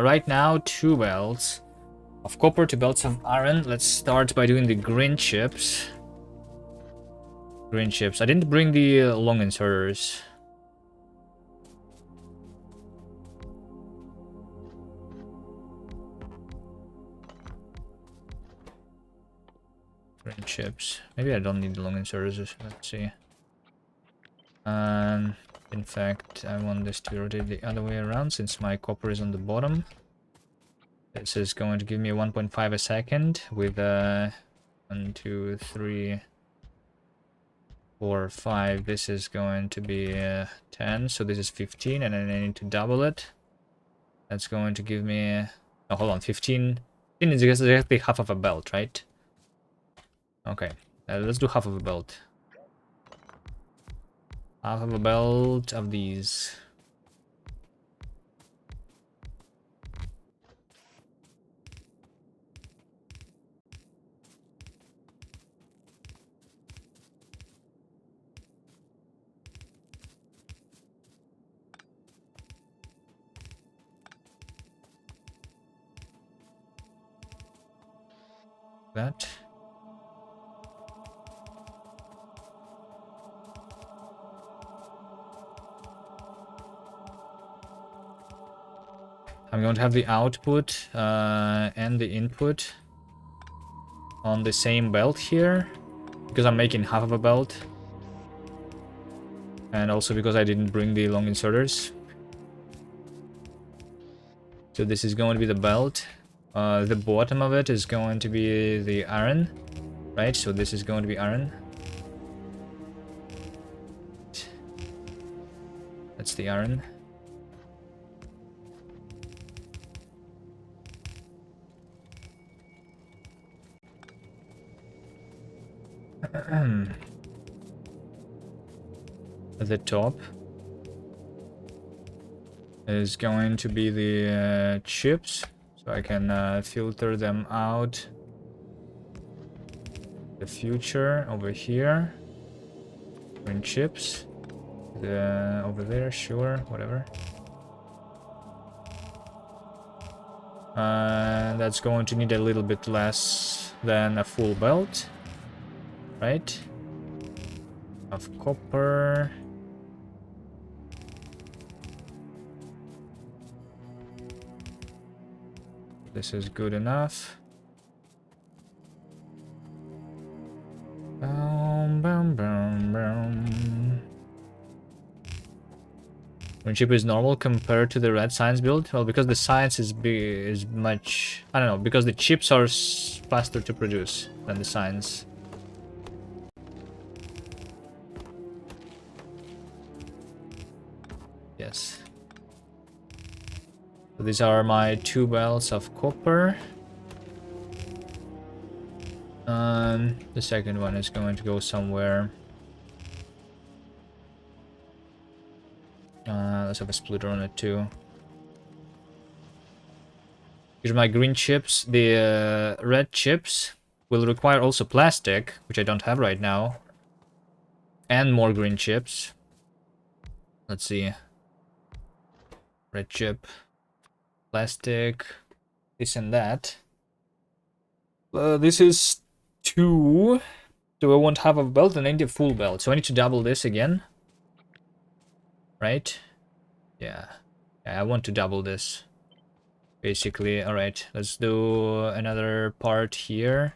right now 2 belts of copper, 2 belts of iron. Let's start by doing the green chips. Green chips. I didn't bring the long inserters. Green chips. Maybe I don't need the long inserters. Let's see. In fact, I want this to rotate the other way around since my copper is on the bottom. This is going to give me 1.5 a second with 1, 2, 3, 4, 5. This is going to be 10, so this is 15, and then I need to double it. That's going to give me... Oh, hold on, 15. 15 is exactly half of a belt, right? Okay, let's do half of a belt. Half of a belt of these. That. I'm going to have the output and the input on the same belt here, because I'm making half of a belt. And also because I didn't bring the long inserters. So this is going to be the belt. The bottom of it is going to be the iron, right? So this is going to be iron. That's the iron. The top is going to be the chips, so I can filter them out. The future over here. Green chips. Over there, sure, whatever. That's going to need a little bit less than a full belt, right? Of copper. This is good enough. Boom, boom, boom, boom. When chip is normal compared to the red science build? Well, because the science is much... I don't know, because the chips are faster to produce than the science. Yes. So these are my 2 belts of copper. The second one is going to go somewhere. Let's have a splitter on it too. Here's my green chips. The red chips will require also plastic, which I don't have right now. And more green chips. Let's see. Red chip. Plastic. This and that. This is 2. So I won't have a belt and I need a full belt. So I need to double this again. Right? Yeah. I want to double this. Basically, alright. Let's do another part here.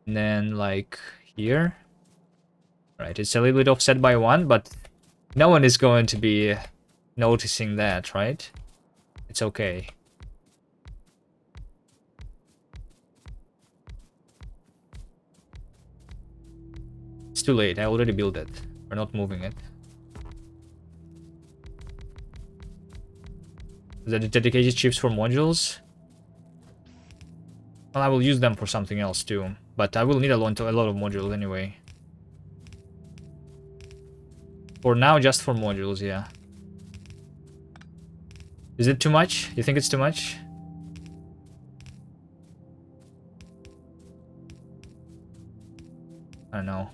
And then like here. Alright, it's a little bit offset by 1, but no one is going to be noticing that, right? It's okay. It's too late. I already built it. We're not moving it. The dedicated chips for modules? Well, I will use them for something else too. But I will need a lot of modules anyway. For now, just for modules, yeah. Is it too much? You think it's too much? I don't know.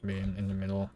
Be in the middle.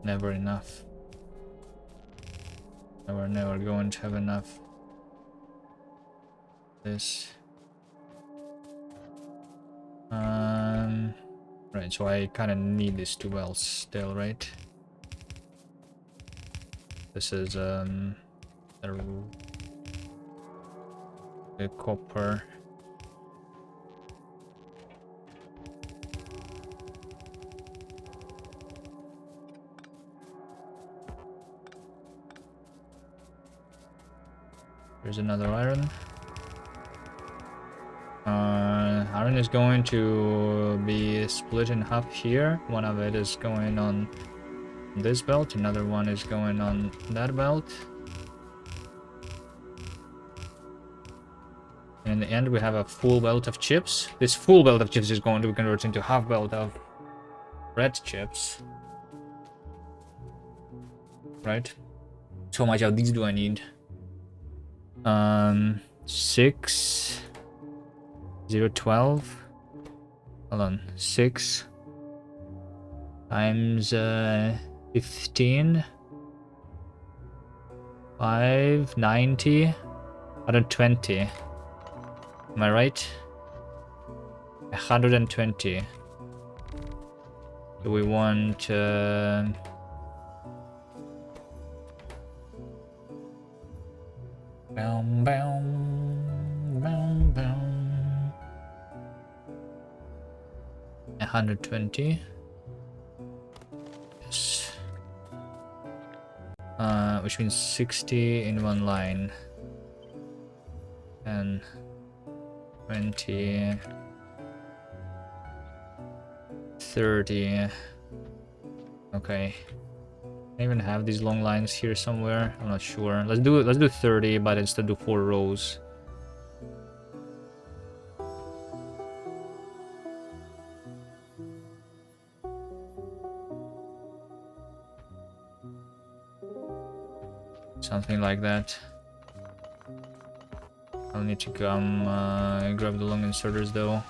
Never enough. Never going to have enough. This. Right, so I kind of need these 2 wells still, right? This is the copper. Here's another iron. Iron is going to be split in half here. One of it is going on this belt, another one is going on that belt. And in the end we have a full belt of chips. This full belt of chips is going to be converted into half belt of red chips. Right? So how much of these do I need? 6 0 12. Hold on, 6 times 15. 590. 120. Am I right? 120. Do we want boom, boom, boom, boom. 120. Yes. Which means 60 in one line. And 20. 30. Okay. I even have these long lines here somewhere. I'm not sure. Let's do 30, but instead do 4 rows. Something like that. I'll need to come grab the long inserters though.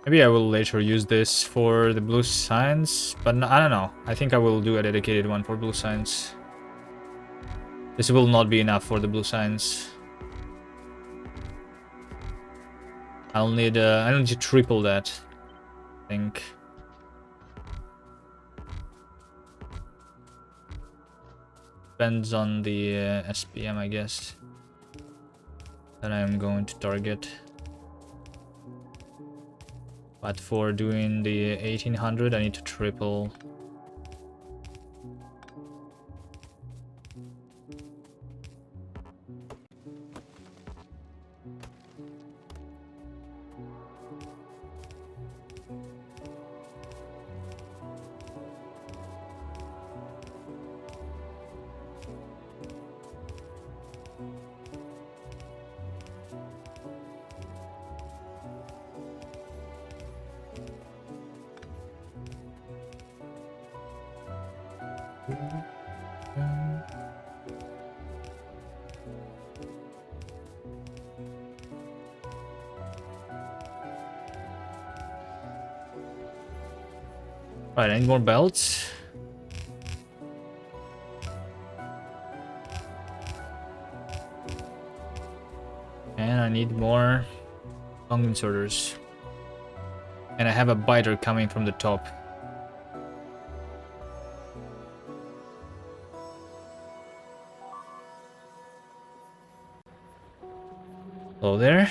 Maybe I will later use this for the blue signs, but I don't know. I think I will do a dedicated one for blue signs. This will not be enough for the blue signs. I need to triple that, I think. Depends on the SPM, I guess, that I'm going to target. But for doing the 1800, I need to triple. Right, I need more belts. And I need more long inserters. And I have a biter coming from the top. Hello there.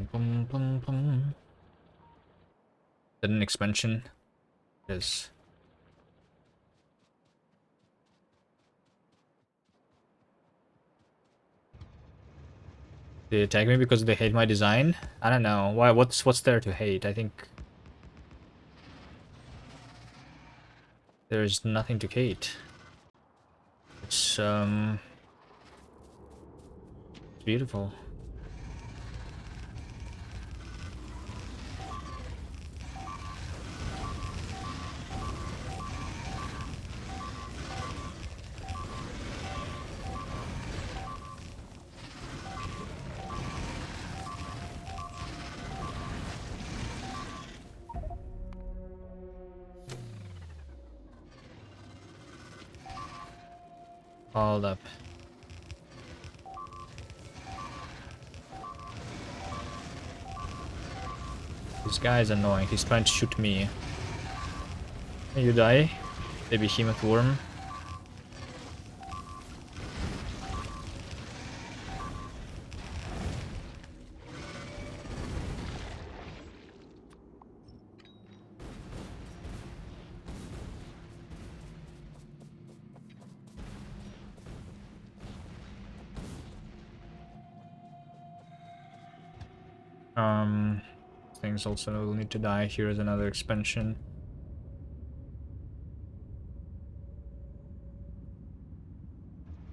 Is that an expansion? Yes. They attack me because they hate my design? I don't know. Why? What's there to hate? I think there's nothing to hate. It's beautiful. Hold up. This guy is annoying. He's trying to shoot me. You die. The behemoth worm. Things also will need to die. Here is another expansion.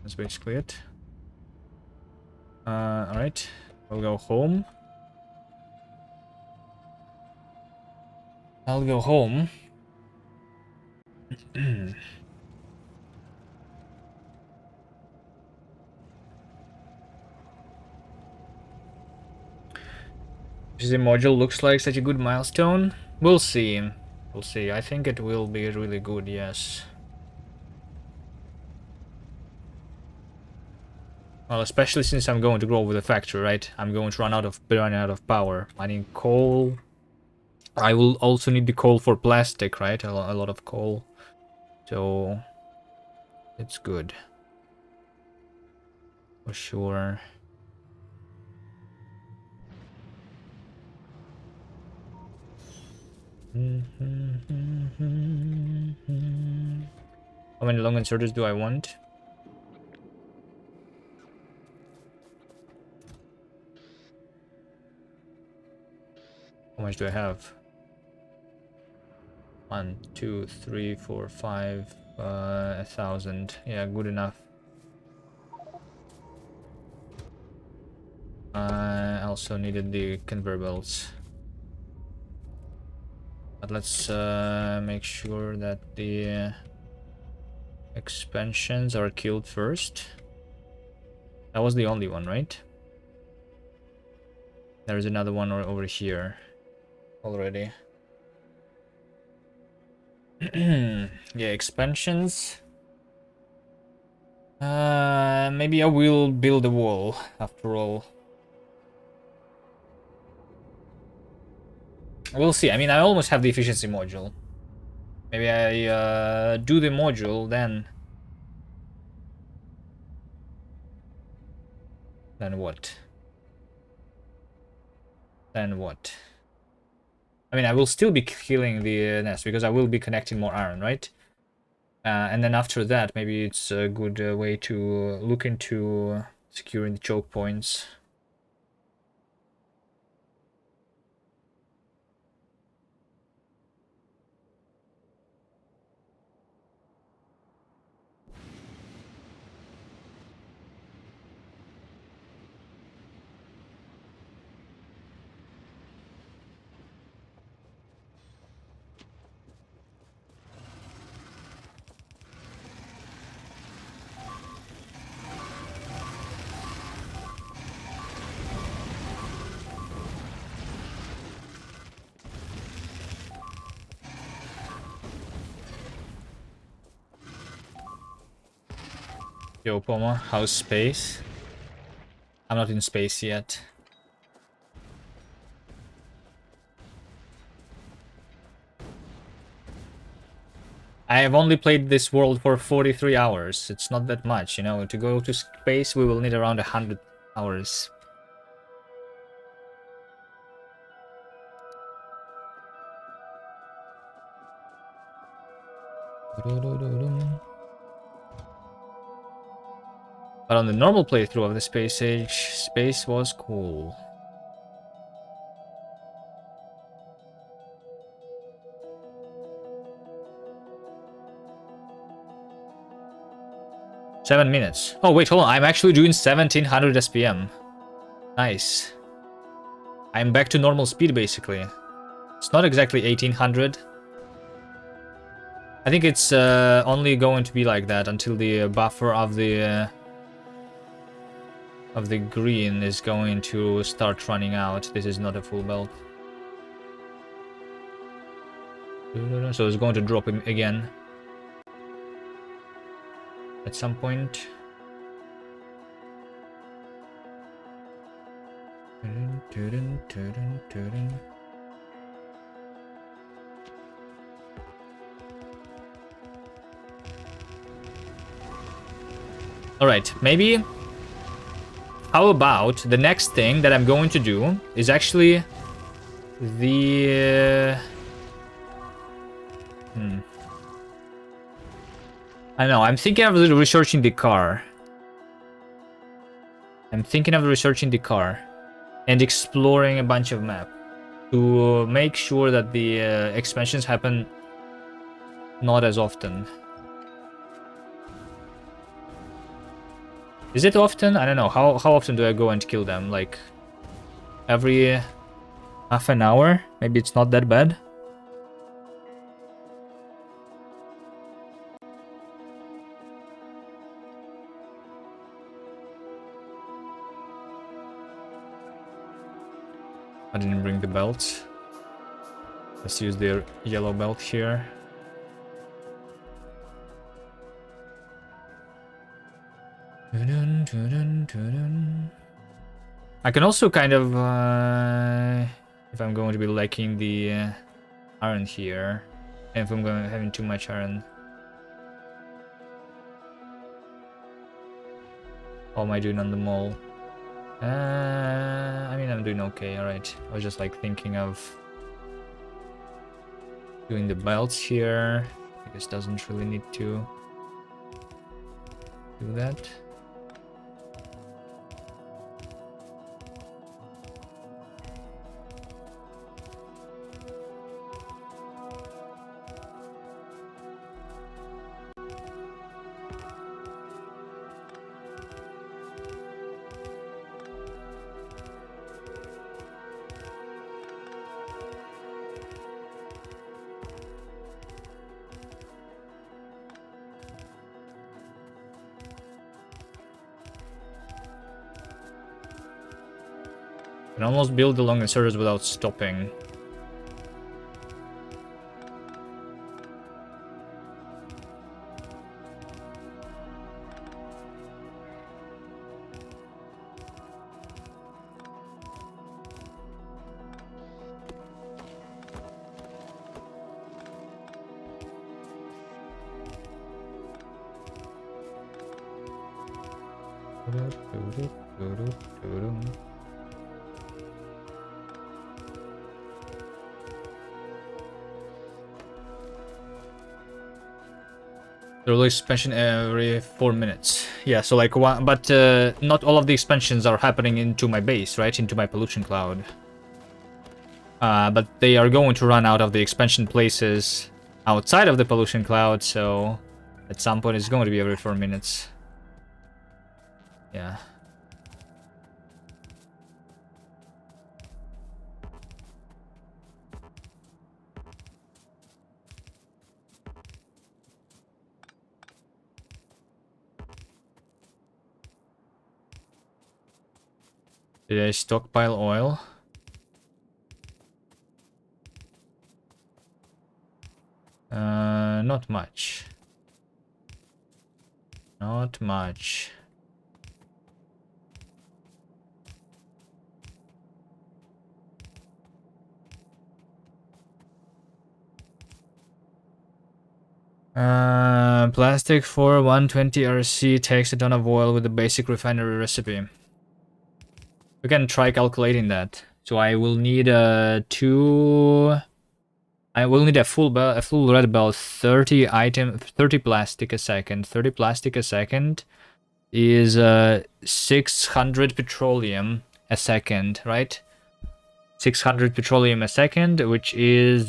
That's basically it. Alright. We'll go home. I'll go home. The module looks like such a good milestone. We'll see. We'll see. I think it will be really good, yes. Well, especially since I'm going to grow with the factory, right? I'm going to run out of power. Mining coal. I will also need the coal for plastic, right? A lot of coal. So it's good. For sure. How many long inserters do I want? How much do I have? 1, 2, 3, 4, 5, 1,000. Yeah, good enough. I also needed the conveyor belts. But let's make sure that the expansions are killed first. That was the only one, right? There's another one over here already. Yeah, expansions. Maybe I will build a wall after all. We'll see. I mean, I almost have the efficiency module. Maybe I do the module, then what? Then what? I mean, I will still be killing the nest because I will be connecting more iron, right? And then after that, maybe it's a good way to look into securing the choke points. Yo, Poma, how's space? I'm not in space yet. I have only played this world for 43 hours. It's not that much, you know. To go to space, we will need around 100 hours. But on the normal playthrough of the Space Age, space was cool. Seven minutes. Oh wait, hold on. I'm actually doing 1700 SPM. Nice. I'm back to normal speed basically. It's not exactly 1800. I think it's only going to be like that until the buffer of the green is going to start running out. This is not a full belt. So it's going to drop him again. at some point. Alright, maybe... How about the next thing that I'm going to do is actually the... I don't know, I'm thinking of researching the car. I'm thinking of researching the car and exploring a bunch of maps to make sure that the expansions happen not as often. Is it often? I don't know. How often do I go and kill them? Like every half an hour? Maybe it's not that bad. I didn't bring the belt. Let's use the yellow belt here. I can also kind of, if I'm going to be lacking the iron here, and if I'm going to having too much iron. How am I doing on the mole? I mean, I'm doing okay, alright. I was just like thinking of doing the belts here. I guess doesn't really need to do that. Can almost build along the surface without stopping. The release expansion every 4 minutes. Yeah, so like one, but not all of the expansions are happening into my base, right? Into my pollution cloud. But they are going to run out of the expansion places outside of the pollution cloud, so at some point it's going to be every 4 minutes. Yeah. Did I stockpile oil? Not much. Not much. Plastic for 120 RC takes a ton of oil with the basic refinery recipe. We can try calculating that. So I will need I will need a full red belt, 30 plastic a second. 30 plastic a second is 600 petroleum a second, right? 600 petroleum a second, which is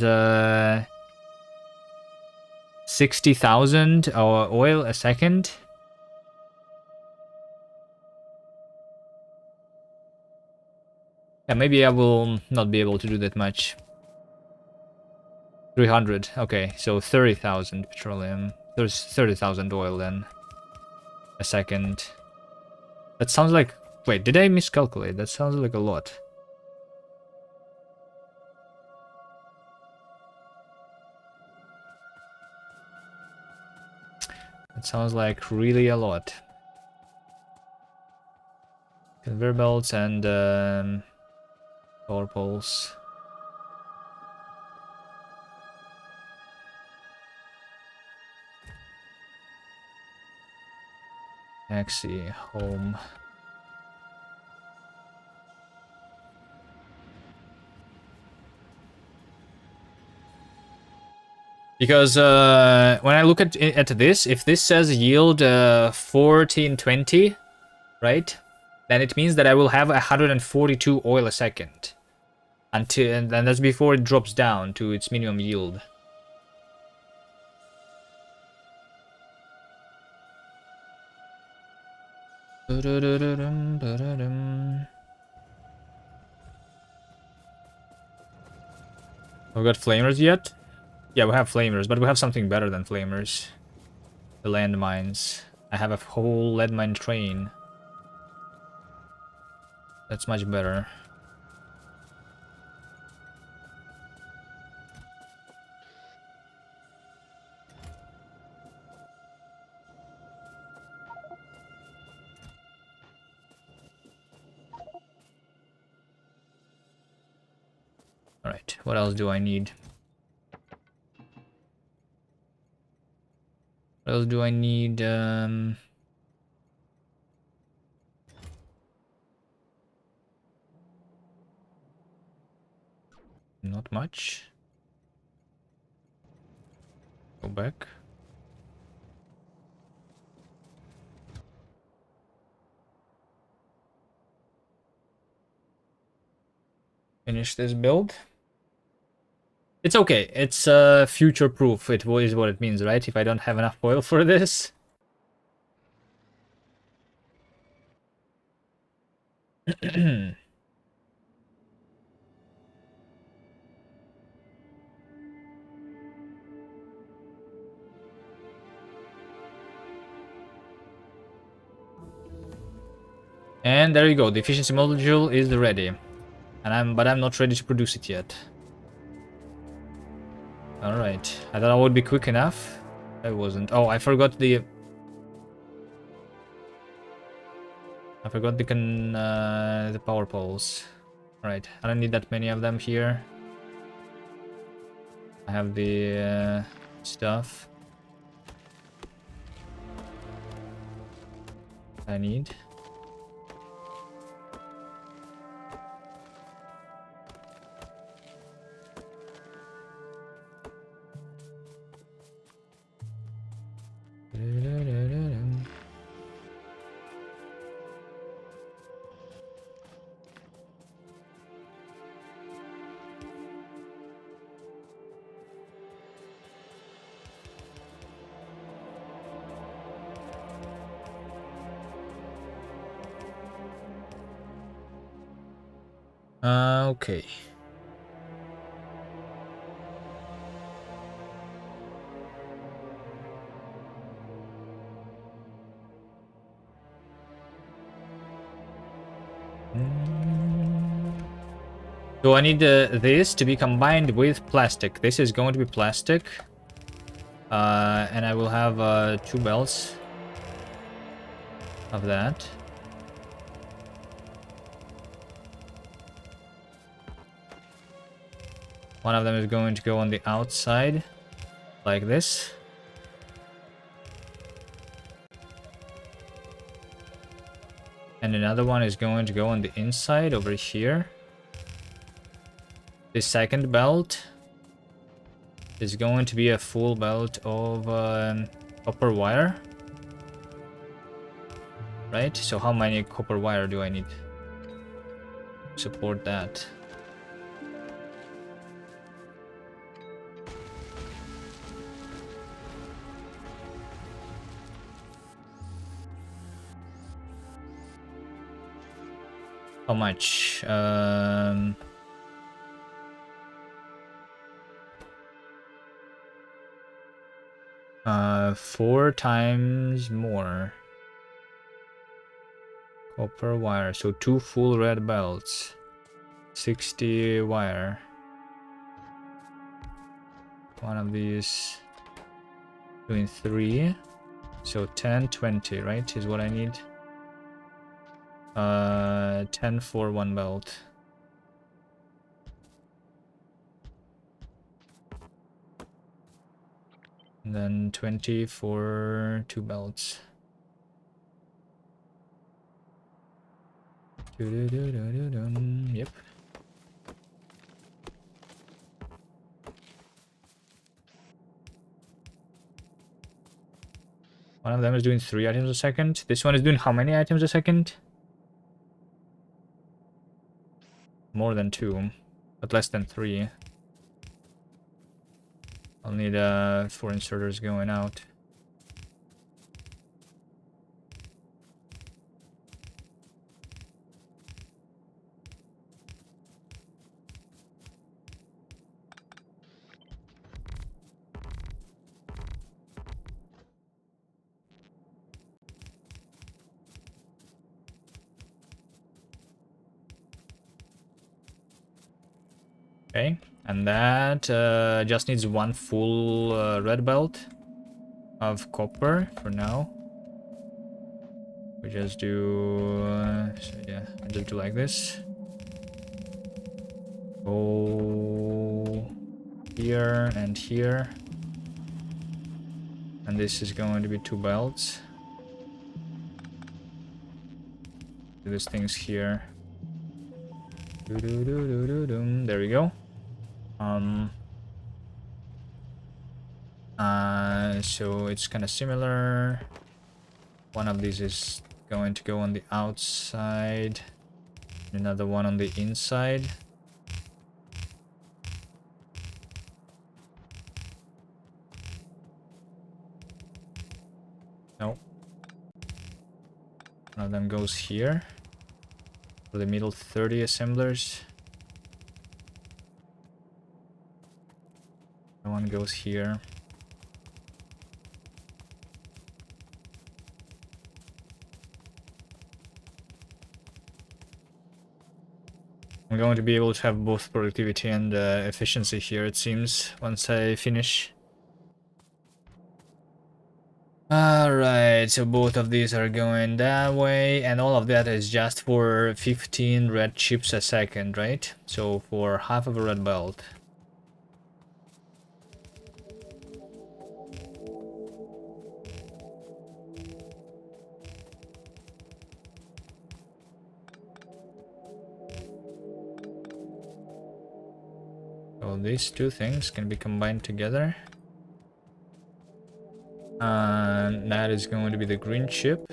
60,000 oil a second. Yeah, maybe I will not be able to do that much. 300. Okay, so 30,000 petroleum. There's 30,000 oil then. A second. That sounds like... Wait, did I miscalculate? That sounds like a lot. That It sounds like really a lot. Conveyor belts and power poles. Taxi, home. Because when I look at this, if this says yield 1420, right? Then it means that I will have 142 oil a second. And that's before it drops down to its minimum yield. We got flamers yet? Yeah, we have flamers, but we have something better than flamers. The landmines. I have a whole lead mine train. That's much better. Alright, what else do I need? What else do I need? Not much. Go back. Finish this build. It's okay. It's future proof. It is what it means, right? If I don't have enough oil for this. And there you go. The efficiency module is ready. But I'm not ready to produce it yet. Alright. I thought I would be quick enough. I wasn't. Oh, I forgot the power poles. Alright, I don't need that many of them here. I have the stuff I need. Okay. So I need this to be combined with plastic. This is going to be plastic. And I will have 2 belts of that. One of them is going to go on the outside, like this. And another one is going to go on the inside over here. The second belt is going to be a full belt of copper wire. Right? So how many copper wire do I need to support that? How much? 4 times more copper wire. So 2 full red belts. 60 wire. One of these doing 3. So 10, 20, right, is what I need. 10 for one belt. And then 20 for two belts. Yep. One of them is doing 3 items a second. This one is doing how many items a second? More than 2, but less than 3. I'll need 4 inserters going out. Okay, and that just needs 1 full red belt of copper for now. We just do, so yeah, I just do like this. Go here and here. And this is going to be 2 belts. Do these things here. There we go. So it's kind of similar. One of these is going to go on the outside, another one on the inside. No. One of them goes here for the middle 30 assemblers. One goes here. I'm going to be able to have both productivity and efficiency here, it seems, once I finish. Alright, so both of these are going that way, and all of that is just for 15 red chips a second, right? So for half of a red belt. So these two things can be combined together. And that is going to be the green chip.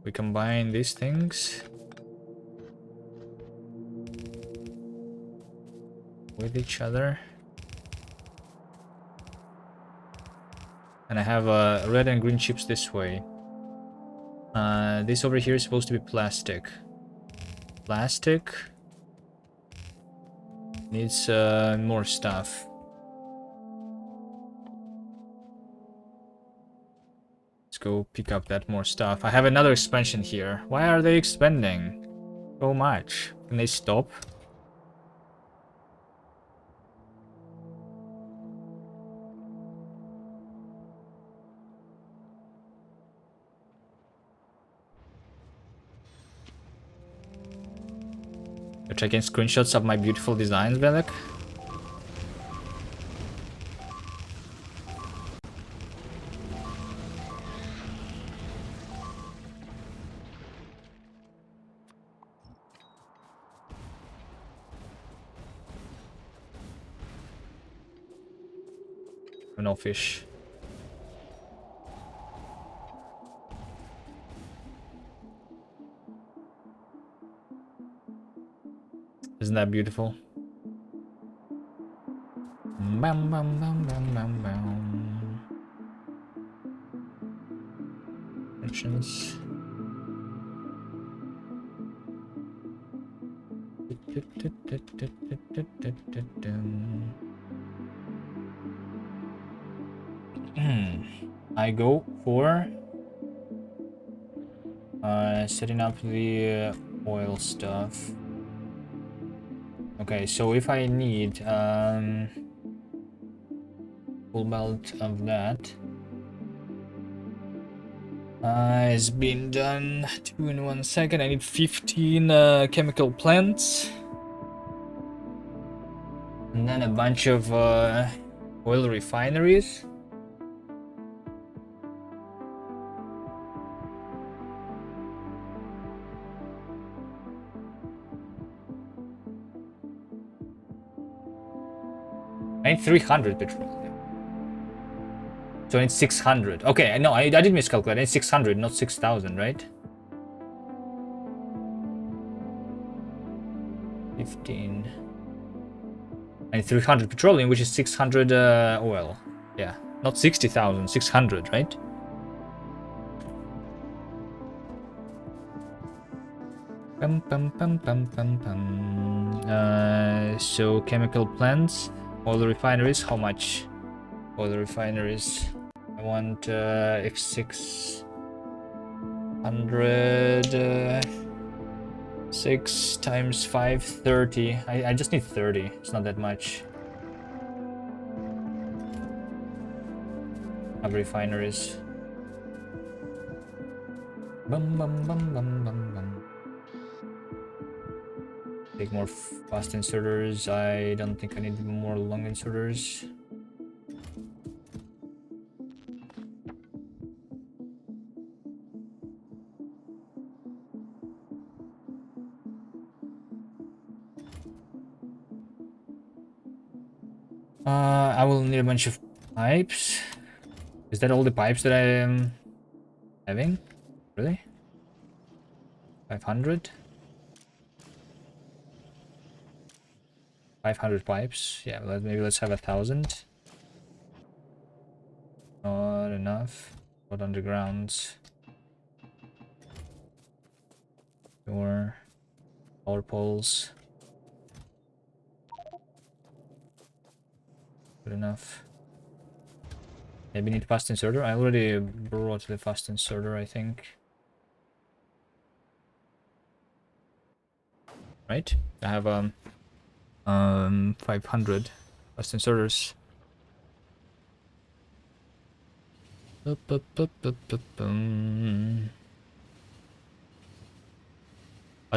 We combine these things with each other. And I have red and green chips this way. This over here is supposed to be plastic. Plastic needs more stuff. Let's go pick up that more stuff. I have another expansion here. Why are they expanding so much? Can they stop? You're taking screenshots of my beautiful designs, Belek? No fish. Isn't that beautiful? Bam, bam, bam, bam, bam, bam. Mentions. I go for setting up the oil stuff. Okay, so if I need full melt of that. It's been done 2 in 1 second. I need 15 chemical plants. And then a bunch of oil refineries. I need 300 petroleum. So I need 600. Okay, no, I did miscalculate. I need 600, not 6,000, right? 15. I need 300 petroleum, which is 600 oil. Yeah, not 60,000, 600, right? Pum, pum, pum, pum, pum, pum. So chemical plants, oil refineries, how much? Oil refineries. I want x600 6 times 5, 30. I just need 30. It's not that much. Have refineries. Bum bum bum bum bum bum. Take more fast inserters. I don't think I need more long inserters. I will need a bunch of pipes. Is that all the pipes that I am having? Really? 500? 500 pipes. Yeah, maybe let's have 1,000. Not enough. What undergrounds? Or power poles. Good enough. Maybe need fast inserter. I already brought the fast inserter, I think. Right? I have 500 fast inserters. I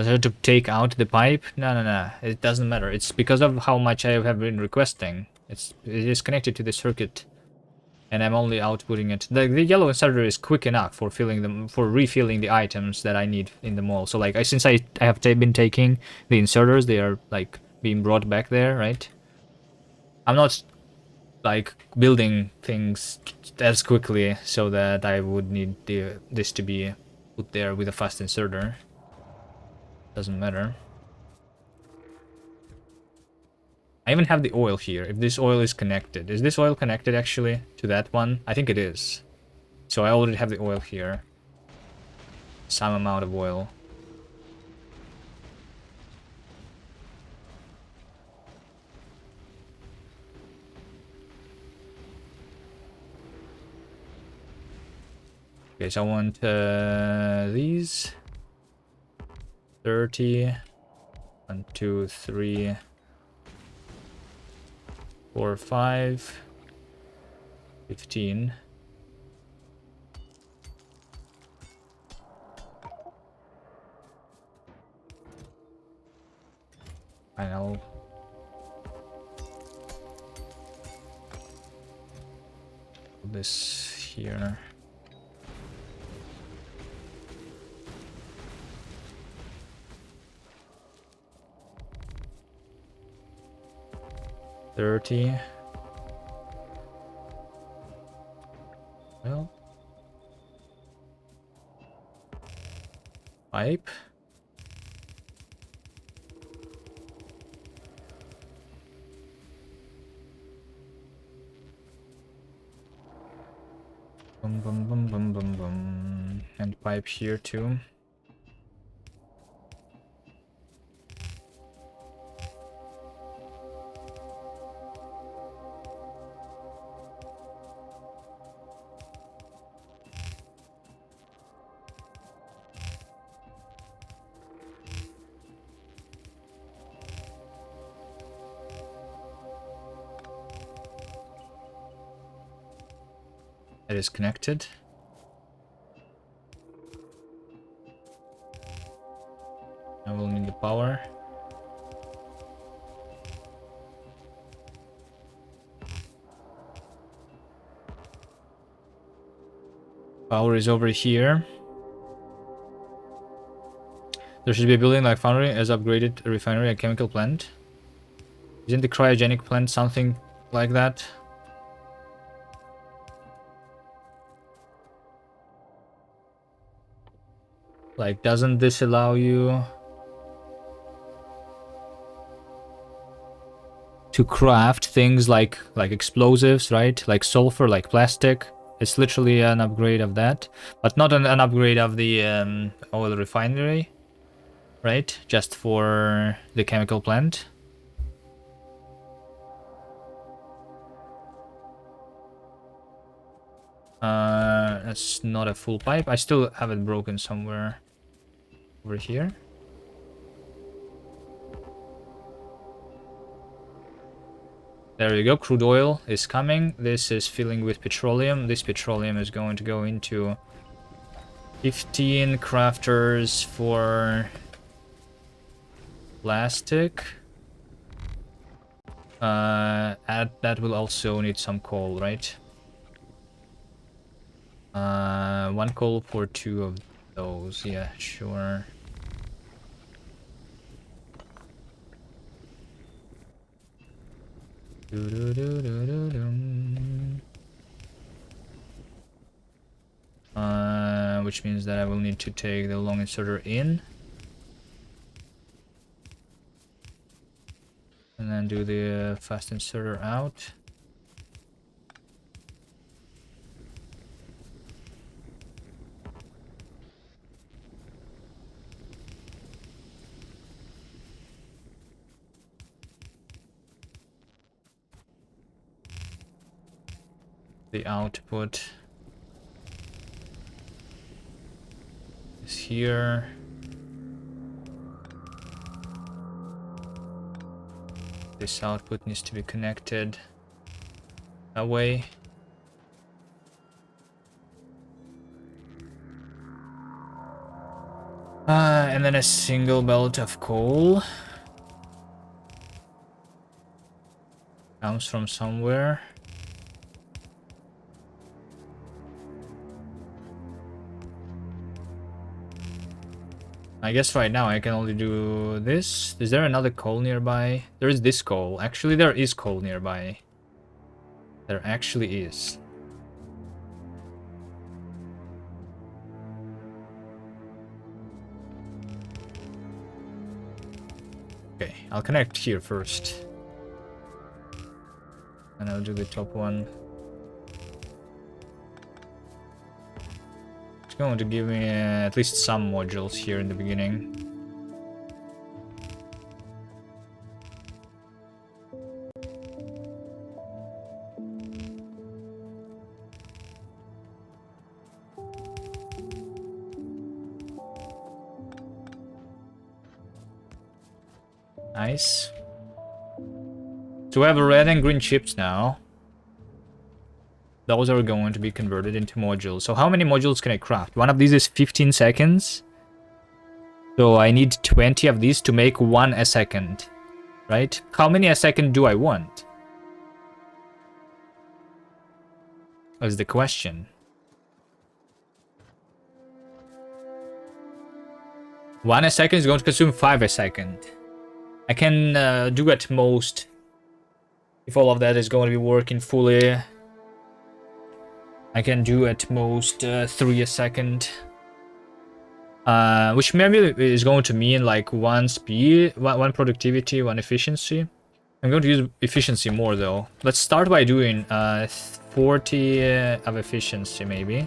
had to take out the pipe? No. It doesn't matter. It's because of how much I have been requesting. It is connected to the circuit, and I'm only outputting it. The yellow inserter is quick enough for refilling the items that I need in the mall. So like since I have been taking the inserters, they are like being brought back there, right? I'm not like building things as quickly so that I would need this to be put there with a fast inserter. Doesn't matter. I even have the oil here. If this oil is connected. Is this oil connected actually to that one? I think it is. So I already have the oil here. Some amount of oil. Okay, so I want these. 30. 1, 2, 3. 4, 5. 15. And I'll put this here. $30. Well, pipe. Boom, boom, boom, boom, boom, boom. And pipe here too. that is connected. I will need the power. Power is over here. There should be a building like foundry as upgraded a refinery, a chemical plant. Isn't the cryogenic plant something like that? Like, doesn't this allow you to craft things like explosives, right? Like sulfur, like plastic. It's literally an upgrade of that, but not an upgrade of the oil refinery, right? Just for the chemical plant. That's not a full pipe. I still have it broken somewhere over here. There you go, crude oil is coming. This is filling with petroleum. This petroleum is going to go into 15 crafters for plastic. That will also need some coal, right? One coal for 2 of those. Yeah, sure. Which means that I will need to take the long inserter in. And then do the fast inserter out. The output is here. This output needs to be connected that way. And then a single belt of coal comes from somewhere. I guess right now I can only do this. Is there another coal nearby? There is this coal. Actually, there is coal nearby. There actually is. Okay, I'll connect here first. And I'll do the top one. It's going to give me at least some modules here in the beginning. Nice. So we have red and green chips now. Those are going to be converted into modules. So how many modules can I craft? One of these is 15 seconds. So I need 20 of these to make 1 a second. Right? How many a second do I want? That's the question. 1 a second is going to consume 5 a second. I can do at most, if all of that is going to be working fully, I can do at most 3 a second. Which maybe is going to mean like 1 speed, 1 productivity, 1 efficiency. I'm going to use efficiency more though. Let's start by doing 40 of efficiency maybe.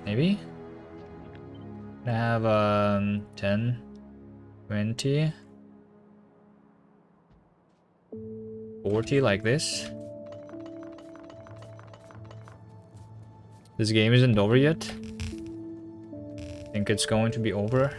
Maybe? I have 10, 20, 40 like this. This game isn't over yet. I think it's going to be over.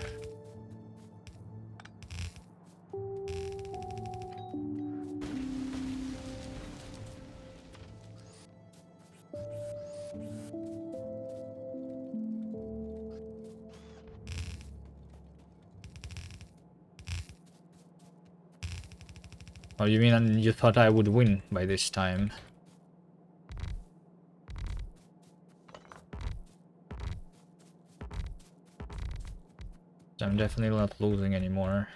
Oh, you mean you thought I would win by this time? I'm definitely not losing anymore.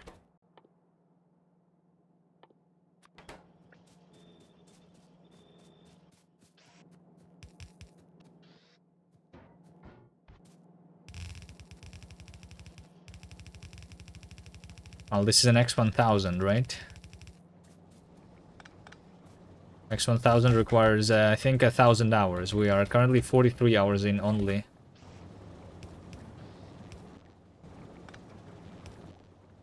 Well, this is an x1000, right? x1000 requires, I think, 1000 hours. We are currently 43 hours in only.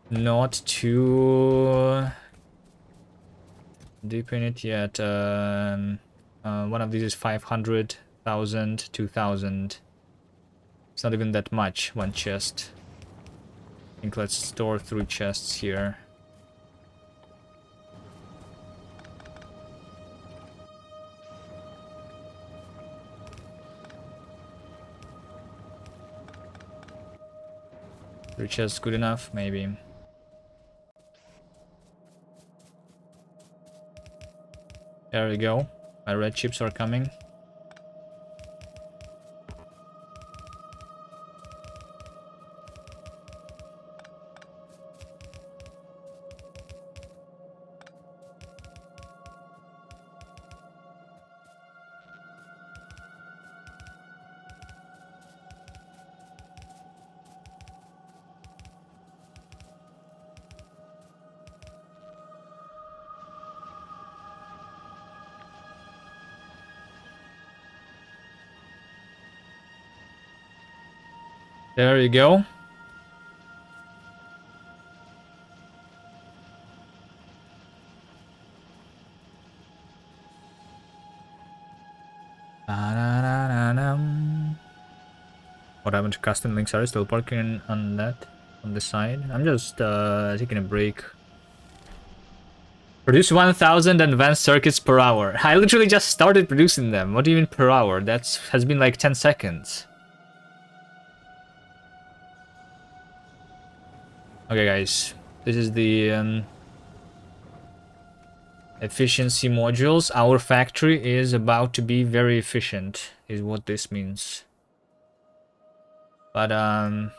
Not too deep in it yet. One of these is 500,000, 2000. It's not even that much, one chest. I think let's store 3 chests here. Three chests good enough? Maybe. There we go. My red chips are coming. There you go. What happened to custom links? Are you still working on that on the side? I'm just taking a break. Produce 1000 advanced circuits per hour. I literally just started producing them. What do you mean per hour? That has been like 10 seconds. Okay, guys. This is the efficiency modules. Our factory is about to be very efficient, is what this means. But I've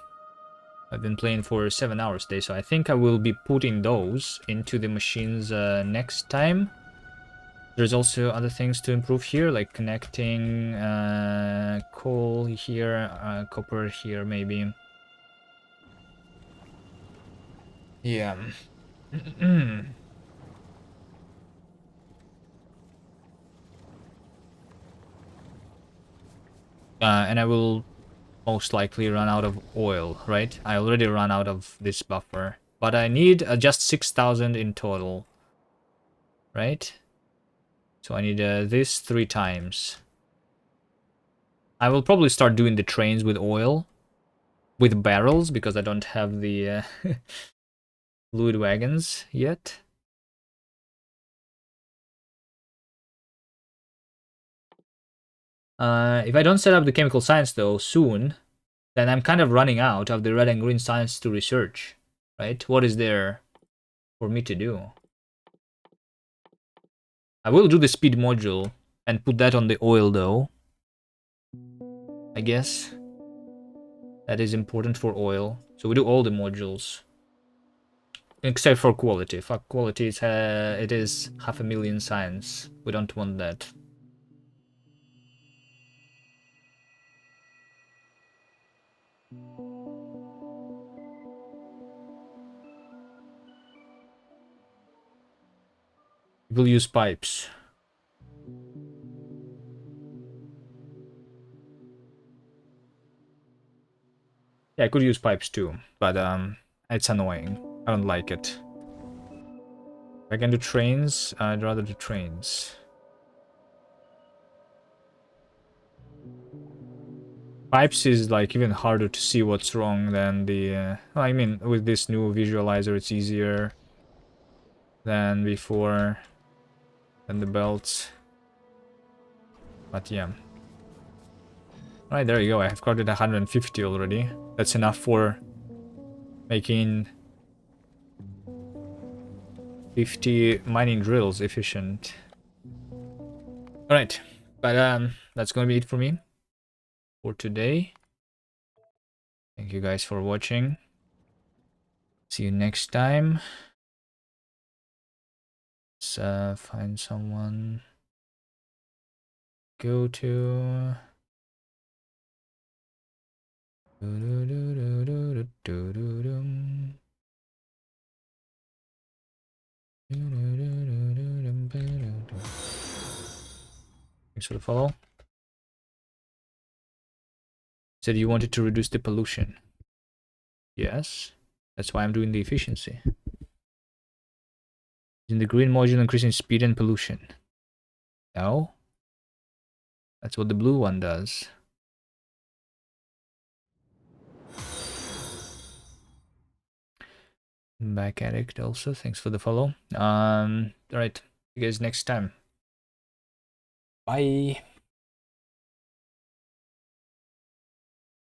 been playing for 7 hours today, so I think I will be putting those into the machines next time. There's also other things to improve here, like connecting coal here, copper here, maybe. Yeah. And I will most likely run out of oil, right? I already ran out of this buffer, but I need just 6,000 in total, right? So I need this 3 times. I will probably start doing the trains with oil, with barrels, because I don't have the fluid wagons yet. If I don't set up the chemical science though soon, then I'm kind of running out of the red and green science to research, right? What is there for me to do? I will do the speed module and put that on the oil though. I guess that is important for oil. So we do all the modules. Except for quality. Fuck quality, it is 500,000 science. We don't want that. We'll use pipes. Yeah, I could use pipes too, but it's annoying. I don't like it. If I can do trains, I'd rather do trains. Pipes is like even harder to see what's wrong than the... I mean, with this new visualizer, it's easier than before, than the belts. But yeah. Alright, there you go. I have carded 150 already. That's enough for making 50 mining drills efficient. Alright, but that's gonna be it for me for today. Thank you guys for watching. See you next time. Let's find someone. Go to. Thanks for the follow. Said you wanted to reduce the pollution. Yes, that's why I'm doing the efficiency. In the green module, increasing speed and pollution. No, that's what the blue one does. Back addict also. Thanks for the follow. All right, see you guys next time. Bye.